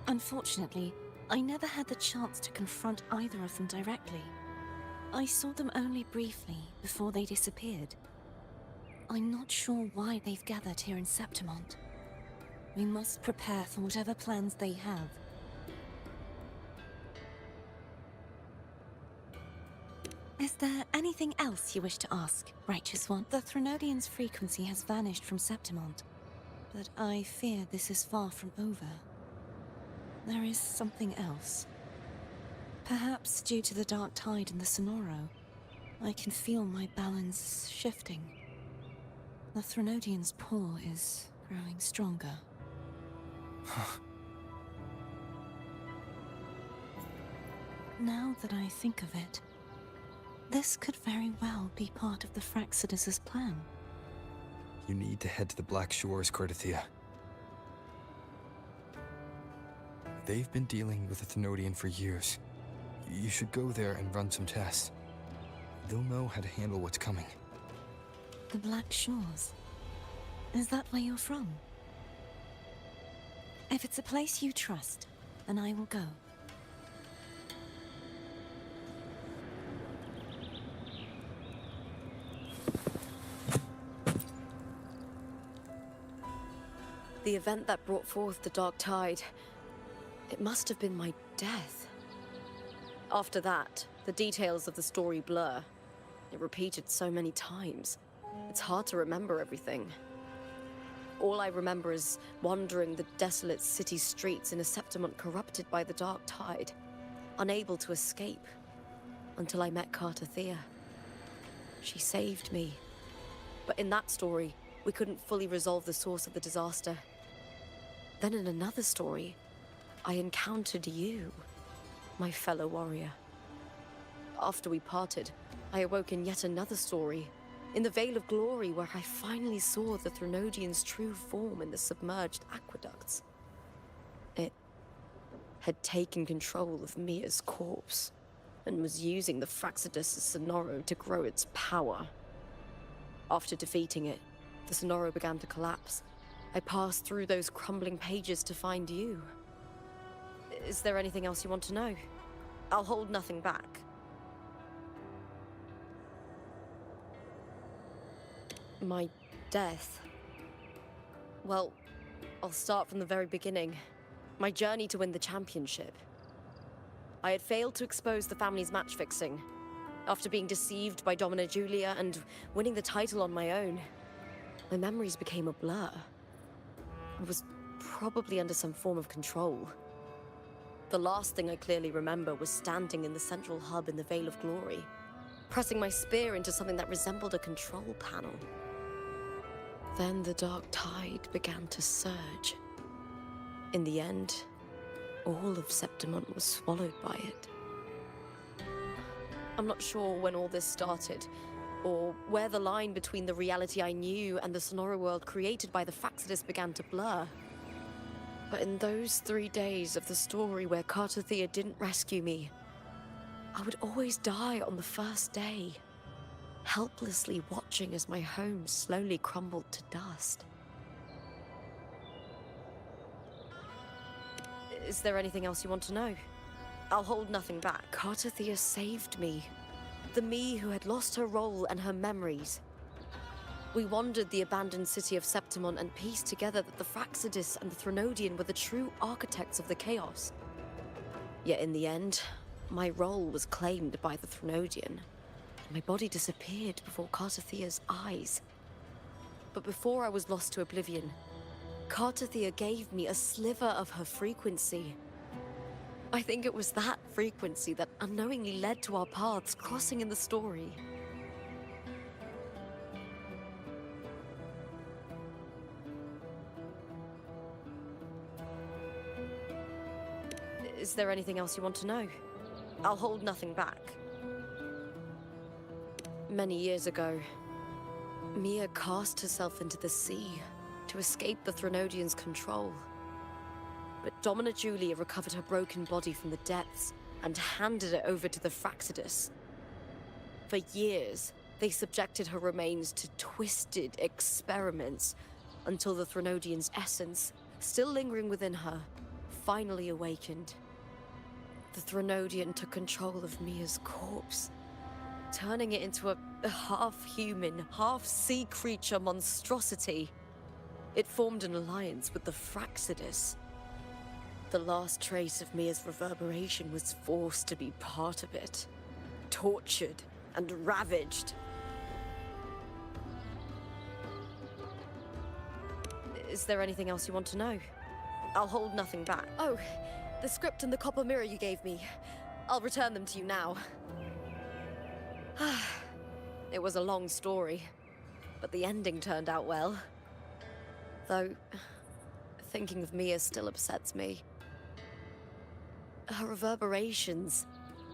Speaker 14: Unfortunately, I never had the chance to confront either of them directly. I saw them only briefly before they disappeared. I'm not sure why they've gathered here in Septimont. We must prepare for whatever plans they have. Is there anything else you wish to ask, Righteous One? The Threnodian's frequency has vanished from Septimont, but I fear this is far from over. There is something else. Perhaps due to the dark tide in the Sonoro, I can feel my balance shifting. The Threnodian's pull is growing stronger. Now that I think of it, this could very well be part of the Fraxidus' plan.
Speaker 1: You need to head to the Black Shores, Cardathia. They've been dealing with the Thenodian for years. You should go there and run some tests. They'll know how to handle what's coming.
Speaker 14: The Black Shores? Is that where you're from? If it's a place you trust, then I will go.
Speaker 12: The event that brought forth the dark tide, it must have been my death. After that, the details of the story blur. It repeated so many times. It's hard to remember everything. All I remember is wandering the desolate city streets in a Septimont corrupted by the dark tide, unable to escape, until I met Cardathia. She saved me. But in that story, we couldn't fully resolve the source of the disaster. Then in another story, I encountered you, my fellow warrior. After we parted, I awoke in yet another story, in the Vale of Glory, where I finally saw the Threnodian's true form in the submerged aqueducts. It had taken control of Mia's corpse, and was using the Fraxidus' Sonoro to grow its power. After defeating it, the Sonoro began to collapse. I passed through those crumbling pages to find you. Is there anything else you want to know? I'll hold nothing back. My death. Well, I'll start from the very beginning. My journey to win the championship. I had failed to expose the family's match fixing. After being deceived by Domina Julia and winning the title on my own, my memories became a blur. I was probably under some form of control. The last thing I clearly remember was standing in the central hub in the Vale of Glory, pressing my spear into something that resembled a control panel. Then the dark tide began to surge. In the end, all of Septimont was swallowed by it. I'm not sure when all this started, or where the line between the reality I knew and the Sonoro world created by the Fraxidus began to blur. But in those 3 days of the story where Cardathia didn't rescue me, I would always die on the first day, helplessly watching as my home slowly crumbled to dust. Is there anything else you want to know? I'll hold nothing back. Cardathia saved me. The me who had lost her role and her memories. We wandered the abandoned city of Septimont and pieced together that the Fraxidus and the Threnodian were the true architects of the chaos. Yet in the end, my role was claimed by the Threnodian. My body disappeared before Cardathia's eyes. But before I was lost to oblivion, Cardathia gave me a sliver of her frequency. I think it was that frequency that unknowingly led to our paths crossing in the story. Is there anything else you want to know? I'll hold nothing back. Many years ago, Mia cast herself into the sea to escape the Threnodian's control. But Domina Julia recovered her broken body from the depths and handed it over to the Fraxidus. For years, they subjected her remains to twisted experiments, until the Threnodian's essence, still lingering within her, finally awakened. The Threnodian took control of Mia's corpse, turning it into a half-human, half-sea creature monstrosity. It formed an alliance with the Fraxidus. The last trace of Mia's reverberation was forced to be part of it, tortured and ravaged. Is there anything else you want to know? I'll hold nothing back. Oh, the script and the copper mirror you gave me. I'll return them to you now. It was a long story, but the ending turned out well. Though, thinking of Mia still upsets me. Her reverberations,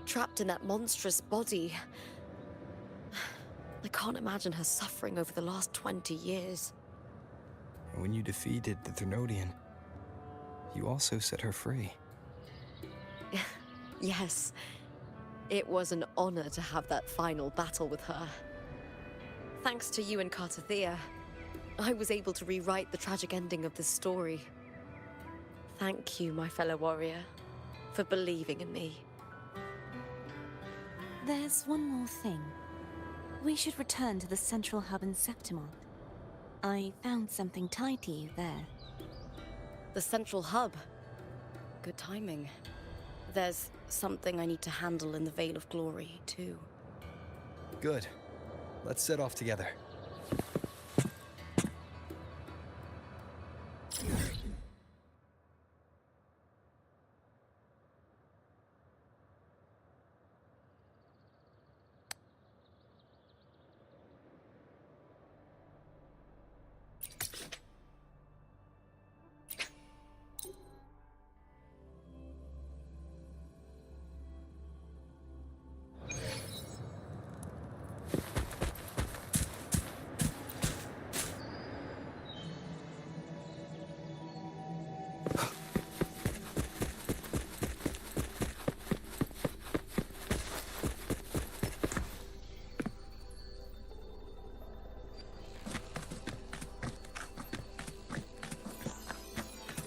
Speaker 12: trapped in that monstrous body. I can't imagine her suffering over the last 20 years.
Speaker 1: When you defeated the Threnodian, you also set her free.
Speaker 12: Yes, it was an honor to have that final battle with her. Thanks to you and Cartathea, I was able to rewrite the tragic ending of this story. Thank you, my fellow warrior, for believing in me.
Speaker 14: There's one more thing. We should return to the central hub in Septimont. I found something tied to you there.
Speaker 12: The central hub? Good timing. There's something I need to handle in the Veil of Glory, too.
Speaker 1: Good. Let's set off together.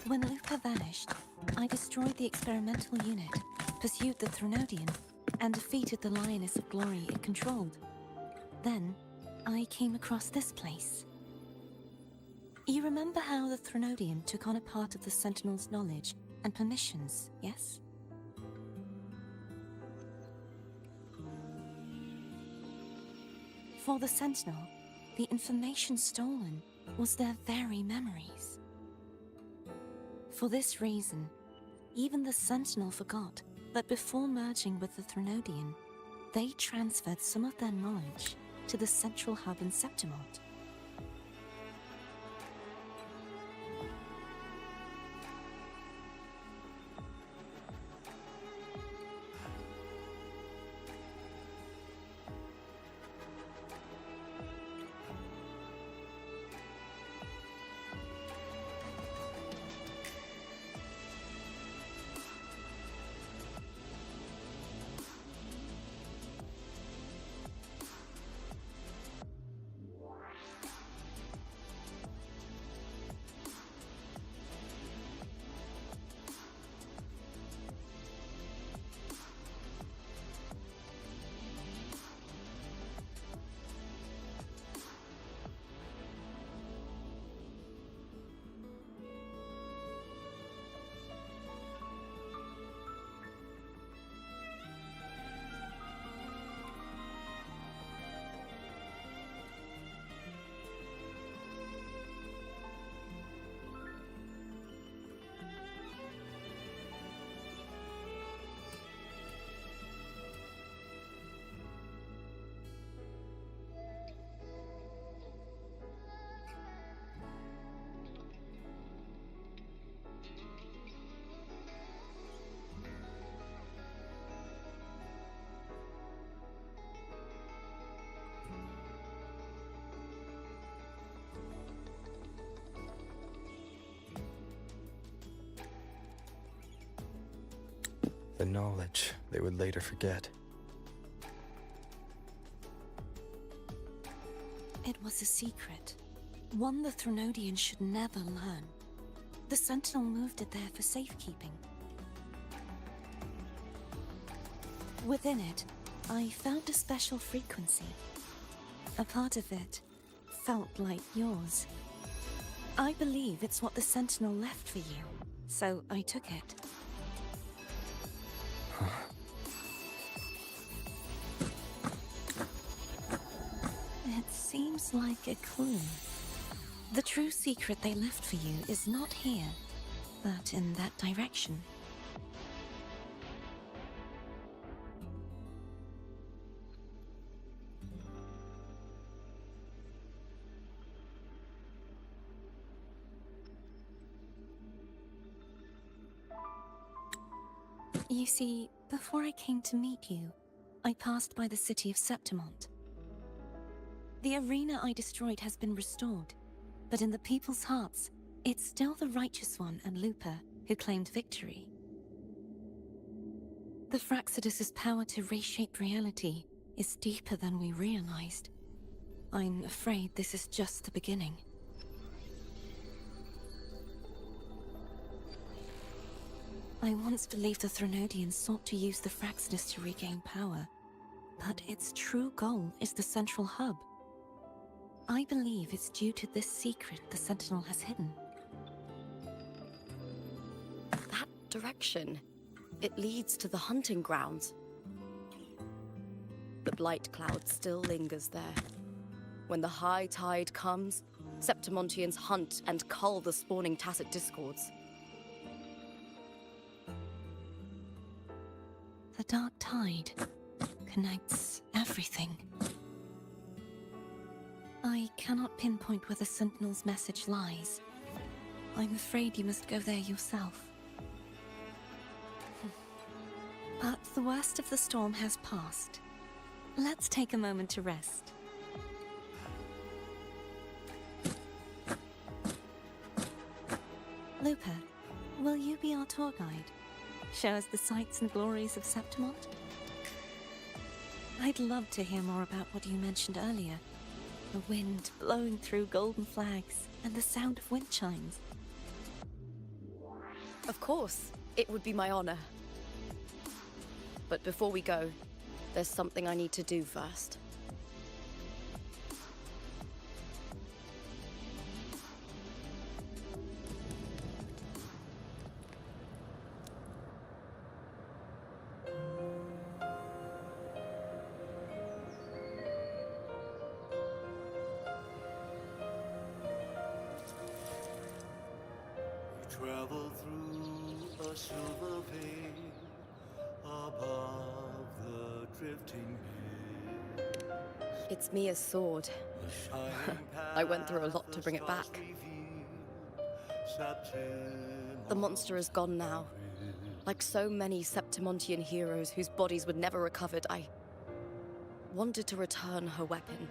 Speaker 14: When Lupa vanished, I destroyed the experimental unit, pursued the Threnodian, and defeated the Lioness of Glory it controlled. Then, I came across this place. You remember how the Threnodian took on a part of the Sentinel's knowledge and permissions, yes? For the Sentinel, the information stolen was their very memories. For this reason, even the Sentinel forgot that before merging with the Threnodian, they transferred some of their knowledge to the central hub in Septimont.
Speaker 1: The knowledge they would later forget.
Speaker 14: It was a secret. One the Threnodians should never learn. The Sentinel moved it there for safekeeping. Within it, I found a special frequency. A part of it felt like yours. I believe it's what the Sentinel left for you, so I took it. It seems like a clue. The true secret they left for you is not here, but in that direction. You see, before I came to meet you, I passed by the city of Septimont. The arena I destroyed has been restored, but in the people's hearts, it's still the Righteous One and Lupa who claimed victory. The Fraxidus' power to reshape reality is deeper than we realized. I'm afraid this is just the beginning. I once believed the Threnodians sought to use the Fraxidus to regain power, but its true goal is the central hub. I believe it's due to this secret the Sentinel has hidden.
Speaker 12: That direction. It leads to the hunting grounds. The blight cloud still lingers there. When the high tide comes, Septimontians hunt and cull the spawning Tacet discords.
Speaker 14: The dark tide connects everything. I cannot pinpoint where the Sentinel's message lies. I'm afraid you must go there yourself. But the worst of the storm has passed. Let's take a moment to rest. Lupa, will you be our tour guide? Show us the sights and glories of Septimont? I'd love to hear more about what you mentioned earlier. The wind blowing through golden flags and the sound of wind chimes.
Speaker 12: Of course, it would be my honor. But before we go, there's something I need to do first.
Speaker 10: Travel through a silver veil above the drifting hills.
Speaker 12: It's Mia's sword. I went through a lot to bring it back. The monster is gone now. Like so many Septimontian heroes whose bodies were never recovered, I wanted to return her weapon.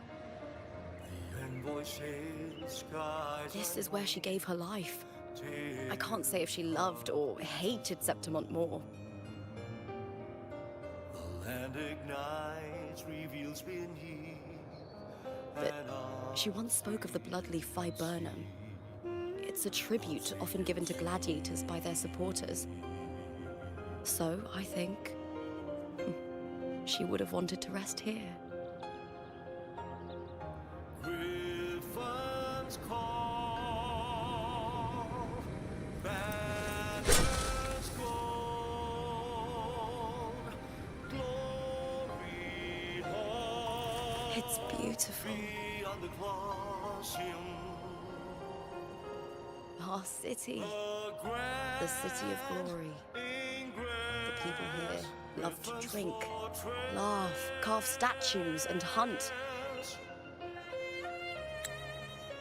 Speaker 12: This is where she gave her life. I can't say if she loved or hated Septimont more.
Speaker 10: The land ignites, reveals beneath.
Speaker 12: But she once spoke of the bloodleaf viburnum. It's a tribute often given to gladiators by their supporters. So, I think, she would have wanted to rest here.
Speaker 10: Griffins call, banners gold, glory hall.
Speaker 12: It's beautiful.
Speaker 10: Beyond the Colosseum.
Speaker 12: Our city. The city of glory. The people here love to drink, laugh, carve statues, and hunt.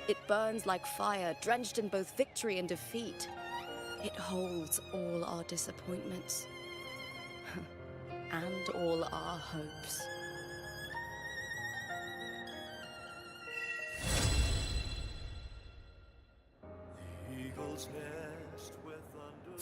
Speaker 12: It burns like fire, drenched in both victory and defeat. It holds all our disappointments. And all our hopes.
Speaker 10: The eagle's nest with thunder.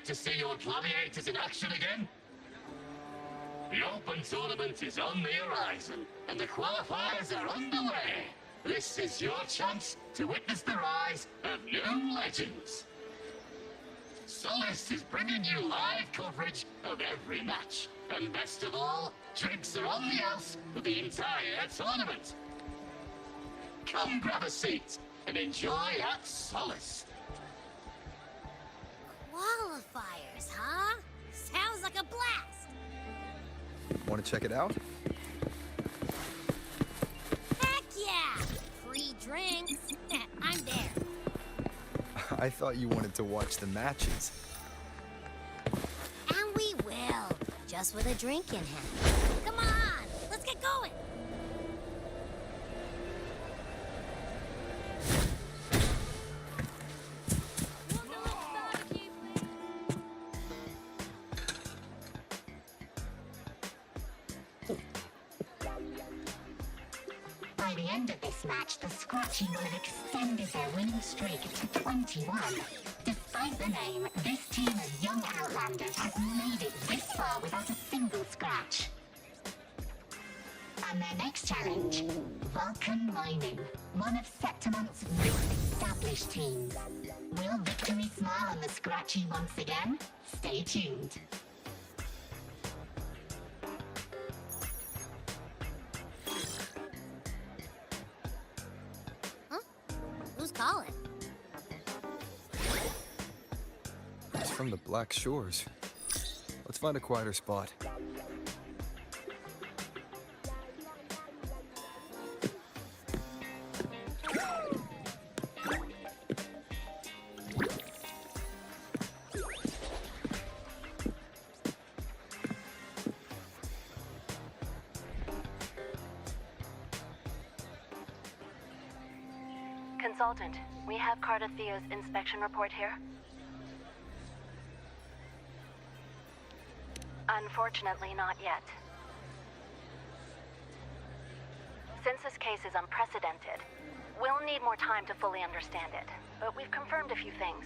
Speaker 6: to see your gladiators in action again? The Open Tournament is on the horizon, and the qualifiers are underway. This is your chance to witness the rise of new legends. Solace is bringing you live coverage of every match. And best of all, drinks are on the house for the entire tournament. Come grab a seat and enjoy at Solace.
Speaker 13: Qualifiers, huh? Sounds like a blast!
Speaker 1: Want to check it out?
Speaker 13: Heck yeah! Free drinks. I'm there.
Speaker 1: I thought you wanted to watch the matches.
Speaker 13: And we will. Just with a drink in hand. Come on! Let's get going!
Speaker 11: By the end of this match, the Scratchy will have extended their winning streak to 21. Despite the name, this team of young Outlanders has made it this far without a single scratch. And their next challenge, Vulcan Mining, one of Septimon's most established teams. Will victory smile on the Scratchy once again? Stay tuned.
Speaker 13: Who's calling?
Speaker 1: It's from the Black Shores. Let's find a quieter spot.
Speaker 23: Consultant, we have Cardathea's inspection report here. Unfortunately, not yet. Since this case is unprecedented, we'll need more time to fully understand it, but we've confirmed a few things.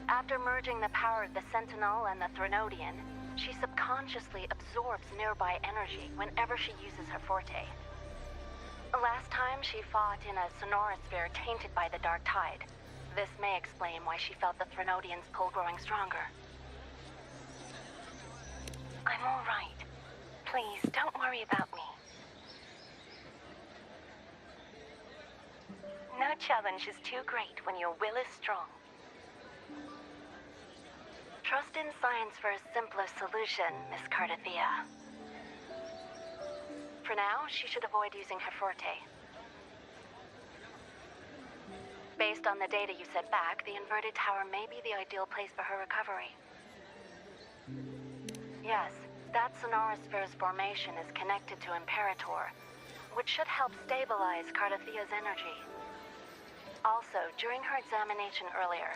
Speaker 23: After merging the power of the Sentinel and the Threnodian, she subconsciously absorbs nearby energy whenever she uses her forte. Last time she fought in a sonorosphere tainted by the Dark Tide. This may explain why she felt the Threnodian's pull growing stronger. I'm all right. Please, don't worry about me. No challenge is too great when your will is strong. Trust in science for a simpler solution, Miss Cardathea. For now, she should avoid using her forte. Based on the data you sent back, the inverted tower may be the ideal place for her recovery. Yes, that sonorosphere's formation is connected to Imperator, which should help stabilize Cardathea's energy. Also, during her examination earlier,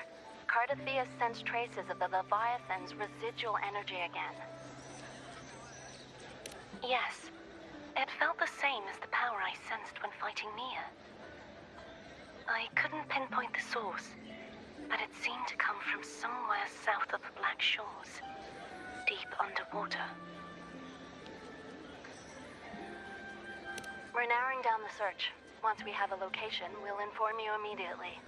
Speaker 23: Cardathea sensed traces of the Leviathan's residual energy again. Yes, it felt the same as the power I sensed when fighting Nia. I couldn't pinpoint the source, but it seemed to come from somewhere south of the Black Shores, deep underwater. We're narrowing down the search. Once we have a location, we'll inform you immediately.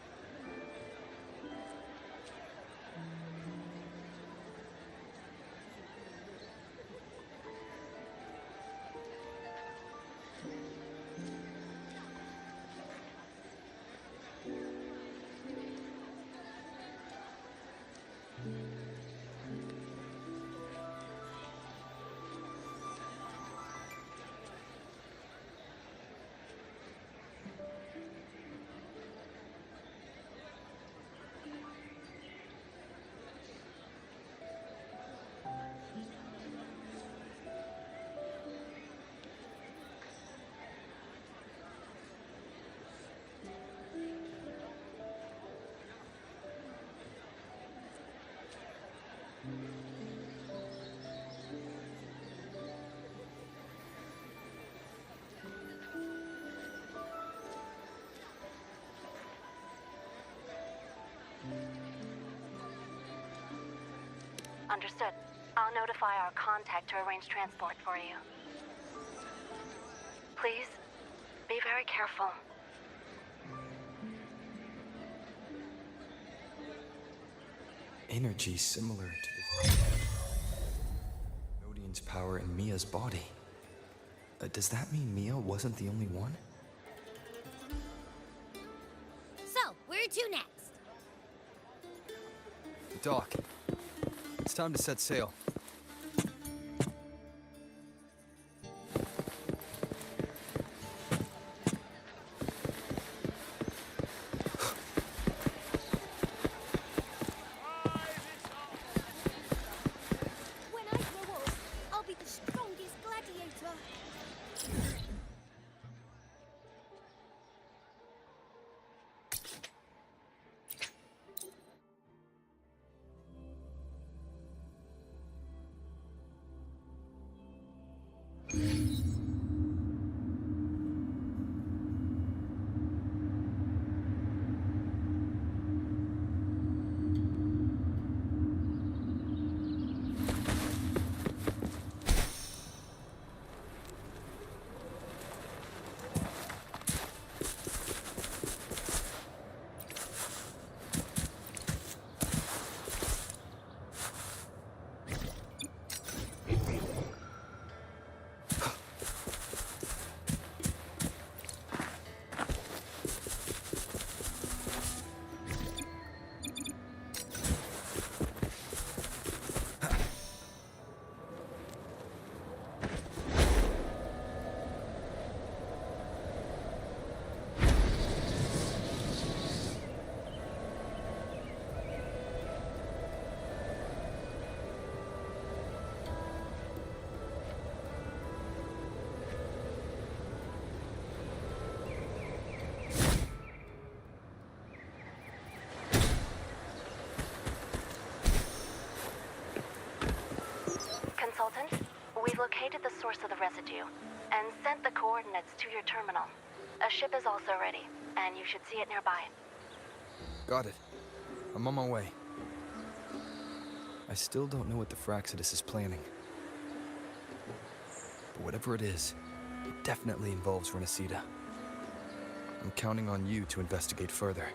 Speaker 3: Understood. I'll notify our contact to arrange transport for you. Please, be very careful.
Speaker 1: Energy similar to the Rodian's power in Mia's body. Does that mean Mia wasn't the only one?
Speaker 13: So, where to next?
Speaker 1: The dock. It's time to set sail.
Speaker 2: When I grow up, I'll be the strongest gladiator.
Speaker 3: Consultant, we've located the source of the residue and sent the coordinates to your terminal. A ship is also ready, and you should see it nearby.
Speaker 1: Got it. I'm on my way. I still don't know what the Fraxidus is planning. But whatever it is, it definitely involves Renacida. I'm counting on you to investigate further.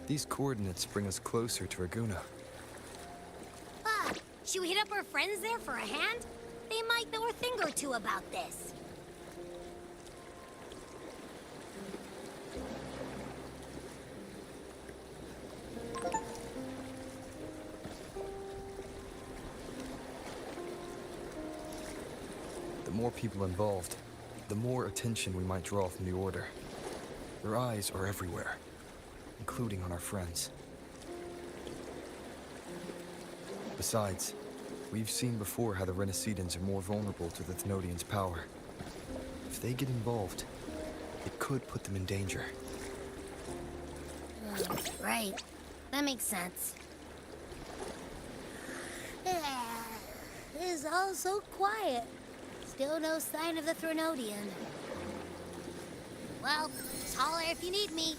Speaker 1: These coordinates bring us closer to Raguna.
Speaker 13: Ah, should we hit up our friends there for a hand? They might know a thing or two about this.
Speaker 1: The more people involved, the more attention we might draw from the Order. Their eyes are everywhere, including on our friends. Besides, we've seen before how the Renaissance are more vulnerable to the Thenodians' power. If they get involved, it could put them in danger.
Speaker 13: Right. That makes sense. It's all so quiet. Still no sign of the Thenodian. Well, just holler if you need me.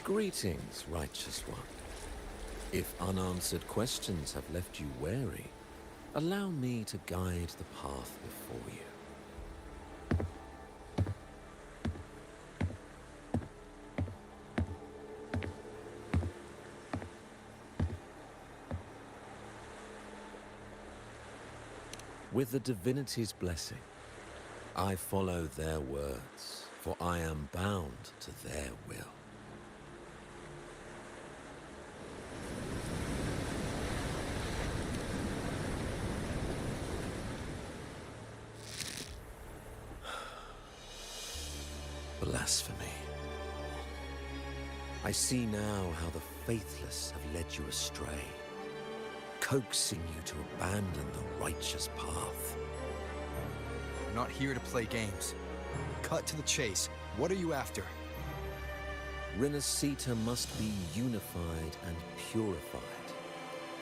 Speaker 9: Greetings, righteous one. If unanswered questions have left you wary, allow me to guide the path before you. With the divinity's blessing, I follow their words, for I am bound to their will. Blasphemy. I see now how the faithless have led you astray, coaxing you to abandon the righteous path.
Speaker 1: We're not here to play games. Cut to the chase. What are you after?
Speaker 9: Renacita must be unified and purified,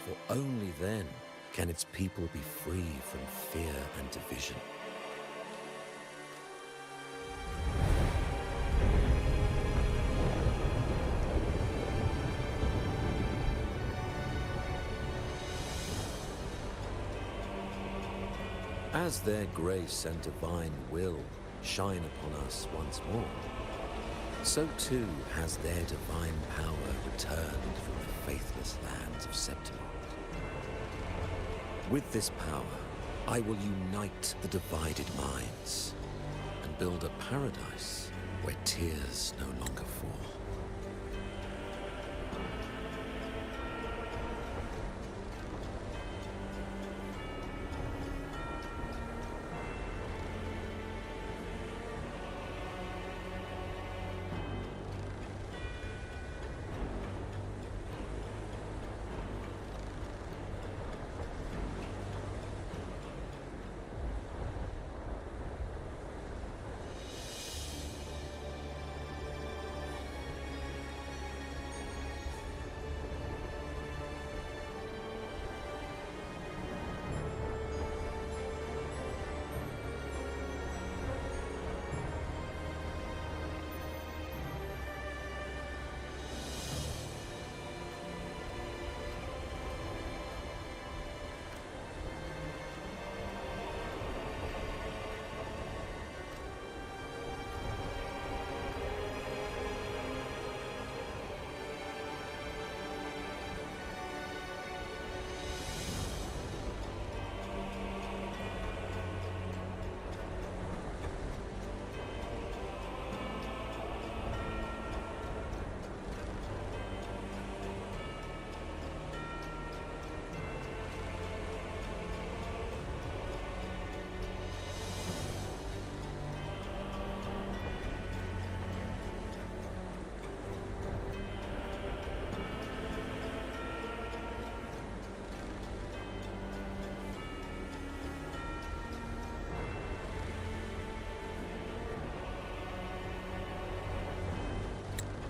Speaker 9: for only then can its people be free from fear and division. As their grace and divine will shine upon us once more, so too has their divine power returned from the faithless lands of Septimont. With this power, I will unite the divided minds and build a paradise where tears no longer fall.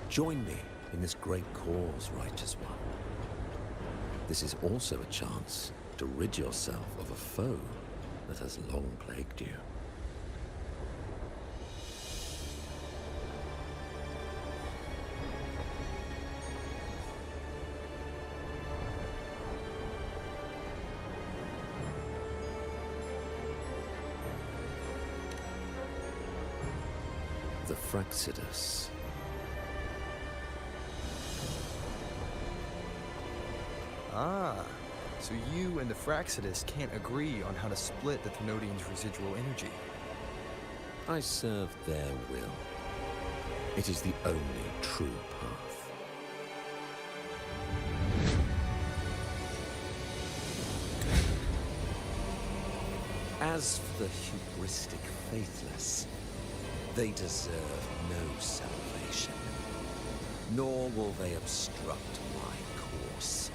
Speaker 9: Join me in this great cause, righteous one. This is also a chance to rid yourself of a foe that has long plagued you. The Fraxidus.
Speaker 1: Ah, so you and the Fraxidus can't agree on how to split the Thenodians' residual energy.
Speaker 9: I serve their will. It is the only true path. As for the hubristic faithless, they deserve no salvation, nor will they obstruct my course.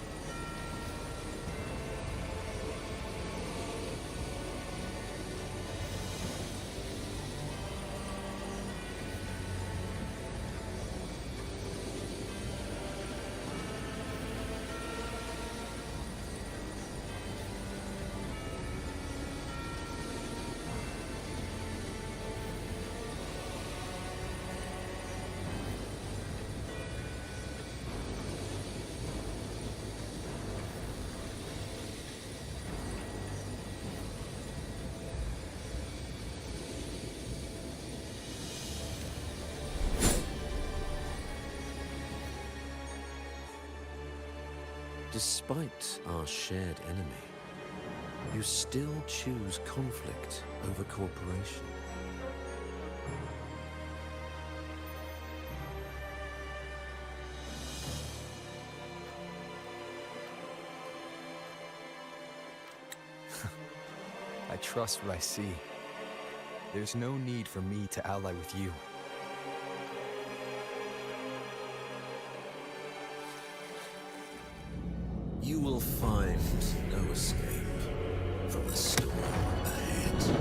Speaker 9: Despite our shared enemy, you still choose conflict over cooperation.
Speaker 1: I trust what I see. There's no need for me to ally with you.
Speaker 9: You will find no escape from the storm ahead.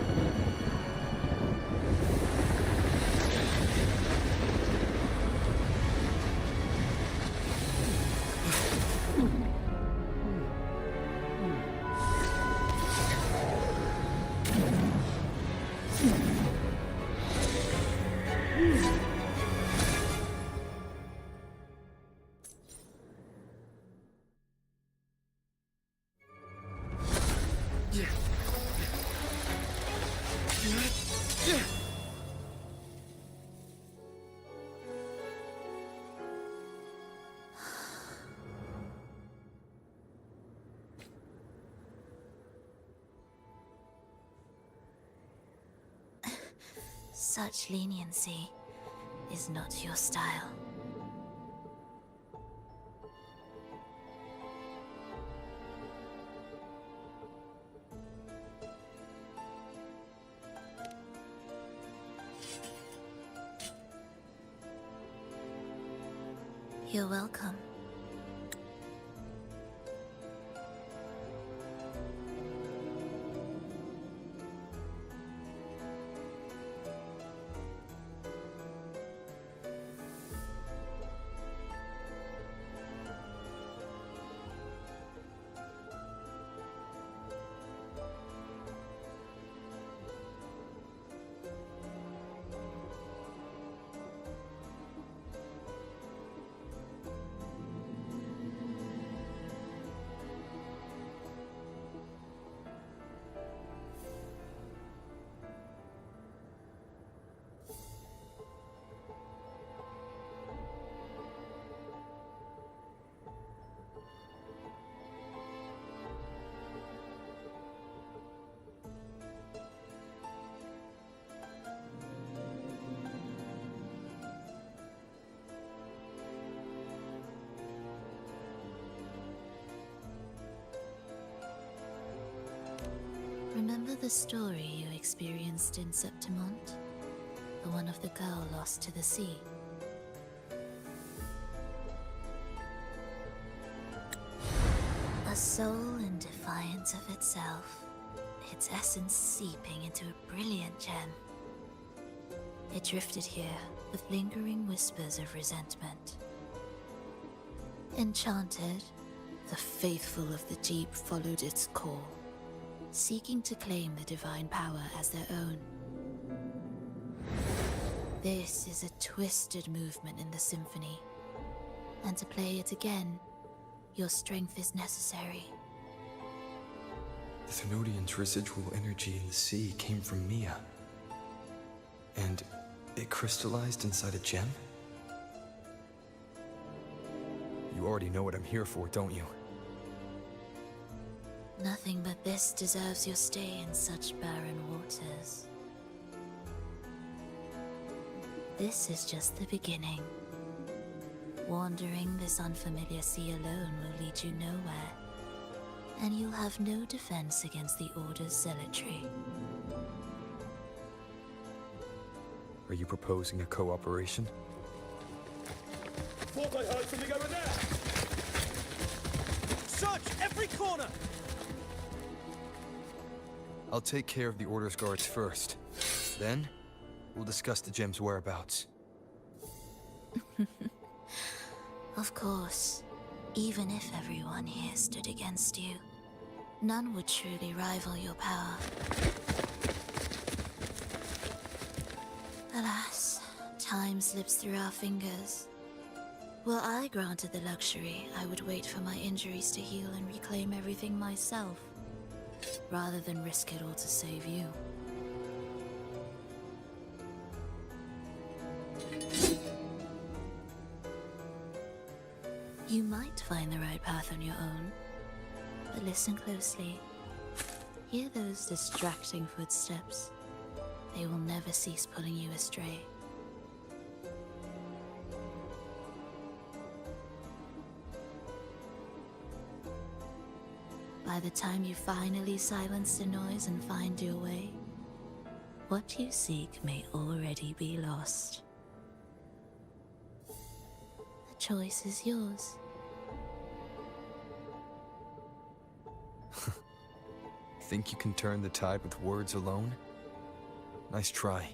Speaker 16: Such leniency is not your style. You're welcome. Remember the story you experienced in Septimont? The one of the girl lost to the sea? A soul in defiance of itself, its essence seeping into a brilliant gem. It drifted here with lingering whispers of resentment. Enchanted, the faithful of the deep followed its call, seeking to claim the divine power as their own. This is a twisted movement in the symphony, and to play it again, your strength is necessary.
Speaker 1: The Thenodian's residual energy in the sea came from Mia. And it crystallized inside a gem? You already know what I'm here for, don't you?
Speaker 16: Nothing but this deserves your stay in such barren waters. This is just the beginning. Wandering this unfamiliar sea alone will lead you nowhere, and you'll have no defense against the Order's zealotry.
Speaker 1: Are you proposing a cooperation?
Speaker 4: Thought I heard something over there! Search every corner!
Speaker 1: I'll take care of the Order's guards first. Then, we'll discuss the gem's whereabouts.
Speaker 16: Of course, even if everyone here stood against you, none would truly rival your power. Alas, time slips through our fingers. Were I granted the luxury, I would wait for my injuries to heal and reclaim everything myself, rather than risk it all to save you. You might find the right path on your own, but listen closely. Hear those distracting footsteps. They will never cease pulling you astray. By the time you finally silence the noise and find your way, what you seek may already be lost. The choice is yours.
Speaker 1: Think you can turn the tide with words alone? Nice try.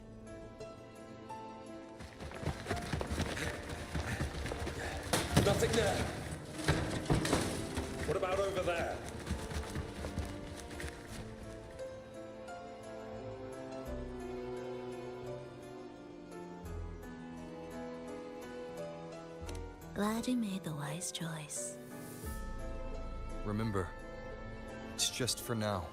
Speaker 4: Nothing there. What about over there?
Speaker 16: Glad you made the wise choice.
Speaker 1: Remember, it's just for now.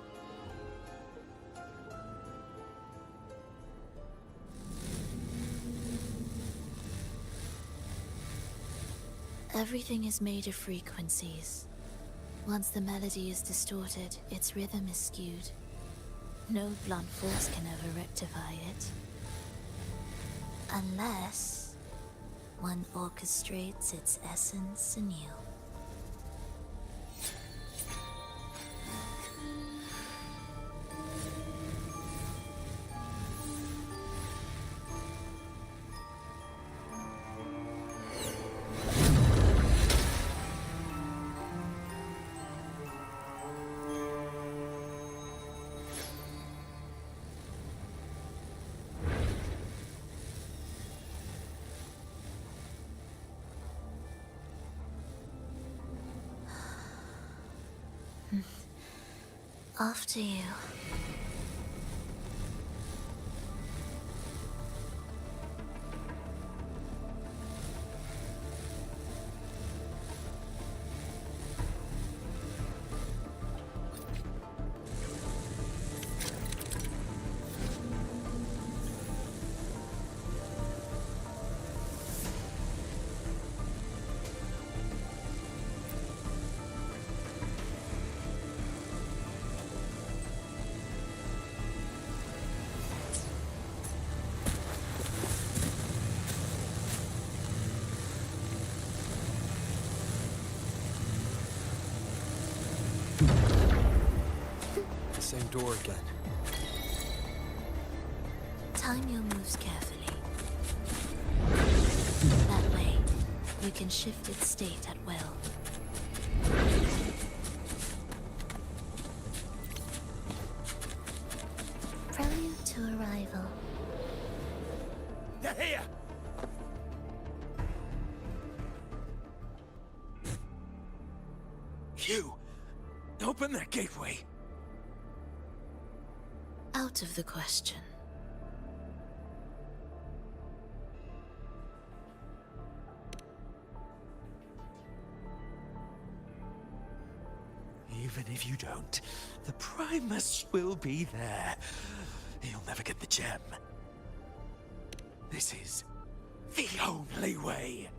Speaker 16: Everything is made of frequencies. Once the melody is distorted, its rhythm is skewed. No blunt force can ever rectify it. Unless one orchestrates its essence anew. After you.
Speaker 1: Same door again.
Speaker 16: Time your moves carefully. That way, you can shift its state at will. Prelude to arrival.
Speaker 19: They're here! You! Open that gateway!
Speaker 16: Out of the question.
Speaker 9: Even if you don't, the Primus will be there. You'll never get the gem. This is the only way.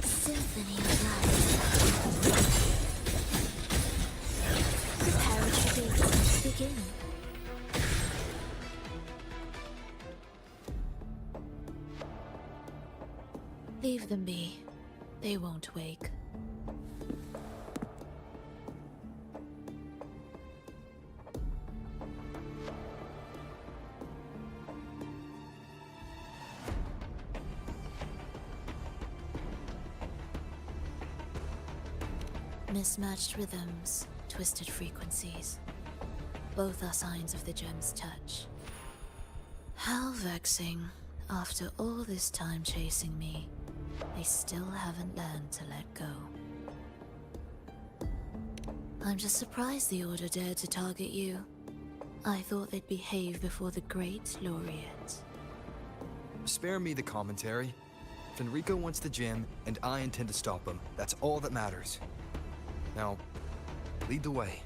Speaker 16: Symphony of Light. Prepare retreat. Begin. Leave them be. They won't wake. Mismatched rhythms, twisted frequencies. Both are signs of the gem's touch. How vexing. After all this time chasing me, they still haven't learned to let go. I'm just surprised the Order dared to target you. I thought they'd behave before the Great Laureate.
Speaker 1: Spare me the commentary. Fenrico wants the gem, and I intend to stop him. That's all that matters. Now, lead the way.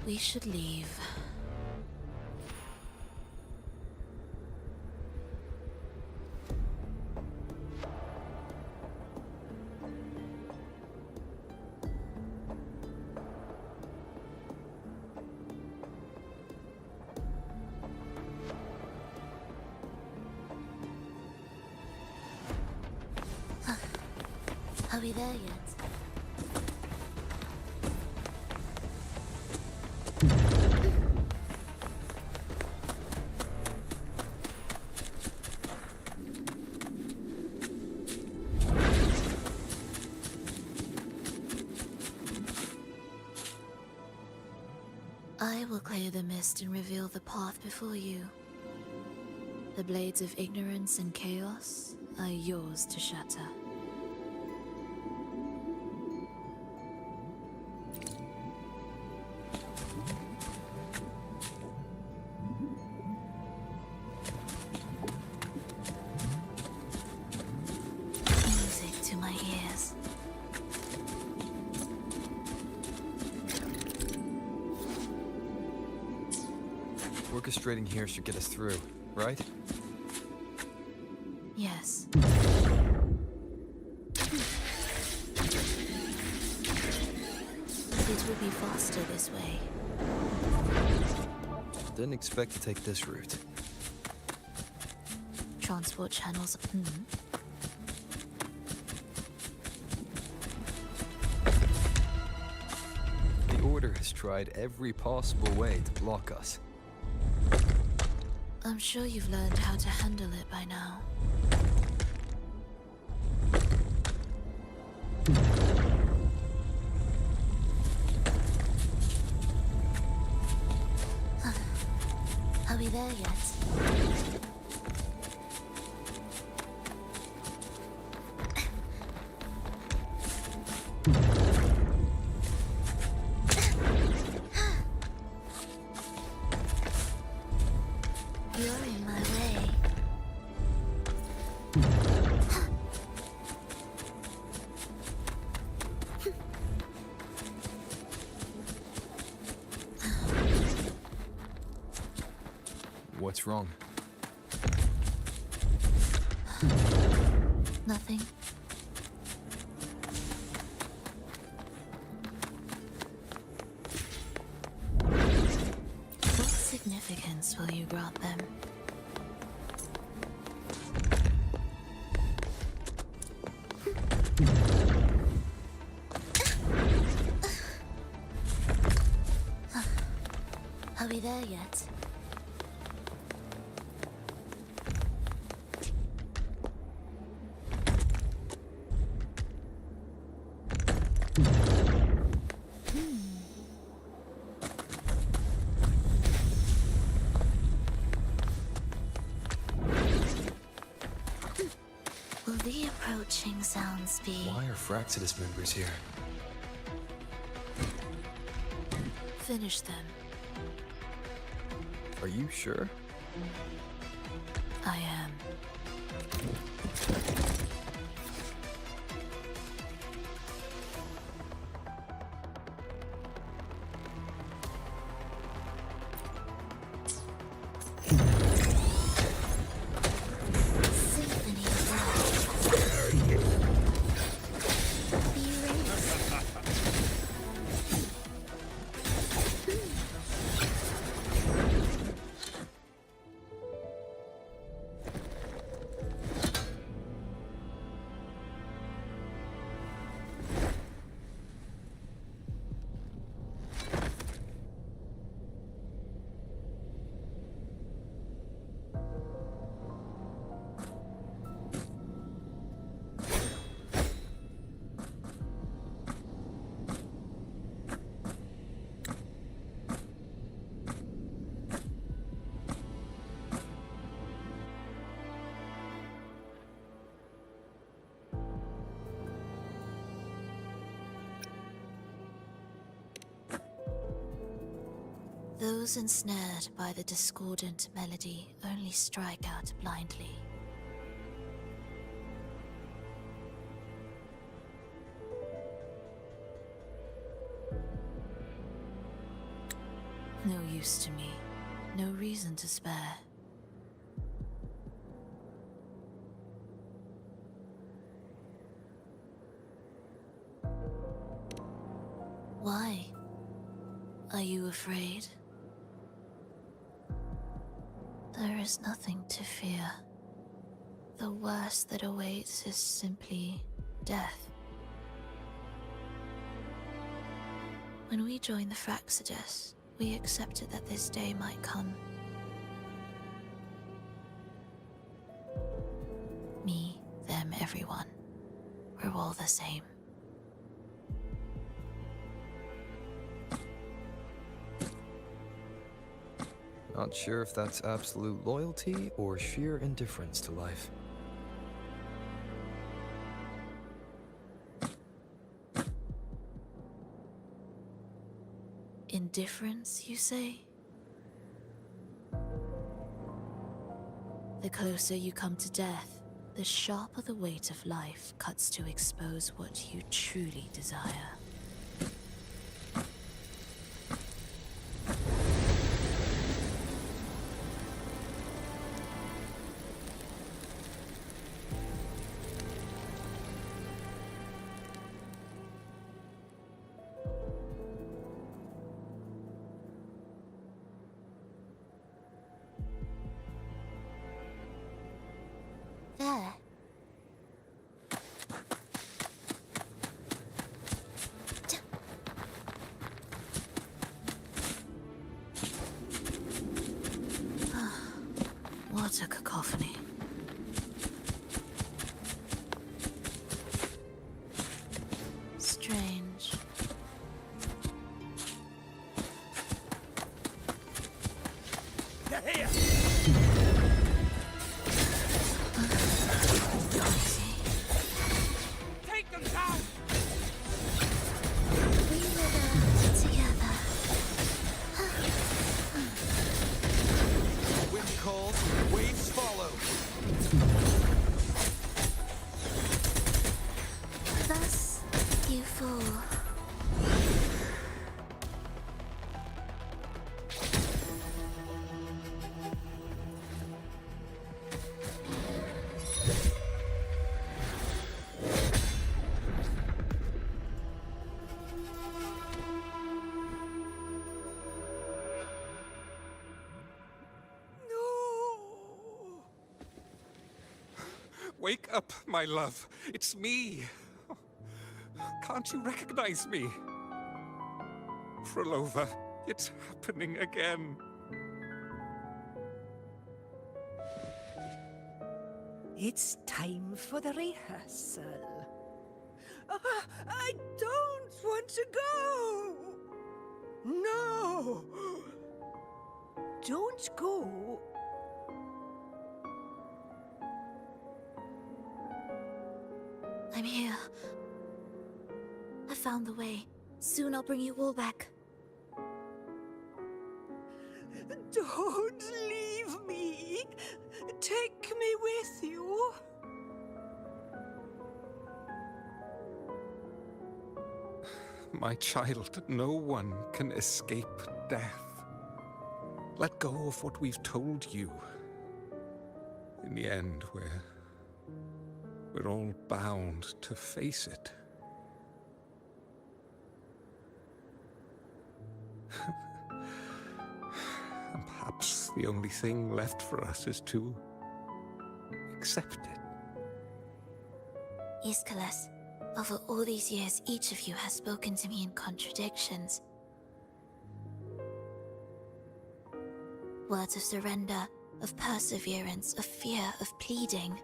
Speaker 16: We should leave. Are we there yet? I will clear the mist and reveal the path before you. The blades of ignorance and chaos are yours to shatter. Music to my ears.
Speaker 1: Orchestrating here should get us through, right?
Speaker 16: Yes. It will be faster this way.
Speaker 1: Didn't expect to take this route.
Speaker 16: Transport channels.
Speaker 1: The Order has tried every possible way to block us.
Speaker 16: I'm sure you've learned how to handle it by now. Are we there yet? You're in my way.
Speaker 1: What's wrong?
Speaker 16: Nothing. What significance will you grant them? Are we there yet? The approaching sound speed.
Speaker 1: Why are Fraxidus members here?
Speaker 16: Finish them.
Speaker 1: Are you sure?
Speaker 16: I am. Those ensnared by the discordant melody only strike out blindly. No use to me. No reason to spare. Why? Are you afraid? There is nothing to fear. The worst that awaits is simply death. When we joined the Fraxidus, we accepted that this day might come. Me, them, everyone. We're all the same.
Speaker 1: Not sure if that's absolute loyalty or sheer indifference to life.
Speaker 16: Indifference, you say? The closer you come to death, the sharper the weight of life cuts to expose what you truly desire. There. What a cacophony. Strange.
Speaker 4: They're here! Take them down!
Speaker 16: We were there together.
Speaker 19: Wind calls, waves follow.
Speaker 16: Thus, you fall.
Speaker 17: Wake up, my love. It's me. Can't you recognize me? Frolova, it's happening again.
Speaker 20: It's time for the rehearsal. I don't want to go! No! Don't go!
Speaker 16: I'm here. I found the way. Soon I'll bring you all back.
Speaker 20: Don't leave me. Take me with you.
Speaker 17: My child, no one can escape death. Let go of what we've told you. In the end, we're all bound to face it. And perhaps the only thing left for us is to accept it.
Speaker 16: Iskalas, over all these years, each of you has spoken to me in contradictions. Words of surrender, of perseverance, of fear, of pleading.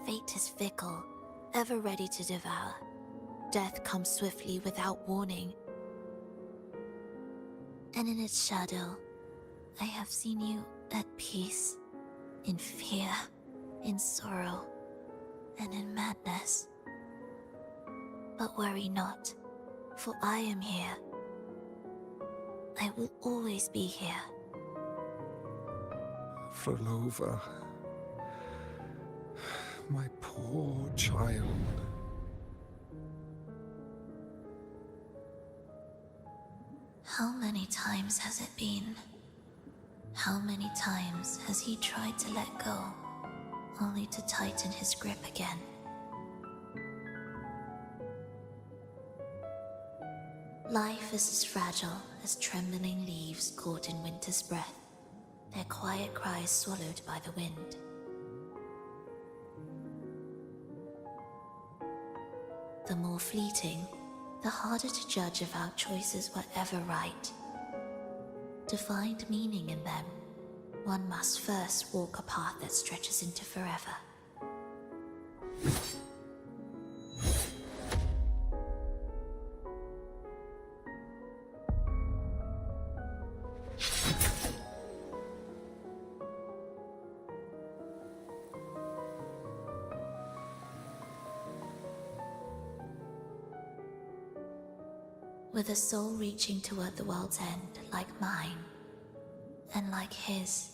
Speaker 16: Fate is fickle, ever ready to devour. Death comes swiftly without warning. And in its shadow, I have seen you at peace, in fear, in sorrow, and in madness. But worry not, for I am here. I will always be here.
Speaker 17: Frolova, my poor child.
Speaker 16: How many times has it been? How many times has he tried to let go, only to tighten his grip again? Life is as fragile as trembling leaves caught in winter's breath, their quiet cries swallowed by the wind. The more fleeting, the harder to judge if our choices were ever right. To find meaning in them, one must first walk a path that stretches into forever. With a soul reaching toward the world's end, like mine, and like his.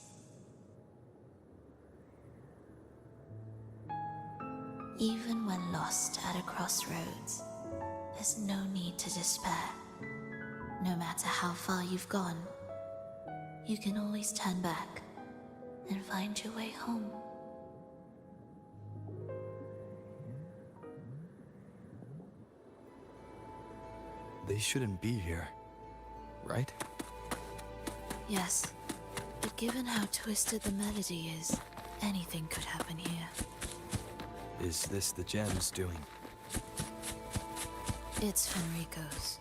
Speaker 16: Even when lost at a crossroads, there's no need to despair. No matter how far you've gone, you can always turn back and find your way home.
Speaker 1: They shouldn't be here, right?
Speaker 16: Yes, but given how twisted the melody is, anything could happen here.
Speaker 1: Is this the gem's doing?
Speaker 16: It's Fenrico's.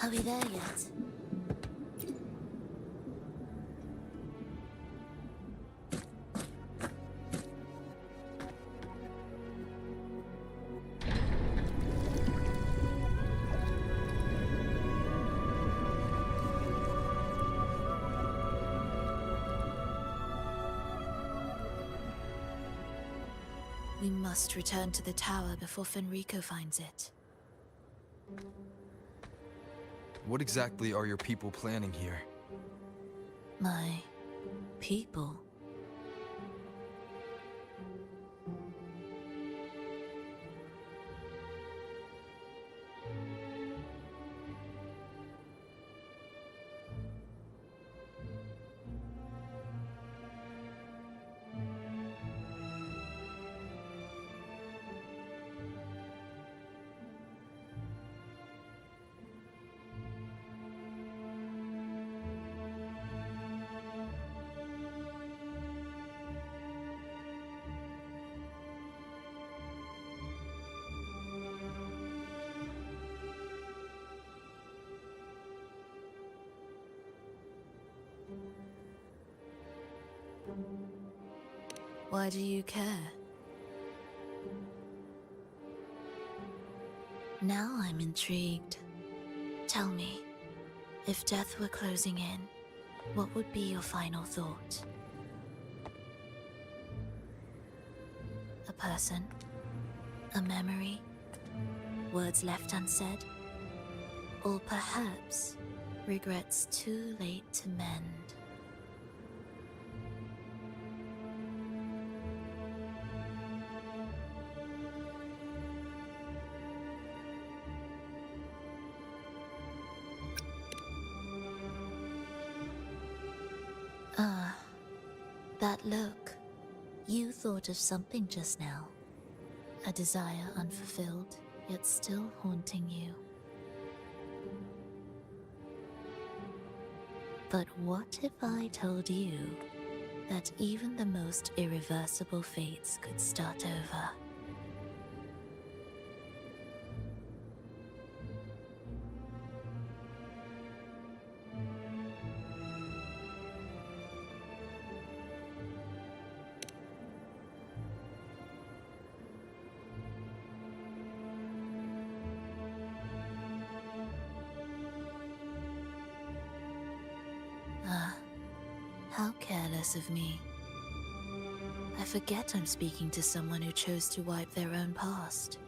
Speaker 16: Are we there yet? We must return to the tower before Fenrico finds it.
Speaker 1: What exactly are your people planning here?
Speaker 16: My people? Why do you care? Now I'm intrigued. Tell me, if death were closing in, what would be your final thought? A person? A memory? Words left unsaid? Or perhaps regrets too late to mend? Ah, that look. You thought of something just now. A desire unfulfilled, yet still haunting you. But what if I told you that even the most irreversible fates could start over? Ah, how careless of me. I forget I'm speaking to someone who chose to wipe their own past.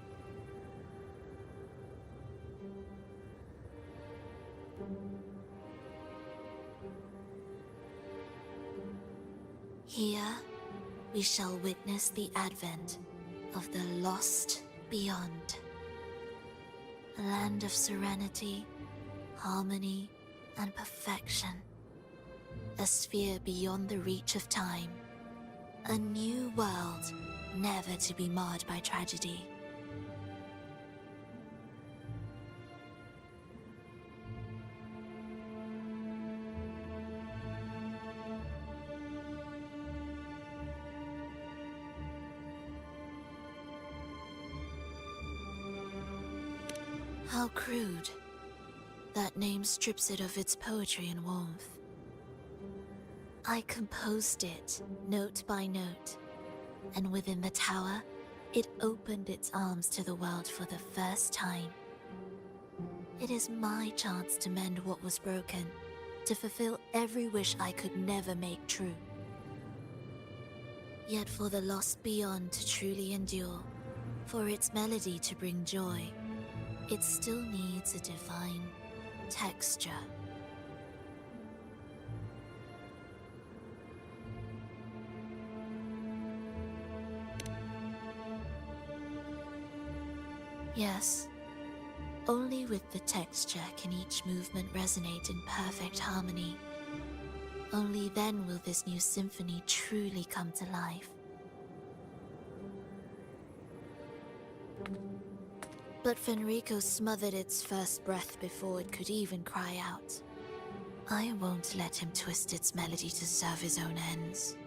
Speaker 16: Here, we shall witness the advent of the lost beyond. A land of serenity, harmony, and perfection. A sphere beyond the reach of time. A new world, never to be marred by tragedy. How crude. That name strips it of its poetry and warmth. I composed it, note by note, and within the tower, it opened its arms to the world for the first time. It is my chance to mend what was broken, to fulfill every wish I could never make true. Yet for the lost beyond to truly endure, for its melody to bring joy, it still needs a divine texture. Yes, only with the texture can each movement resonate in perfect harmony. Only then will this new symphony truly come to life. But Fenrico smothered its first breath before it could even cry out. I won't let him twist its melody to serve his own ends.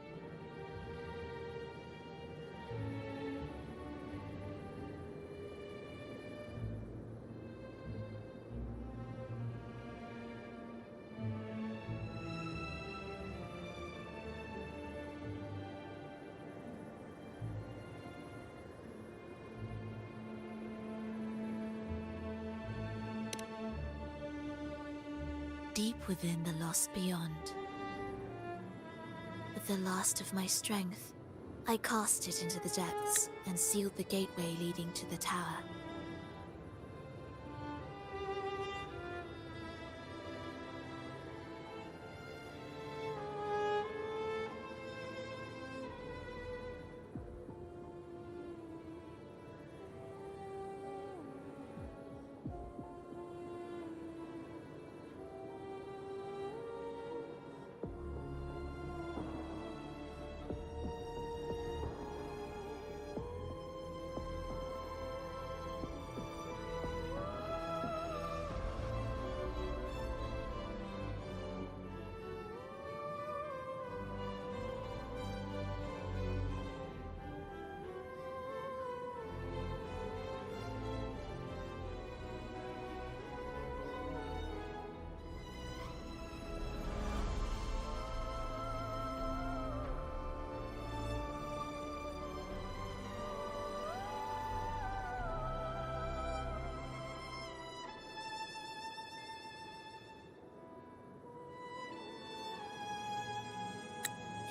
Speaker 16: Deep within the lost beyond, with the last of my strength, I cast it into the depths and sealed the gateway leading to the tower.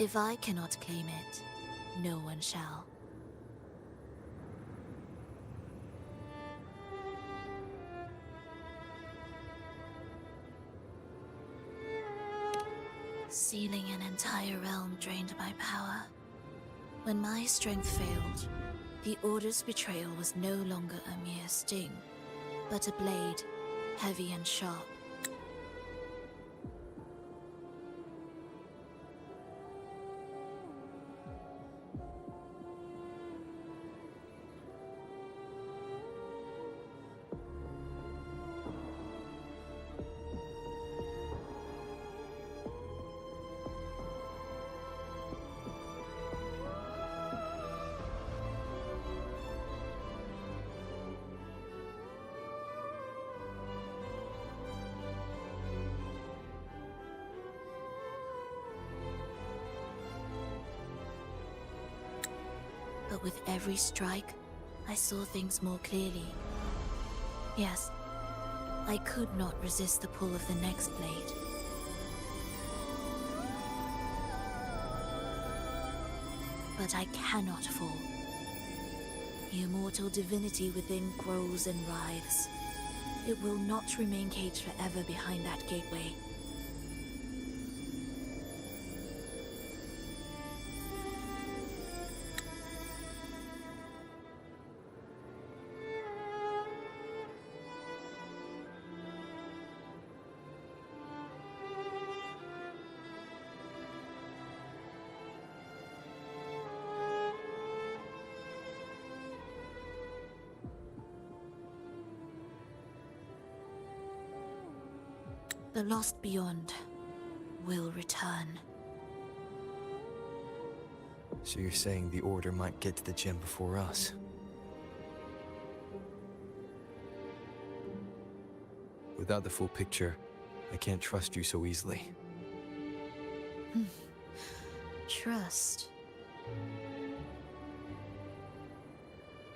Speaker 16: If I cannot claim it, no one shall. Sealing an entire realm drained my power. When my strength failed, the Order's betrayal was no longer a mere sting, but a blade, heavy and sharp. But with every strike, I saw things more clearly. Yes, I could not resist the pull of the next blade. But I cannot fall. The immortal divinity within grows and writhes. It will not remain caged forever behind that gateway. The lost beyond will return.
Speaker 1: So you're saying the Order might get to the gem before us? Without the full picture, I can't trust you so easily.
Speaker 16: Trust.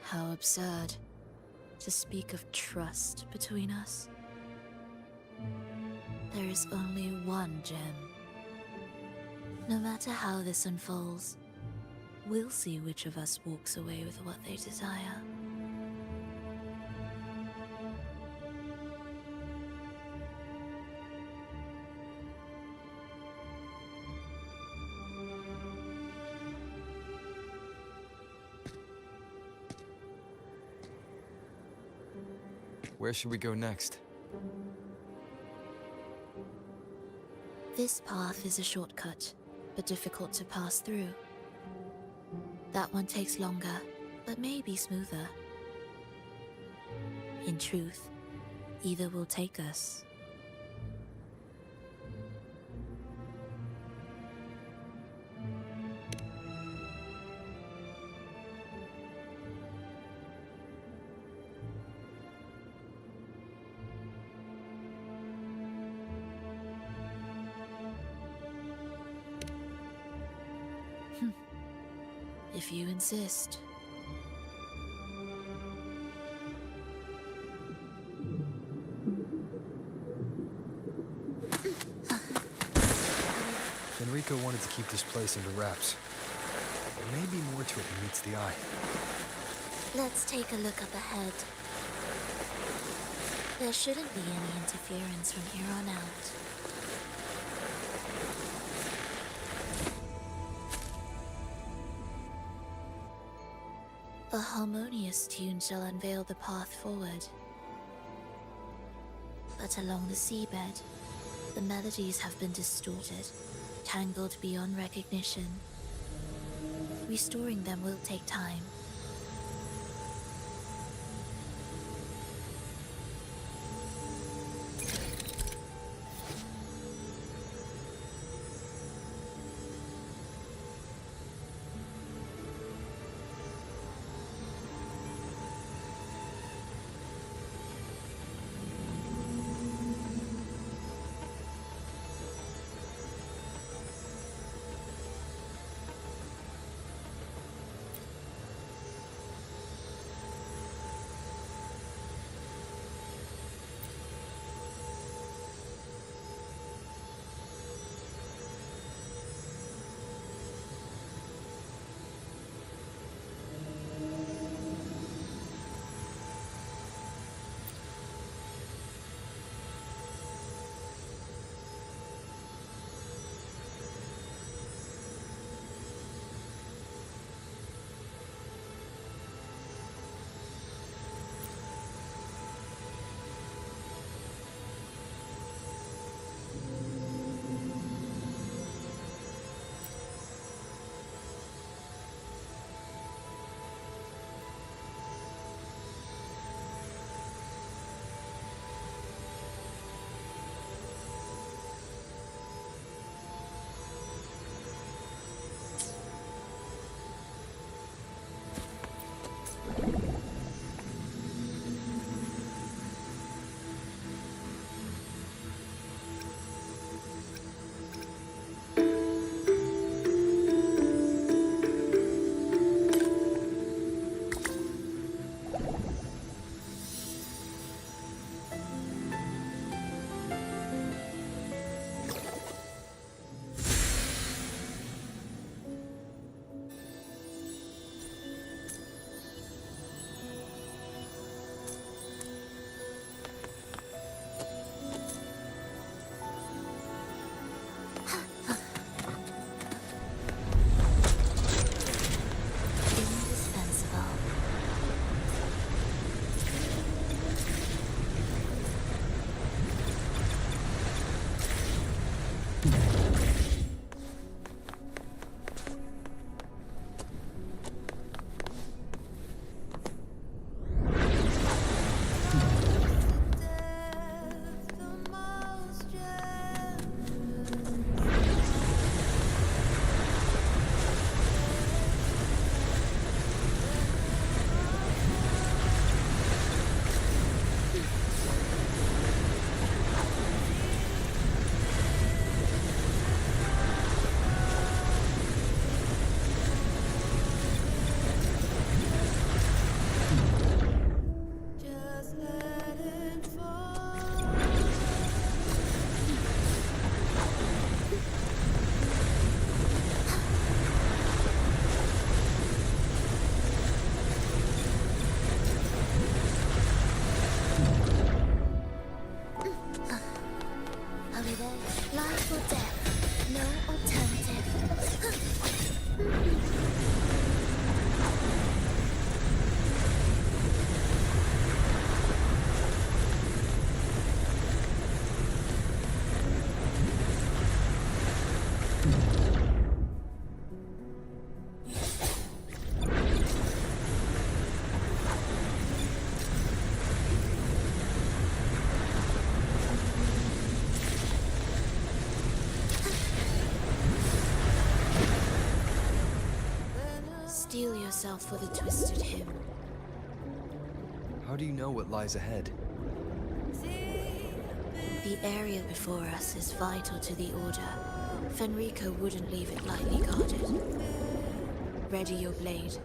Speaker 16: How absurd to speak of trust between us. There is only one gem. No matter how this unfolds, we'll see which of us walks away with what they desire.
Speaker 1: Where should we go next?
Speaker 16: This path is a shortcut, but difficult to pass through. That one takes longer, but may be smoother. In truth, either will take us. If you insist.
Speaker 1: Enrico wanted to keep this place under wraps. There may be more to it than meets the eye.
Speaker 16: Let's take a look up ahead. There shouldn't be any interference from here on out. A harmonious tune shall unveil the path forward. But along the seabed, the melodies have been distorted, tangled beyond recognition. Restoring them will take time. yourself for the twisted hymn.
Speaker 1: How do you know what lies ahead?
Speaker 16: The area before us is vital to the Order. Fenrico wouldn't leave it lightly guarded. Ready your blade.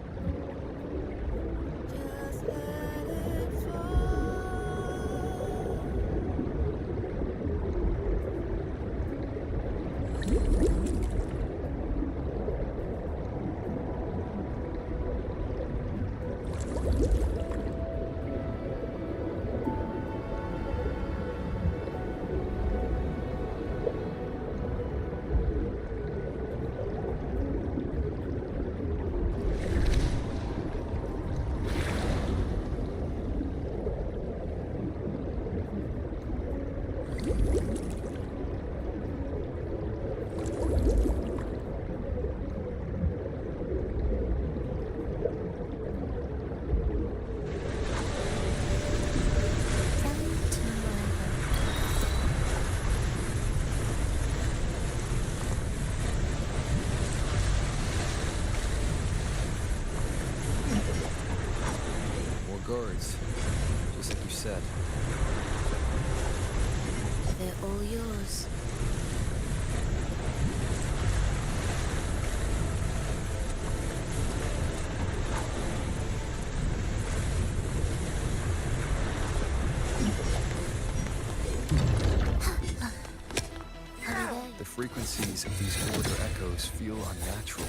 Speaker 1: Guards, just like you said.
Speaker 16: They're all yours.
Speaker 1: The frequencies of these Order echoes feel unnatural.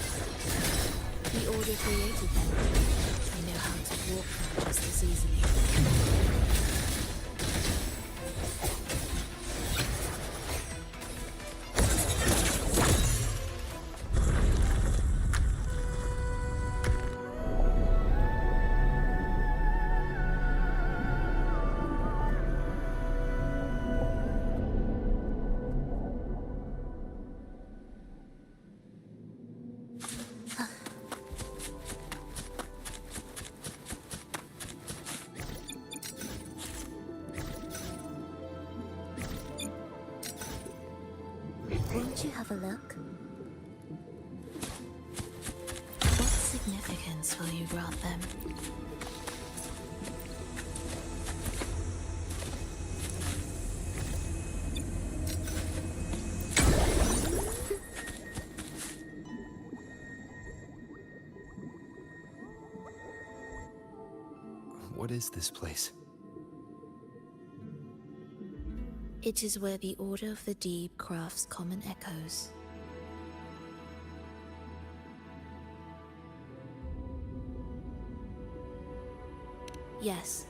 Speaker 16: The Order created them. They know how to walk them just as easily. Won't you have a look? What significance will you grant them?
Speaker 1: What is this place?
Speaker 16: It is where the Order of the Deep crafts common echoes. Yes,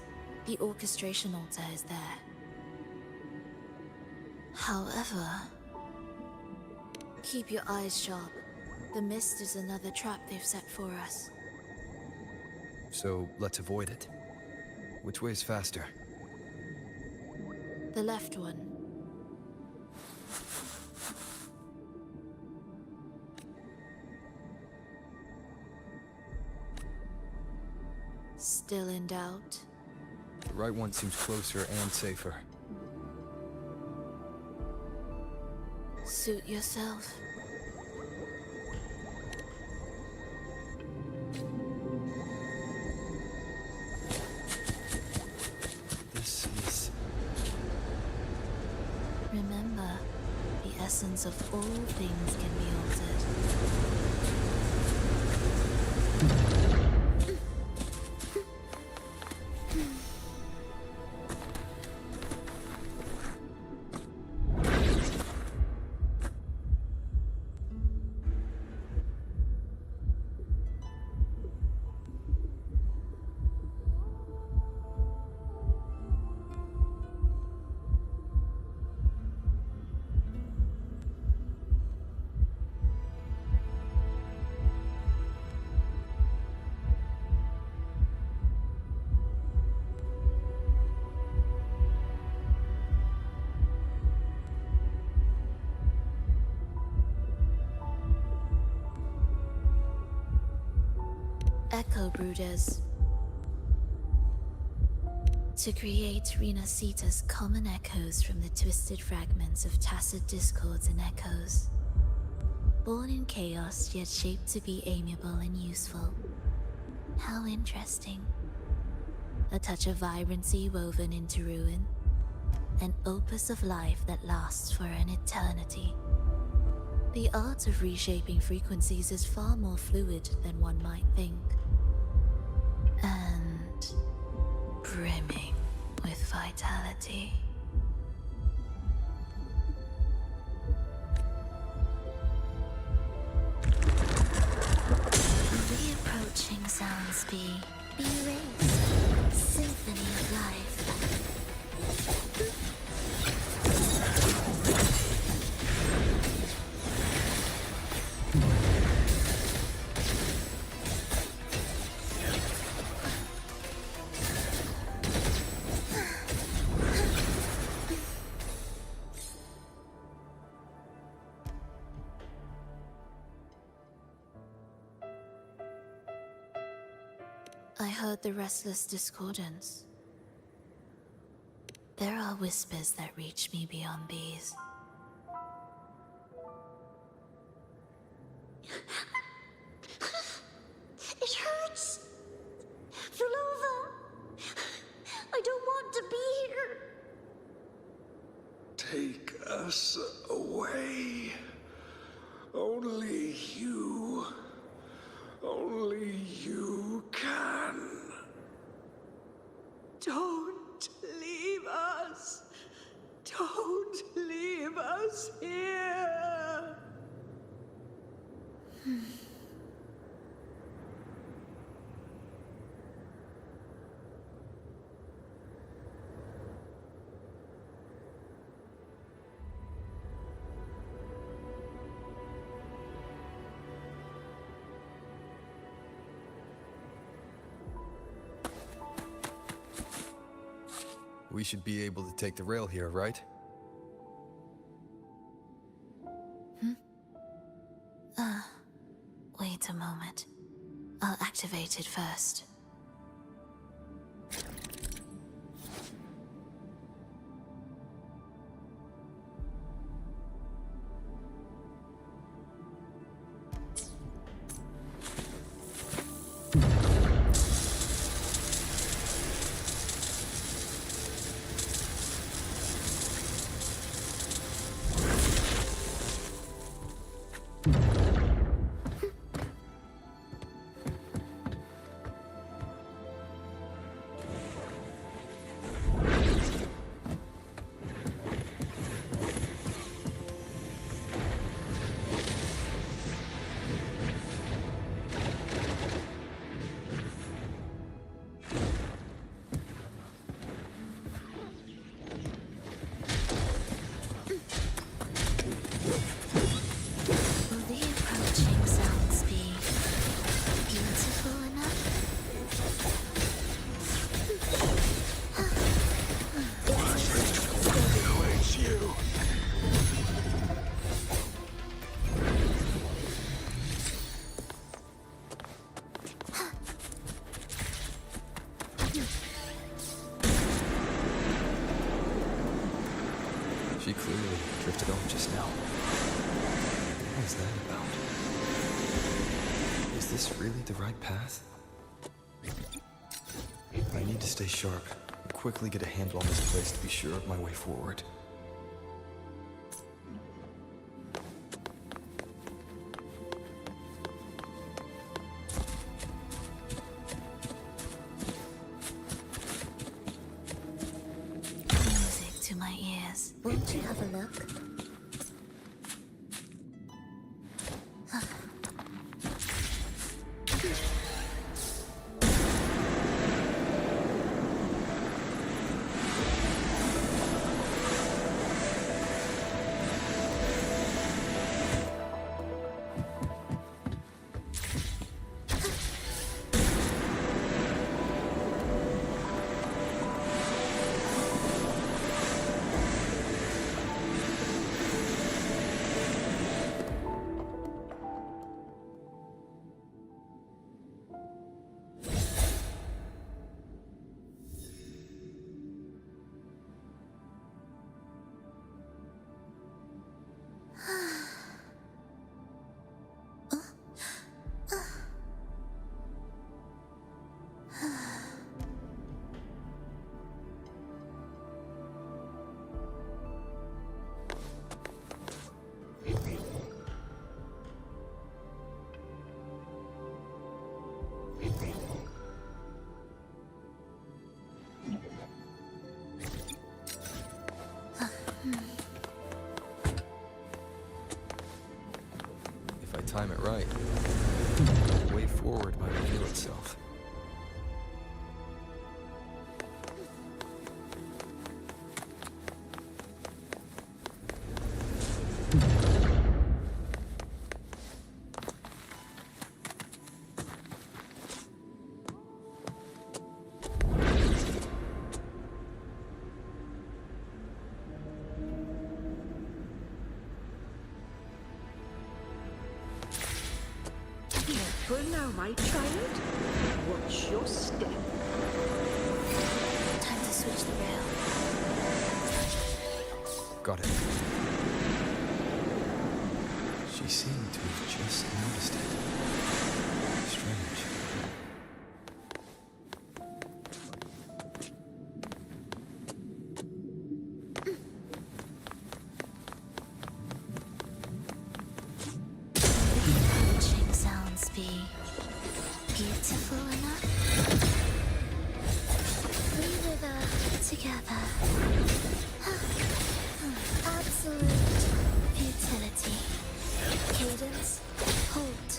Speaker 16: the orchestration altar is there. However, keep your eyes sharp. The mist is another trap they've set for us.
Speaker 1: So let's avoid it. Which way is faster?
Speaker 16: The left one. Still in doubt?
Speaker 1: The right one seems closer and safer.
Speaker 16: Suit yourself.
Speaker 1: This is...
Speaker 16: Remember, the essence of all things can be altered. Echo Brooders. To create Renacita's common echoes from the twisted fragments of tacit discords and echoes. Born in chaos, yet shaped to be amiable and useful. How interesting. A touch of vibrancy woven into ruin. An opus of life that lasts for an eternity. The art of reshaping frequencies is far more fluid than one might think. And brimming with vitality. The approaching sounds be erased. Symphony of life. I heard the restless discordance. There are whispers that reach me beyond these.
Speaker 11: It hurts. Vlova, I don't want to be here.
Speaker 9: Take us away. Only you can.
Speaker 20: Don't leave us. Don't leave us here.
Speaker 1: We should be able to take the rail here, right?
Speaker 16: Wait a moment. I'll activate it first.
Speaker 1: She clearly drifted off just now. What was that about? Is this really the right path? I need to stay sharp and quickly get a handle on this place to be sure of my way forward.
Speaker 16: Music to my ears. Won't you have a look?
Speaker 1: time it right. The way forward might reveal itself.
Speaker 20: Careful now, my child. Watch your step.
Speaker 16: Time to switch the rail.
Speaker 1: Got it. She seemed to have just noticed it. Strange.
Speaker 16: Punching sounds be beautiful enough?
Speaker 2: We wither together.
Speaker 16: Absolute futility. Cadence, halt.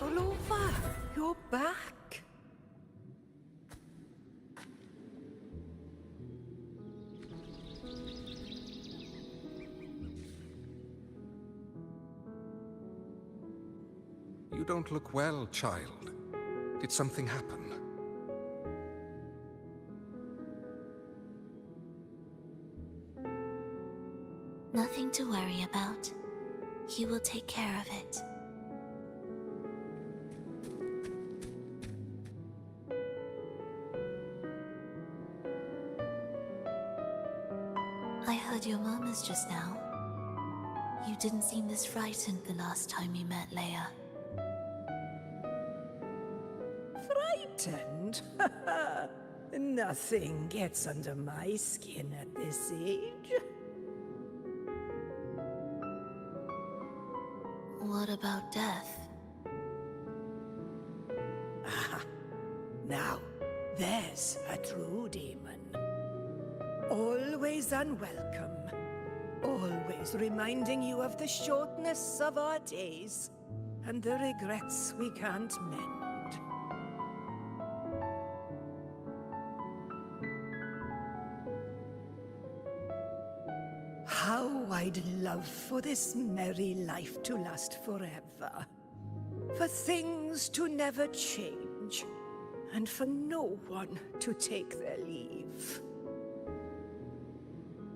Speaker 20: Roll over. You're back.
Speaker 17: You don't look well, child. Did something happen?
Speaker 16: Nothing to worry about. He will take care of it. I heard your murmurs just now. You didn't seem this frightened the last time we met, Leia.
Speaker 20: Frightened? Nothing gets under my skin at this age.
Speaker 16: What about death?
Speaker 20: Now, there's a true demon. Always unwelcome. Always reminding you of the shortness of our days and the regrets we can't mend. How I'd love for this merry life to last forever. For things to never change, and for no one to take their leave.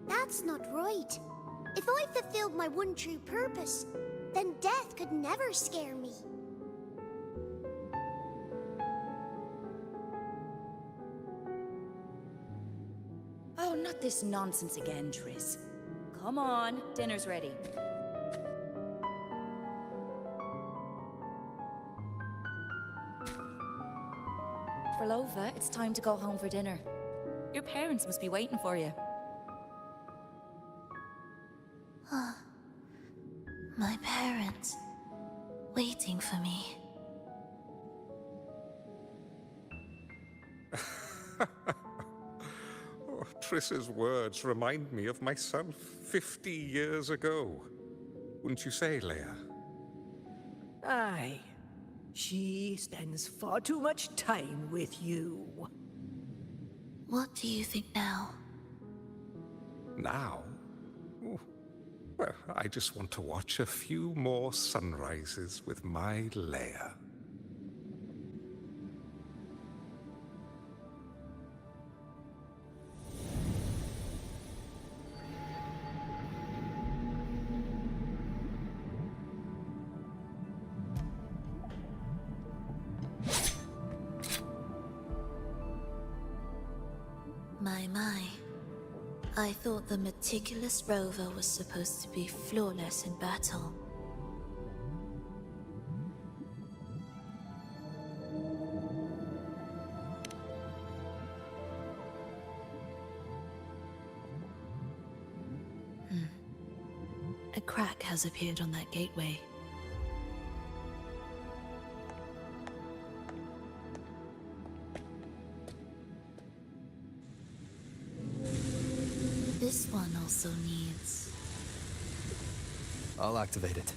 Speaker 13: That's not right. If I fulfilled my one true purpose, then death could never scare me.
Speaker 18: Oh, not this nonsense again, Triss. Come on, dinner's ready. Frolova, it's time to go home for dinner. Your parents must be waiting for you.
Speaker 16: My parents, waiting for me.
Speaker 17: Oh, Triss's words remind me of myself 50 years ago. Wouldn't you say, Leia?
Speaker 20: Aye. She spends far too much time with you.
Speaker 16: What do you think now?
Speaker 17: Now? Oh, well, I just want to watch a few more sunrises with my Leia.
Speaker 16: My. I thought the meticulous rover was supposed to be flawless in battle. A crack has appeared on that gateway. This one also needs.
Speaker 1: I'll activate it.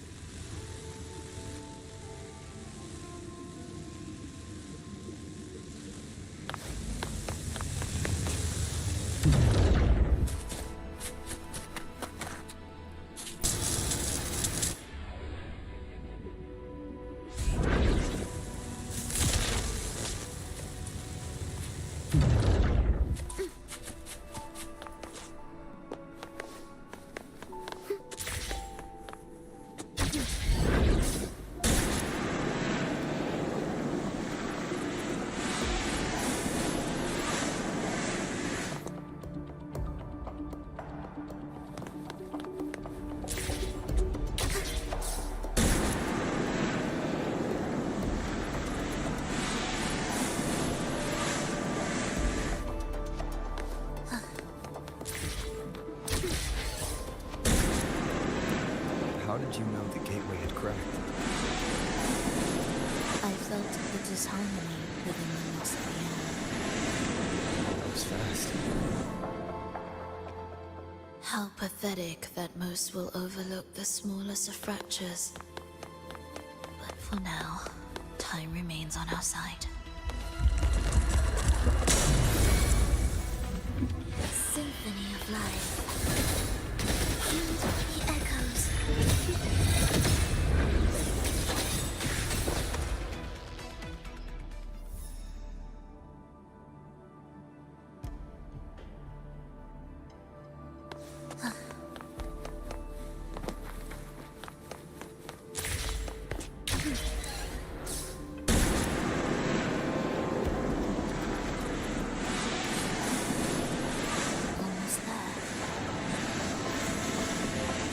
Speaker 1: How did you know the gateway had cracked?
Speaker 16: I felt the disharmony within the lost beyond.
Speaker 1: That was fast.
Speaker 16: How pathetic that most will overlook the smallest of fractures. But for now, time remains on our side. Symphony of life. Heed the echoes.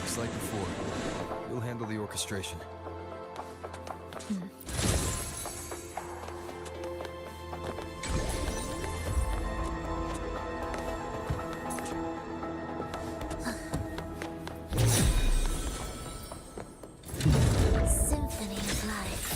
Speaker 1: Just like before. You'll handle the orchestration.
Speaker 16: Symphony of life.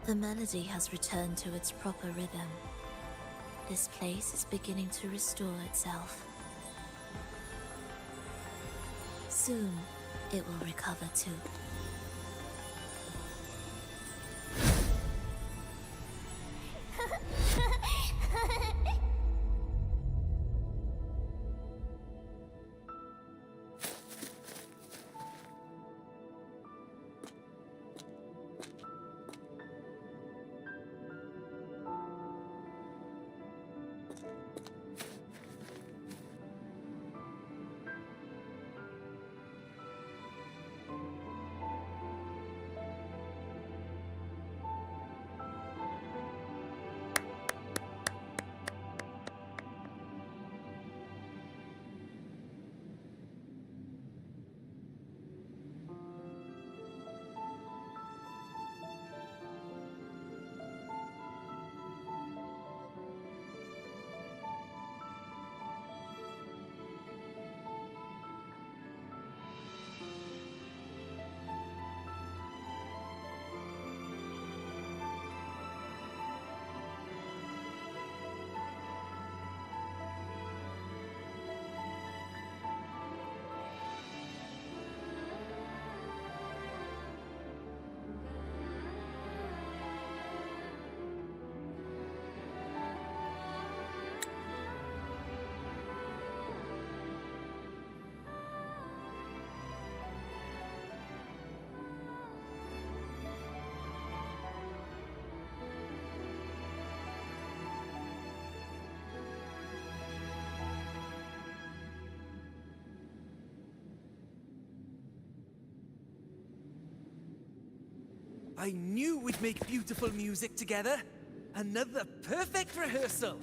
Speaker 16: The melody has returned to its proper rhythm. This place is beginning to restore itself. Soon, it will recover too.
Speaker 15: I knew we'd make beautiful music together. Another perfect rehearsal.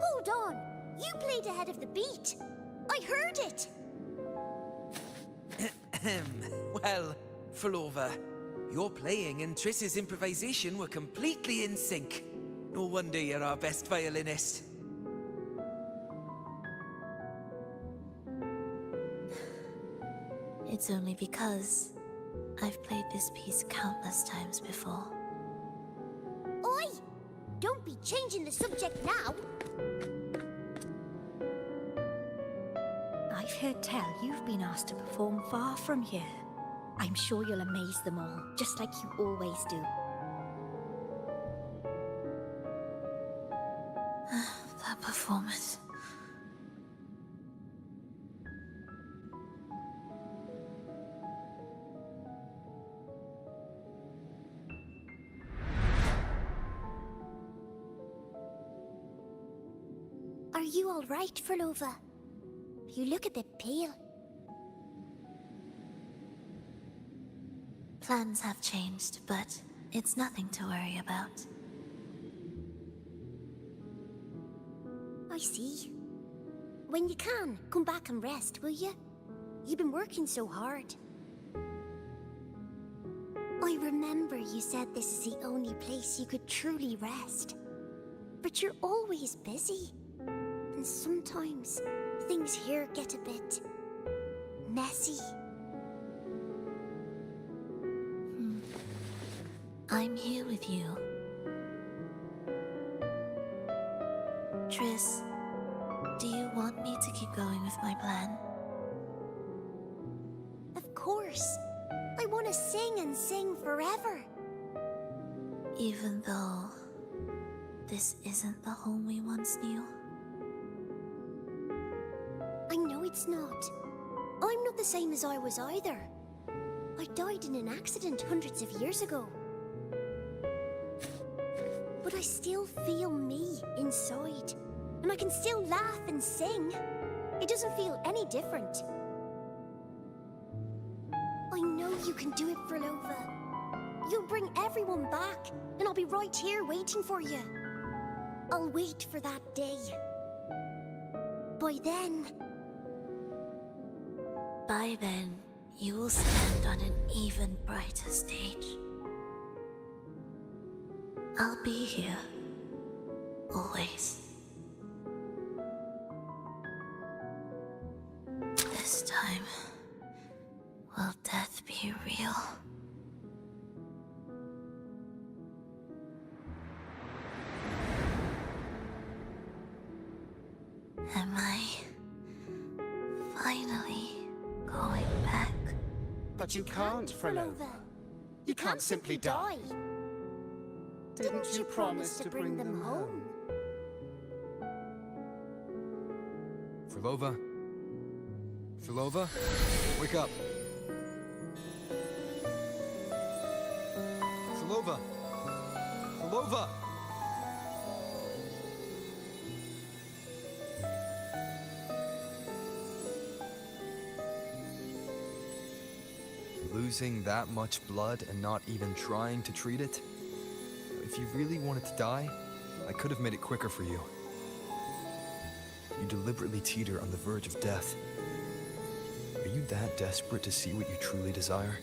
Speaker 13: Hold on! You played ahead of the beat. I heard it.
Speaker 15: Well, Flova, your playing and Triss's improvisation were completely in sync. No wonder you're our best violinist.
Speaker 16: It's only because I've played this piece countless times before.
Speaker 13: Oi! Don't be changing the subject now.
Speaker 21: I've heard tell you've been asked to perform far from here. I'm sure you'll amaze them all, just like you always do.
Speaker 16: That performance.
Speaker 13: Are you all right, Flova? You look a bit pale.
Speaker 16: Plans have changed, but it's nothing to worry about.
Speaker 13: I see. When you can, come back and rest, will you? You've been working so hard. I remember you said this is the only place you could truly rest. But you're always busy. And sometimes things here get a bit messy.
Speaker 16: I'm here with you. Triss, do you want me to keep going with my plan?
Speaker 13: Of course. I want to sing and sing forever.
Speaker 16: Even though this isn't the home we once knew?
Speaker 13: I know it's not. I'm not the same as I was either. I died in an accident hundreds of years ago. But I still feel me inside. And I can still laugh and sing. It doesn't feel any different. I know you can do it, Frolova. You'll bring everyone back, and I'll be right here waiting for you. I'll wait for that day. By then,
Speaker 16: you will stand on an even brighter stage. I'll be here. Always. This time, will death be real? Am I finally going back?
Speaker 13: But you can't, Frolova. You can't simply die. Didn't you promise to bring them home?
Speaker 1: Frolova? Frolova? Wake up! Frolova! Frolova! Losing that much blood and not even trying to treat it? If you really wanted to die, I could have made it quicker for you. You deliberately teeter on the verge of death. Are you that desperate to see what you truly desire?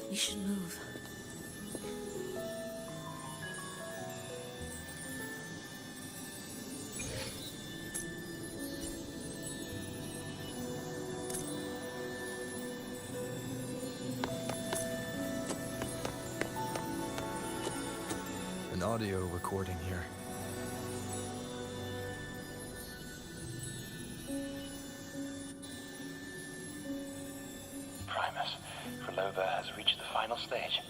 Speaker 16: We should move.
Speaker 1: An audio recording here.
Speaker 7: Primus, Frolova has reached the final stage.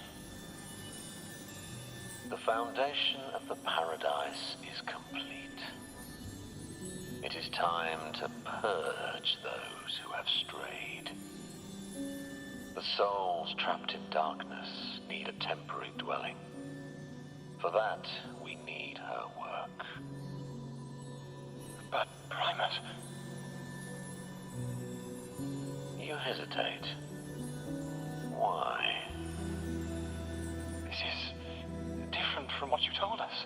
Speaker 7: The foundation of the paradise is complete. It is time to purge those who have strayed. The souls trapped in darkness need a temporary dwelling. For that, we need her work.
Speaker 8: But, Primus...
Speaker 7: You hesitate. Why?
Speaker 8: This is different from what you told us.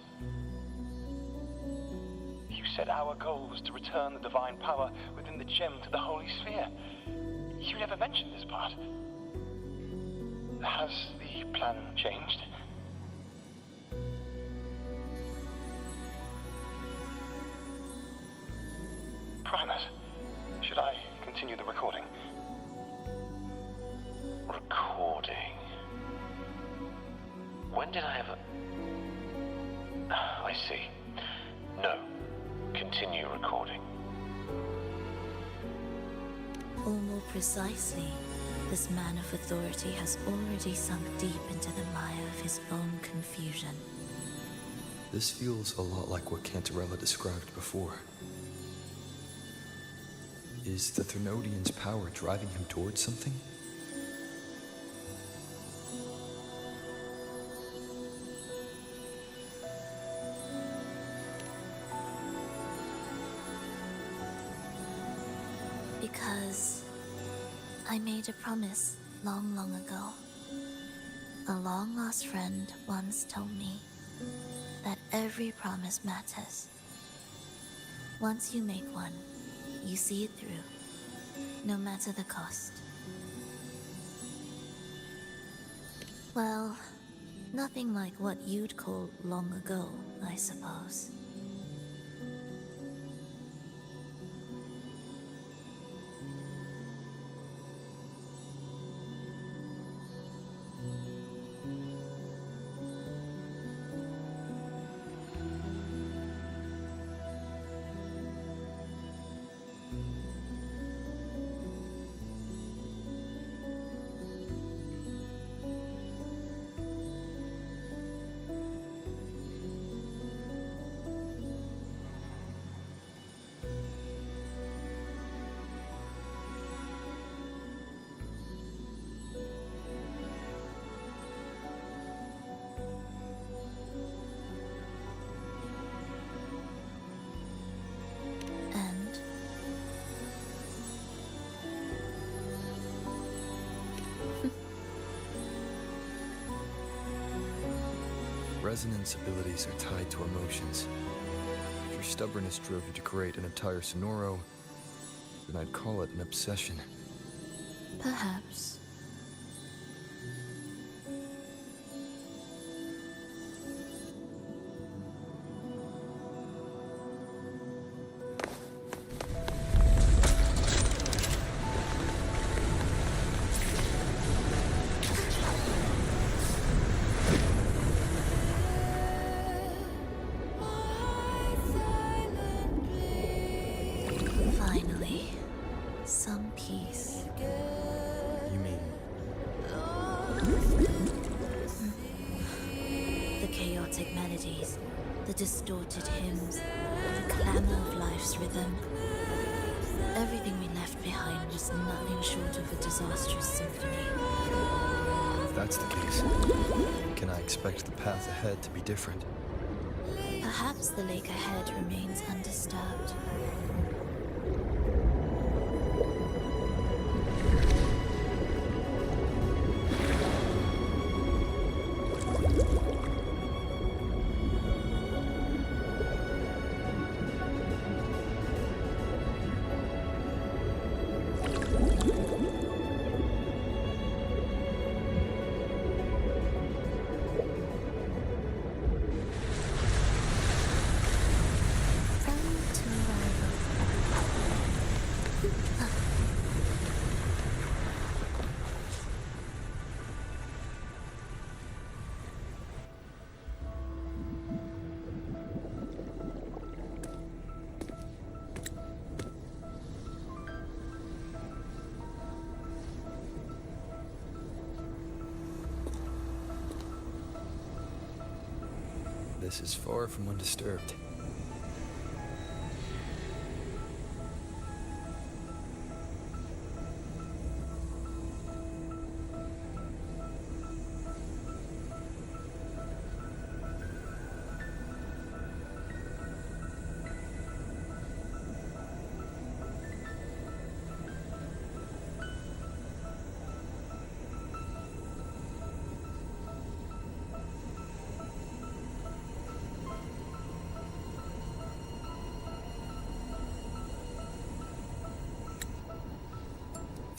Speaker 8: You said our goal was to return the divine power within the gem to the Holy Sphere. You never mentioned this part. Has the plan changed? Primus, should I continue the recording?
Speaker 7: Recording? When did I ever... I see. No. Continue recording.
Speaker 16: Or more precisely, this man of authority has already sunk deep into the mire of his own confusion.
Speaker 1: This feels a lot like what Cantarella described before. Is the Threnodian's power driving him towards something?
Speaker 16: Because I made a promise long, long ago. A long-lost friend once told me that every promise matters. Once you make one, you see it through, no matter the cost. Well, nothing like what you'd call long ago, I suppose.
Speaker 1: Resonance abilities are tied to emotions. If your stubbornness drove you to create an entire Sonoro, then I'd call it an obsession.
Speaker 16: Perhaps. Finally, some peace.
Speaker 1: You mean...
Speaker 16: The chaotic melodies, the distorted hymns, the clamor of life's rhythm. Everything we left behind was nothing short of a disastrous symphony.
Speaker 1: If that's the case, can I expect the path ahead to be different?
Speaker 16: Perhaps the lake ahead remains undisturbed.
Speaker 1: This is far from undisturbed.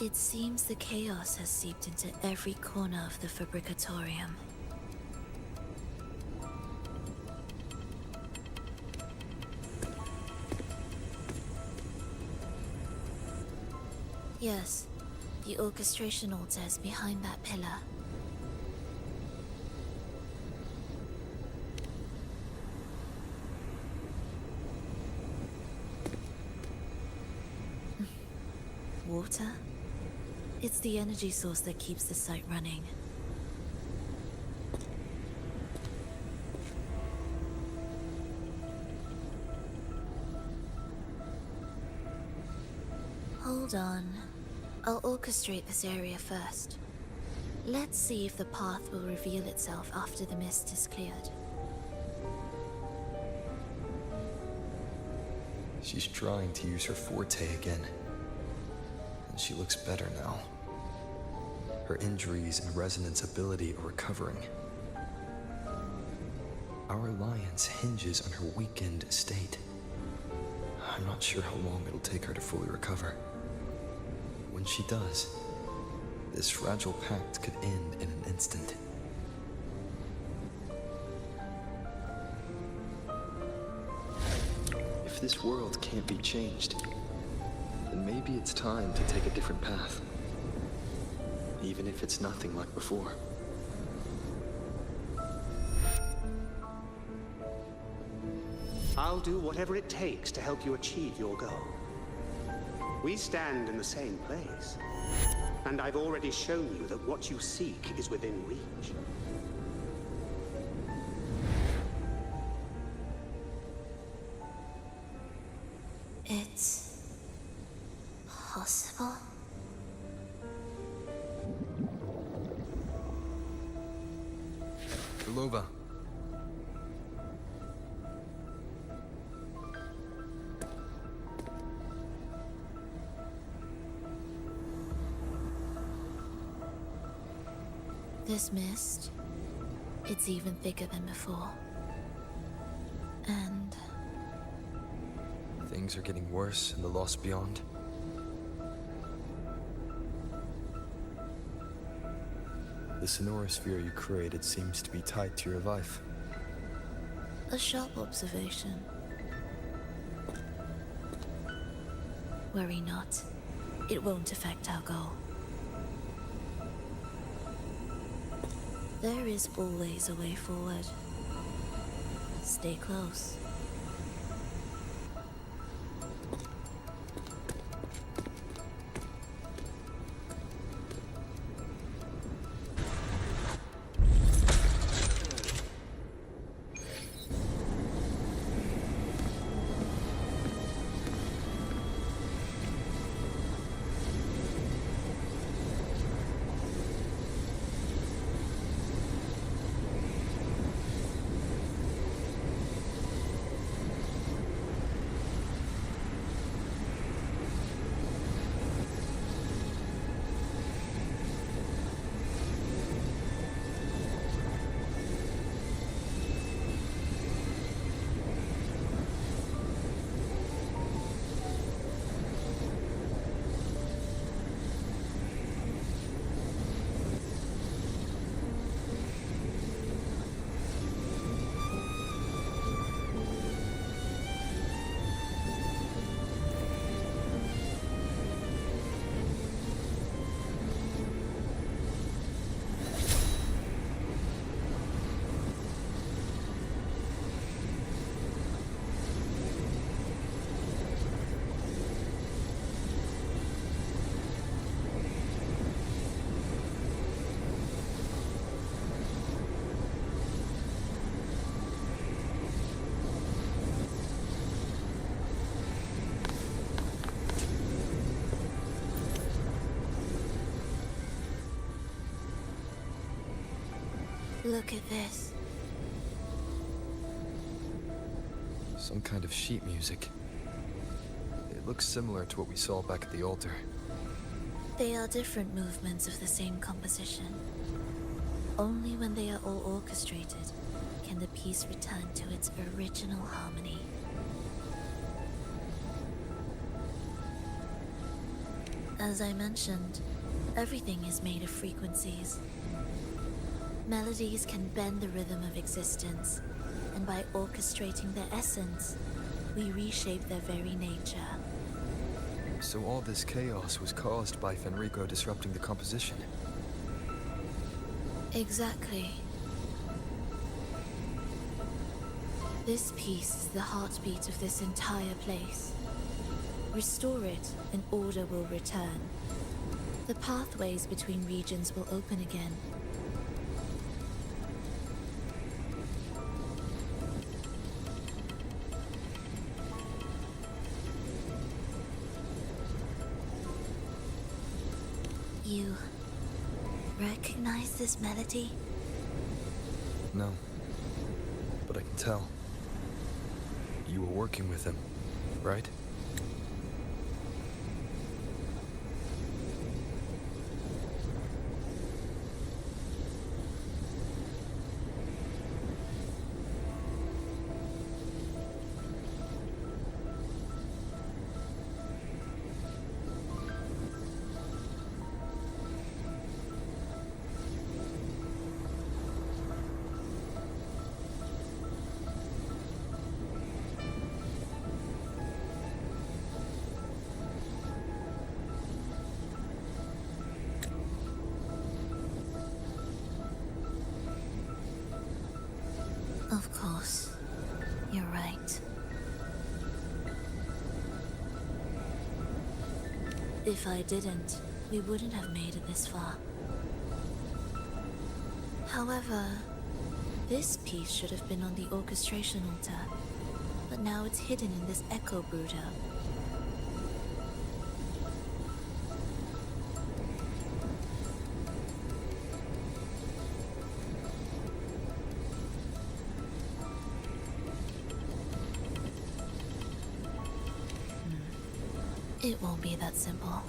Speaker 16: It seems the chaos has seeped into every corner of the Fabricatorium. Yes, the orchestration altar is behind that pillar. Water? It's the energy source that keeps the site running. Hold on. I'll orchestrate this area first. Let's see if the path will reveal itself after the mist is cleared.
Speaker 1: She's trying to use her forte again. And she looks better now. her injuries and resonance ability are recovering. Our alliance hinges on her weakened state. I'm not sure how long it'll take her to fully recover. When she does, this fragile pact could end in an instant. If this world can't be changed, then maybe it's time to take a different path. Even if it's nothing like before.
Speaker 5: I'll do whatever it takes to help you achieve your goal. We stand in the same place, and I've already shown you that what you seek is within reach.
Speaker 16: It's possible?
Speaker 1: Belova.
Speaker 16: This mist, it's even thicker than before. And
Speaker 1: Things are getting worse in the Lost Beyond. The sonorosphere you created seems to be tied to your life.
Speaker 16: a sharp observation. Worry not. It won't affect our goal. There is always a way forward. Stay close. Look at this.
Speaker 1: Some kind of sheet music. It looks similar to what we saw back at the altar.
Speaker 16: They are different movements of the same composition. Only when they are all orchestrated can the piece return to its original harmony. As I mentioned, everything is made of frequencies. Melodies can bend the rhythm of existence, and by orchestrating their essence, we reshape their very nature.
Speaker 1: So all this chaos was caused by Fenrico disrupting the composition.
Speaker 16: Exactly. This piece is the heartbeat of this entire place. Restore it, and order will return. The pathways between regions will open again. You recognize this melody?
Speaker 1: No. But I can tell. You were working with him, right?
Speaker 16: right. If I didn't, we wouldn't have made it this far. However, this piece should have been on the orchestration altar, but now it's hidden in this echo brooder. It won't be that simple.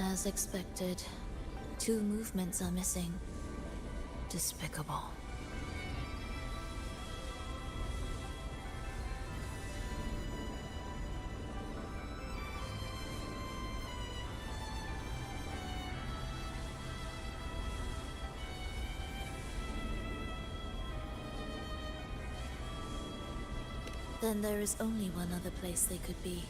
Speaker 16: As expected, 2 movements are missing. Despicable. Then there is only one other place they could be.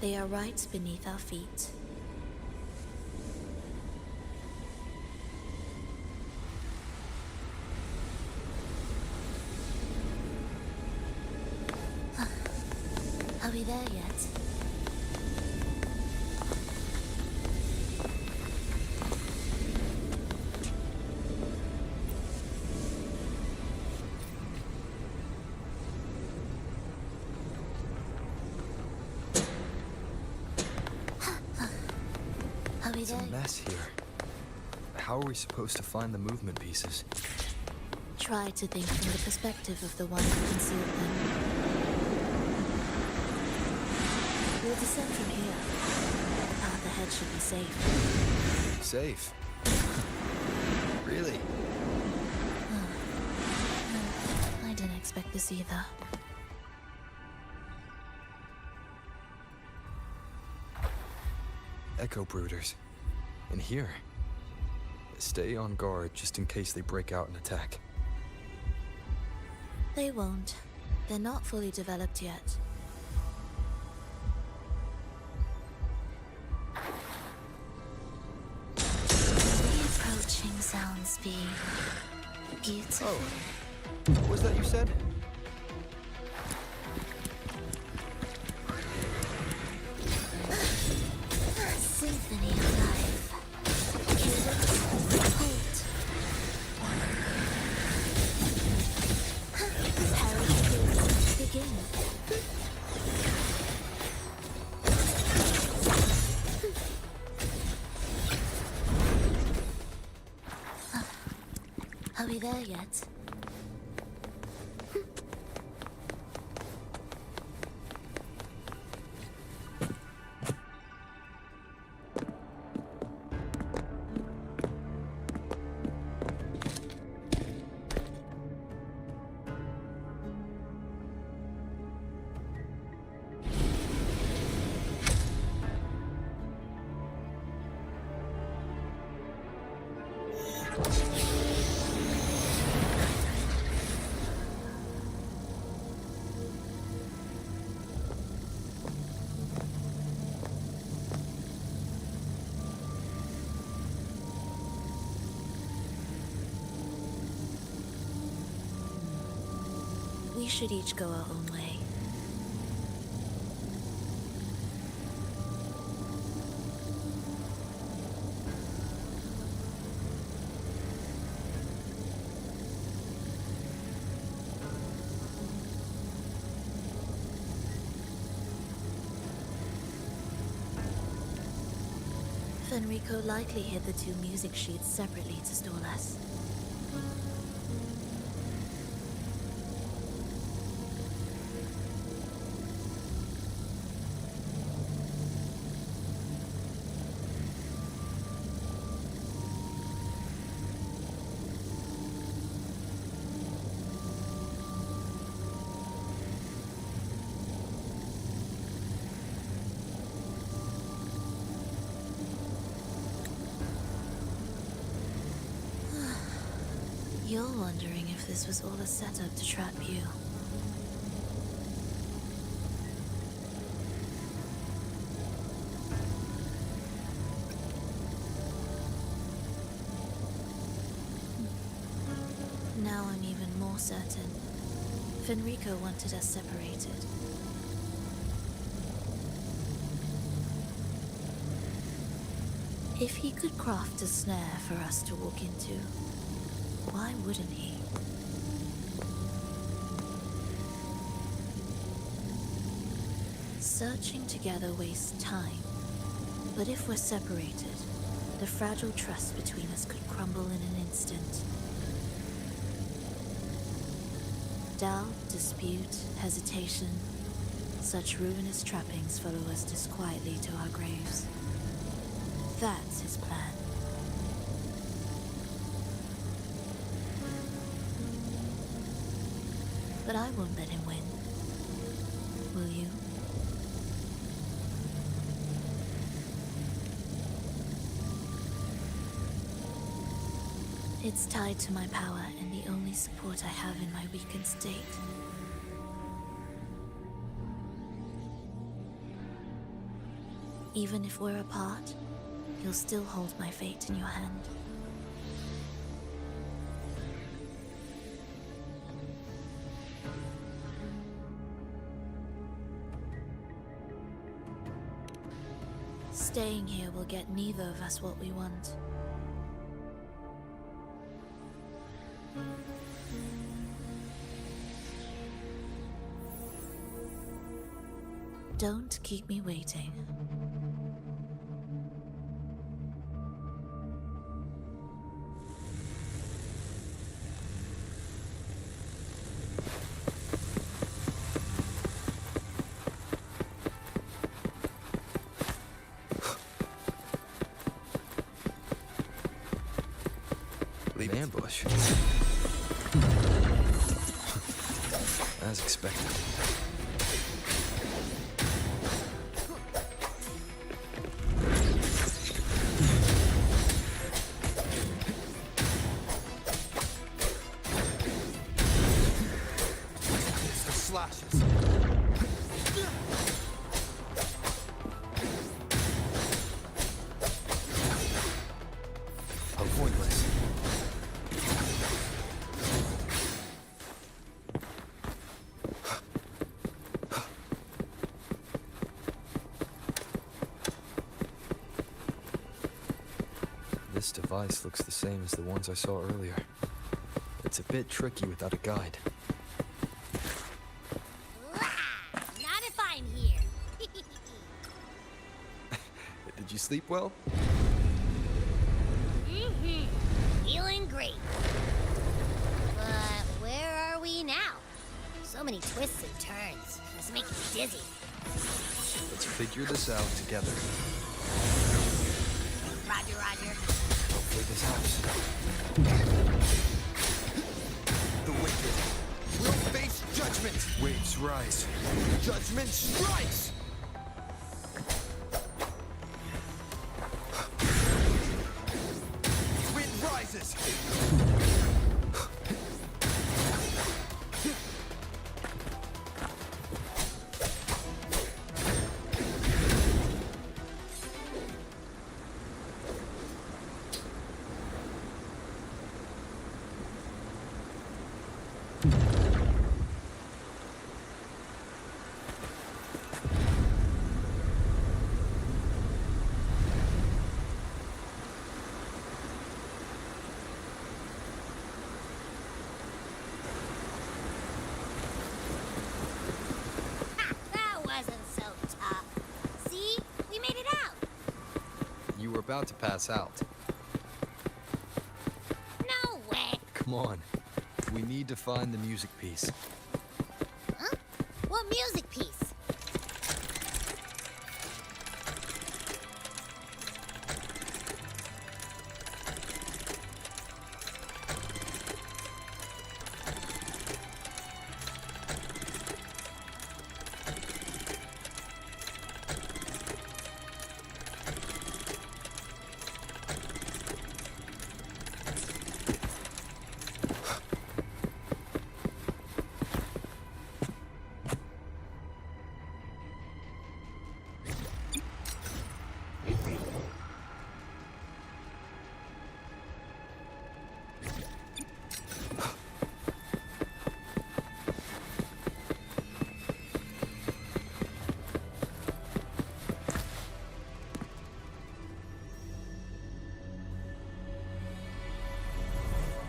Speaker 16: They are right beneath our feet. Are we there yet?
Speaker 1: It's a mess here. How are we supposed to find the movement pieces?
Speaker 16: Try to think from the perspective of the one who concealed them. We'll descend from here. The path ahead should be safe.
Speaker 1: Safe? Really?
Speaker 16: I didn't expect this either.
Speaker 1: Echo brooders. In here. Stay on guard just in case they break out and attack.
Speaker 16: They won't. They're not fully developed yet. The approaching sounds be beautiful.
Speaker 1: Oh. What was that you said?
Speaker 16: Symphony of life. Cadence, hold. Parachute, begin. Are we there yet? We should each go our own way. Fenrico likely hid the 2 music sheets separately to stall us. You're wondering if this was all a setup to trap you. Now I'm even more certain. Fenrico wanted us separated. If he could craft a snare for us to walk into, why wouldn't he? Searching together wastes time, but if we're separated, the fragile trust between us could crumble in an instant. Doubt, dispute, hesitation, such ruinous trappings follow us disquietly to our graves. That's his plan. But I won't let him win. Will you? It's tied to my power and the only support I have in my weakened state. Even if we're apart, you'll still hold my fate in your hand. Staying here will get neither of us what we want. Don't keep me waiting.
Speaker 1: Leave an ambush. As expected.
Speaker 19: Slashes.
Speaker 1: Pointless. This device looks the same as the ones I saw earlier. It's a bit tricky without a guide.
Speaker 2: Not if I'm here.
Speaker 1: Did you sleep well?
Speaker 2: Feeling great. But where are we now? So many twists and turns. It's making me dizzy.
Speaker 1: Let's figure this out together.
Speaker 2: Roger, Roger.
Speaker 1: Hopefully this helps. The wicked will face judgment. Waves rise. Judgment strikes! Wind rises.
Speaker 2: That wasn't so tough. See? We made it out.
Speaker 1: You were about to pass out.
Speaker 2: No way.
Speaker 1: Come on. We need to find the music piece.
Speaker 2: Huh? What music piece?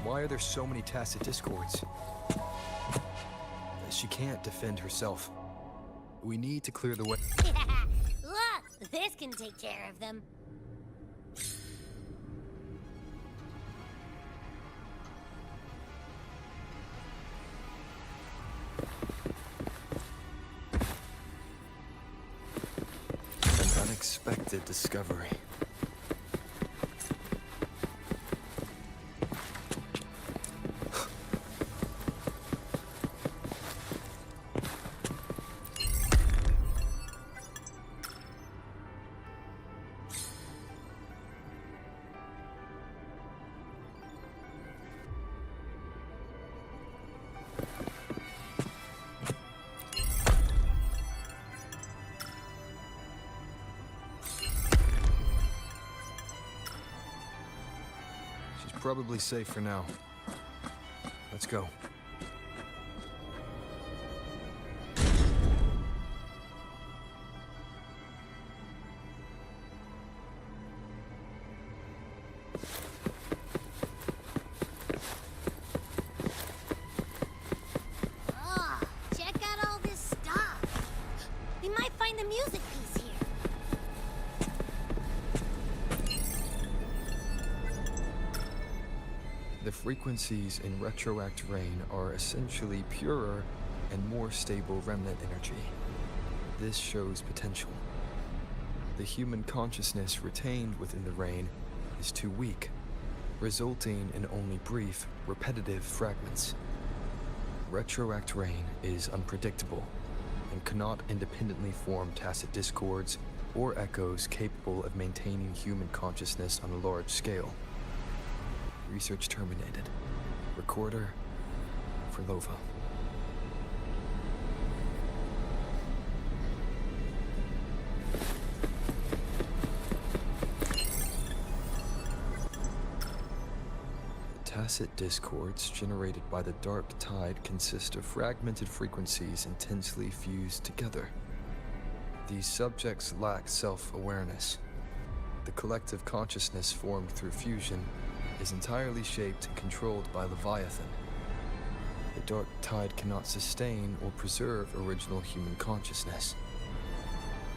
Speaker 1: Why are there so many tacit discords? She can't defend herself. We need to clear the way.
Speaker 12: Look, this can take care of them.
Speaker 1: An unexpected discovery. Probably safe for now. Let's go.
Speaker 12: Oh, check out all this stuff. We might find the music piece here.
Speaker 1: The frequencies in retroact rain are essentially purer and more stable remnant energy. This shows potential. The human consciousness retained within the rain is too weak, resulting in only brief, repetitive fragments. Retroact rain is unpredictable and cannot independently form tacit discords or echoes capable of maintaining human consciousness on a large scale. Research terminated. Recorder for Lova. The tacit discords generated by the dark tide consist of fragmented frequencies intensely fused together. These subjects lack self-awareness. The collective consciousness formed through fusion is entirely shaped and controlled by Leviathan. The dark tide cannot sustain or preserve original human consciousness.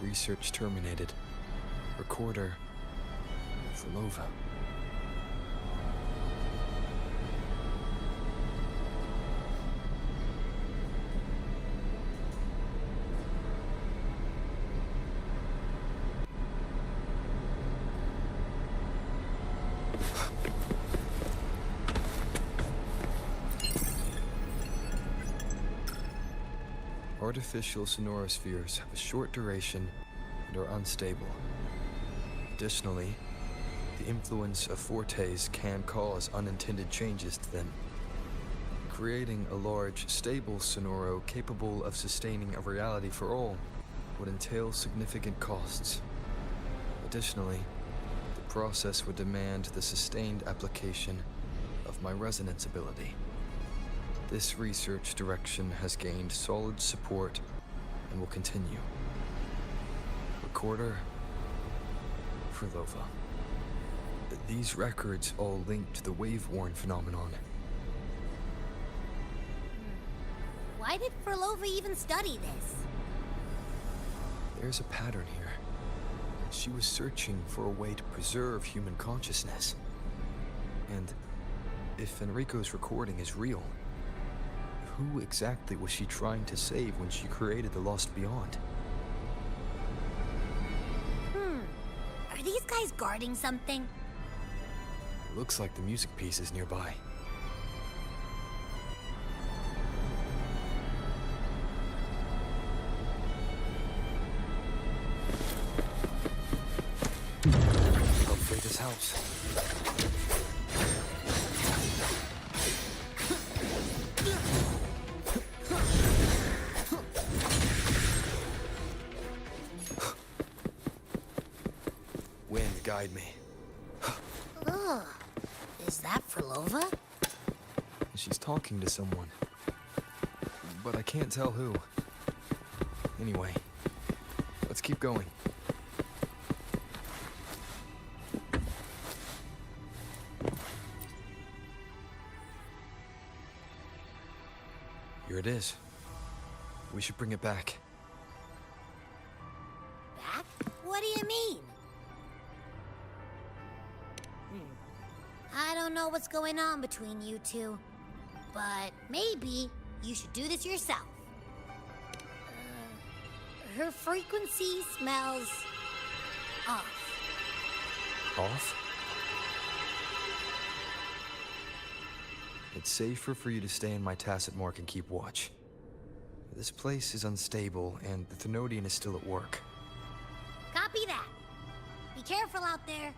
Speaker 1: Research terminated. Recorder for Lova. Artificial sonorospheres have a short duration and are unstable. Additionally, the influence of fortes can cause unintended changes to them. Creating a large, stable sonoro capable of sustaining a reality for all would entail significant costs. Additionally, the process would demand the sustained application of my resonance ability. This research direction has gained solid support and will continue. Recorder for Lova. These records all link to the wave-worn phenomenon.
Speaker 12: Why did Frolova even study this?
Speaker 1: There's a pattern here. She was searching for a way to preserve human consciousness. And if Enrico's recording is real, who exactly was she trying to save when she created the Lost Beyond?
Speaker 12: Are these guys guarding something?
Speaker 1: Looks like the music piece is nearby. Hopefully this helps. Wind, guide me.
Speaker 12: Ugh. Is that Frolova?
Speaker 1: She's talking to someone. But I can't tell who. Anyway, let's keep going. Here it is. We should bring it back.
Speaker 12: Back? What do you mean? I don't know what's going on between you two, but maybe you should do this yourself. Her frequency smells off.
Speaker 1: Off? It's safer for you to stay in my tacit mark and keep watch. This place is unstable, and the Thenodian is still at work.
Speaker 12: Copy that. Be careful out there.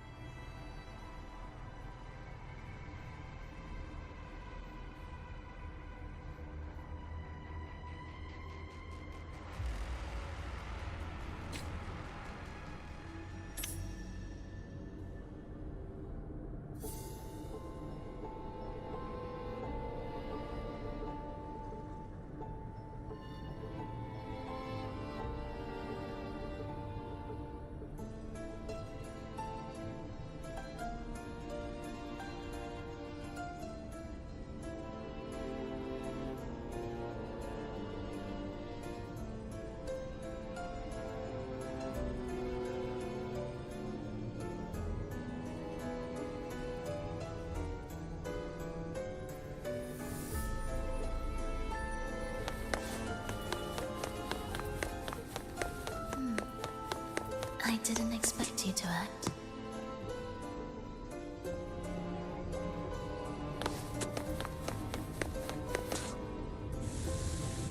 Speaker 16: I didn't expect you to act.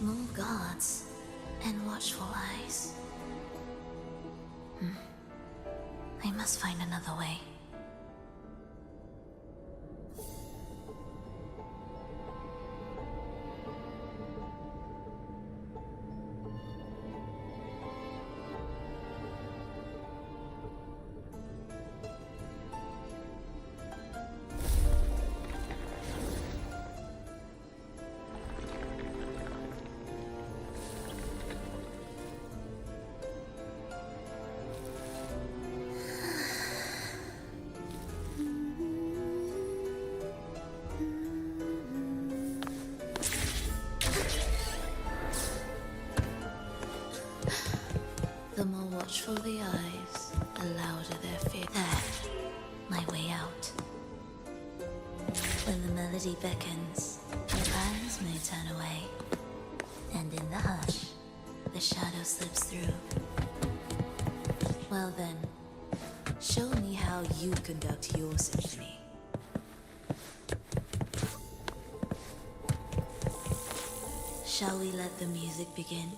Speaker 16: More guards and watchful eyes. I must find another way. The more watchful the eyes, the louder their fear. There, my way out. When the melody beckons, your eyes may turn away. And in the hush, the shadow slips through. Well then, show me how you conduct your symphony. Shall we let the music begin?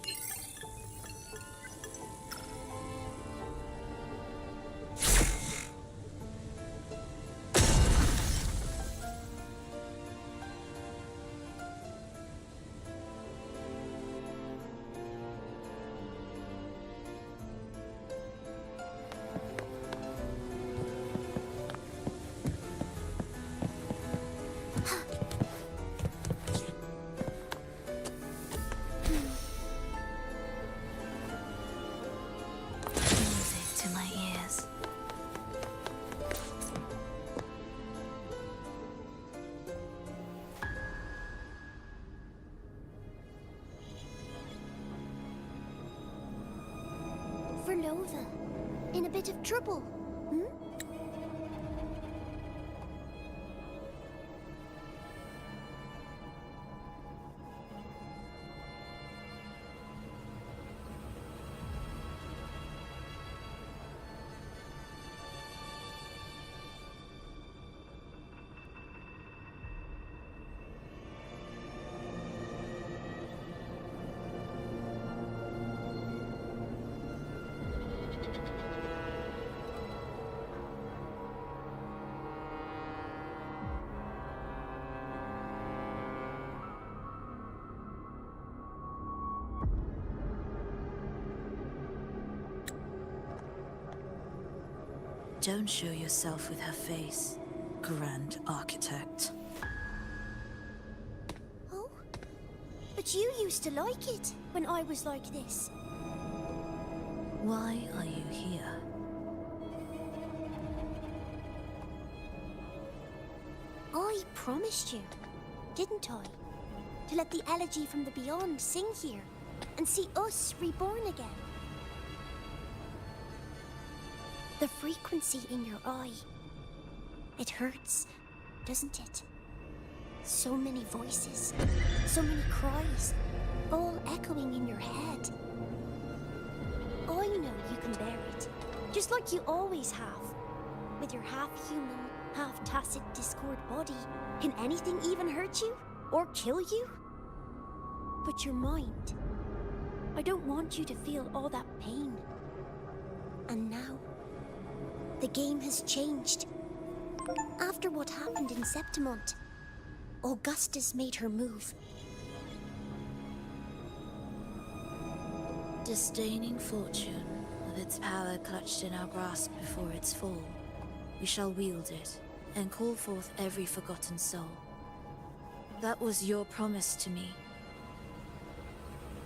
Speaker 13: Nova, in a bit of trouble, hmm?
Speaker 3: Don't show yourself with her face, Grand Architect.
Speaker 13: Oh? But you used to like it when I was like this.
Speaker 3: Why are you here?
Speaker 13: I promised you, didn't I? to let the elegy from the beyond sing here and see us reborn again. The frequency in your eye, it hurts, doesn't it? So many voices, so many cries, all echoing in your head. I know you can bear it, just like you always have. With your half-human, half-tacit Discord body, can anything even hurt you? Or kill you? But your mind, I don't want you to feel all that pain. And now, the game has changed. After what happened in Septimont, Augustus made her move.
Speaker 16: Disdaining fortune, with its power clutched in our grasp before its fall, we shall wield it, and call forth every forgotten soul. That was your promise to me.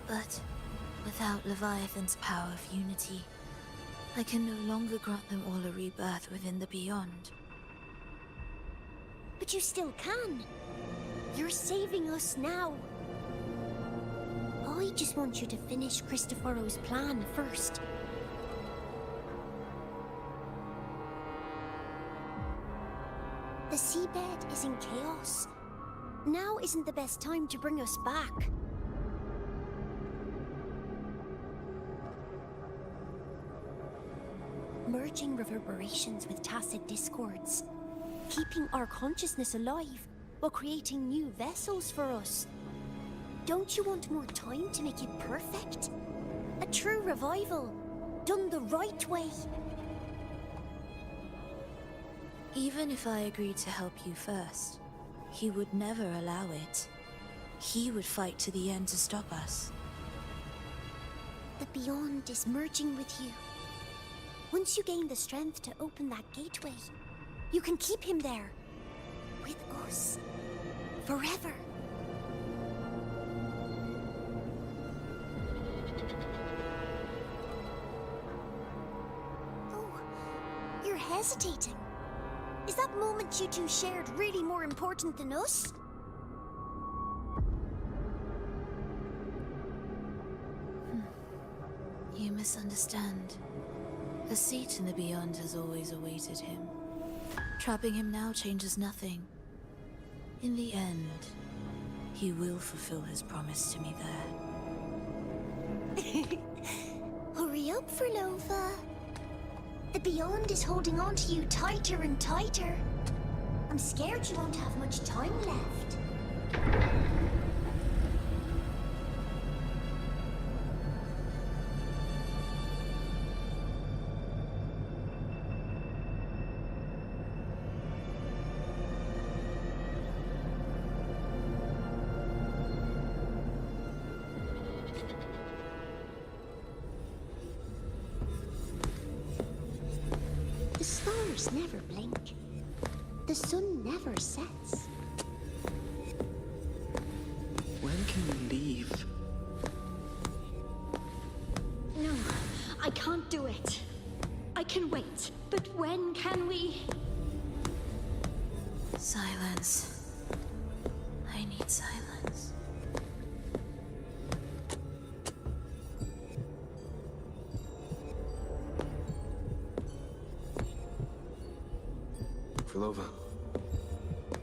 Speaker 16: But without Leviathan's power of unity, I can no longer grant them all a rebirth within the Beyond.
Speaker 13: But you still can. You're saving us now. I just want you to finish Cristoforo's plan first. The seabed is in chaos. Now isn't the best time to bring us back. Merging reverberations with tacit discords. Keeping our consciousness alive while creating new vessels for us. Don't you want more time to make it perfect? A true revival, done the right way.
Speaker 16: Even if I agreed to help you first, he would never allow it. He would fight to the end to stop us.
Speaker 13: The Beyond is merging with you. Once you gain the strength to open that gateway, you can keep him there. With us. Forever. Oh, you're hesitating. Is that moment you two shared really more important than us?
Speaker 16: You misunderstand. A seat in the Beyond has always awaited him. Trapping him now changes nothing. In the end, he will fulfill his promise to me there.
Speaker 13: Hurry up, Furlova. The Beyond is holding on to you tighter and tighter. I'm scared you won't have much time left. The stars never blink. The sun never sets.
Speaker 10: When can we leave?
Speaker 11: No, I can't do it. I can wait, but when can we?
Speaker 16: Silence. I need silence.
Speaker 1: Furlova,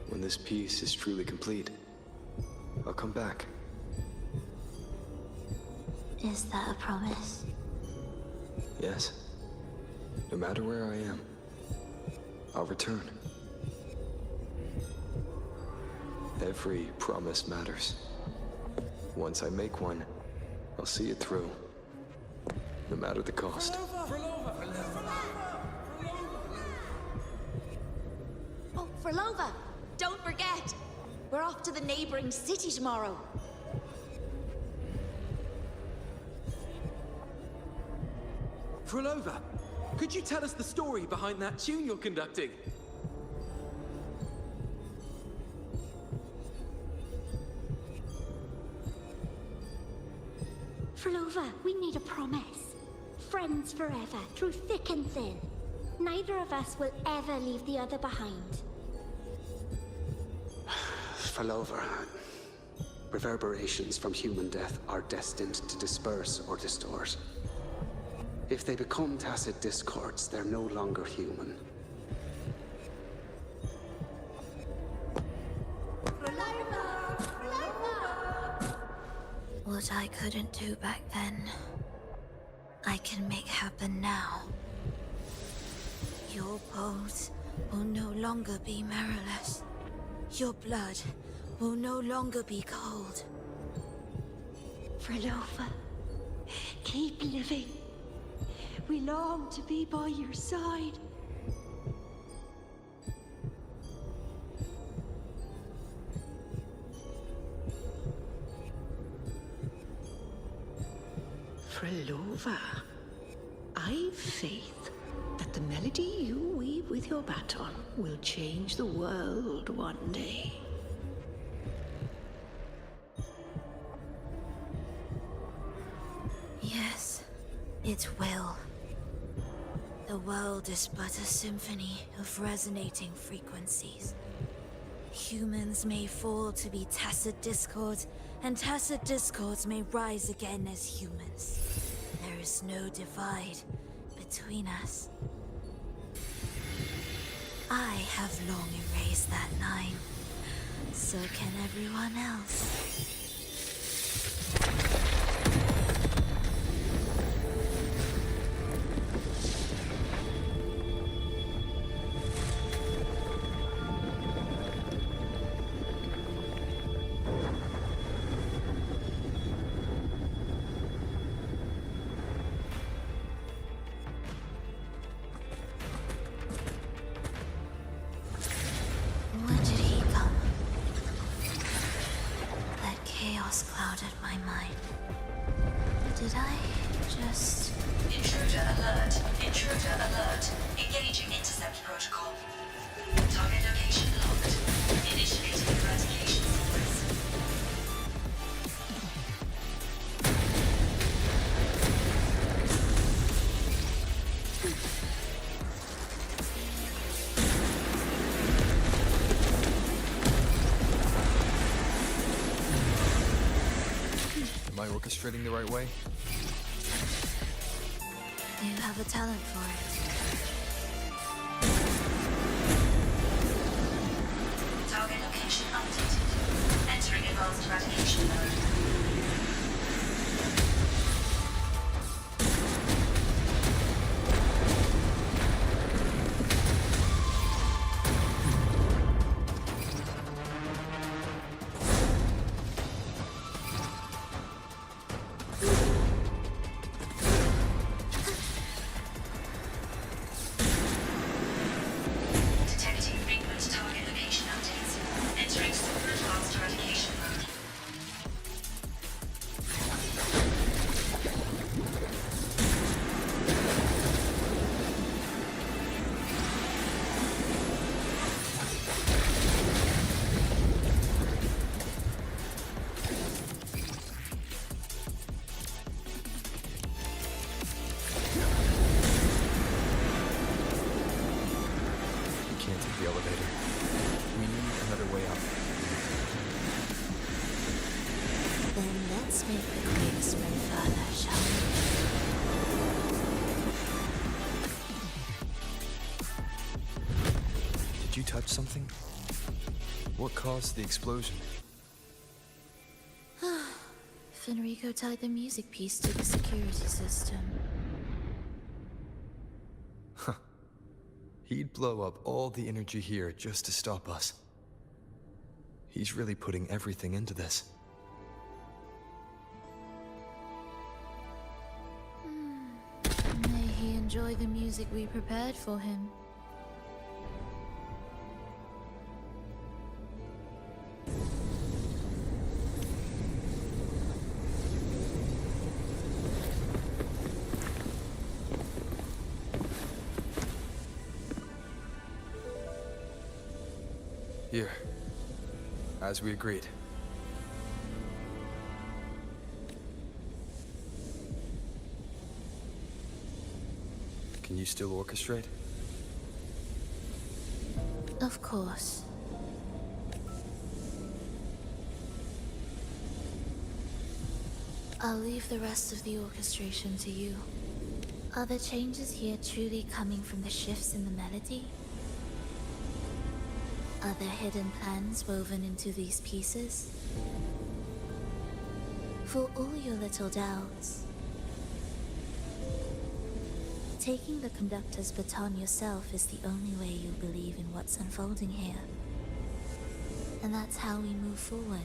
Speaker 1: when this piece is truly complete, I'll come back.
Speaker 11: Is that a promise?
Speaker 1: Yes. No matter where I am, I'll return. Every promise matters. Once I make one, I'll see it through. No matter the cost.
Speaker 14: Oh, Furlova, don't forget. We're off to the neighboring city tomorrow.
Speaker 10: Furlova, could you tell us the story behind that tune you're conducting?
Speaker 11: Furlova, we need a promise. Friends forever, through thick and thin. Neither of us will ever leave the other behind.
Speaker 5: Furlova, Reverberations from human death are destined to disperse or distort. If they become tacit discords, they're no longer human.
Speaker 16: What I couldn't do back then, I can make happen now. Your bones will no longer be marrowless. Your blood will no longer be cold.
Speaker 11: Frolova, keep living. We long to be by your side.
Speaker 20: Frolova, I've faith that the melody you weave with your baton will change the world one day.
Speaker 16: Yes, it will. The world is but a symphony of resonating frequencies. Humans may fall to be tacit discords, and tacit discords may rise again as humans. There is no divide between us. I have long erased that line. So can everyone else. When did he come? That chaos clouded my mind. Did I just...
Speaker 3: Intruder alert. Intruder alert. Engaging intercept protocol. Target location locked. Initiating eradication sequence.
Speaker 1: Am I orchestrating the right way?
Speaker 16: You have a talent for it.
Speaker 3: Target location updated. Entering advanced eradication mode. Detecting frequent target location updates. Entering super advanced eradication mode.
Speaker 1: We can't take the elevator. We need another way up.
Speaker 16: Then let's make the quick sprint further, shall we?
Speaker 1: Did you touch something? What caused the explosion?
Speaker 16: Fenrico tied the music piece to the security system.
Speaker 1: He'd blow up all the energy here just to stop us. He's really putting everything into this.
Speaker 16: May he enjoy the music we prepared for him.
Speaker 1: Here. As we agreed. Can you still orchestrate?
Speaker 16: Of course. I'll leave the rest of the orchestration to you. Are the changes here truly coming from the shifts in the melody? Are there hidden plans woven into these pieces? For all your little doubts, taking the conductor's baton yourself is the only way you'll believe in what's unfolding here. And that's how we move forward.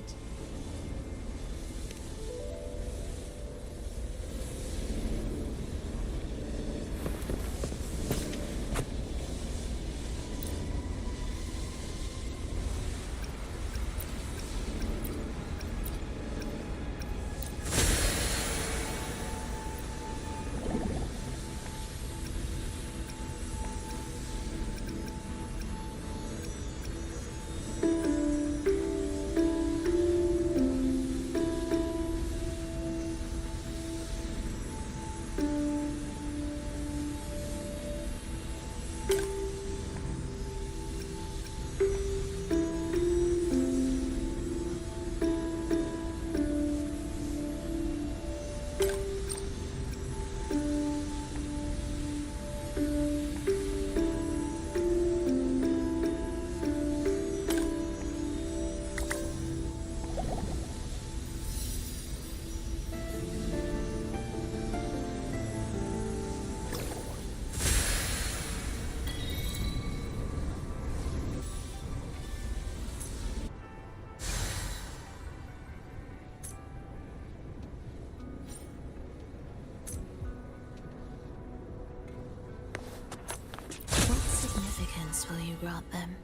Speaker 16: Will you grant them?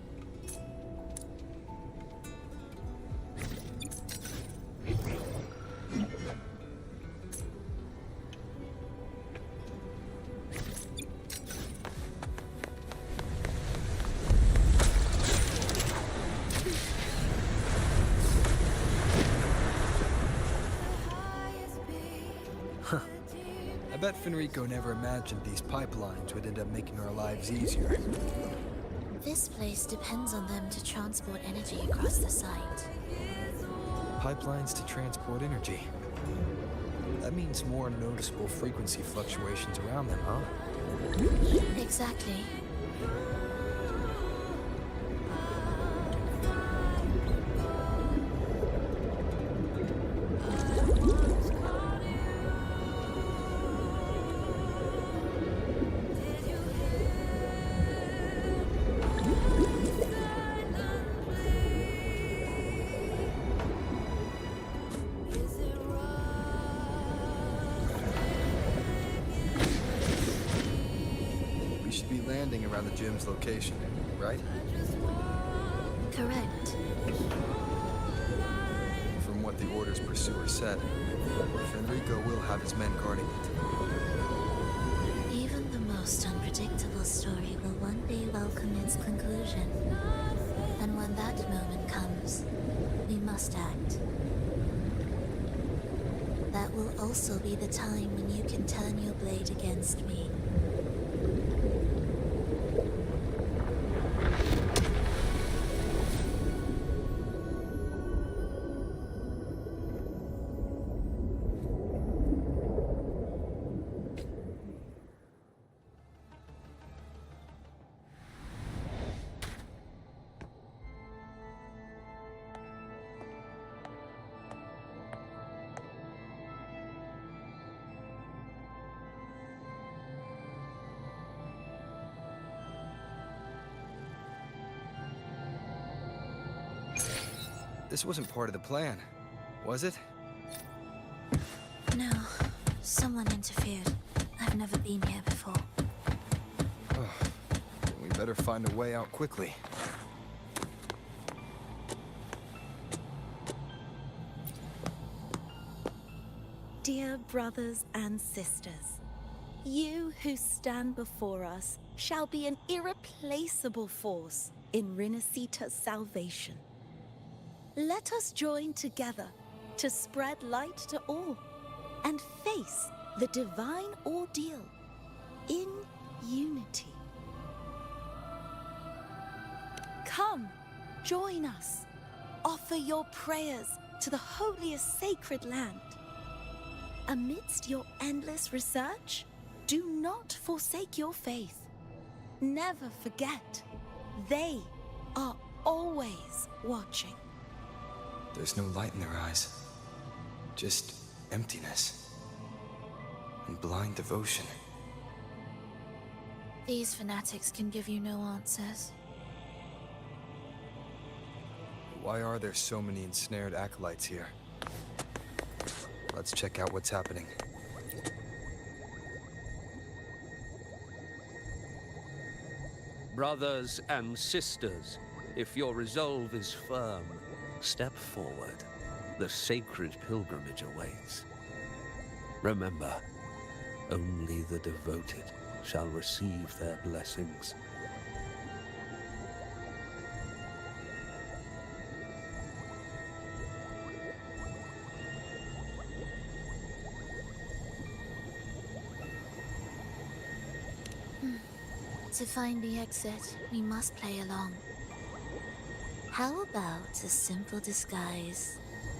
Speaker 1: I bet Fenrico never imagined these pipelines would end up making our lives easier.
Speaker 16: This place depends on them to transport energy across the site.
Speaker 1: Pipelines to transport energy. That means more noticeable frequency fluctuations around them, huh?
Speaker 16: Exactly.
Speaker 1: Around the gym's location, right?
Speaker 16: Correct.
Speaker 1: From what the Order's pursuer said, Fenrico will have his men guarding it.
Speaker 16: Even the most unpredictable story will one day welcome its conclusion. And when that moment comes, we must act. That will also be the time when you can turn your blade against me.
Speaker 1: This wasn't part of the plan, was it?
Speaker 16: No. Someone interfered. I've never been here before.
Speaker 1: We better find a way out quickly.
Speaker 6: Dear brothers and sisters, you who stand before us shall be an irreplaceable force in Rinasita's salvation. Let us join together to spread light to all and face the divine ordeal in unity. Come, join us. Offer your prayers to the holiest sacred land. Amidst your endless research, do not forsake your faith. Never forget, they are always watching.
Speaker 1: There's no light in their eyes. Just emptiness. And blind devotion.
Speaker 16: These fanatics can give you no answers.
Speaker 1: Why are there so many ensnared acolytes here? Let's check out what's happening.
Speaker 9: Brothers and sisters, if your resolve is firm, step forward. The sacred pilgrimage awaits. Remember, only the devoted shall receive their blessings.
Speaker 16: To find the exit, we must play along. How about a simple disguise,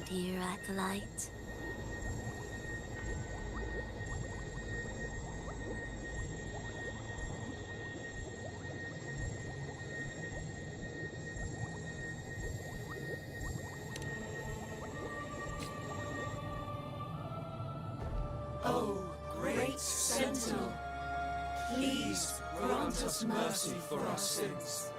Speaker 16: dear acolyte?
Speaker 4: Oh, great Sentinel, please grant us mercy for our sins.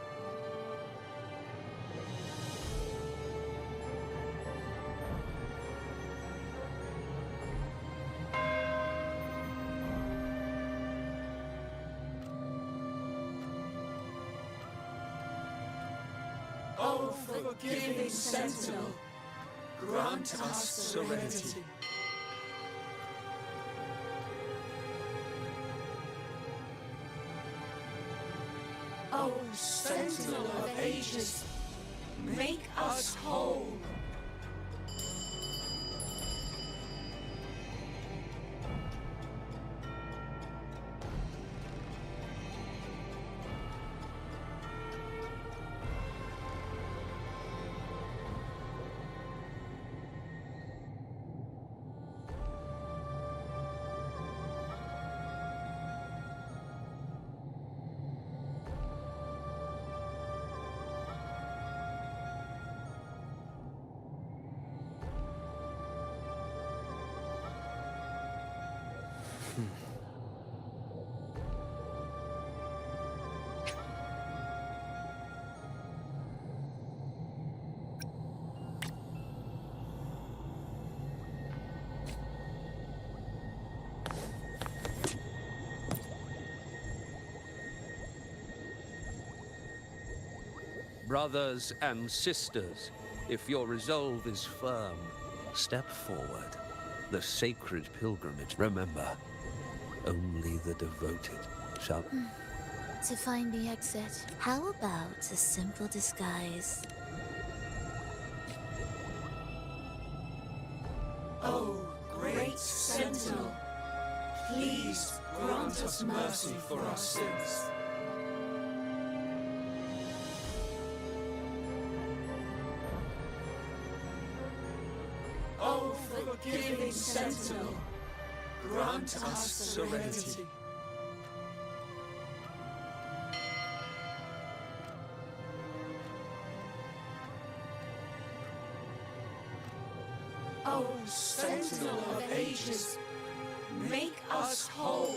Speaker 4: Oh, forgiving Sentinel, grant us serenity. Oh, Sentinel of ages, make us whole.
Speaker 9: Brothers and sisters, if your resolve is firm, step forward. The sacred pilgrimage, remember, only the devoted shall...
Speaker 16: To find the exit, how about a simple disguise?
Speaker 4: Oh, great Sentinel, please grant us mercy for our sins. Oh, forgiving Sentinel, grant us serenity. Oh, Sentinel of ages, make us whole.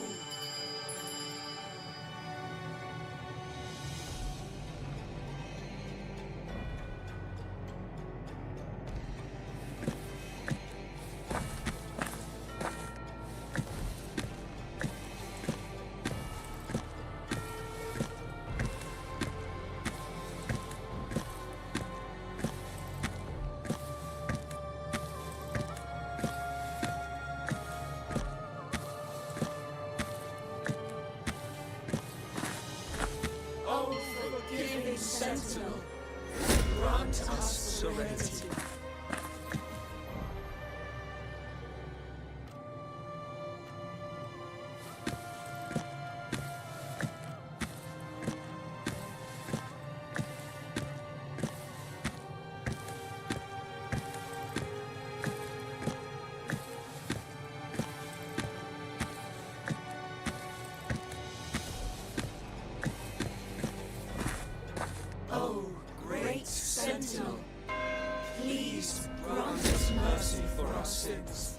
Speaker 4: Please grant us mercy for our sins.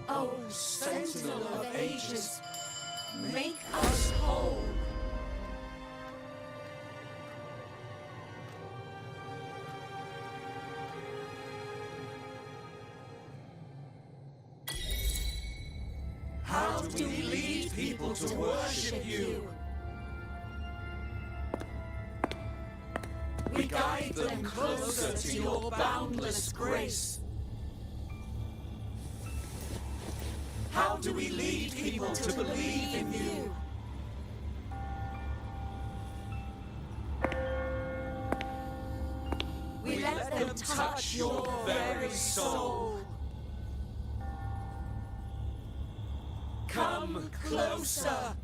Speaker 4: O Sentinel of Ages, make us whole. How do we lead people to worship you? We guide them closer to your boundless grace. How do we lead people to believe in you? We let them touch your very soul. Come closer.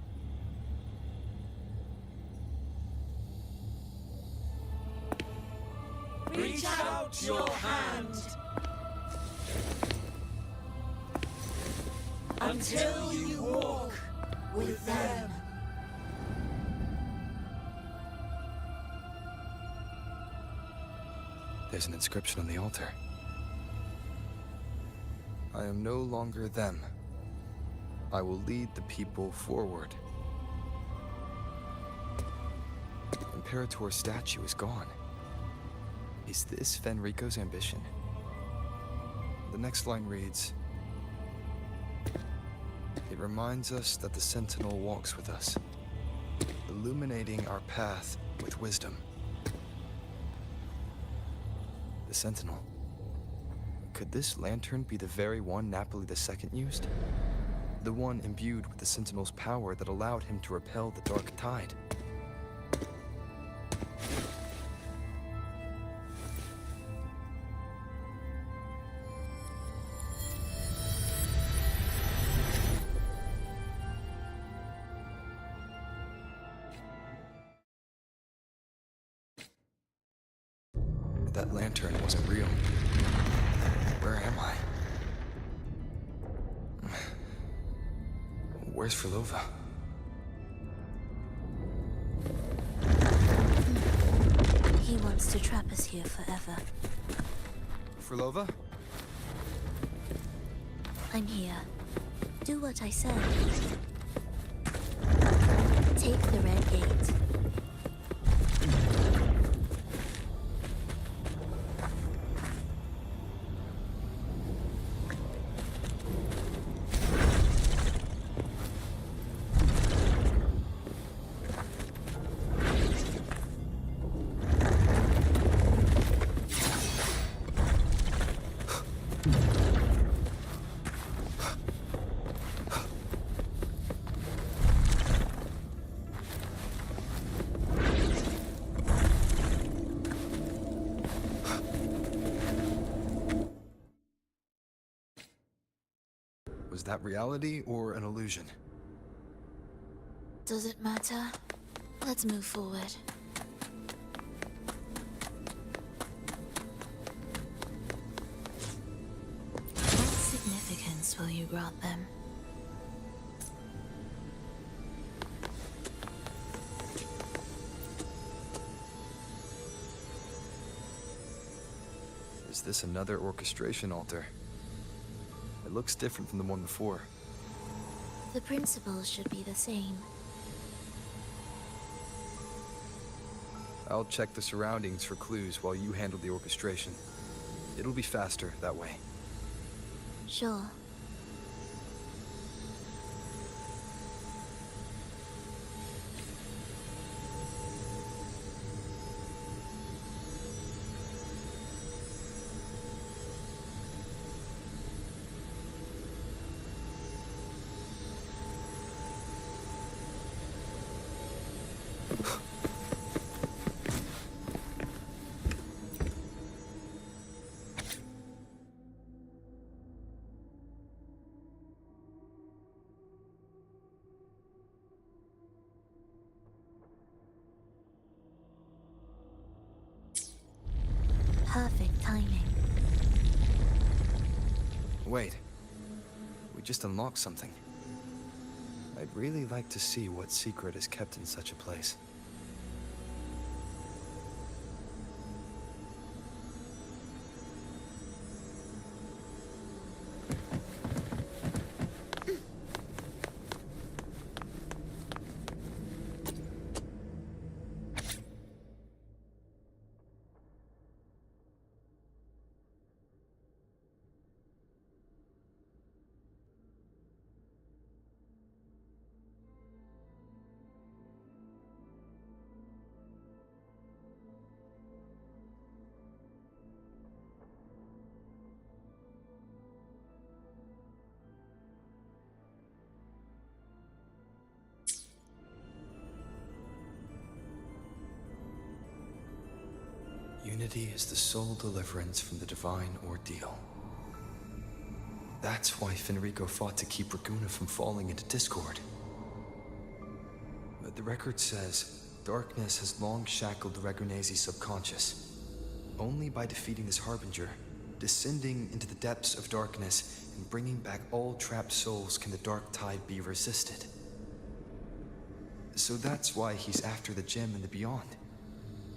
Speaker 4: Reach out your hand. Until you walk with them.
Speaker 1: There's an inscription on the altar. I am no longer them. I will lead the people forward. Imperator's statue is gone. Is this Fenrico's ambition? The next line reads, "It reminds us that the Sentinel walks with us, illuminating our path with wisdom." The Sentinel. Could this lantern be the very one Napoli II used? The one imbued with the Sentinel's power that allowed him to repel the dark tide? That lantern wasn't real. Where am I? Where's Frolova?
Speaker 16: He wants to trap us here forever.
Speaker 1: Frolova?
Speaker 16: I'm here. Do what I said. Take the red gate.
Speaker 1: Was that reality or an illusion?
Speaker 16: Does it matter? Let's move forward. What significance will you grant them?
Speaker 1: Is this another orchestration altar? It looks different from the one before.
Speaker 16: The principles should be the same.
Speaker 1: I'll check the surroundings for clues while you handle the orchestration. It'll be faster that way.
Speaker 16: Sure.
Speaker 1: Wait. We just unlocked something. I'd really like to see what secret is kept in such a place. Unity is the sole deliverance from the divine ordeal. That's why Fenrico fought to keep Raguna from falling into discord. But the record says, darkness has long shackled the Ragunese's subconscious. Only by defeating this Harbinger, descending into the depths of darkness, and bringing back all trapped souls can the dark tide be resisted. So that's why he's after the gem and the beyond.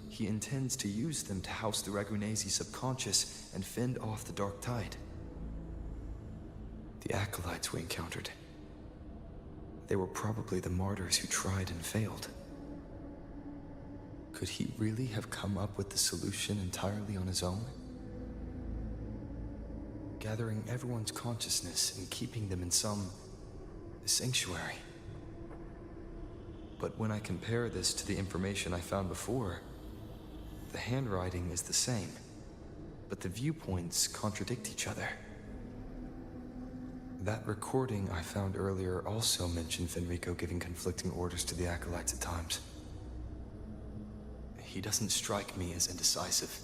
Speaker 1: He intends to use them to house the Ragunese subconscious and fend off the dark tide. The acolytes we encountered. They were probably the martyrs who tried and failed. Could he really have come up with the solution entirely on his own? Gathering everyone's consciousness and keeping them in some sanctuary. But when I compare this to the information I found before, the handwriting is the same, but the viewpoints contradict each other. That recording I found earlier also mentioned Fenrico giving conflicting orders to the acolytes at times. He doesn't strike me as indecisive.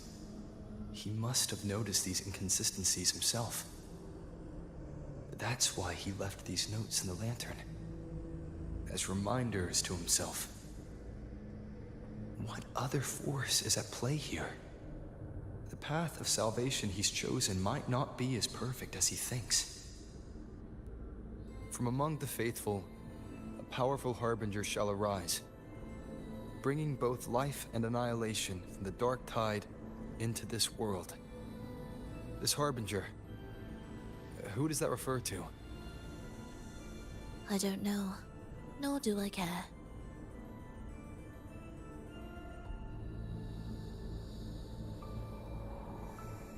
Speaker 1: He must have noticed these inconsistencies himself. That's why he left these notes in the lantern, as reminders to himself. What other force is at play here? The path of salvation he's chosen might not be as perfect as he thinks. From among the faithful, a powerful harbinger shall arise, bringing both life and annihilation from the dark tide into this world. This harbinger, who does that refer to?
Speaker 16: I don't know, nor do I care.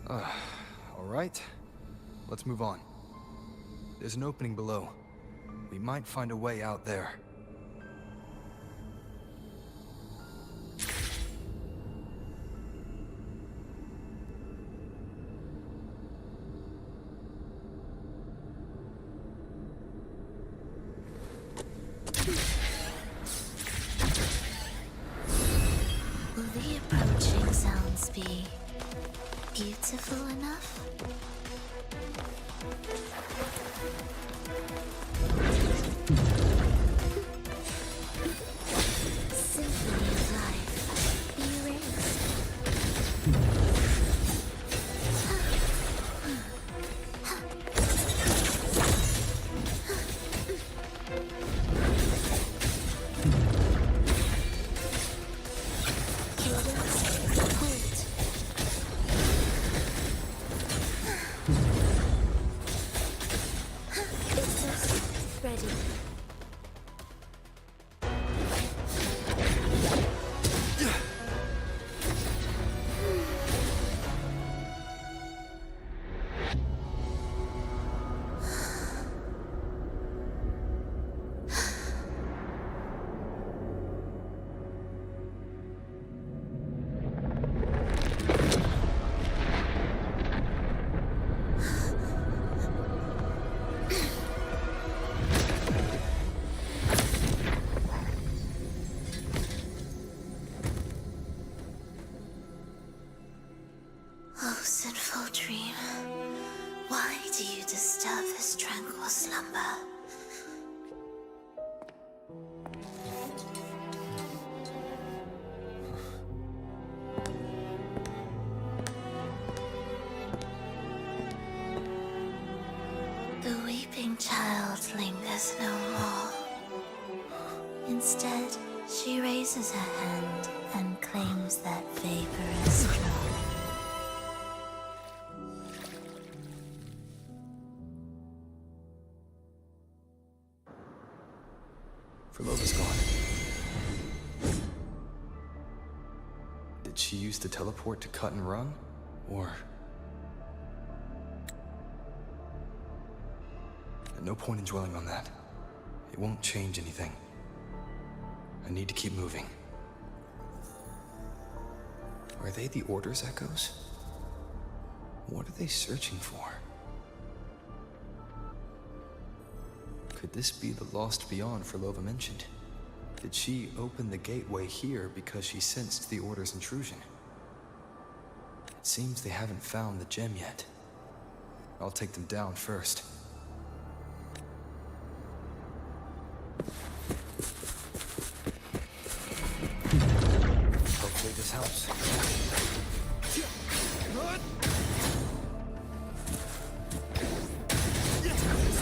Speaker 1: All right, let's move on. There's an opening below. We might find a way out there.
Speaker 16: Will the approaching sounds be beautiful enough? Symphony of life, be raised. Oh, sinful dream, why do you disturb this tranquil slumber? The weeping child lingers no more. Instead, she raises her hand and claims that vaporous drop.
Speaker 1: Verlova's gone. Did she use the teleport to cut and run? Or... no point in dwelling on that. It won't change anything. I need to keep moving. Are they the Order's echoes? What are they searching for? Could this be the Lost Beyond Verlova mentioned? Did she open the gateway here because she sensed the Order's intrusion? It seems they haven't found the gem yet. I'll take them down first. Hopefully this helps.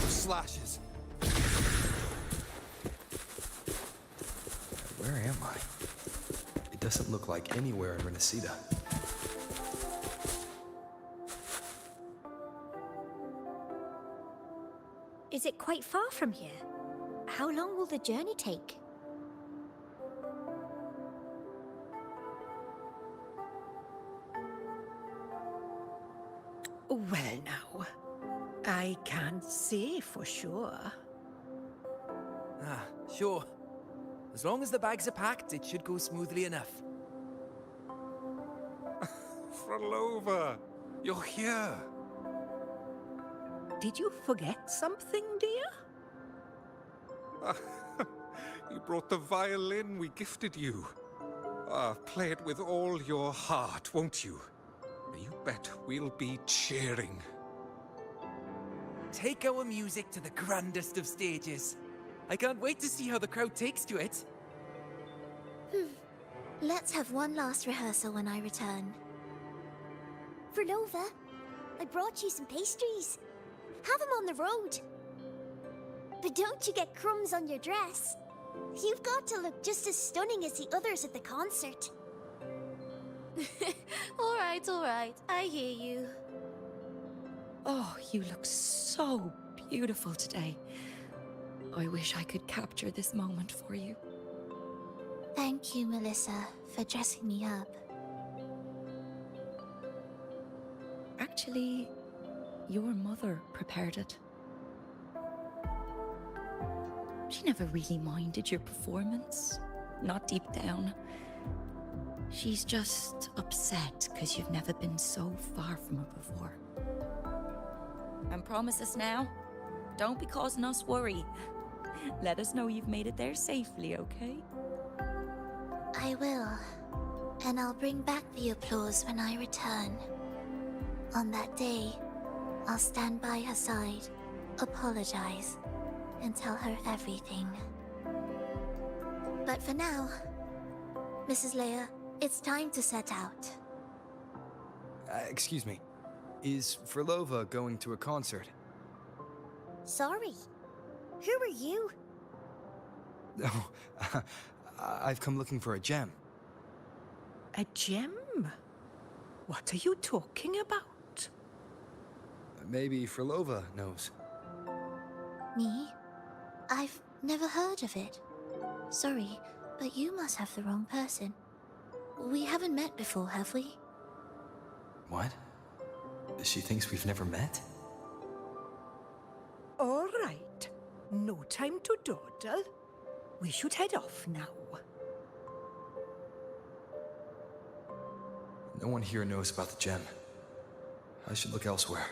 Speaker 1: Slashes. Where am I? It doesn't look like anywhere in Renacita.
Speaker 21: Is it quite far from here? How long will the journey take?
Speaker 20: Well now, I can't say for sure.
Speaker 15: Ah, sure. As long as the bags are packed, it should go smoothly enough.
Speaker 17: Verlova, you're here.
Speaker 20: Did you forget something, dear?
Speaker 17: You brought the violin we gifted you. Play it with all your heart, won't you? You bet we'll be cheering.
Speaker 15: Take our music to the grandest of stages. I can't wait to see how the crowd takes to it.
Speaker 16: Let's have one last rehearsal when I return.
Speaker 13: Verlova, I brought you some pastries. Have them on the road. But don't you get crumbs on your dress. You've got to look just as stunning as the others at the concert.
Speaker 16: All right, I hear you.
Speaker 18: Oh, you look so beautiful today. I wish I could capture this moment for you.
Speaker 16: Thank you, Melissa, for dressing me up.
Speaker 18: Actually, your mother prepared it. She never really minded your performance, not deep down. She's just upset because you've never been so far from her before. And promise us now, don't be causing us worry. Let us know you've made it there safely, okay?
Speaker 16: I will. And I'll bring back the applause when I return. On that day, I'll stand by her side, apologize, and tell her everything. But for now, Mrs. Leia, it's time to set out.
Speaker 1: Excuse me. Is Verlova going to a concert?
Speaker 13: Sorry. Who are you?
Speaker 1: Oh, I've come looking for a gem.
Speaker 20: A gem? What are you talking about?
Speaker 1: Maybe Verlova knows.
Speaker 16: Me? I've never heard of it. Sorry, but you must have the wrong person. We haven't met before, have we?
Speaker 1: What? She thinks we've never met?
Speaker 20: All right. No time to dawdle. We should head off now.
Speaker 1: No one here knows about the gem. I should look elsewhere.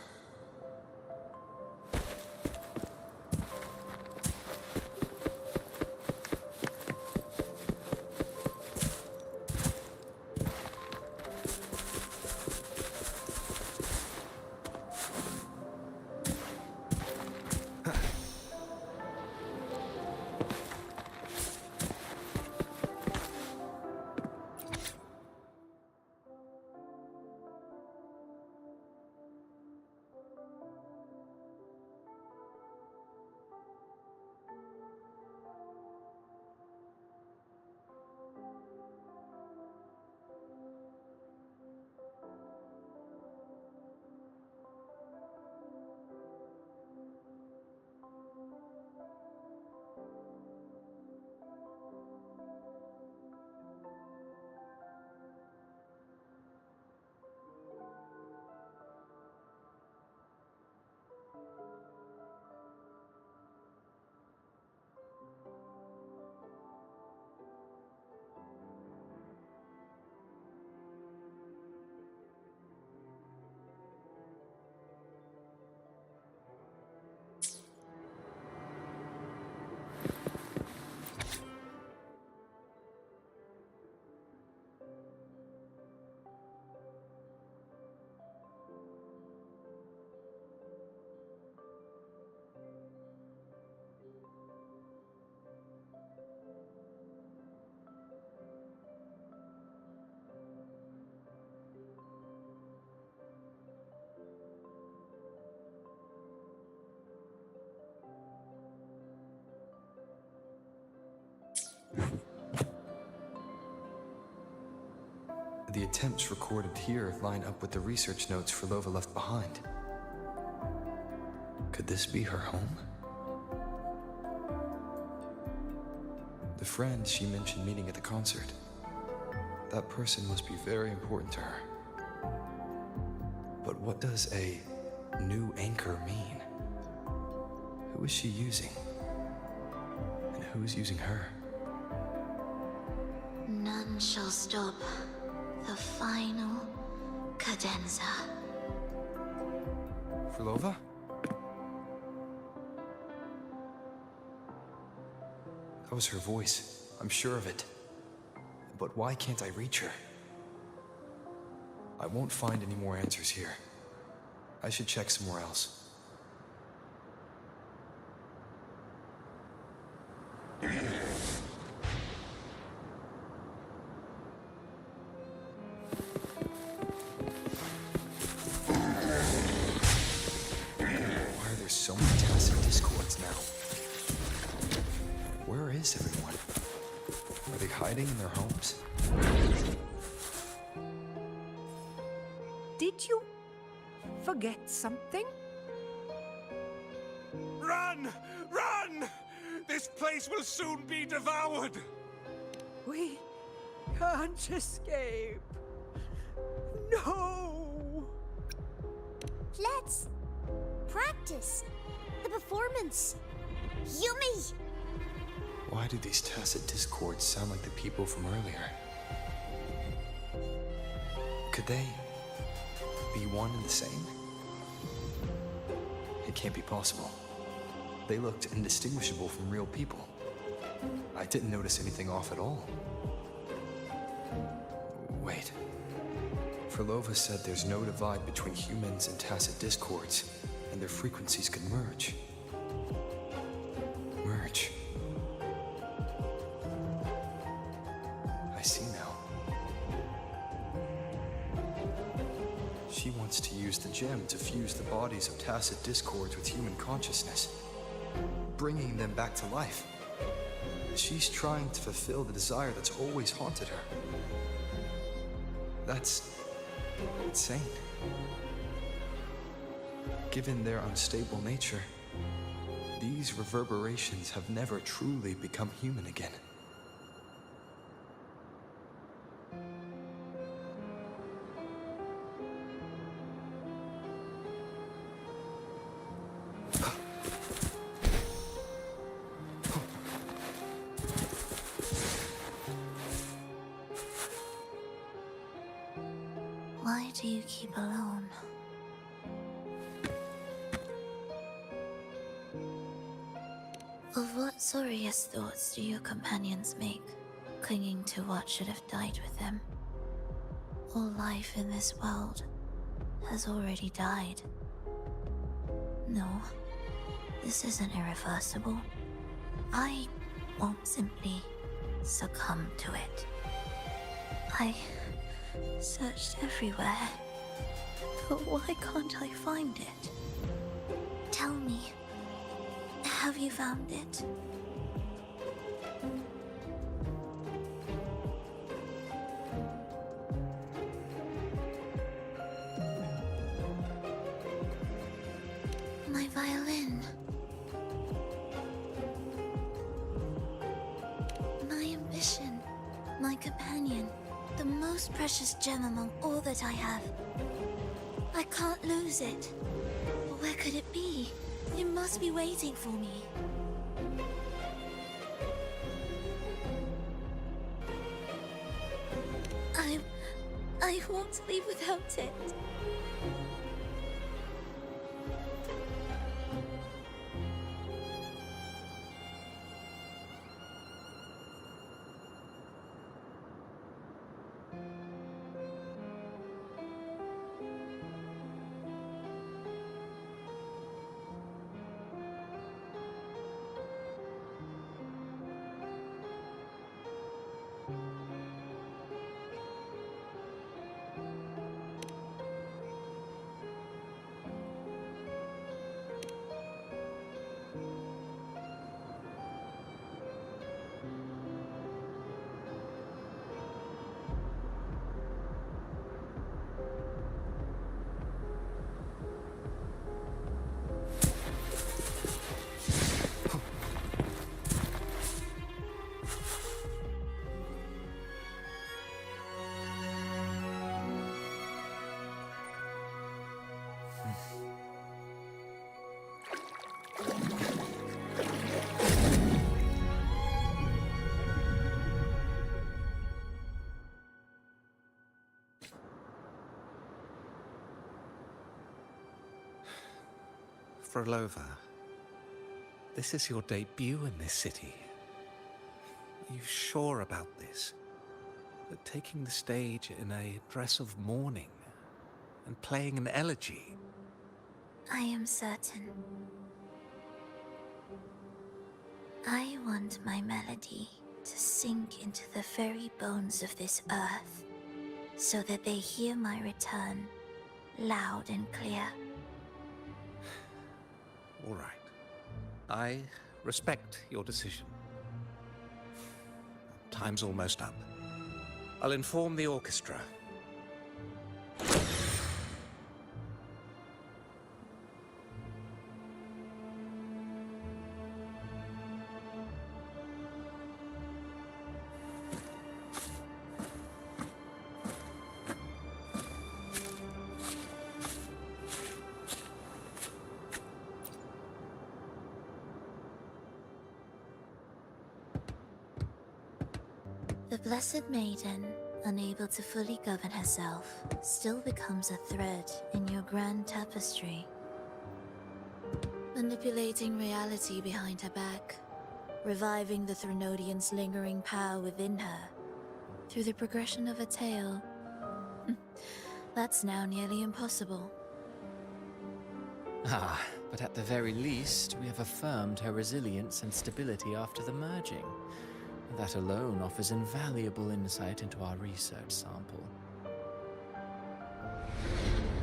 Speaker 1: The attempts recorded here line up with the research notes Frolova left behind. Could this be her home? The friend she mentioned meeting at the concert. That person must be very important to her. But what does a new anchor mean? Who is she using? And who's using her?
Speaker 11: None shall stop the final cadenza.
Speaker 1: Frolova? That was her voice. I'm sure of it. But why can't I reach her? I won't find any more answers here. I should check somewhere else. Why are there so many tacit discords now? Where is everyone? Are they hiding in their homes?
Speaker 20: Did you forget something?
Speaker 17: Run! Run! This place will soon be devoured!
Speaker 20: We can't escape. No!
Speaker 13: Let's practice the performance. Yummy!
Speaker 1: Why do these tacit discords sound like the people from earlier? Could they be one and the same? It can't be possible. They looked indistinguishable from real people. I didn't notice anything off at all. Wait. Frolova said there's no divide between humans and tacit discords, and their frequencies could merge. Merge. I see now. She wants to use the gem to fuse the bodies of tacit discords with human consciousness, bringing them back to life. She's trying to fulfill the desire that's always haunted her. That's insane. Given their unstable nature, these reverberations have never truly become human again.
Speaker 16: Why do you keep alone? Of what sorriest thoughts do your companions make, clinging to what should have died with them? All life in this world has already died. No, this isn't irreversible. I won't simply succumb to it. I searched everywhere, but why can't I find it? Tell me, have you found it? My violin. My ambition. My companion. The most precious gem among all that I have. I can't lose it. Where could it be? It must be waiting for me. I won't leave without it.
Speaker 9: Frolova, this is your debut in this city. Are you sure about this? That taking the stage in a dress of mourning and playing an elegy?
Speaker 16: I am certain. I want my melody to sink into the very bones of this earth, so that they hear my return, loud and clear.
Speaker 9: All right. I respect your decision. Time's almost up. I'll inform the orchestra.
Speaker 16: The Blessed Maiden, unable to fully govern herself, still becomes a thread in your grand tapestry. Manipulating reality behind her back, reviving the Threnodian's lingering power within her, through the progression of a tale. That's now nearly impossible.
Speaker 8: Ah, but at the very least, we have affirmed her resilience and stability after the merging. That alone offers invaluable insight into our research sample.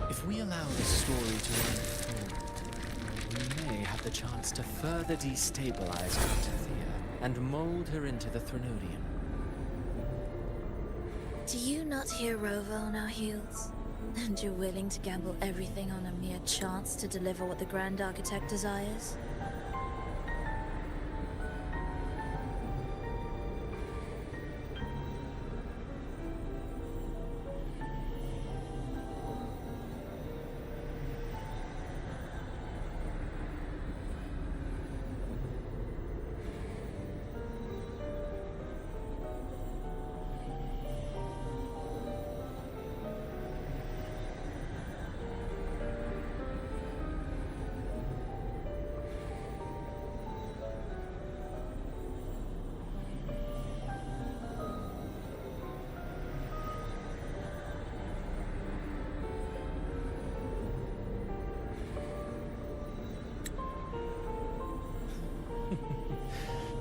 Speaker 8: If we allow this story to unfold, we may have the chance to further destabilize Artathea and mold her into the Threnodian.
Speaker 16: Do you not hear Rover on our heels? And you're willing to gamble everything on a mere chance to deliver what the Grand Architect desires?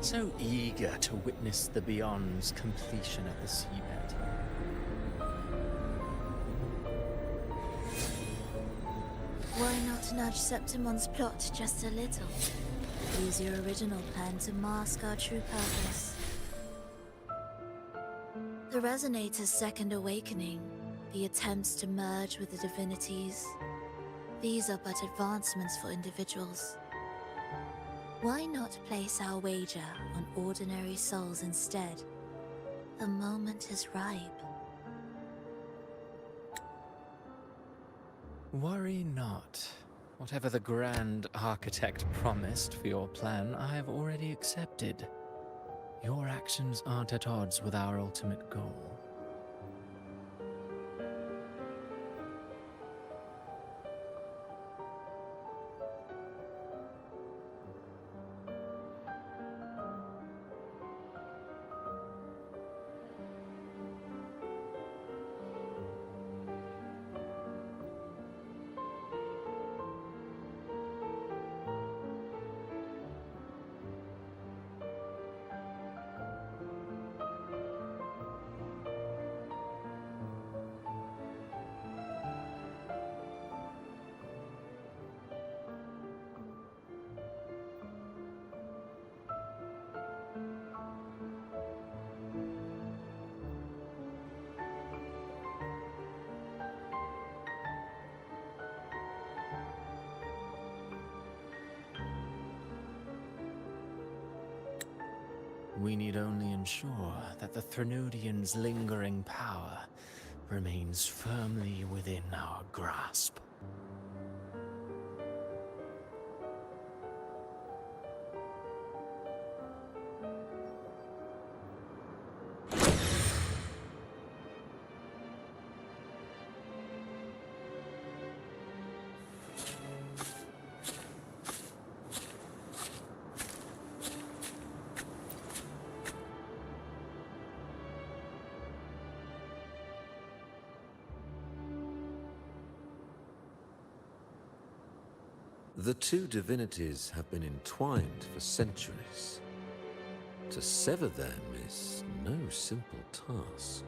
Speaker 8: So eager to witness the Beyond's completion at the seabed.
Speaker 16: Why not nudge Septimon's plot just a little? Use your original plan to mask our true purpose. The Resonator's second awakening, the attempts to merge with the divinities, these are but advancements for individuals. Why not place our wager on ordinary souls instead? The moment is ripe.
Speaker 8: Worry not. Whatever the Grand Architect promised for your plan, I have already accepted. Your actions aren't at odds with our ultimate goal. We need only ensure that the Threnodian's lingering power remains firmly within our grasp.
Speaker 9: The two divinities have been entwined for centuries. To sever them is no simple task.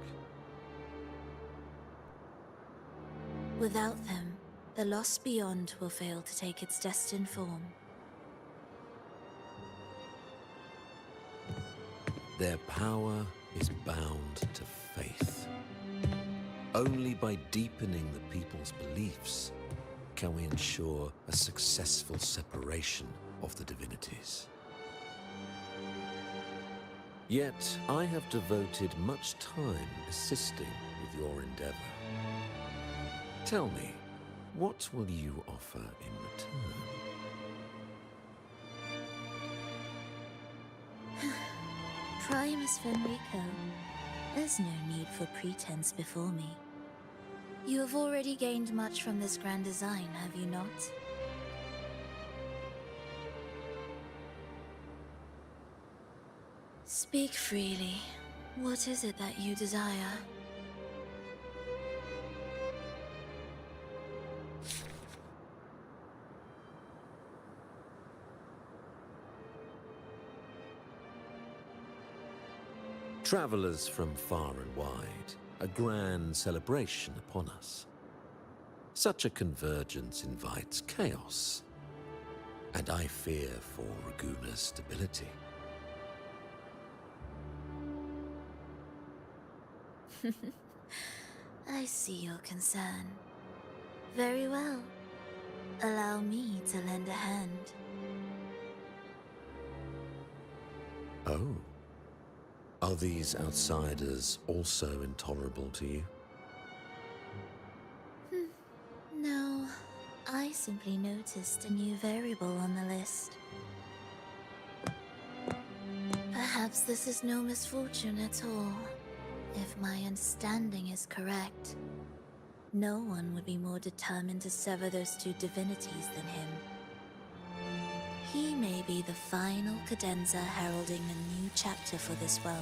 Speaker 16: Without them, the lost beyond will fail to take its destined form.
Speaker 9: Their power is bound to faith. Only by deepening the people's beliefs can we ensure a successful separation of the divinities. Yet, I have devoted much time assisting with your endeavor. Tell me, what will you offer in return?
Speaker 16: Primus Fenrico, there's no need for pretense before me. You have already gained much from this grand design, have you not? Speak freely. What is it that you desire?
Speaker 9: Travelers from far and wide, a grand celebration upon us. Such a convergence invites chaos, and I fear for Raguna's stability.
Speaker 16: I see your concern. Very well. Allow me to lend a hand.
Speaker 9: Oh. Are these outsiders also intolerable to you?
Speaker 16: No, I simply noticed a new variable on the list. Perhaps this is no misfortune at all. If my understanding is correct, no one would be more determined to sever those two divinities than him. He may be the final cadenza heralding a new chapter for this world.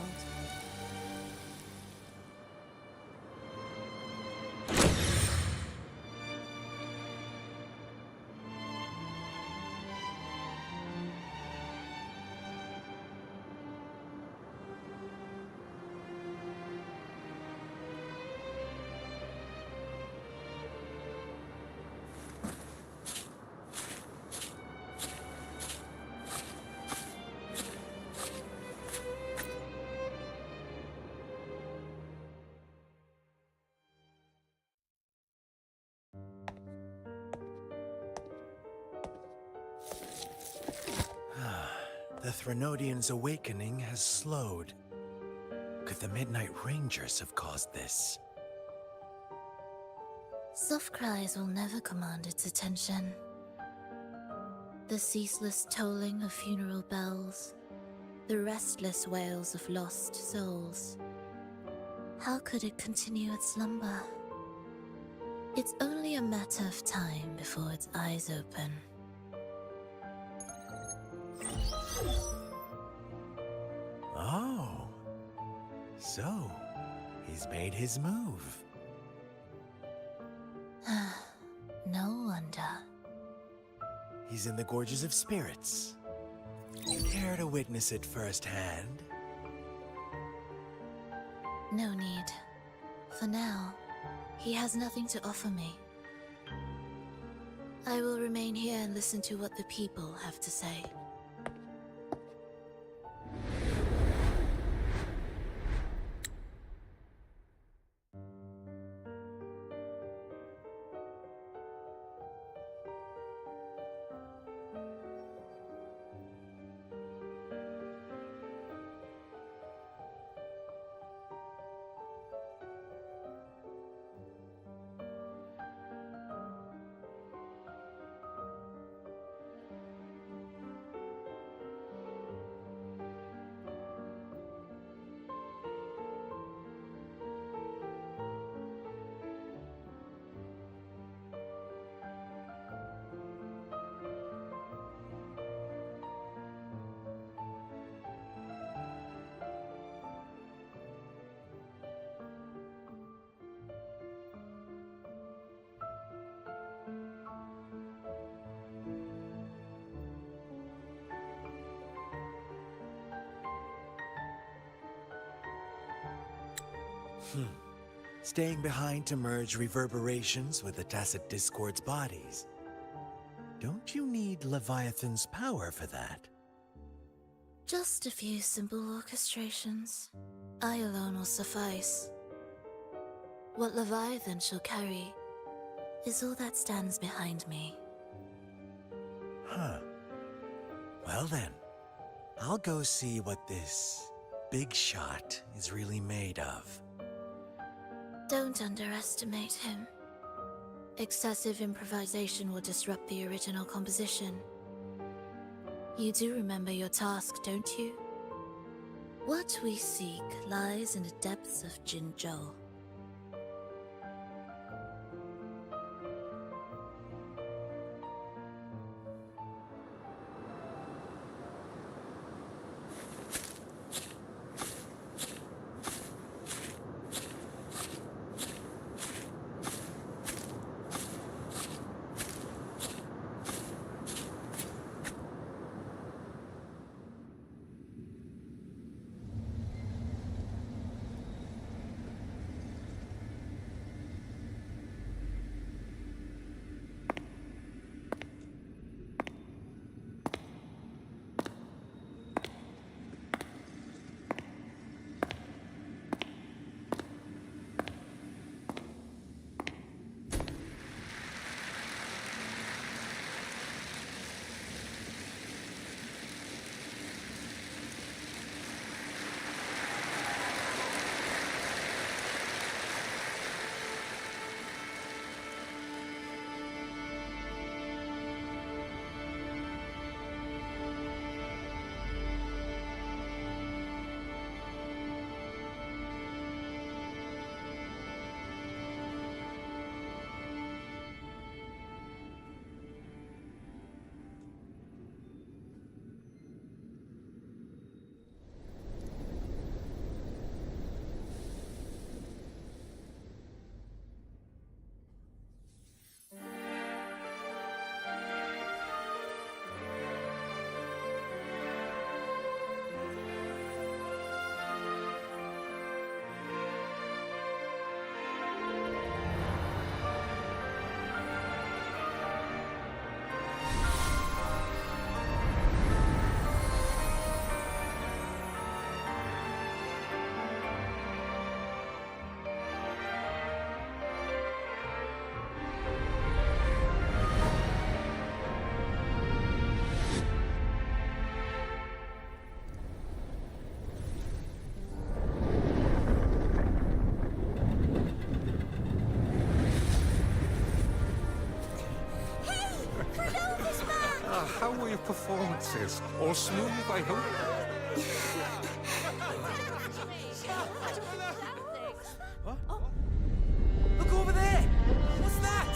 Speaker 7: The Threnodians' awakening has slowed. Could the Midnight Rangers have caused this?
Speaker 16: Soft cries will never command its attention. The ceaseless tolling of funeral bells, the restless wails of lost souls. How could it continue its slumber? It's only a matter of time before its eyes open.
Speaker 7: Oh. So, he's made his move.
Speaker 16: No wonder.
Speaker 7: He's in the Gorges of Spirits. Care to witness it firsthand?
Speaker 16: No need. For now, he has nothing to offer me. I will remain here and listen to what the people have to say.
Speaker 7: Staying behind to merge reverberations with the Tacit Discord's bodies. Don't you need Leviathan's power for that?
Speaker 16: Just a few simple orchestrations. I alone will suffice. What Leviathan shall carry is all that stands behind me.
Speaker 7: Huh. Well then, I'll go see what this big shot is really made of.
Speaker 16: Don't underestimate him. Excessive improvisation will disrupt the original composition. You do remember your task, don't you? What we seek lies in the depths of Jinzhou.
Speaker 17: How were your performances? All smooth, I hope?
Speaker 15: Look over there! What's that?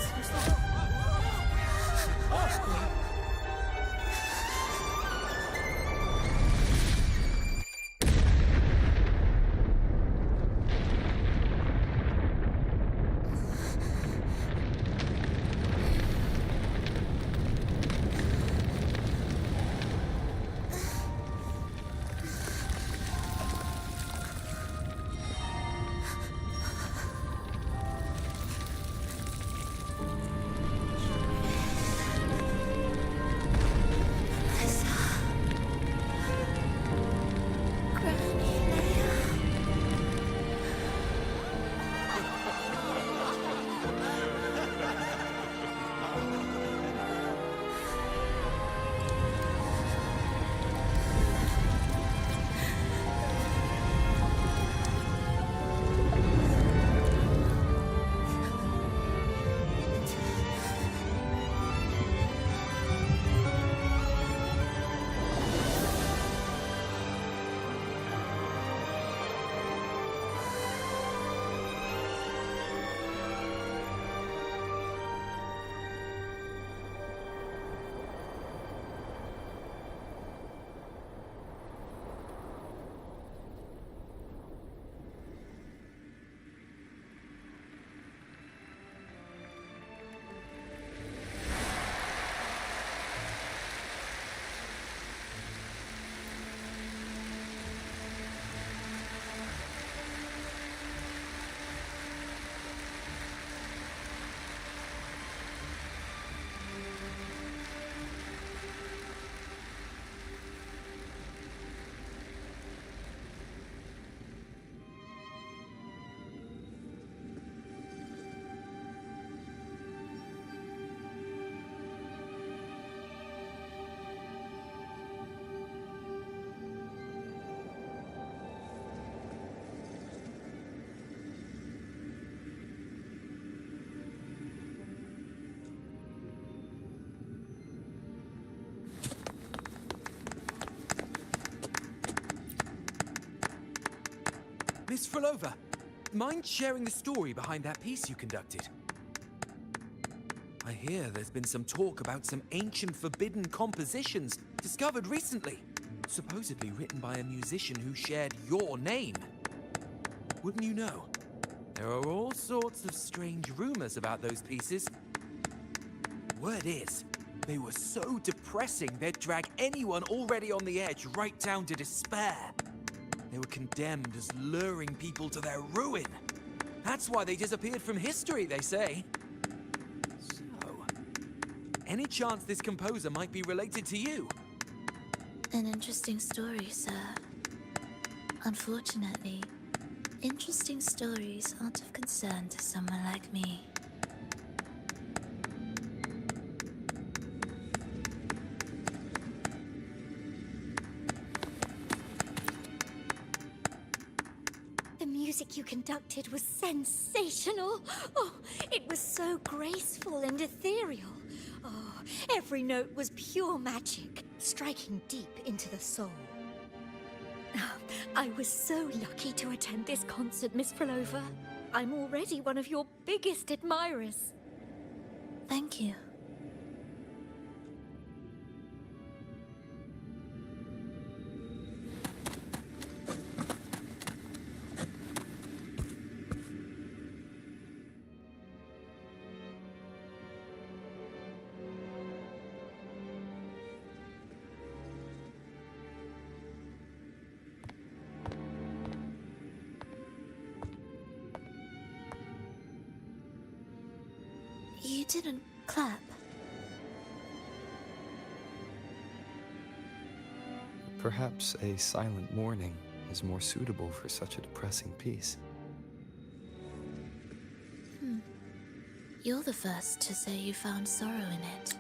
Speaker 15: Miss Frolova, mind sharing the story behind that piece you conducted? I hear there's been some talk about some ancient forbidden compositions discovered recently, supposedly written by a musician who shared your name. Wouldn't you know? There are all sorts of strange rumors about those pieces. Word is, they were so depressing they'd drag anyone already on the edge right down to despair. They were condemned as luring people to their ruin. That's why they disappeared from history, they say. So, any chance this composer might be related to you?
Speaker 16: An interesting story, sir. Unfortunately, interesting stories aren't of concern to someone like me.
Speaker 21: The music you conducted was sensational. Oh, it was so graceful and ethereal. Oh, every note was pure magic, striking deep into the soul. I was so lucky to attend this concert, Miss Frolova. I'm already one of your biggest admirers.
Speaker 16: Thank you. You didn't clap.
Speaker 1: Perhaps a silent mourning is more suitable for such a depressing piece.
Speaker 16: You're the first to say you found sorrow in it.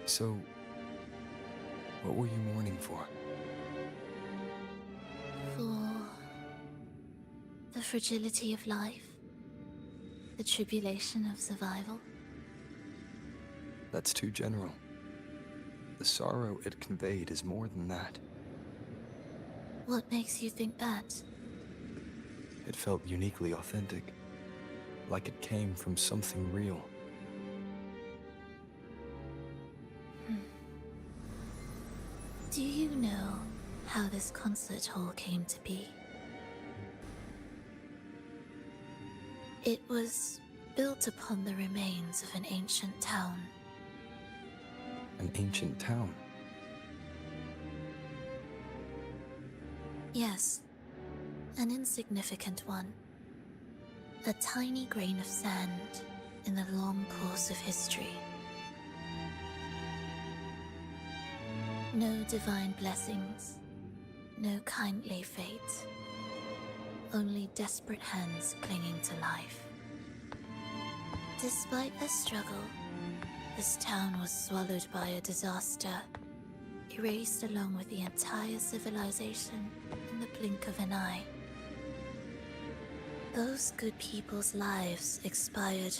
Speaker 1: So, what were you mourning for?
Speaker 16: For the fragility of life, the tribulation of survival.
Speaker 1: That's too general. The sorrow it conveyed is more than that.
Speaker 16: What makes you think that?
Speaker 1: It felt uniquely authentic, like it came from something real.
Speaker 16: Do you know how this concert hall came to be? It was built upon the remains of an ancient town.
Speaker 1: An ancient town?
Speaker 16: Yes, an insignificant one. A tiny grain of sand in the long course of history. No divine blessings, no kindly fate. Only desperate hands clinging to life. Despite their struggle, this town was swallowed by a disaster, erased along with the entire civilization in the blink of an eye. Those good people's lives expired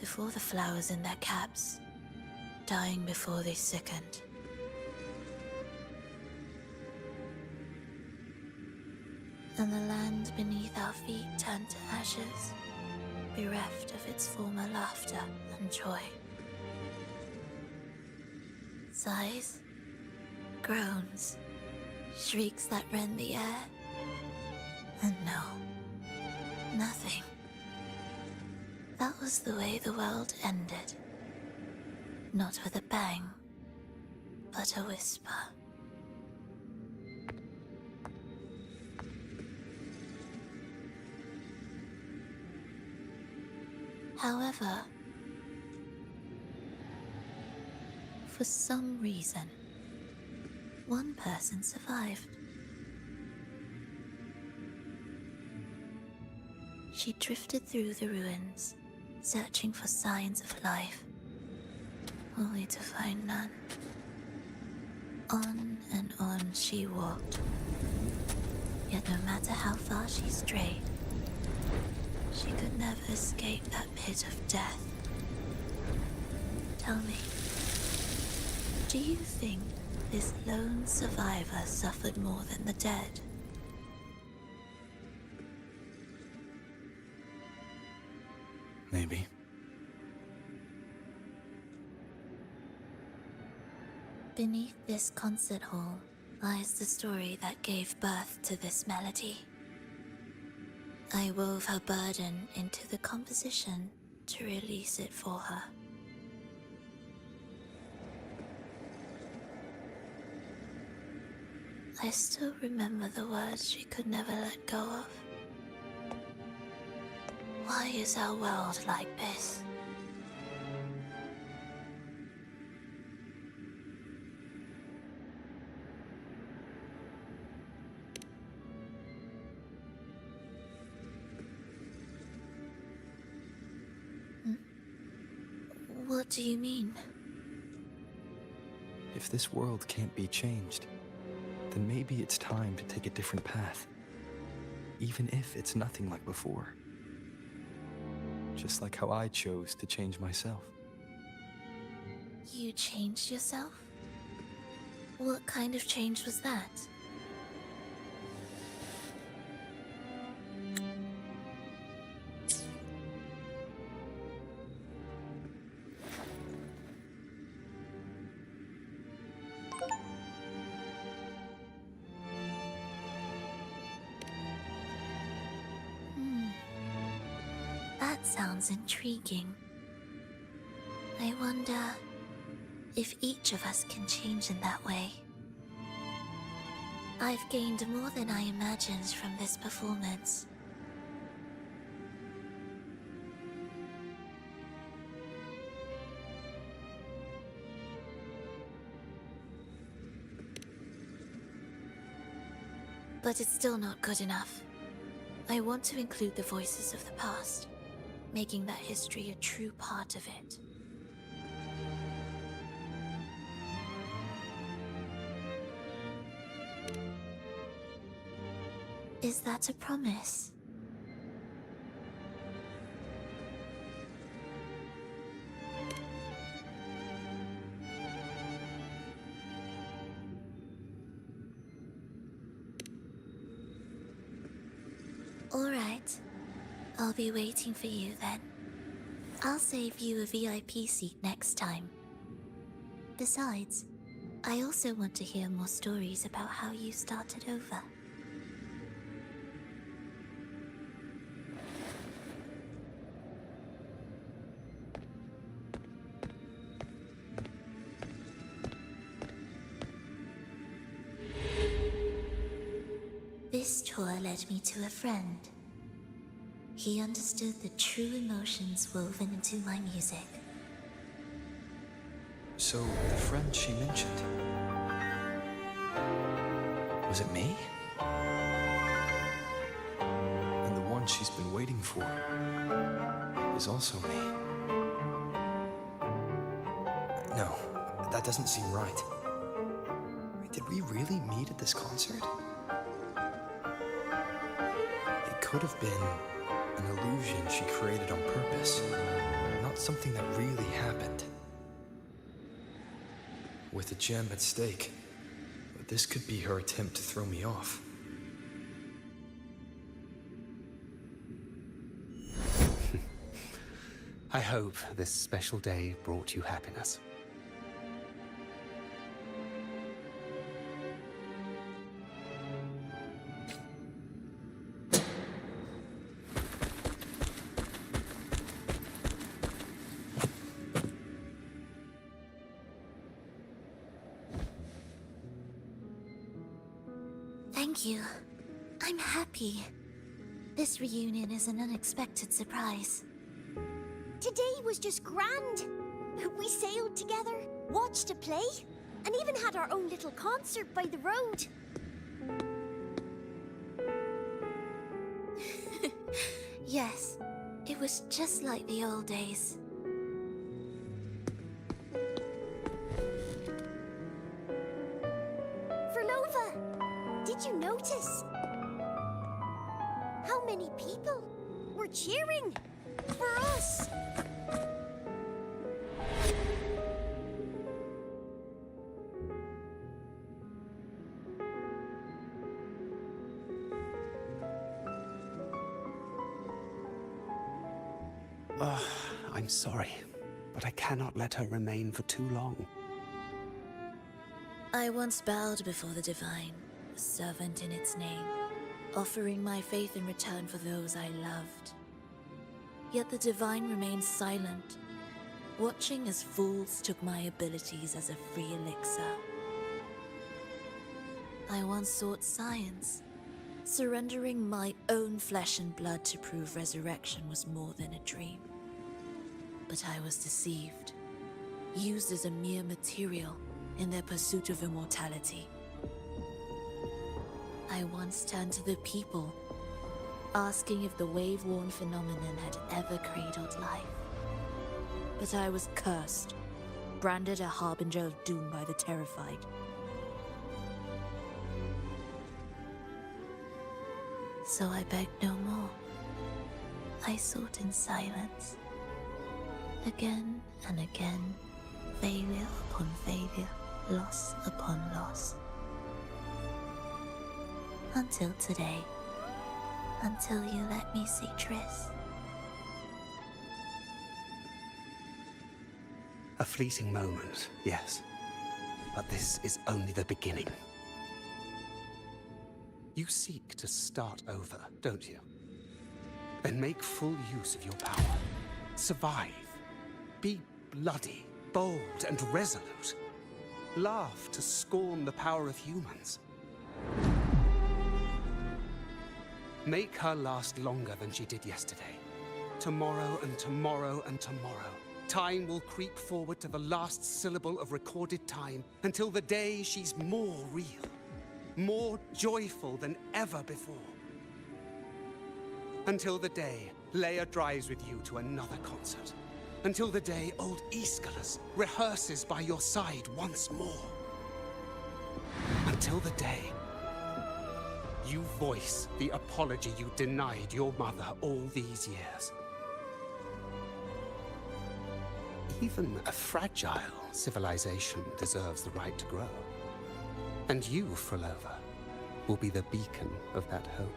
Speaker 16: before the flowers in their caps, dying before they sickened. And the land beneath our feet turned to ashes, bereft of its former laughter and joy. Sighs, groans, shrieks that rend the air, and no, nothing. That was the way the world ended. Not with a bang, but a whisper. However, for some reason, one person survived. She drifted through the ruins, searching for signs of life, only to find none. On and on she walked, yet no matter how far she strayed, she could never escape that pit of death. Tell me, do you think this lone survivor suffered more than the dead?
Speaker 1: Maybe.
Speaker 16: Beneath this concert hall lies the story that gave birth to this melody. I wove her burden into the composition to release it for her. I still remember the words she could never let go of. Why is our world like this? What do you mean?
Speaker 1: If this world can't be changed, then maybe it's time to take a different path. Even if it's nothing like before. Just like how I chose to change myself.
Speaker 16: You changed yourself? What kind of change was that? That sounds intriguing. I wonder if each of us can change in that way. I've gained more than I imagined from this performance. But it's still not good enough. I want to include the voices of the past, making that history a true part of it. Is that a promise? All right. I'll be waiting for you then. I'll save you a VIP seat next time. Besides, I also want to hear more stories about how you started over. This tour led me to a friend. He understood the true emotions woven into my music.
Speaker 1: So, the friend she mentioned... was it me? And the one she's been waiting for is also me. No, that doesn't seem right. Did we really meet at this concert? It could have been an illusion she created on purpose, not something that really happened. With a gem at stake, but this could be her attempt to throw me off.
Speaker 5: I hope this special day brought you happiness.
Speaker 16: Thank you. I'm happy. This reunion is an unexpected surprise.
Speaker 13: Today was just grand. We sailed together, watched a play, and even had our own little concert by the road.
Speaker 16: Yes, it was just like the old days.
Speaker 13: Did you notice? How many people were cheering for us?
Speaker 5: I'm sorry, but I cannot let her remain for too long.
Speaker 16: I once bowed before the Divine, a servant in its name, offering my faith in return for those I loved. Yet the Divine remained silent, watching as fools took my abilities as a free elixir. I once sought science, surrendering my own flesh and blood to prove resurrection was more than a dream. But I was deceived, used as a mere material in their pursuit of immortality. I once turned to the people, asking if the wave-worn phenomenon had ever cradled life. But I was cursed, branded a harbinger of doom by the terrified. So I begged no more. I sought in silence. Again and again, failure upon failure, loss upon loss. Until today. Until you let me see Triss.
Speaker 5: A fleeting moment, yes. But this is only the beginning. You seek to start over, don't you? Then make full use of your power. Survive. Be bloody, bold, and resolute. Laugh to scorn the power of humans. Make her last longer than she did yesterday. Tomorrow and tomorrow and tomorrow. Time will creep forward to the last syllable of recorded time until the day she's more real, more joyful than ever before. Until the day Leia drives with you to another concert. Until the day old Aeschylus rehearses by your side once more. Until the day you voice the apology you denied your mother all these years. Even a fragile civilization deserves the right to grow. And you, Frolova, will be the beacon of that hope.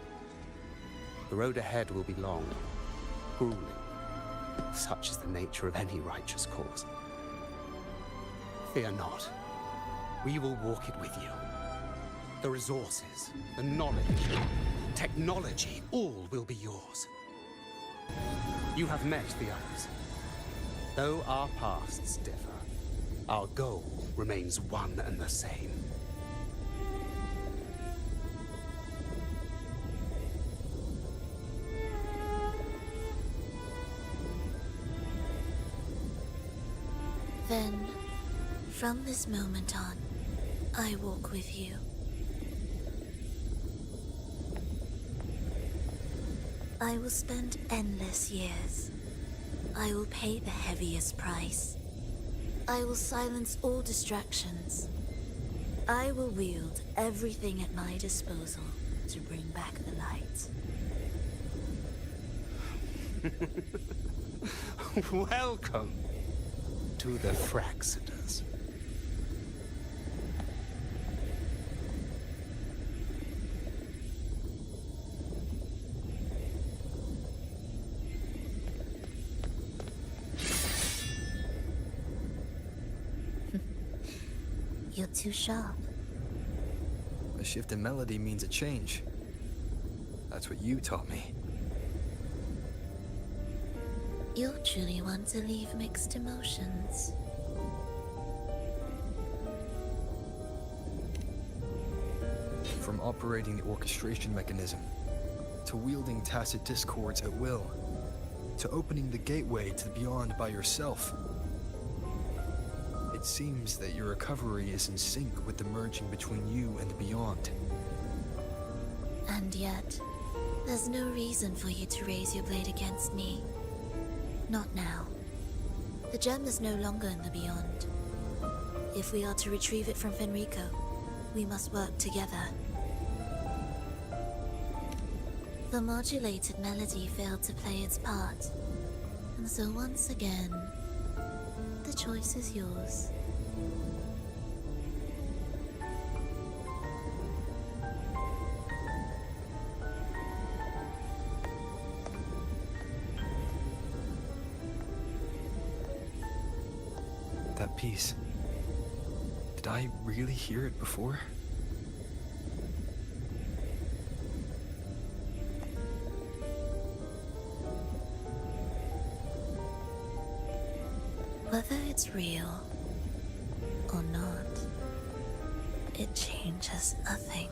Speaker 5: The road ahead will be long, grueling. Such is the nature of any righteous cause. Fear not. We will walk it with you. The resources, the knowledge, technology, all will be yours. You have met the others. Though our pasts differ, our goal remains one and the same.
Speaker 16: Then, from this moment on, I walk with you. I will spend endless years. I will pay the heaviest price. I will silence all distractions. I will wield everything at my disposal to bring back the light.
Speaker 5: Welcome to the Fraxiters.
Speaker 16: You're too sharp.
Speaker 1: A shift in melody means a change. That's what you taught me.
Speaker 16: You're truly one to leave mixed emotions.
Speaker 1: From operating the orchestration mechanism, to wielding tacit discords at will, to opening the gateway to the beyond by yourself. It seems that your recovery is in sync with the merging between you and the beyond.
Speaker 16: And yet, there's no reason for you to raise your blade against me. Not now. The gem is no longer in the beyond. If we are to retrieve it from Fenrico, we must work together. The modulated melody failed to play its part, and so once again, the choice is yours.
Speaker 1: That piece. Did I really hear it before?
Speaker 16: Whether it's real or not, it changes nothing.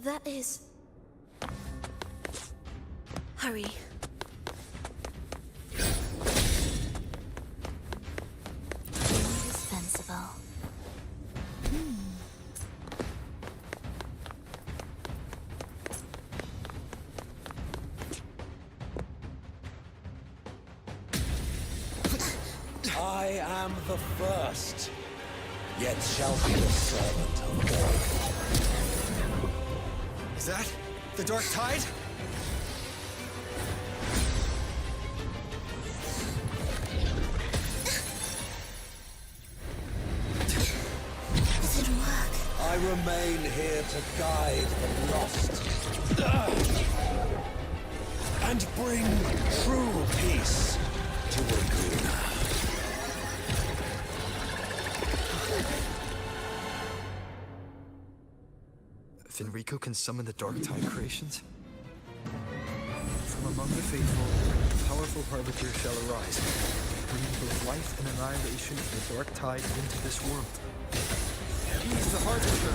Speaker 16: That is... Hurry. Indispensable.
Speaker 7: I am the first, yet shall be the servant of all.
Speaker 1: Is that the Dark Tide?
Speaker 16: Does it work?
Speaker 7: I remain here to guide the lost. And bring true peace to Laguna.
Speaker 1: Fenrico can summon the Dark Tide creations? From among the faithful, a powerful harbinger shall arise, bringing both life and annihilation of the Dark Tide into this world. He's the harbinger!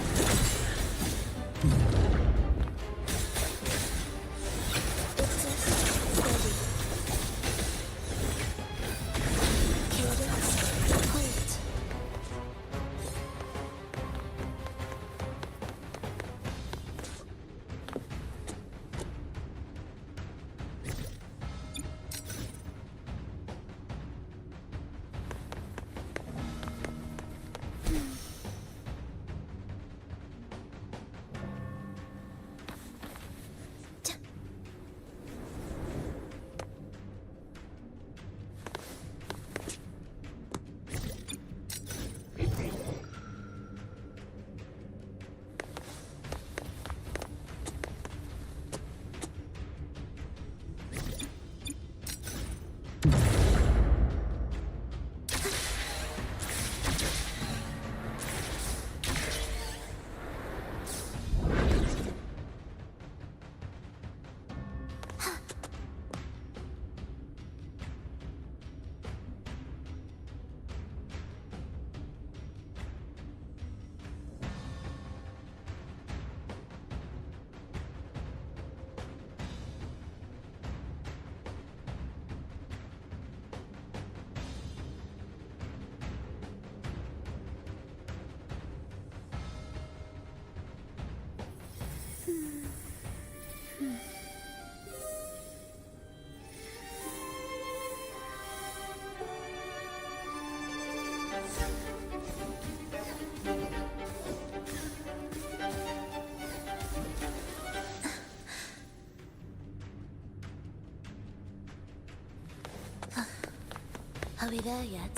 Speaker 16: Are we there yet?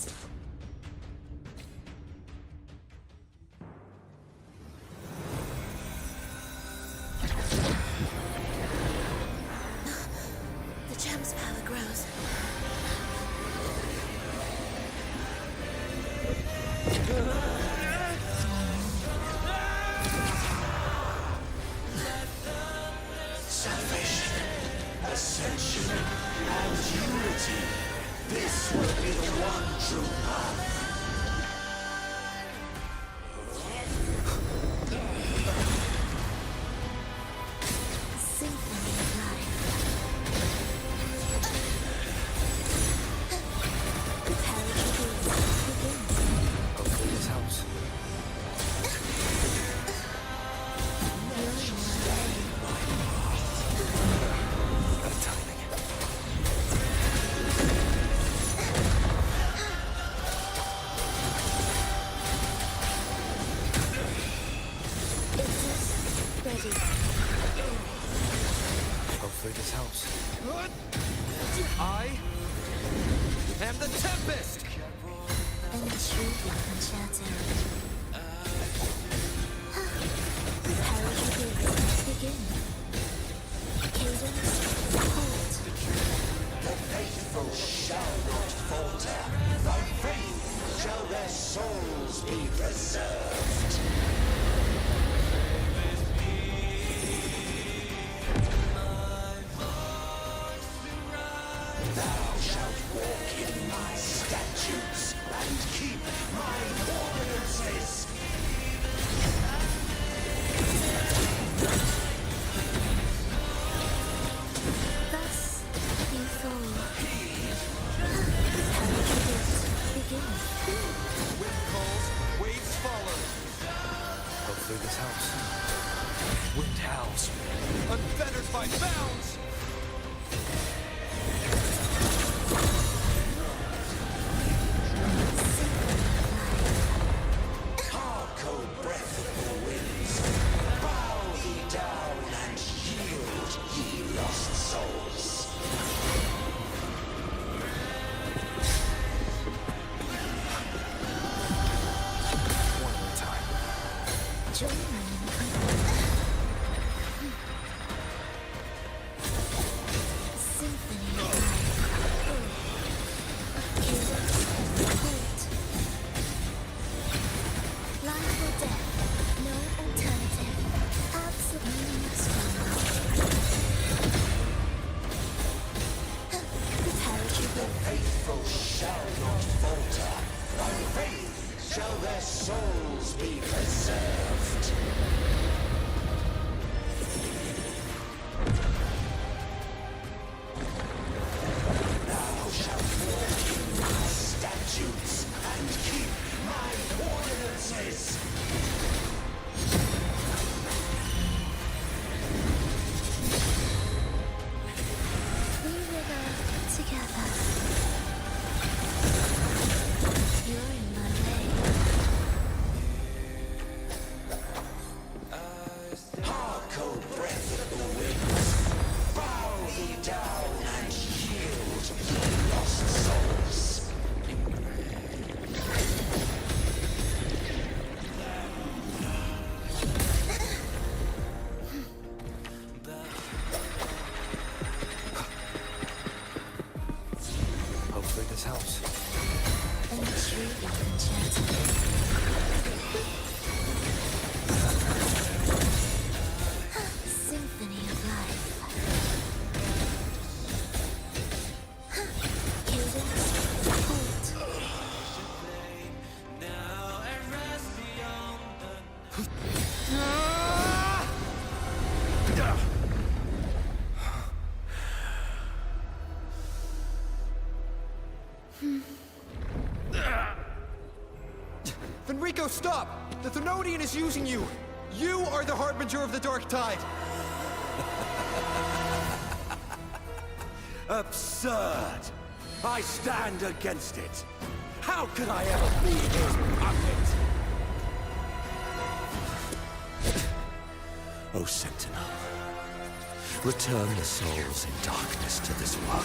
Speaker 16: The gem's power grows.
Speaker 4: Salvation, ascension, and unity. This will be the one true path.
Speaker 16: Symphony of life. The power begins.
Speaker 1: Hopefully this helps. Bad timing.
Speaker 16: Ready.
Speaker 1: Hopefully this helps.
Speaker 10: I am the Tempest!
Speaker 16: And truly enchanting. The power begin. Cadence, hold.
Speaker 4: The faithful shall not falter. By faith shall their souls be preserved. Thou shalt walk in my statutes and keep my ordinances.
Speaker 16: Thus you fall. Power begin.
Speaker 10: Wind calls, waves follow.
Speaker 1: Hopefully this helps.
Speaker 10: Wind howls, unfettered by bounds!
Speaker 4: Hark, O breath of the winds, bow ye down and yield, ye lost souls.
Speaker 1: One more time.
Speaker 16: Join me. Symphony of life. Cadence, hold. Life or death, no alternative. Absolutely strong. The parachute
Speaker 4: The faithful shall not falter. By faith shall their souls be preserved. Thou shalt walk in my statutes and keep my ordinances.
Speaker 16: We river together. You're in my way.
Speaker 4: Hark, O breath of the winds, bow ye down and yield, ye lost souls.
Speaker 1: Hopefully this helps.
Speaker 16: And truly enchanting. Symphony of life. Cadence, hold.
Speaker 10: Fenrico, stop! The Thenodian is using you! You are the harbinger of the Dark Tide!
Speaker 4: Absurd! I stand against it! How could I ever be his puppet? O Sentinel, return the souls in darkness to this world.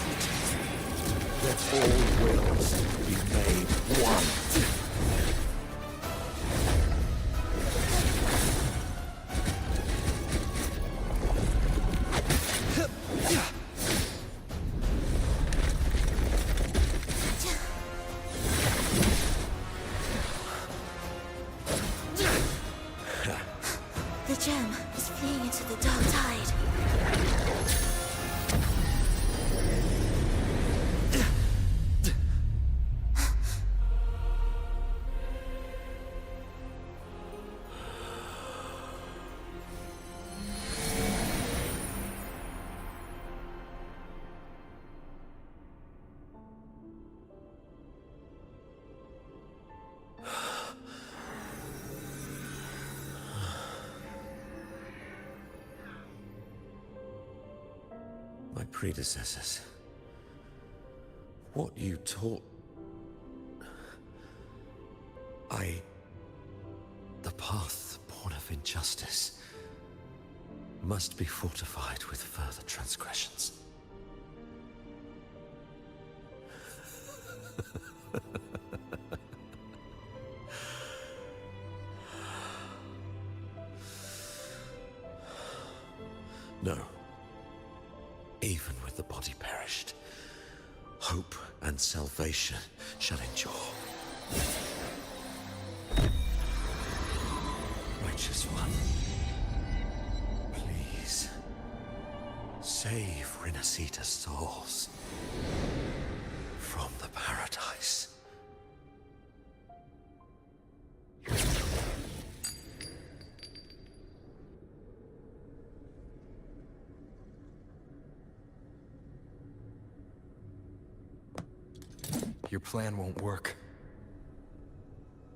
Speaker 9: Let all wills be made one.
Speaker 16: The gem is fleeing into the dark tide.
Speaker 9: My predecessors. What you taught... The path born of injustice must be fortified with further transgressions. No. Even with the body perished, hope and salvation shall endure. Righteous One, please save Renacita's souls from the paradise.
Speaker 1: Your plan won't work.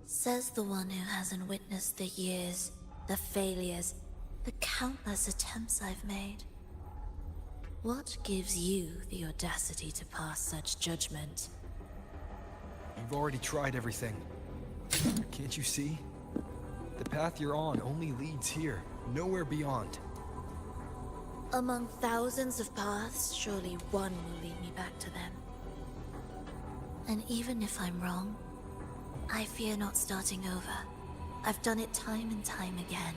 Speaker 16: Says the one who hasn't witnessed the years, the failures, the countless attempts I've made. What gives you the audacity to pass such judgment?
Speaker 1: You've already tried everything. Can't you see? The path you're on only leads here, nowhere beyond.
Speaker 16: Among thousands of paths, surely one will lead me back to them. And even if I'm wrong, I fear not starting over. I've done it time and time again.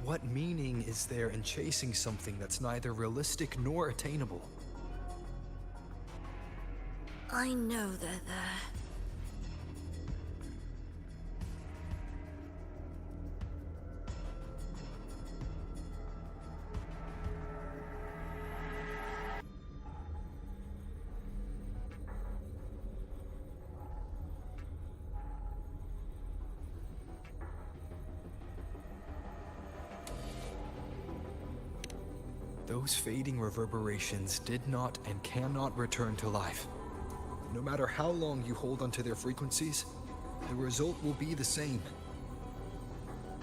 Speaker 1: What meaning is there in chasing something that's neither realistic nor attainable?
Speaker 16: I know they're there.
Speaker 1: Those fading reverberations did not and cannot return to life. No matter how long you hold onto their frequencies, the result will be the same.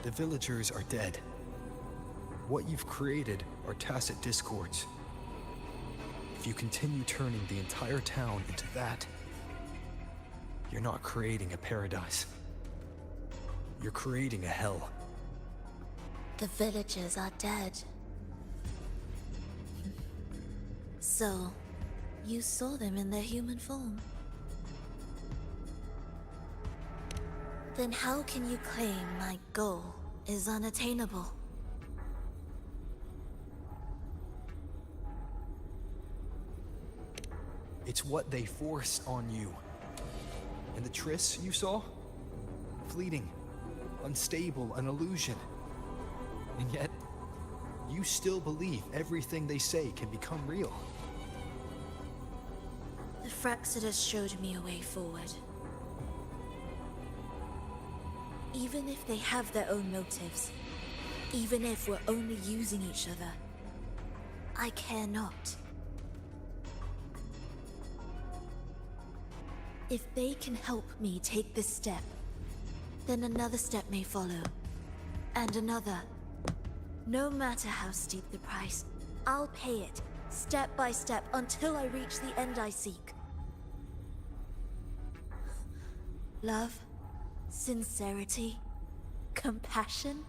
Speaker 1: The villagers are dead. What you've created are tacit discords. If you continue turning the entire town into that, you're not creating a paradise. You're creating a hell.
Speaker 16: The villagers are dead. So, you saw them in their human form. Then how can you claim my goal is unattainable?
Speaker 1: It's what they force on you. And the trysts you saw? Fleeting, unstable, an illusion. And yet, you still believe everything they say can become real.
Speaker 16: The Fraxidus showed me a way forward. Even if they have their own motives, even if we're only using each other, I care not. If they can help me take this step, then another step may follow, and another. No matter how steep the price, I'll pay it, step by step, until I reach the end I seek. Love, sincerity, compassion,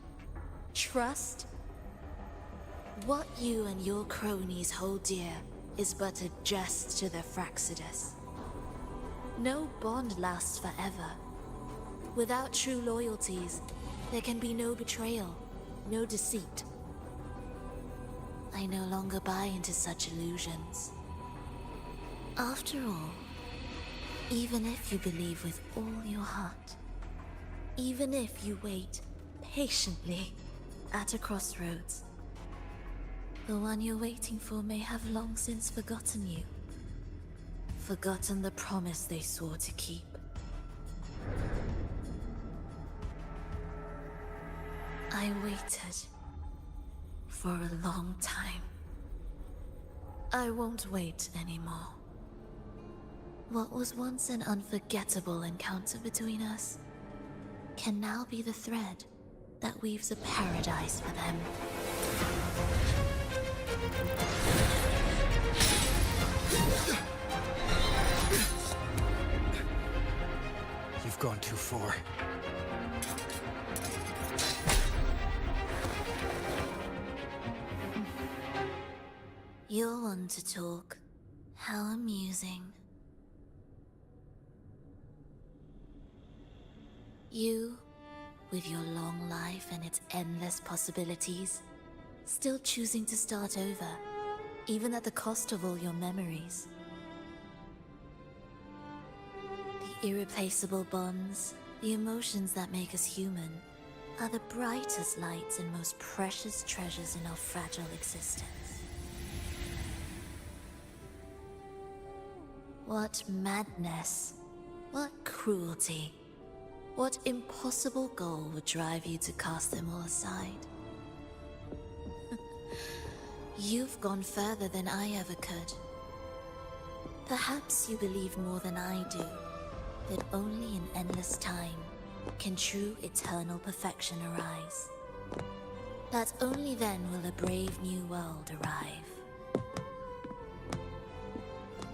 Speaker 16: trust. What you and your cronies hold dear is but a jest to the Fraxidus. No bond lasts forever. Without true loyalties, there can be no betrayal, no deceit. I no longer buy into such illusions. After all, even if you believe with all your heart, even if you wait patiently at a crossroads, the one you're waiting for may have long since forgotten you. Forgotten the promise they swore to keep. I waited for a long time. I won't wait anymore. What was once an unforgettable encounter between us can now be the thread that weaves a paradise for them.
Speaker 1: You've gone too far.
Speaker 16: You're one to talk. How amusing. You, with your long life and its endless possibilities, still choosing to start over, even at the cost of all your memories. The irreplaceable bonds, the emotions that make us human, are the brightest lights and most precious treasures in our fragile existence. What madness, what cruelty, what impossible goal would drive you to cast them all aside? You've gone further than I ever could. Perhaps you believe more than I do, that only in endless time can true eternal perfection arise. That only then will a brave new world arrive.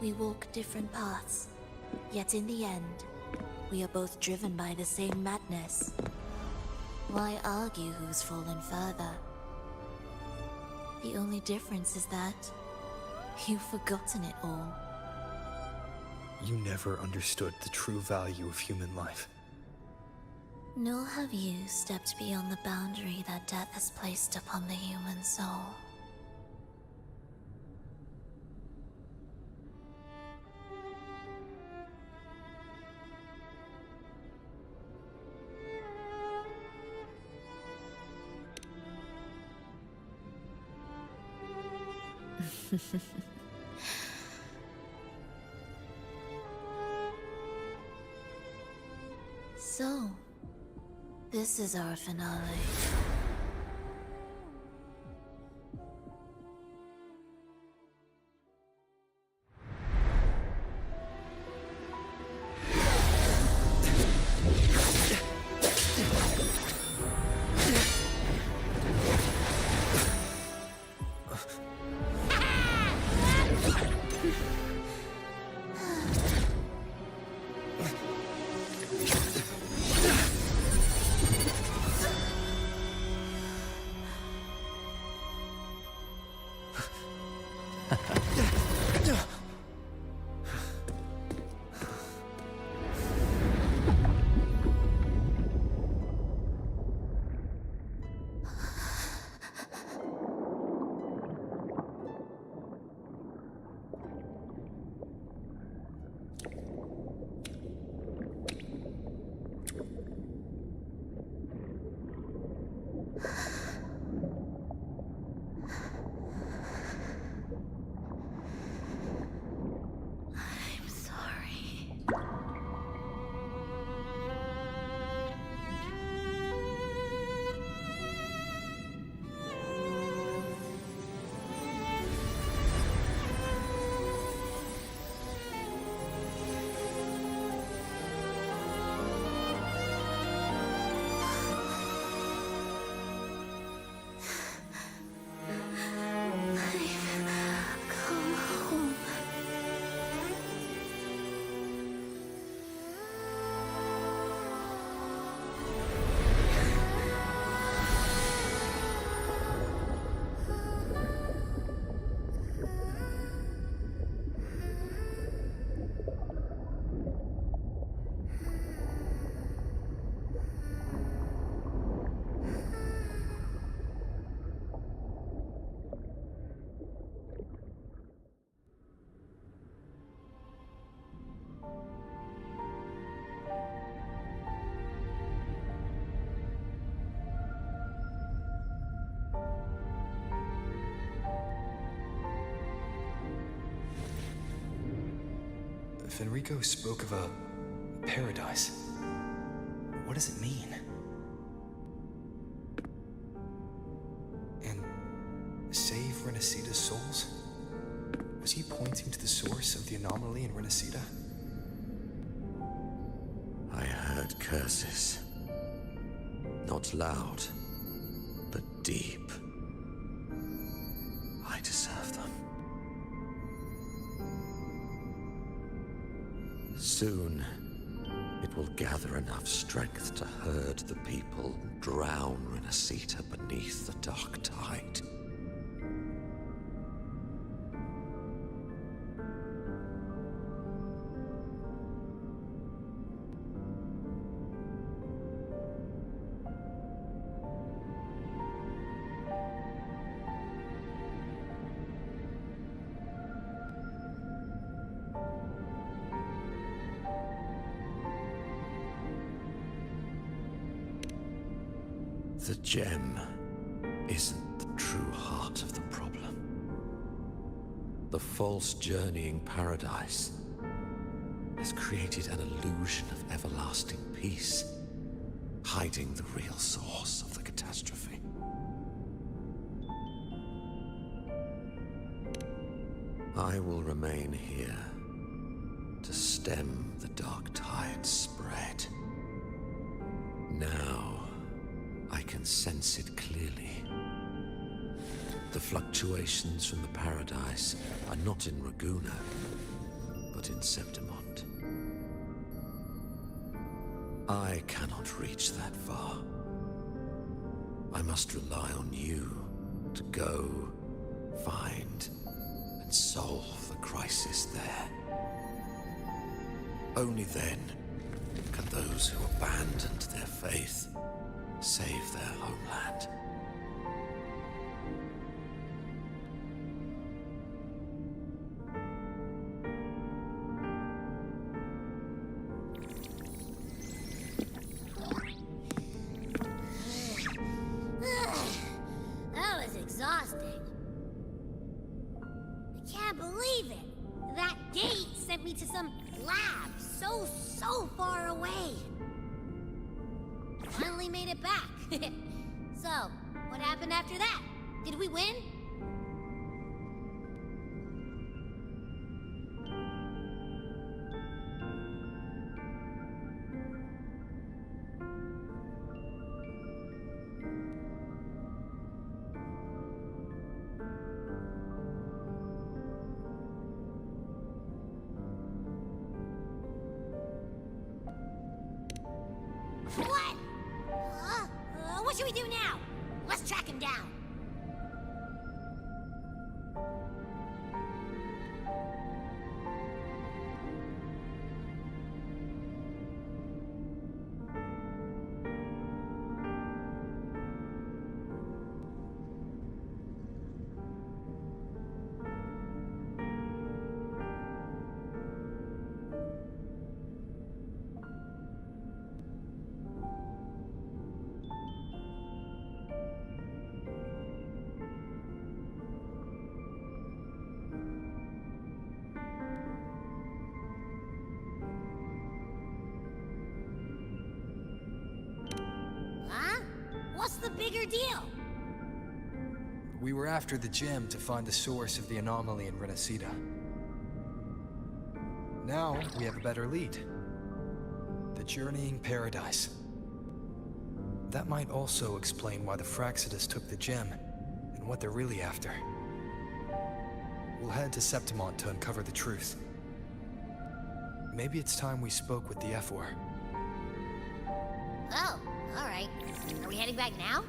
Speaker 16: We walk different paths, yet in the end, we are both driven by the same madness. Why argue who's fallen further? The only difference is that you've forgotten it all.
Speaker 1: You never understood the true value of human life.
Speaker 16: Nor have you stepped beyond the boundary that death has placed upon the human soul. So, this is our finale.
Speaker 1: Fenrico spoke of a paradise. What does it mean? And save Renacita's souls? Was he pointing to the source of the anomaly in Renacita?
Speaker 9: I heard curses. Not loud, but deep. I deserve them. Soon, it will gather enough strength to herd the people and drown Renacita beneath the dark tide. The gem isn't the true heart of the problem. The false journeying paradise has created an illusion of everlasting peace, hiding the real source of the catastrophe. I will remain here to stem the dark tide's spread. Now, I can sense it clearly. The fluctuations from the paradise are not in Raguna, but in Septimont. I cannot reach that far. I must rely on you to go, find, and solve the crisis there. Only then can those who abandoned their faith save their homeland.
Speaker 12: That was exhausting. I can't believe it. That gate sent me to some lab so far away. Finally made it back. So, what happened after that? Did we win? What? What should we do now? Let's track him down. Huh? What's the bigger deal?
Speaker 1: We were after the gem to find the source of the anomaly in Renacita. Now, we have a better lead. The journeying paradise. That might also explain why the Fraxidas took the gem, and what they're really after. We'll head to Septimont to uncover the truth. Maybe it's time we spoke with the F4.
Speaker 12: Oh, alright. Are we heading back now?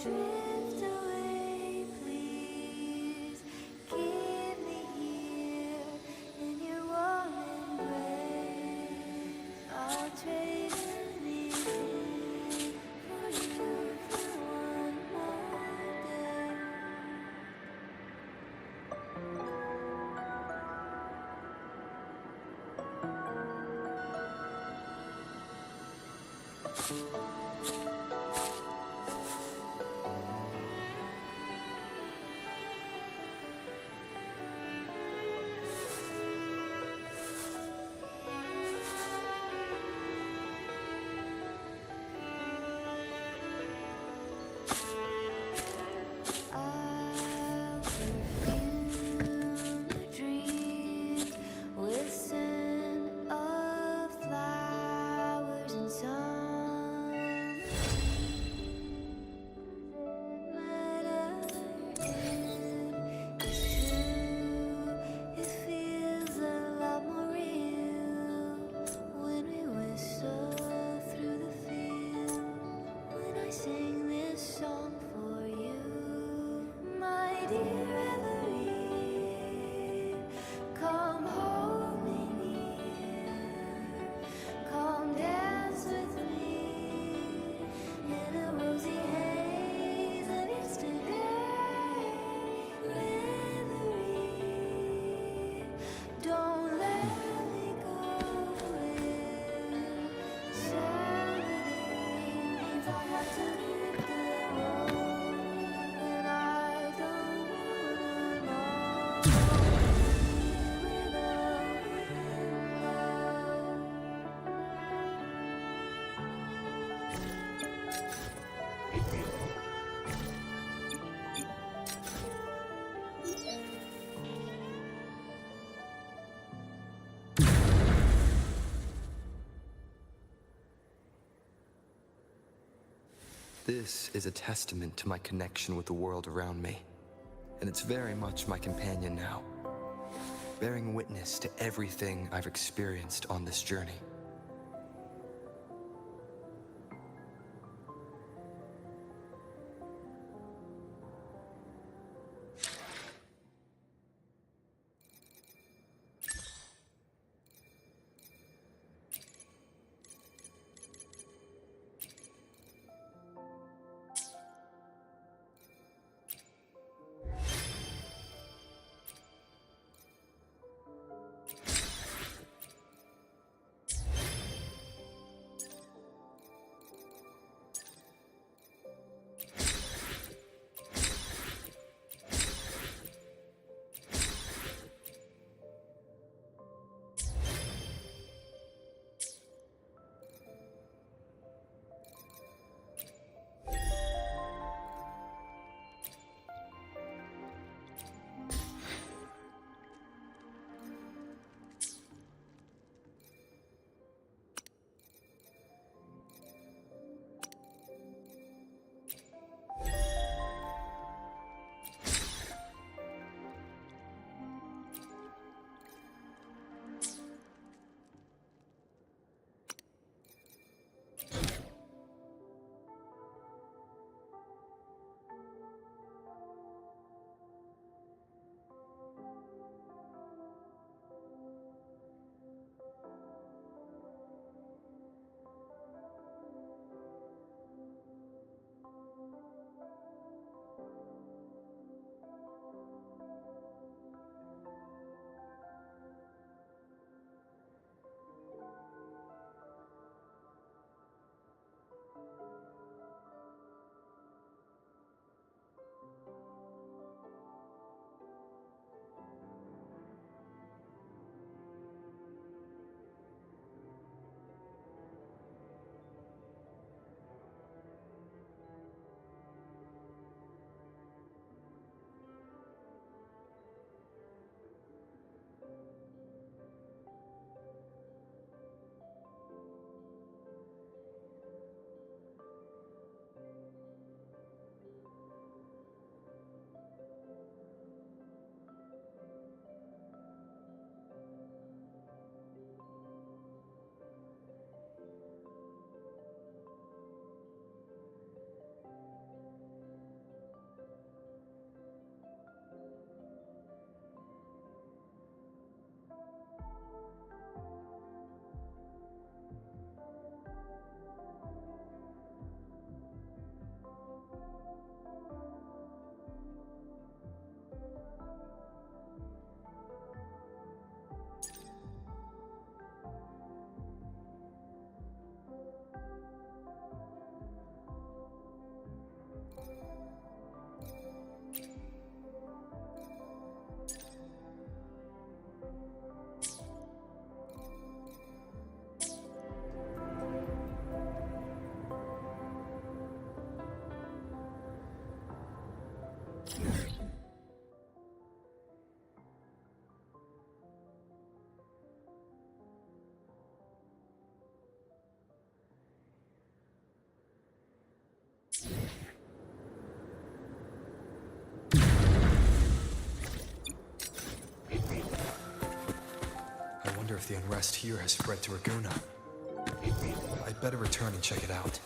Speaker 19: drift away, please. Keep me here in your warm embrace. I'll trade anything for you for one more day. I'll perfume your dreams with scent of flowers and sun. Doesn't matter if it's true, it feels a lot more real when we whistle through the field. When I sing this song for you, my dear Reverie, come hold me near, come dance with me in a rosy haze of yesterday. Reverie, don't let me go. Insanity means I have to hit the road, and I don't wanna know
Speaker 1: This is a testament to my connection with the world around me, and it's very much my companion now, bearing witness to everything I've experienced on this journey. wonder if the unrest here has spread to Raguna. I'd better return and check it out.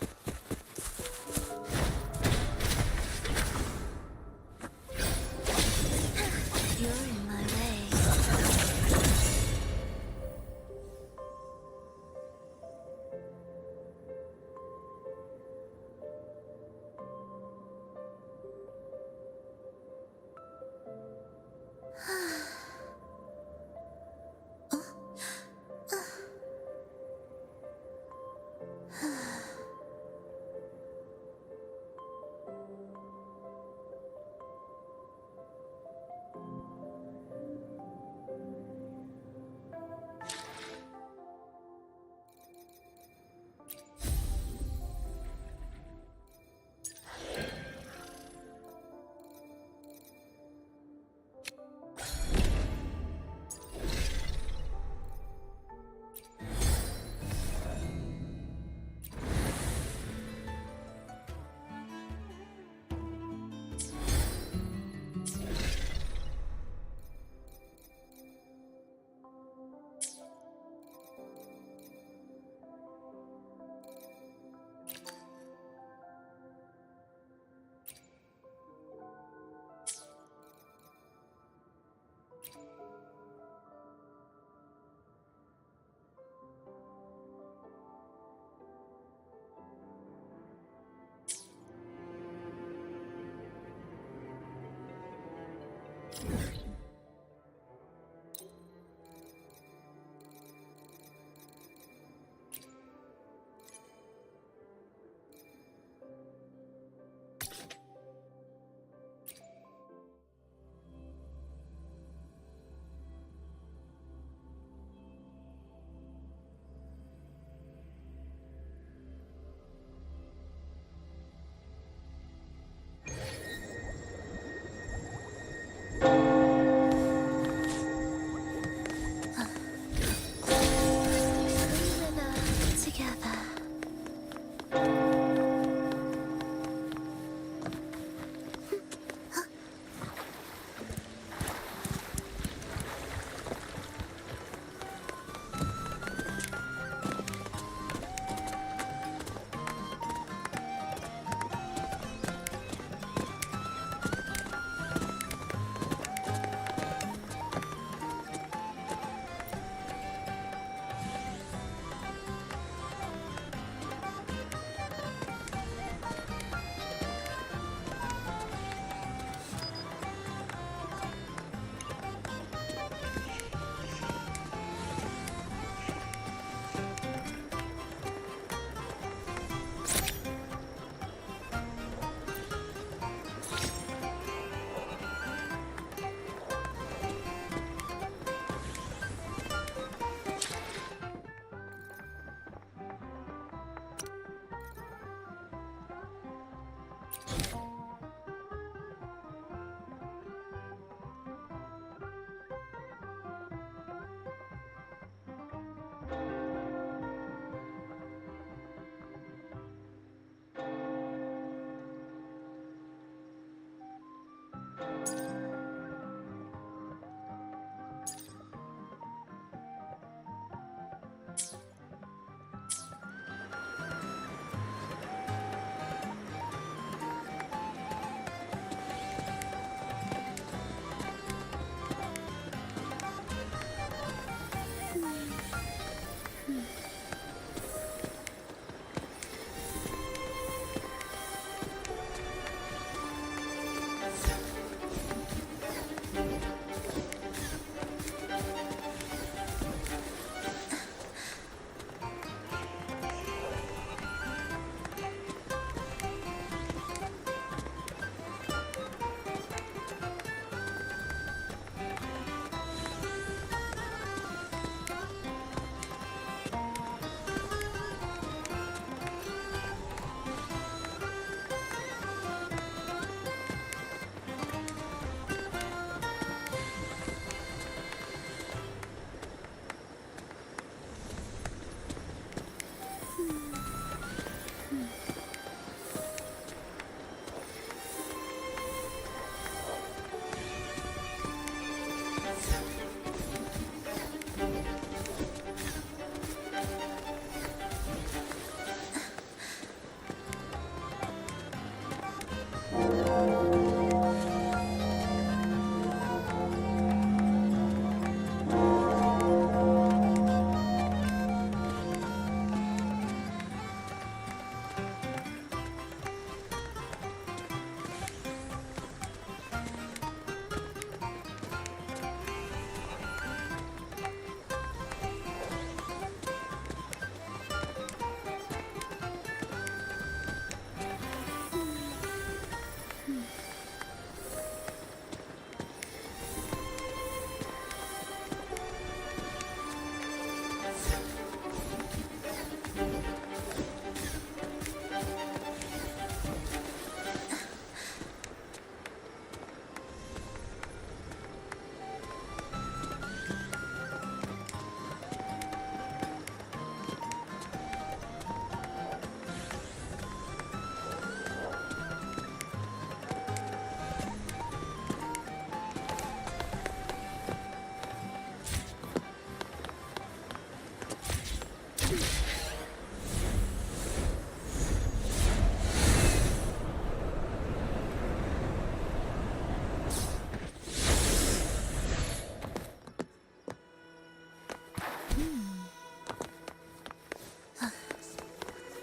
Speaker 16: You're in my way.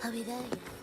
Speaker 16: Are we there yet?